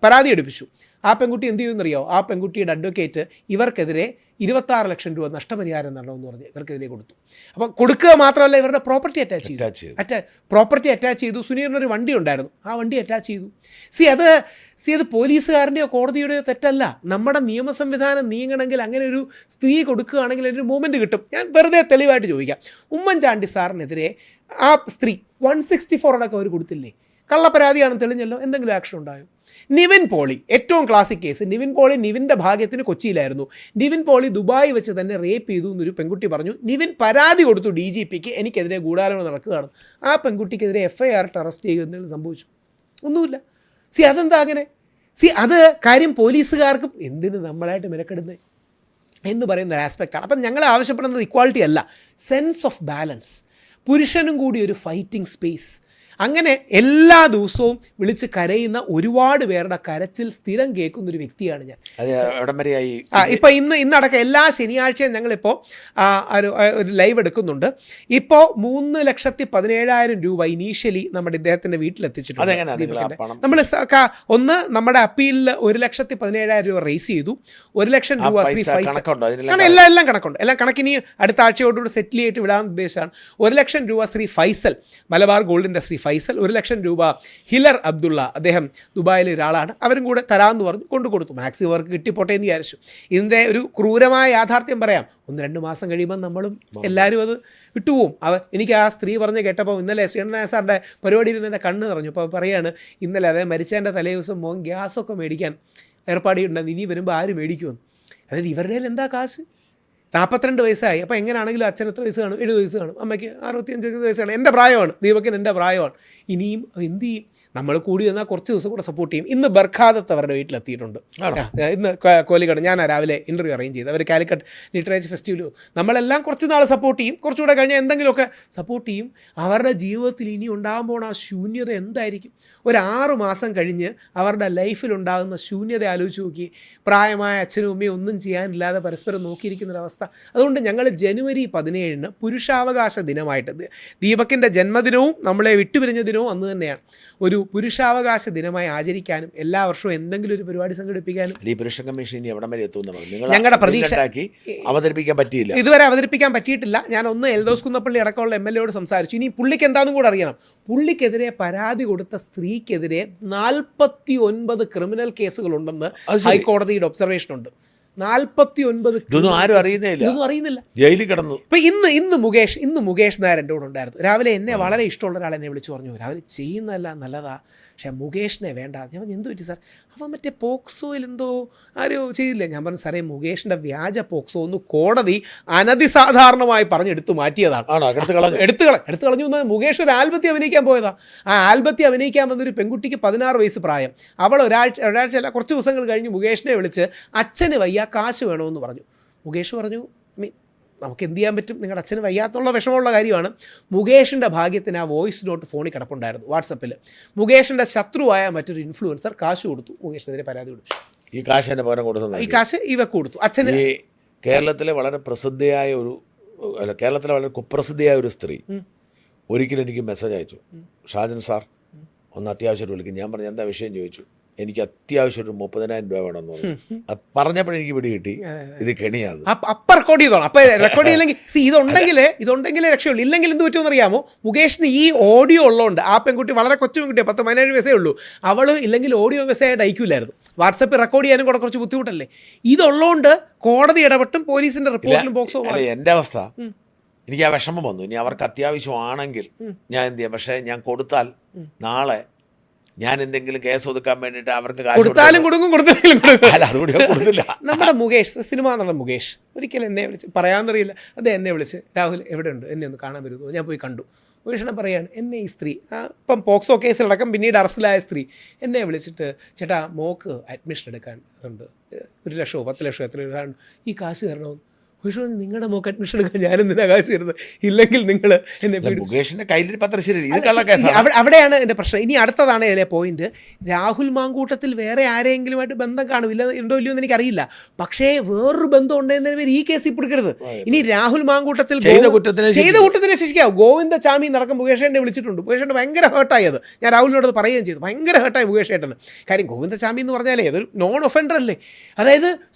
പരാതി എടുപ്പിച്ചു. ആ പെൺകുട്ടി എന്ത് ചെയ്യുമെന്നറിയോ? ആ പെൺകുട്ടിയുടെ അഡ്വക്കേറ്റ് ഇവർക്കെതിരെ 26 ലക്ഷം രൂപ നഷ്ടപരിഹാരം നൽകണമെന്ന് പറഞ്ഞ് ഇവർക്കെതിരെ കൊടുത്തു. അപ്പം കൊടുക്കുക മാത്രമല്ല, ഇവരുടെ പ്രോപ്പർട്ടി പ്രോപ്പർട്ടി അറ്റാച്ച് ചെയ്തു. സുനീറിനൊരു വണ്ടി ഉണ്ടായിരുന്നു, ആ വണ്ടി അറ്റാച്ച് ചെയ്തു. അത് പോലീസുകാരൻ്റെയോ കോടതിയുടെയോ തെറ്റല്ല. നമ്മുടെ നിയമ സംവിധാനം നീങ്ങണമെങ്കിൽ അങ്ങനെ ഒരു സ്ത്രീ കൊടുക്കുകയാണെങ്കിൽ അതിനൊരു മൂവ്മെൻറ്റ് കിട്ടും. ഞാൻ വെറുതെ തെളിവായിട്ട് ചോദിക്കാം, ഉമ്മൻചാണ്ടി സാറിനെതിരെ ആ സ്ത്രീ 164 അടക്കം അവർ കൊടുത്തില്ലേ? കള്ളപ്പരാതിയാണെന്ന് തെളിഞ്ഞല്ലോ, എന്തെങ്കിലും ആക്ഷൻ ഉണ്ടായോ? നിവിൻ പോളി, ഏറ്റവും ക്ലാസിക് കേസ്. നിവിൻ്റെ ഭാഗ്യത്തിന് കൊച്ചിയിലായിരുന്നു. നിവിൻ പോളി ദുബായ് വെച്ച് തന്നെ റേപ്പ് ചെയ്തു എന്നൊരു പെൺകുട്ടി പറഞ്ഞു. നിവിൻ പരാതി കൊടുത്തു DGPക്ക്, എനിക്കെതിരെ ഗൂഢാലോചന നടക്കുകയാണ്. ആ പെൺകുട്ടിക്കെതിരെ FIR അറസ്റ്റ് ചെയ്യുക എന്തെങ്കിലും സംഭവിച്ചു? ഒന്നുമില്ല. അതെന്താ അങ്ങനെ? അത് കാര്യം പോലീസുകാർക്കും എന്തിന് നമ്മളായിട്ട് മെനക്കെടുന്നത് എന്ന് പറയുന്ന ഒരു ആസ്പെക്റ്റാണ്. അപ്പം ഞങ്ങൾ ആവശ്യപ്പെടുന്നത് ഇക്വാളിറ്റി അല്ല, സെൻസ് ഓഫ് ബാലൻസ്. പുരുഷനും കൂടി ഒരു ഫൈറ്റിംഗ് സ്പേസ്. അങ്ങനെ എല്ലാ ദിവസവും വിളിച്ച് കരയുന്ന ഒരുപാട് പേരുടെ കരച്ചിൽ സ്ഥിരം കേൾക്കുന്ന ഒരു വ്യക്തിയാണ് ഞാൻ. അത് എവിടം വരെയായി? ഇപ്പം ഇന്നടക്കം എല്ലാ ശനിയാഴ്ചയും ഞങ്ങളിപ്പോൾ ഒരു ലൈവ് എടുക്കുന്നുണ്ട്. ഇപ്പോൾ 3,17,000 രൂപ ഇനീഷ്യലി നമ്മുടെ ഇദ്ദേഹത്തിൻ്റെ വീട്ടിലെത്തിച്ചിട്ടുണ്ട്. നമ്മൾ ഒന്ന് നമ്മുടെ അപ്പീലിൽ 1,17,000 രൂപ റേസ് ചെയ്തു. 1,00,000 രൂപ ശ്രീ ഫൈസൽ, കാരണം എല്ലാം കണക്കുണ്ട്, എല്ലാം കണക്കിനി അടുത്ത ആഴ്ചയോടുകൂടി സെറ്റിൽ ചെയ്തിട്ട് വിടാൻ ഉദ്ദേശമാണ്. 1,00,000 രൂപ ശ്രീ ഫൈസൽ, മലബാർ ഗോൾഡിൻ്റെ ശ്രീ ഫൈസൽ, 1,00,000 രൂപ ഹിലർ അബ്ദുള്ള, അദ്ദേഹം ദുബായിലെ ഒരാളാണ്, അവരും കൂടെ തരാമെന്ന് പറഞ്ഞു കൊണ്ടു കൊടുത്തു. മാക്സി വർക്ക് കിട്ടിപ്പോട്ടെ എന്ന് വിചാരിച്ചു. ഇതിൻ്റെ ഒരു ക്രൂരമായ യാഥാർത്ഥ്യം പറയാം, 1-2 മാസം കഴിയുമ്പോൾ നമ്മളും എല്ലാവരും അത് വിട്ടുപോകും. എനിക്ക് ആ സ്ത്രീ പറഞ്ഞ് കേട്ടപ്പോൾ ഇന്നലെ ശ്രീനാഥ് സാറിൻ്റെ പരിപാടിയിൽ നിന്ന് എൻ്റെ കണ്ണ് നിറഞ്ഞു. അപ്പോൾ പറയുകയാണ്, ഇന്നലെ അതായത് മരിച്ചതിൻ്റെ തലേ ദിവസം മോൻ ഗ്യാസൊക്കെ മേടിക്കാൻ ഏർപ്പാടുണ്ടായിരുന്നു, ഇനി വരുമ്പോൾ ആര് മേടിക്കുമെന്ന്. അതായത് ഇവരുടെ കയ്യിൽ എന്താ കാശ്? 42 വയസ്സായി. അപ്പോൾ എങ്ങനെയാണെങ്കിലും അച്ഛൻ എത്ര വയസ്സ് കാണും? 70 വയസ്സ് കാണും. അമ്മയ്ക്ക് 65 വയസ്സാണ്. എൻ്റെ പ്രായമാണ്, ദീപക്കിന് എൻ്റെ പ്രായമാണ്. ഇനിയും എന്ത് ചെയ്യും? നമ്മൾ കൂടി വന്നാൽ കുറച്ച് ദിവസം കൂടെ സപ്പോർട്ട് ചെയ്യും. ഇന്ന് ബർഖാദത്ത് അവരുടെ വീട്ടിലെത്തിയിട്ടുണ്ട്. ഇന്ന് കോലിക്കട് ഞാൻ രാവിലെ ഇൻ്റർവ്യൂ അറേഞ്ച് ചെയ്തു. അവർ കാലിക്കറ്റ് ലിറ്ററേച്ചർ ഫെസ്റ്റിവൽ. നമ്മളെല്ലാം കുറച്ച് നാൾ സപ്പോർട്ട് ചെയ്യും, കുറച്ചുകൂടെ കഴിഞ്ഞാൽ എന്തെങ്കിലുമൊക്കെ സപ്പോർട്ട് ചെയ്യും. അവരുടെ ജീവിതത്തിൽ ഇനി ഉണ്ടാകാൻ പോകുന്ന ആ ശൂന്യത എന്തായിരിക്കും? ഒരു 6 മാസം കഴിഞ്ഞ് അവരുടെ ലൈഫിലുണ്ടാകുന്ന ശൂന്യത ആലോചിച്ച് നോക്കി. പ്രായമായ അച്ഛനും അമ്മയും ഒന്നും ചെയ്യാനില്ലാതെ പരസ്പരം നോക്കിയിരിക്കുന്നൊരവസ്ഥ. അതുകൊണ്ട് ഞങ്ങൾ ജനുവരി 17 പുരുഷാവകാശ ദിനമായിട്ട്, ദീപക്കിൻ്റെ ജന്മദിനവും നമ്മളെ വിട്ടുപിരിഞ്ഞ ദിനവും അന്ന് തന്നെയാണ്, ഒരു പുരുഷാവകാശ ദിനമായി ആചരിക്കാനും എല്ലാ വർഷവും എന്തെങ്കിലും ഒരു പരിപാടി സംഘടിപ്പിക്കാനും ഈ പുരുഷ കമ്മീഷൻ എവിടെ വരെ എത്തുമെന്ന് ഞങ്ങളുടെ പ്രതീക്ഷ. അവതരിപ്പിക്കാൻ പറ്റിയില്ല, ഇതുവരെ അവതരിപ്പിക്കാൻ പറ്റിയിട്ടില്ല. ഞാൻ എൽദോസ് കുന്നപ്പള്ളി അടക്കമുള്ള MLA സംസാരിച്ചു. ഇനി പുള്ളിക്ക് എന്താണെന്നും കൂടെ അറിയണം. പുള്ളിക്കെതിരെ പരാതി കൊടുത്ത സ്ത്രീക്കെതിരെ 49 ക്രിമിനൽ കേസുകളുണ്ടെന്ന് ഹൈക്കോടതിയുടെ ഒബ്സർവേഷൻ ഉണ്ട്. 49. ഇതൊന്നും ആരും അറിയുന്നില്ല, ജയിലിൽ കിടന്നു. ഇപ്പം ഇന്ന് മുകേഷ് നായർ എൻ്റെ കൂടെ ഉണ്ടായിരുന്നു. രാവിലെ എന്നെ വളരെ ഇഷ്ടമുള്ള ഒരാൾ എന്നെ വിളിച്ചു പറഞ്ഞു, രാവിലെ ചെയ്യുന്നതല്ല നല്ലതാ, പക്ഷേ മുകേഷിനെ വേണ്ട. ഞാൻ പറഞ്ഞു, എന്ത് പറ്റി സാർ? അവൻ മറ്റേ പോക്സോയിൽ എന്തോ ആരോ ചെയ്തില്ല. ഞാൻ പറഞ്ഞു, സാറേ മുകേഷിൻ്റെ വ്യാജ പോക്സോ ഒന്ന് കോടതി അനധിസാധാരണമായി പറഞ്ഞെടുത്ത് മാറ്റിയതാണ്. എടുത്തു കളഞ്ഞു എന്നാൽ മുകേഷ് ഒരു ആൽബത്തിൽ അഭിനയിക്കാൻ പോയതാ. ആ ആൽബത്തിൽ അഭിനയിക്കാൻ വന്നൊരു പെൺകുട്ടിക്ക് 16 വയസ്സ് പ്രായം. അവൾ ഒരാഴ്ച അല്ല കുറച്ച് ദിവസങ്ങൾ കഴിഞ്ഞ് മുകേഷിനെ വിളിച്ച് അച്ഛന് വയ്യ, കാശ് വേണമെന്ന് പറഞ്ഞു. മുകേഷ് പറഞ്ഞു, നമുക്ക് എന്ത് ചെയ്യാൻ പറ്റും, നിങ്ങളുടെ അച്ഛന് വയ്യാത്തുള്ള വിഷമമുള്ള കാര്യമാണ്. മുകേഷിൻ്റെ ഭാഗ്യത്തിന് ആ വോയിസ് നോട്ട് ഫോണിൽ കിടപ്പുണ്ടായിരുന്നു വാട്സപ്പിൽ. മുകേഷിൻ്റെ ശത്രുവായ മറ്റൊരു ഇൻഫ്ലുവൻസർ കാശ് കൊടുത്തു, മുകേഷിനെതിരെ പരാതി കൊടുത്തു. ഈ കാശ് എന്നെ പകരം കൊടുത്തു. ഈ കാശ് ഇവ കൊടുത്തു അച്ഛന്. ഈ കേരളത്തിലെ വളരെ കുപ്രസിദ്ധിയായ ഒരു സ്ത്രീ ഒരിക്കലും എനിക്ക് മെസ്സേജ് അയച്ചു, ഷാജൻ സാർ ഒന്ന് അത്യാവശ്യം വിളിക്കും. ഞാൻ പറഞ്ഞു, എന്താ വിഷയം ചോദിച്ചു. എനിക്ക് അത്യാവശ്യം ഒരു 30,000 രൂപ വേണമെന്ന് പറഞ്ഞു. അത് പറഞ്ഞപ്പോൾ എനിക്ക് പിടി കിട്ടി, ഇത് കെണിയാണ്. അപ്പം റെക്കോർഡ് ചെയ്തോളാം. അപ്പം റെക്കോർഡ് ചെയ്യില്ലെങ്കിൽ ഇതുണ്ടെങ്കിലേ രക്ഷയുള്ളൂ. ഇല്ലെങ്കിൽ എന്ത് പറ്റുമെന്ന് അറിയാമോ? മുകേഷിന് ഈ ഓഡിയോ ഉള്ളതുകൊണ്ട്, ആ പെൺകുട്ടി വളരെ കൊച്ചു പെൺകുട്ടിയാണ്, 10-17 വയസ്സേ ഉള്ളൂ. അവൾ ഇല്ലെങ്കിൽ ഓഡിയോ മെസ്സേജായിട്ട് അയക്കില്ലായിരുന്നു. വാട്സപ്പിൽ റെക്കോർഡ് ചെയ്യാനും കൂടെ കുറച്ച് ബുദ്ധിമുട്ടല്ലേ. ഇതുള്ളതുകൊണ്ട് കോടതി ഇടപെട്ടും പോലീസിൻ്റെ റിപ്പോർട്ടിലും പോക്സോ. എൻ്റെ അവസ്ഥ, എനിക്ക് ആ വിഷമം വന്നു. ഇനി അവർക്ക് അത്യാവശ്യമാണെങ്കിൽ ഞാൻ എന്ത് ചെയ്യാം, പക്ഷേ ഞാൻ കൊടുത്താൽ നാളെ ഞാൻ എന്തെങ്കിലും കേസ് ഒതുക്കാൻ വേണ്ടിയിട്ട് അവർക്ക് കൊടുത്താലും കൊടുക്കും, കൊടുത്തില്ല. നമ്മുടെ മുകേഷ്, സിനിമാ നടൻ മുകേഷ് ഒരിക്കലും എന്നെ വിളിച്ച്, പറയാമെന്നറിയില്ല, അത് എന്നെ വിളിച്ച്, രാഹുൽ എവിടെയുണ്ട്, എന്നെ ഒന്ന് കാണാൻ വരുമോ? ഞാൻ പോയി കണ്ടു. മുകേഷിനെ പറയാണ്, എന്നെ ഈ സ്ത്രീ ഇപ്പം പോക്സോ കേസിലടക്കം പിന്നീട് അറസ്റ്റിലായ സ്ത്രീ എന്നെ വിളിച്ചിട്ട്, ചേട്ടാ മോക്ക് അഡ്മിഷൻ എടുക്കാൻ ഉണ്ട്, 1 ലക്ഷമോ 10 ലക്ഷമോ എത്ര രൂപ, ഈ കാശ് തരണമെന്ന്. മുകേഷ്, നിങ്ങളുടെ മോക്ക് അഡ്മിഷൻ എടുക്കാൻ ഞാനെന്തിനാ കാശ് തരുന്നത്? ഇല്ലെങ്കിൽ നിങ്ങൾ എന്നെ മുകേഷിന്റെ കയ്യിൽ പത്രം. അവിടെയാണ് എൻ്റെ പ്രശ്നം. ഇനി അടുത്തതാണ് ഇതിലെ പോയിന്റ്. രാഹുൽ മാങ്കൂട്ടത്തിൽ വേറെ ആരെങ്കിലുമായിട്ട് ബന്ധം കാണില്ല, ഉണ്ടോ ഇല്ലയോ എന്ന് എനിക്കറിയില്ല. പക്ഷേ വേറൊരു ബന്ധം ഉണ്ടെന്നതിന് പേര് ഈ കേസിൽ കൊടുക്കരുത്. ഇനി രാഹുൽ മാങ്കൂട്ടത്തിൽ ചെയ്ത കുറ്റത്തിനെ ശിക്ഷിക്കാവും. ഗോവിന്ദ ചാമി നടക്കം മുകേഷ് എന്നെ വിളിച്ചിട്ടുണ്ട്. മുകേഷ് ഏട്ടൻ ഭയങ്കര ഹേർട്ടായത്. ഞാൻ രാഹുലിനോട് പറയുകയും ചെയ്തു, ഭയങ്കര ഹേർട്ടായി മുകേഷ് ഏട്ടന്. കാര്യം ഗോവിന്ദ ചാമി എന്ന് പറഞ്ഞാലേ അതൊരു നോൺ ഒഫൻഡർ അല്ലേ. അതായത്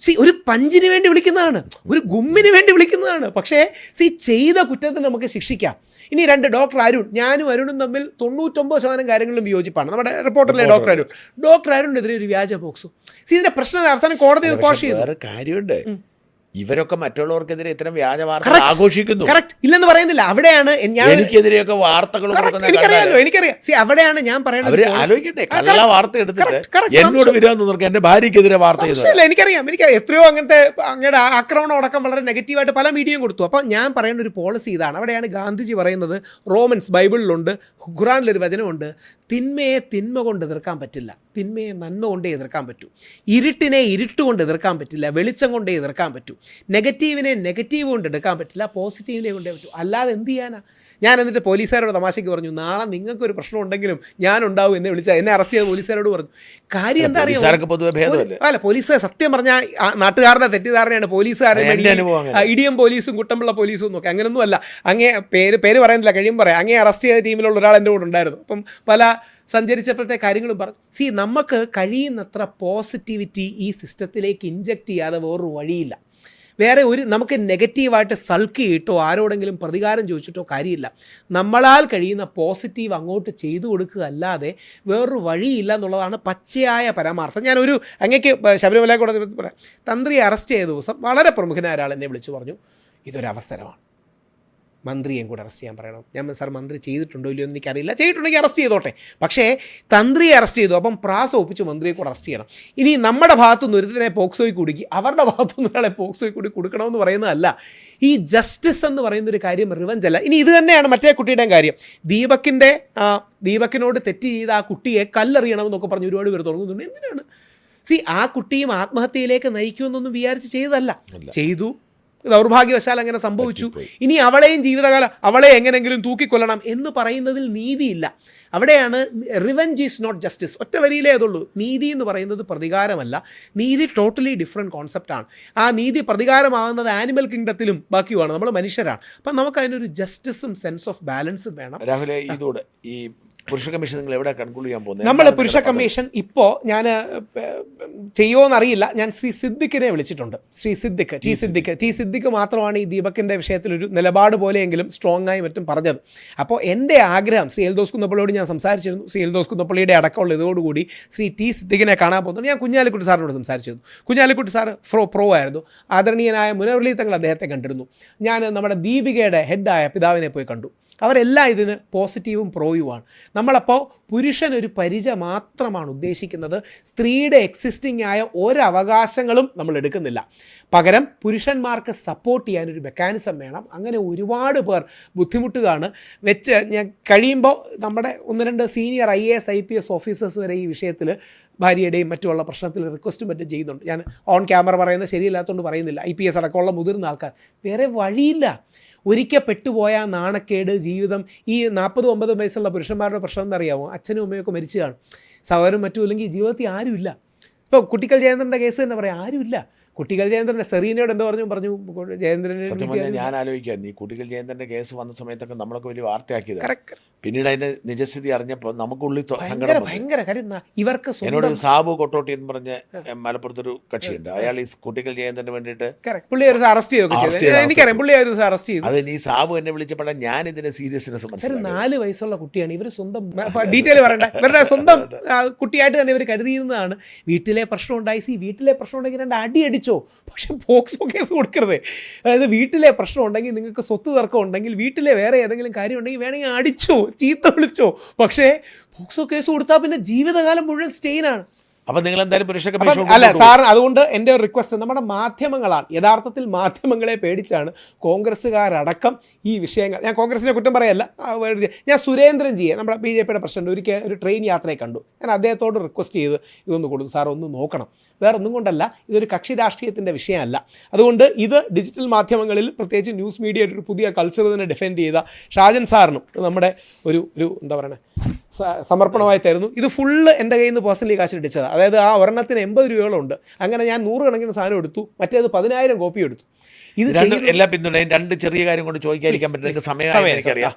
ഒരു പഞ്ചിന് വേണ്ടി വിളിക്കുന്നതാണ്, ഒരു ഗുമ്മിന് വേണ്ടി വിളിക്കുന്നതാണ്. പക്ഷേ ചെയ്ത കുറ്റത്തിന് നമുക്ക് ശിക്ഷിക്കാം. ഇനി 2 ഡോക്ടർ അരുൺ, ഞാനും അരുണും തമ്മിൽ 99% കാര്യങ്ങളിലും വിയോജിപ്പാണ്. നമ്മുടെ റിപ്പോർട്ടറിലെ ഡോക്ടർ അരുണിനെതിരെ ഒരു വ്യാജ പോക്സോ. ഇതിന്റെ പ്രശ്നം അവസാനം കോടതി ക്വാഷ് ചെയ്തു. കാര്യമുണ്ട്, ഇവരൊക്കെ മറ്റുള്ളവർക്കെതിരെ ഇത്തരം വ്യാജ വാർത്ത ആഘോഷിക്കുന്നു. കറക്റ്റ്, ഇല്ലെന്ന് പറയുന്നില്ല. അവിടെയാണ് എനിക്കെതിരെയൊക്കെ വാർത്തകൾ എനിക്കറിയാം. അവിടെയാണ് ഞാൻ പറയുന്നത്. ആലോചിക്കട്ടെ, കള്ള വാർത്ത എടുത്തിട്ട് എന്നോട് വിരോധം എന്റെ ഭാര്യക്കെതിരെ വാർത്ത ചെയ്തു. എനിക്കറിയാം എത്രയോ അങ്ങനത്തെ അങ്ങയുടെ ആക്രമണം അടക്കം വളരെ നെഗറ്റീവായിട്ട് പല മീഡിയയും കൊടുത്തു. അപ്പം ഞാൻ പറയുന്ന ഒരു പോളിസി ഇതാണ്. അവിടെയാണ് ഗാന്ധിജി പറയുന്നത്, റോമൻസ് ബൈബിളിലുണ്ട്, ഖുറാനിലൊരു വചനമുണ്ട്, തിന്മയെ തിന്മ കൊണ്ട് എതിർക്കാൻ പറ്റില്ല, തിന്മയെ നന്മ കൊണ്ടേ എതിർക്കാൻ പറ്റൂ. ഇരുട്ടിനെ ഇരുട്ടുകൊണ്ട് എതിർക്കാൻ പറ്റില്ല, വെളിച്ചം കൊണ്ടേ എതിർക്കാൻ പറ്റൂ. നെഗറ്റീവിനെ നെഗറ്റീവ് കൊണ്ട് എടുക്കാൻ പറ്റില്ല, പോസിറ്റീവിനെ കൊണ്ടേ പറ്റൂ. അല്ലാതെ എന്ത് ചെയ്യാനാ? ഞാൻ എന്നിട്ട് പോലീസുകാരോട് തമാശയ്ക്ക് പറഞ്ഞു, നാളെ നിങ്ങൾക്കൊരു പ്രശ്നം ഉണ്ടെങ്കിലും ഞാനുണ്ടാവും, എന്നെ വിളിച്ചാൽ എന്നെ അറസ്റ്റ് ചെയ്ത് പോലീസുകാരോട് പറഞ്ഞു. കാര്യം എന്താ അറിയാം, അല്ല പോലീസ് സത്യം പറഞ്ഞാൽ നാട്ടുകാരുടെ തെറ്റിദ്ധാരണയാണ് പോലീസുകാരെ ഇടിയം പോലീസും കുട്ടമ്പിള്ള പോലീസും എന്നൊക്കെ. അങ്ങനെയൊന്നും അല്ല. അങ്ങേ പേര് പറയുന്നില്ല, കഴിയും പറയാം. അങ്ങേ അറസ്റ്റ് ചെയ്ത ടീമിലുള്ള ഒരാൾ എൻ്റെ കൂടെ ഉണ്ടായിരുന്നു. അപ്പം പല സഞ്ചരിച്ചപ്പോഴത്തെ കാര്യങ്ങളും പറഞ്ഞു. നമുക്ക് കഴിയുന്നത്ര പോസിറ്റിവിറ്റി ഈ സിസ്റ്റത്തിലേക്ക് ഇഞ്ചക്ട് ചെയ്യാതെ വേറൊരു വഴിയില്ല. വേറെ നമുക്ക് നെഗറ്റീവായിട്ട് സൾക്ക് ചെയ്തിട്ടോ ആരോടെങ്കിലും പ്രതികാരം ചോദിച്ചിട്ടോ കാര്യമില്ല. നമ്മളാൽ കഴിയുന്ന പോസിറ്റീവ് അങ്ങോട്ട് ചെയ്തു കൊടുക്കുക അല്ലാതെ വേറൊരു വഴിയില്ല എന്നുള്ളതാണ് പച്ചയായ പരമാർത്ഥം. ഞാനൊരു അങ്ങേക്ക് ശബരിമല കോടതി പറയാം, തന്ത്രിയെ അറസ്റ്റ് ചെയ്ത ദിവസം വളരെ പ്രമുഖനായ ഒരാൾ എന്നെ വിളിച്ചു പറഞ്ഞു, ഇതൊരവസരമാണ്, മന്ത്രിയെയും കൂടെ അറസ്റ്റ് ചെയ്യാൻ പറയണം. ഞാൻ സാർ മന്ത്രി ചെയ്തിട്ടുണ്ടോ ഇല്ലയോ എന്ന് എനിക്കറിയില്ല, ചെയ്തിട്ടുണ്ടെങ്കിൽ അറസ്റ്റ് ചെയ്തോട്ടെ, പക്ഷേ തന്ത്രിയെ അറസ്റ്റ് ചെയ്തു, അപ്പം പ്രാസം ഒപ്പിച്ച് മന്ത്രിയെ കൂടെ അറസ്റ്റ് ചെയ്യണം. ഇനി നമ്മുടെ ഭാഗത്തുനിന്ന് ഒരുത്തിനെ പോക്സോയിൽ കുടുക്കി അവരുടെ ഭാഗത്തുനിന്ന് ഒരാളെ പോക്സോയിൽ കൂടി കൊടുക്കണമെന്ന് പറയുന്നതല്ല. ഈ ജസ്റ്റിസ് എന്ന് പറയുന്നൊരു കാര്യം റിവഞ്ച് അല്ല. ഇനി ഇത് തന്നെയാണ് മറ്റേ കുട്ടിയുടെയും കാര്യം. ദീപക്കിനോട് തെറ്റ് ചെയ്ത ആ കുട്ടിയെ കല്ലെറിയണമെന്നൊക്കെ പറഞ്ഞ് ഒരുപാട് പേര് തുടങ്ങുന്നുണ്ട്. എന്തിനാണ്? ആ കുട്ടിയും ആത്മഹത്യയിലേക്ക് നയിക്കുമെന്നൊന്നും വിചാരിച്ച് ചെയ്തതല്ല, ചെയ്തു, ദൗർഭാഗ്യവശാൽ അങ്ങനെ സംഭവിച്ചു. ഇനി അവളെയും ജീവിതകാലം അവളെ എങ്ങനെങ്കിലും തൂക്കിക്കൊല്ലണം എന്ന് പറയുന്നതിൽ നീതിയില്ല. അവിടെയാണ് റിവെഞ്ച് ഈസ് നോട്ട് ജസ്റ്റിസ്. ഒറ്റ വരിയിലേ അതുള്ളൂ. നീതി എന്ന് പറയുന്നത് പ്രതികാരമല്ല. നീതി ടോട്ടലി ഡിഫറെൻറ്റ് കോൺസെപ്റ്റാണ്. ആ നീതി പ്രതികാരമാകുന്നത് ആനിമൽ കിങ്ഡത്തിലും ബാക്കിയുമാണ്. നമ്മൾ മനുഷ്യരാണ്. അപ്പം നമുക്ക് അതിനൊരു ജസ്റ്റിസും സെൻസ് ഓഫ് ബാലൻസും വേണം. രാഹുലെ, ഇതോടെ ഈ പുരുഷ കമ്മീഷൻ നിങ്ങൾ എവിടെ കൺക്ലൂഡ് ചെയ്യാൻ പോകുന്നത്? നമ്മൾ പുരുഷ കമ്മീഷൻ ഇപ്പോൾ ഞാൻ ചെയ്യുമോയെന്നറിയില്ല. ഞാൻ ശ്രീ സിദ്ദിഖിനെ വിളിച്ചിട്ടുണ്ട്. ടി സിദ്ദിഖ് മാത്രമാണ് ഈ ദീപകിൻ്റെ വിഷയത്തിലൊരു നിലപാട് പോലെയെങ്കിലും സ്ട്രോങ് ആയി മറ്റും പറഞ്ഞത്. അപ്പോൾ എൻ്റെ ആഗ്രഹം, ശ്രീ എൽദോസ് കുന്നപ്പള്ളിയോട് ഞാൻ സംസാരിച്ചിരുന്നു. ശ്രീ എൽദോസ് കുന്നപ്പള്ളിയുടെ അടക്കമുള്ള ഇതോടുകൂടി ശ്രീ ടി സിദ്ദിഖിനെ കാണാൻ പോകുന്നുണ്ട്. ഞാൻ കുഞ്ഞാലിക്കുട്ടി സാറിനോട് സംസാരിച്ചിരുന്നു. കുഞ്ഞാലിക്കുട്ടി സാർ പ്രോ ആയിരുന്നു. ആദരണീയനായ മുനവറലി തങ്ങൾ അദ്ദേഹത്തെ കണ്ടിരുന്നു. ഞാൻ നമ്മുടെ ദീപികയുടെ ഹെഡായ പിതാവിനെ പോയി കണ്ടു. അവരെല്ലാം ഇതിന് പോസിറ്റീവും പ്രോയുമാണ്. നമ്മളപ്പോൾ പുരുഷനൊരു പരിച മാത്രമാണ് ഉദ്ദേശിക്കുന്നത്. സ്ത്രീയുടെ എക്സിസ്റ്റിംഗ് ആയ ഒരവകാശങ്ങളും നമ്മൾ എടുക്കുന്നില്ല. പകരം പുരുഷന്മാർക്ക് സപ്പോർട്ട് ചെയ്യാനൊരു മെക്കാനിസം വേണം. അങ്ങനെ ഒരുപാട് പേർ ബുദ്ധിമുട്ടുകയാണ്. ഞാൻ കഴിയുമ്പോൾ നമ്മുടെ 1-2 സീനിയർ IAS IPS ഓഫീസേഴ്സ് വരെ ഈ വിഷയത്തിൽ ഭാര്യയുടെയും മറ്റുള്ള പ്രശ്നത്തിൽ റിക്വസ്റ്റും മറ്റും ചെയ്യുന്നുണ്ട്. ഞാൻ ഓൺ ക്യാമറ പറയുന്നത് ശരിയില്ലാത്തതുകൊണ്ട് പറയുന്നില്ല. IPS അടക്കമുള്ള മുതിർന്ന ആൾക്കാർ, വേറെ വഴിയില്ല. ഒരിക്കൽ പെട്ടുപോയ നാണക്കേട് ജീവിതം. ഈ 40-50 വയസ്സുള്ള പുരുഷന്മാരുടെ പ്രശ്നം എന്നറിയാമോ? അച്ഛനും അമ്മയൊക്കെ മരിച്ചതാണ്, സഹോദരനും മറ്റും, ഇല്ലെങ്കിൽ ജീവിതത്തിൽ ആരുമില്ല. ഇപ്പോൾ കുട്ടിക്കൽ ജയന്തൻ്റെ കേസ് തന്നെ പറയാം, ആരുമില്ല. കുട്ടികൾ ജയന്തൻ്റെ സെറീനയോട് എന്തോ പറഞ്ഞു ജയന്തരന്. ഞാൻ ആലോചിക്കാൻ, ഈ കുട്ടികൾ ജയന്തൻ്റെ കേസ് വന്ന സമയത്തൊക്കെ നമ്മളൊക്കെ വലിയ വാർത്തയാക്കിയത്. പിന്നീട് അതിന്റെ നിജസ്ഥിതി അറിഞ്ഞപ്പോൾ നമുക്കുള്ളിൽ ഭയങ്കര കാര്യം. ഇവർക്ക് എന്നോട് സാബു കൊട്ടോട്ടി എന്ന് പറഞ്ഞ മലപ്പുറത്തൊരു കക്ഷിയുണ്ട്. അയാൾ ഈ കുട്ടികൾ ജയന്തന് വേണ്ടിയിട്ട് പുള്ളി അറസ്റ്റ് ചെയ്തു. എനിക്കറിയാം, പുള്ളി അറസ്റ്റ് ചെയ്തു. അത് ഈ സാബു എന്നെ വിളിച്ചപ്പോഴാണ് ഞാൻ ഇതിന്റെ സീരിയസ്നെസ് മനസ്സിലാക്കി. 4 വയസ്സുള്ള കുട്ടിയാണ്. ഇവർ സ്വന്തം ഡീറ്റെയിൽ പറയണ്ട, ഇവരുടെ സ്വന്തം കുട്ടിയായിട്ട് തന്നെ ഇവർ കരുതിയിരുന്നതാണ്. വീട്ടിലെ പ്രശ്നം ഉണ്ടായി. വീട്ടിലെ പ്രശ്നം ഉണ്ടെങ്കിൽ 2 അടി അടിച്ചോ, പക്ഷെ പോക്സോ കേസ് കൊടുക്കരുത്. അതായത് വീട്ടിലെ പ്രശ്നം ഉണ്ടെങ്കിൽ, നിങ്ങൾക്ക് സ്വത്ത് തർക്കം ഉണ്ടെങ്കിൽ, വീട്ടിലെ വേറെ ഏതെങ്കിലും കാര്യം ഉണ്ടെങ്കിൽ വേണമെങ്കിൽ അടിച്ചോ, ചീത്ത വിളിച്ചോ, പക്ഷേ പോക്സോ കേസ് കൊടുത്താൽ പിന്നെ ജീവിതകാലം മുഴുവൻ സ്റ്റെയിനാണ്. അപ്പം നിങ്ങൾ എന്തായാലും പുരുഷ കമ്മീഷൻ അല്ല സാർ, അതുകൊണ്ട് എൻ്റെ ഒരു റിക്വസ്റ്റ്, നമ്മുടെ മാധ്യമങ്ങളാണ് യഥാർത്ഥത്തിൽ മാധ്യമങ്ങളെ പേടിച്ചാണ് കോൺഗ്രസ്സുകാരടക്കം ഈ വിഷയങ്ങൾ. ഞാൻ കോൺഗ്രസിനെ കുറ്റം പറയല്ല. ഞാൻ സുരേന്ദ്രൻ ജിയെ, നമ്മുടെ BJPയുടെ പ്രസിഡന്റ്, ഒരിക്കൽ ഒരു ട്രെയിൻ യാത്രയെ കണ്ടു. ഞാൻ അദ്ദേഹത്തോട് റിക്വസ്റ്റ് ചെയ്ത് ഇതൊന്ന് കൊടുത്തു, സാർ ഒന്ന് നോക്കണം. വേറെ ഒന്നും കൊണ്ടല്ല, ഇതൊരു കക്ഷി രാഷ്ട്രീയത്തിൻ്റെ വിഷയമല്ല. അതുകൊണ്ട് ഇത് ഡിജിറ്റൽ മാധ്യമങ്ങളിൽ, പ്രത്യേകിച്ച് ന്യൂസ് മീഡിയയുടെ ഒരു പുതിയ കൾച്ചർ തന്നെ ഡിഫെൻഡ് ചെയ്ത ഷാജൻ സാറിനും നമ്മുടെ ഒരു എന്താ പറയുക സമർപ്പണമായി തരുന്നു. ഇത് ഫുള്ള് എൻ്റെ കയ്യിൽ നിന്ന് പേഴ്സണലി കാശിടിച്ചതാണ്. അതായത് ആ ഒരെണ്ണത്തിന് 80 രൂപകളുണ്ട്. അങ്ങനെ ഞാൻ 100 കണക്കിന് സാധനം എടുത്തു, മറ്റേത് 10,000 കോപ്പി എടുത്തു. ഇത് എല്ലാ പിന്തുണയും 2 ചെറിയ കാര്യം കൊണ്ട് ചോദിക്കാതിരിക്കാൻ പറ്റുന്ന സമയം എനിക്കറിയാം.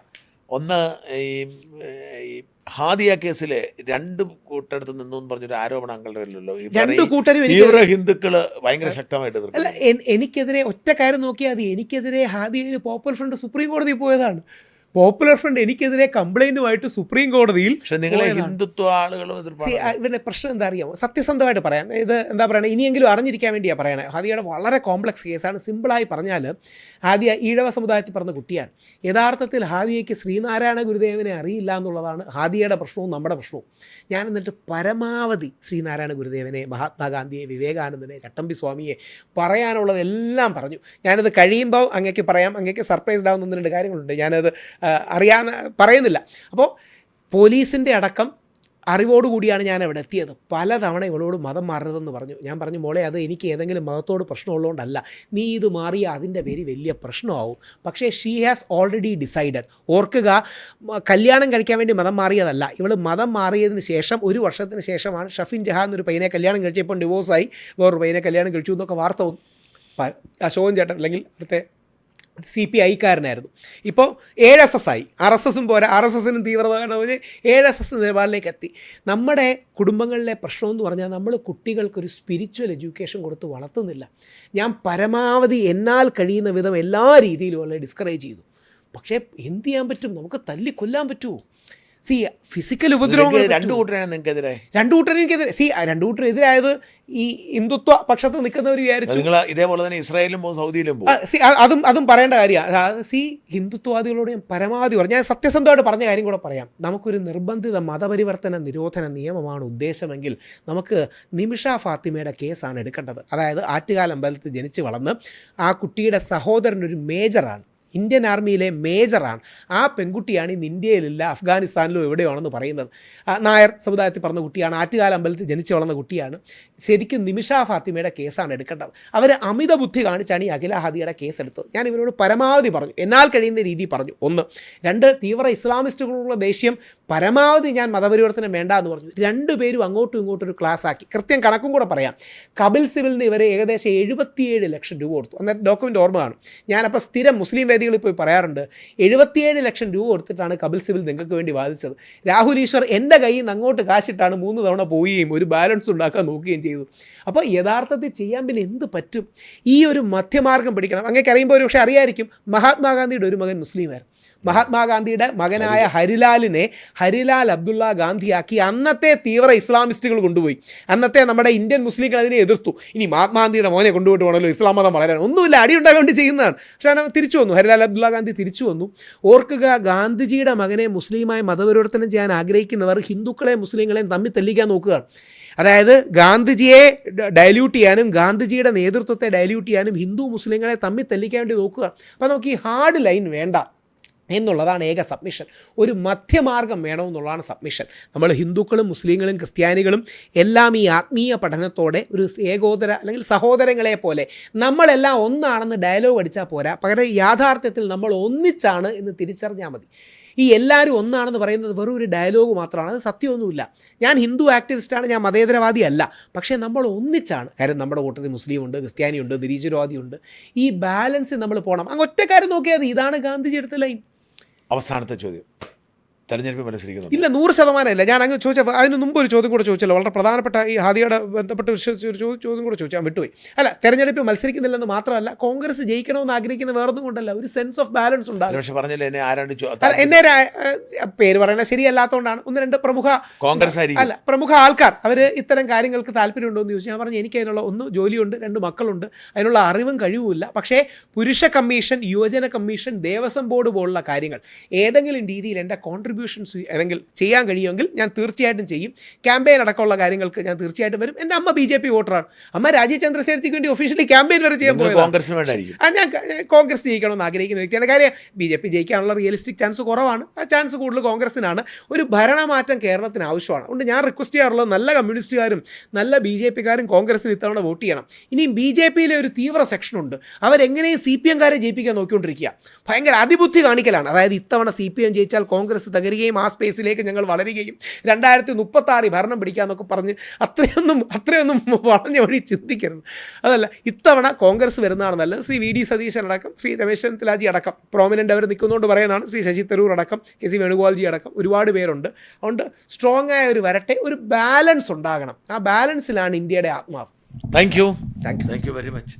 ഒന്ന്, ഈ ഹാദിയ കേസിലെ 2 കൂട്ടടുത്ത് നിന്നു പറഞ്ഞൊരു ആരോപണം അങ്ങളുടെല്ലോ. തീവ്ര ഹിന്ദുക്കള് ഭയങ്കര ശക്തമായിട്ട് എതിർക്കും. അല്ല, എനിക്കെതിരെ ഒറ്റ കാര്യം നോക്കിയാൽ മതി. എനിക്കെതിരെ ഹാദിയയിൽ പോപ്പുലർ ഫ്രണ്ട് സുപ്രീം കോടതിയിൽ പോയതാണ്. പോപ്പുലർ ഫ്രണ്ട് എനിക്കെതിരെ കംപ്ലൈൻറ്റുമായിട്ട് സുപ്രീം കോടതിയിൽ. പക്ഷേ നിങ്ങളെ ഹിന്ദുത്വ ആളുകളും ഇവരുടെ പ്രശ്നം എന്താ അറിയാമോ? സത്യസന്ധമായിട്ട് പറയാം. ഇത് എന്താ പറയുക, ഇനിയെങ്കിലും അറിഞ്ഞിരിക്കാൻ വേണ്ടിയാണ് പറയണേ. ഹാദിയയുടെ വളരെ കോംപ്ലക്സ് കേസാണ്. സിമ്പിളായി പറഞ്ഞാൽ, ഹാദിയ ഈഴവ സമുദായത്തിൽ പറഞ്ഞ കുട്ടിയാണ്. യഥാർത്ഥത്തിൽ ഹാദിയയ്ക്ക് ശ്രീനാരായണ ഗുരുദേവനെ അറിയില്ല എന്നുള്ളതാണ് ഹാദിയയുടെ പ്രശ്നവും നമ്മുടെ പ്രശ്നവും. ഞാൻ എന്നിട്ട് പരമാവധി ശ്രീനാരായണ ഗുരുദേവനെ, മഹാത്മാഗാന്ധിയെ, വിവേകാനന്ദനെ, ചട്ടമ്പി സ്വാമിയെ പറയാനുള്ളതെല്ലാം പറഞ്ഞു. ഞാനത് കഴിയുമ്പോൾ അങ്ങേക്ക് പറയാം. അങ്ങേക്ക് സർപ്രൈസ്ഡ് ആവുന്ന 1-2 കാര്യങ്ങളുണ്ട്. ഞാനത് അറിയാൻ പറയുന്നില്ല. അപ്പോൾ പോലീസിൻ്റെ അടക്കം അറിവോടുകൂടിയാണ് ഞാൻ അവിടെ എത്തിയത്. പലതവണ ഇവളോട് മതം മാറരുതെന്ന് പറഞ്ഞു. ഞാൻ പറഞ്ഞു, മോളെ അത് എനിക്ക് ഏതെങ്കിലും മതത്തോട് പ്രശ്നമുള്ളതുകൊണ്ടല്ല, നീ ഇത് മാറിയ അതിൻ്റെ പേര് വലിയ പ്രശ്നമാവും. പക്ഷേ ഷീ ഹാസ് ഓൾറെഡി ഡിസൈഡഡ്. ഓർക്കുക, കല്യാണം കഴിക്കാൻ വേണ്ടി മതം മാറിയതല്ല. ഇവൾ മതം മാറിയതിന് ശേഷം 1 വർഷത്തിന് ശേഷമാണ് ഷഫീൻ ജഹാൻ എന്നൊരു പയ്യനെ കല്യാണം കഴിച്ചപ്പോൾ ഡിവോഴ്സായി വേറൊരു പയ്യനെ കല്യാണം കഴിച്ചു എന്നൊക്കെ വാർത്ത വന്നു. അശോകൻ ചേട്ടൻ അല്ലെങ്കിൽ അടുത്ത CPI-കാരനായിരുന്നു. ഇപ്പോൾ 7 SS ആയി. RSSും പോരാ, RSSനും തീവ്രത പറഞ്ഞ് 7 SS നിലപാടിലേക്ക് എത്തി. നമ്മുടെ കുടുംബങ്ങളിലെ പ്രശ്നമെന്ന് പറഞ്ഞാൽ നമ്മൾ കുട്ടികൾക്കൊരു സ്പിരിച്വൽ എഡ്യൂക്കേഷൻ കൊടുത്ത് വളർത്തുന്നില്ല. ഞാൻ പരമാവധി എന്നാൽ കഴിയുന്ന വിധം എല്ലാ രീതിയിലും അവളെ ഡിസ്കറേജ് ചെയ്തു. പക്ഷേ എന്ത് ചെയ്യാൻ പറ്റും? നമുക്ക് തല്ലിക്കൊല്ലാൻ പറ്റുമോ? ഫിസിക്കൽ ഉപദ്രവങ്ങൾ രണ്ടു കൂട്ടരാണ് നിങ്ങൾക്കെതിരെ. രണ്ടു കൂട്ടരും എനിക്കെതിരെ. രണ്ടു കൂട്ടരും എതിരായത് ഈ ഹിന്ദുത്വ പക്ഷത്ത് നിൽക്കുന്നവർ വിചാരിച്ചു നിങ്ങൾ ഇതേപോലെ തന്നെ ഇസ്രായേലും പോകും, സൗദിയിലും പോകും. അതും പറയേണ്ട കാര്യമാണ്. ഹിന്ദുത്വവാദികളോട് ഞാൻ പരമാവധി പറഞ്ഞു. ഞാൻ സത്യസന്ധമായിട്ട് പറഞ്ഞ കാര്യം കൂടെ പറയാം. നമുക്കൊരു നിർബന്ധിത മതപരിവർത്തന നിരോധന നിയമമാണ് ഉദ്ദേശമെങ്കിൽ നമുക്ക് നിമിഷ ഫാത്തിമയുടെ കേസാണ് എടുക്കേണ്ടത്. അതായത് ആറ്റുകാൽ അമ്പലത്തിൽ ജനിച്ച് വളർന്ന് ആ കുട്ടിയുടെ സഹോദരനൊരു മേജറാണ്, ഇന്ത്യൻ ആർമിയിലെ മേജറാണ്. ആ പെൺകുട്ടിയാണ് ഇന്ന് ഇന്ത്യയിലില്ല, അഫ്ഗാനിസ്ഥാനിലോ എവിടെയാണെന്ന് പറയുന്നത്. നായർ സമുദായത്തിൽ പറഞ്ഞ കുട്ടിയാണ്, ആറ്റുകാൽ അമ്പലത്തിൽ ജനിച്ചു വളർന്ന കുട്ടിയാണ്. ശരിക്കും നിമിഷ ഫാത്തിമയുടെ കേസാണ് എടുക്കേണ്ടത്. അവർ അമിത ബുദ്ധി കാണിച്ചാണ് ഈ അഖില ഹാദിയുടെ കേസ് എടുത്തത്. ഞാൻ ഇവരോട് പരമാവധി പറഞ്ഞു, എന്നാൽ കഴിയുന്ന രീതി പറഞ്ഞു. 1. 2, തീവ്ര ഇസ്ലാമിസ്റ്റുകളുള്ള ദേഷ്യം, പരമാവധി ഞാൻ മതപരിവർത്തനം വേണ്ട എന്ന് പറഞ്ഞു. 2 പേരും അങ്ങോട്ടും ഇങ്ങോട്ടും ഒരു ക്ലാസ് ആക്കി. കൃത്യം കണക്കും കൂടെ പറയാം. കപിൽ സിബലിന് ഇവരെ ഏകദേശം 77 ലക്ഷം രൂപ കൊടുത്തു. അന്നേരം ഡോക്യുമെൻ്റ് ഓർമ്മ കാണും. ഞാനപ്പോൾ സ്ഥിരം മുസ്ലിം വേദികളിൽ പോയി പറയാറുണ്ട്, 77 ലക്ഷം രൂപ കൊടുത്തിട്ടാണ് കപിൽ സിബൽ നിങ്ങൾക്ക് വേണ്ടി വാദിച്ചത്. രാഹുൽ ഈശ്വർ എൻ്റെ കയ്യിൽ നിന്ന് അങ്ങോട്ട് കാശിട്ടാണ് 3 തവണ പോവുകയും ഒരു ബാലൻസ് ഉണ്ടാക്കാൻ നോക്കുകയും ചെയ്തു. അപ്പോൾ യഥാർത്ഥത്തിൽ ചെയ്യാൻ പിന്നെ എന്ത് പറ്റും? ഈ ഒരു മധ്യമാർഗം പിടിക്കണം. അങ്ങേക്ക് അറിയുമ്പോൾ ഒരു പക്ഷേ അറിയായിരിക്കും, മഹാത്മാഗാന്ധിയുടെ ഒരു മകൻ മുസ്ലിമായിരുന്നു. മഹാത്മാഗാന്ധിയുടെ മകനായ ഹരിലാലിനെ ഹരിലാൽ അബ്ദുള്ള ഗാന്ധിയാക്കി അന്നത്തെ തീവ്ര ഇസ്ലാമിസ്റ്റുകൾ കൊണ്ടുപോയി. അന്നത്തെ നമ്മുടെ ഇന്ത്യൻ മുസ്ലിങ്ങൾ അതിനെ എതിർത്തു. ഇനി മഹാത്മാഗാന്ധിയുടെ മോനെ കൊണ്ടുപോയിട്ട് വേണമല്ലോ ഇസ്ലാം മതം വളരാൻ. ഒന്നുമില്ല, അടിയുണ്ടാകാൻ വേണ്ടി ചെയ്യുന്നതാണ്. പക്ഷേ അവൻ തിരിച്ചു വന്നു. ഹരിലാൽ അബ്ദുള്ള ഗാന്ധി തിരിച്ചു വന്നു. ഓർക്കുക, ഗാന്ധിജിയുടെ മകനെ മുസ്ലിമായി മതപരിവർത്തനം ചെയ്യാൻ ആഗ്രഹിക്കുന്നവർ ഹിന്ദുക്കളെയും മുസ്ലിങ്ങളെയും തമ്മിൽ തല്ലിക്കാൻ നോക്കുകയാണ്. അതായത് ഗാന്ധിജിയെ ഡയല്യൂട്ട് ചെയ്യാനും ഗാന്ധിജിയുടെ നേതൃത്വത്തെ ഡയല്യൂട്ട് ചെയ്യാനും ഹിന്ദു മുസ്ലിങ്ങളെ തമ്മിൽ തല്ലിക്കാൻ വേണ്ടി നോക്കുക. അപ്പോൾ നമുക്ക് ഈ ഹാർഡ് ലൈൻ വേണ്ട എന്നുള്ളതാണ് ഏക സബ്മിഷൻ. ഒരു മധ്യമാർഗം വേണമെന്നുള്ളതാണ് സബ്മിഷൻ. നമ്മൾ ഹിന്ദുക്കളും മുസ്ലിങ്ങളും ക്രിസ്ത്യാനികളും എല്ലാം ഈ ആത്മീയ പഠനത്തോടെ ഒരു ഏകോദര അല്ലെങ്കിൽ സഹോദരങ്ങളെ പോലെ നമ്മളെല്ലാം ഒന്നാണെന്ന് ഡയലോഗ് അടിച്ചാൽ പോരാ, പകരം യാഥാർത്ഥ്യത്തിൽ നമ്മൾ ഒന്നിച്ചാണ് എന്ന് തിരിച്ചറിഞ്ഞാൽ മതി. ഈ എല്ലാവരും ഒന്നാണെന്ന് പറയുന്നത് വെറും ഒരു ഡയലോഗ് മാത്രമാണ്, അത് സത്യമൊന്നുമില്ല. ഞാൻ ഹിന്ദു ആക്ടിവിസ്റ്റാണ്, ഞാൻ മതേതരവാദി അല്ല. പക്ഷേ നമ്മൾ ഒന്നിച്ചാണ്. കാര്യം നമ്മുടെ കൂട്ടത്തിൽ മുസ്ലിമുണ്ട്, ക്രിസ്ത്യാനിയുണ്ട്, നിരീശ്വരവാദിയുണ്ട്. ഈ ബാലൻസ് നമ്മൾ പോകണം. അങ്ങ് ഒറ്റക്കാരും നോക്കിയാൽ മതി. ഇതാണ് ഗാന്ധിജി എടുത്ത ലൈൻ. അവസാനത്തെ ചോദ്യം, തെരഞ്ഞെടുപ്പ് മത്സരിക്കുന്നു? ഇല്ല, 100% ഇല്ല. ഞാൻ അങ്ങ് ചോദിച്ചപ്പോൾ അതിന് മുമ്പ് ഒരു ചോദ്യം കൂടെ ചോദിച്ചല്ലോ, വളരെ പ്രധാനപ്പെട്ട ഈ ഹാദിയുടെ ബന്ധപ്പെട്ട ഒരു ചോദ്യം കൂടെ ചോദിച്ചാൽ വിട്ടുപോയി. അല്ല, തെരഞ്ഞെടുപ്പ് മത്സരിക്കുന്നില്ലെന്ന് മാത്രമല്ല, കോൺഗ്രസ് ജയിക്കണമെന്ന് ആഗ്രഹിക്കുന്ന വേറൊന്നും കൊണ്ടല്ല, ഒരു സെൻസ് ഓഫ് ബാലൻസ് ഉണ്ടാകും. പക്ഷേ പറഞ്ഞില്ല എന്നെ ആരാണ്ട് എന്നെ പേര് പറയുന്നത് ശരിയല്ലാത്തതുകൊണ്ടാണ്. 1-2 പ്രമുഖ കോൺഗ്രസ് അല്ല പ്രമുഖ ആൾക്കാർ അവർ ഇത്തരം കാര്യങ്ങൾക്ക് താല്പര്യമുണ്ടോ എന്ന് ചോദിച്ചു. ഞാൻ പറഞ്ഞു, എനിക്ക് അതിനുള്ള 1 ജോലിയുണ്ട്, 2 മക്കളുണ്ട്, അതിനുള്ള അറിവും കഴിവുമില്ല. പക്ഷേ പുരുഷ കമ്മീഷൻ, യുവജന കമ്മീഷൻ, ദേവസ്വം ബോർഡ് പോലുള്ള കാര്യങ്ങൾ ഏതെങ്കിലും രീതിയിൽ എൻ്റെ കോൺട്രിബ്യൂഷൻസ് അല്ലെങ്കിൽ ചെയ്യാൻ കഴിയുമെങ്കിൽ ഞാൻ തീർച്ചയായിട്ടും ചെയ്യും. ക്യാമ്പയിൻ അടക്കമുള്ള കാര്യങ്ങൾക്ക് ഞാൻ തീർച്ചയായിട്ടും വരും. എൻ്റെ അമ്മ BJP വോട്ടറാണ്. അമ്മ രാജീവ് ചന്ദ്രശേഖരയ്ക്ക് വേണ്ടി ഒഫീഷ്യലി ക്യാമ്പയിൻ വരെ ചെയ്യാൻ പോയത്. ഞാൻ കോൺഗ്രസ് ജയിക്കണമെന്ന് ആഗ്രഹിക്കുന്ന വ്യക്തിയാണ്. കാര്യം BJP ജയിക്കാനുള്ള റിയലിസ്റ്റിക് ചാൻസ് കുറവാണ്. ആ ചാൻസ് കൂടുതൽ കോൺഗ്രസിനാണ്. ഒരു ഭരണമാറ്റം കേരളത്തിന് ആവശ്യമാണ്. അതുകൊണ്ട് ഞാൻ റിക്വസ്റ്റ് ചെയ്യാറുള്ളത്, നല്ല കമ്മ്യൂണിസ്റ്റുകാരും നല്ല BJPക്കാരും കോൺഗ്രസിന് ഇത്തവണ വോട്ട് ചെയ്യണം. ഇനിയും BJPയിലെ ഒരു തീവ്ര സെക്ഷനുണ്ട്, അവരെങ്ങനെയും CPM-കാരെ ജയിപ്പിക്കാൻ നോക്കിക്കൊണ്ടിരിക്കുക. ഭയങ്കര അതിബുദ്ധി കാണിക്കലാണ്. അതായത് ഇത്തവണ CPM ജയിച്ചാൽ കോൺഗ്രസ് തകരുകയും ആ സ്പേസിലേക്ക് ഞങ്ങൾ വളരുകയും 2036 ഭരണം പിടിക്കാമെന്നൊക്കെ പറഞ്ഞ് അത്രയൊന്നും വളഞ്ഞ വഴി ചിന്തിക്കരുത്. അതല്ല, ഇത്തവണ കോൺഗ്രസ് വരുന്നതാണ് നല്ലത്. ശ്രീ VD സതീശൻ അടക്കം, ശ്രീ രമേശ് ചെന്നിത്തലാജി അടക്കം പ്രോമിനൻ്റ് അവർ നിൽക്കുന്നതുകൊണ്ട് പറയുന്നതാണ്. ശ്രീ ശശി തരൂർ അടക്കം, KC വേണുഗോപാൽജി അടക്കം ഒരുപാട് പേരുണ്ട്. അതുകൊണ്ട് സ്ട്രോങ് ആയ ഒരു വരട്ടെ, ഒരു ബാലൻസ് ഉണ്ടാകണം. ആ ബാലൻസിലാണ് ഇന്ത്യയുടെ ആത്മാവ്. Thank you very much.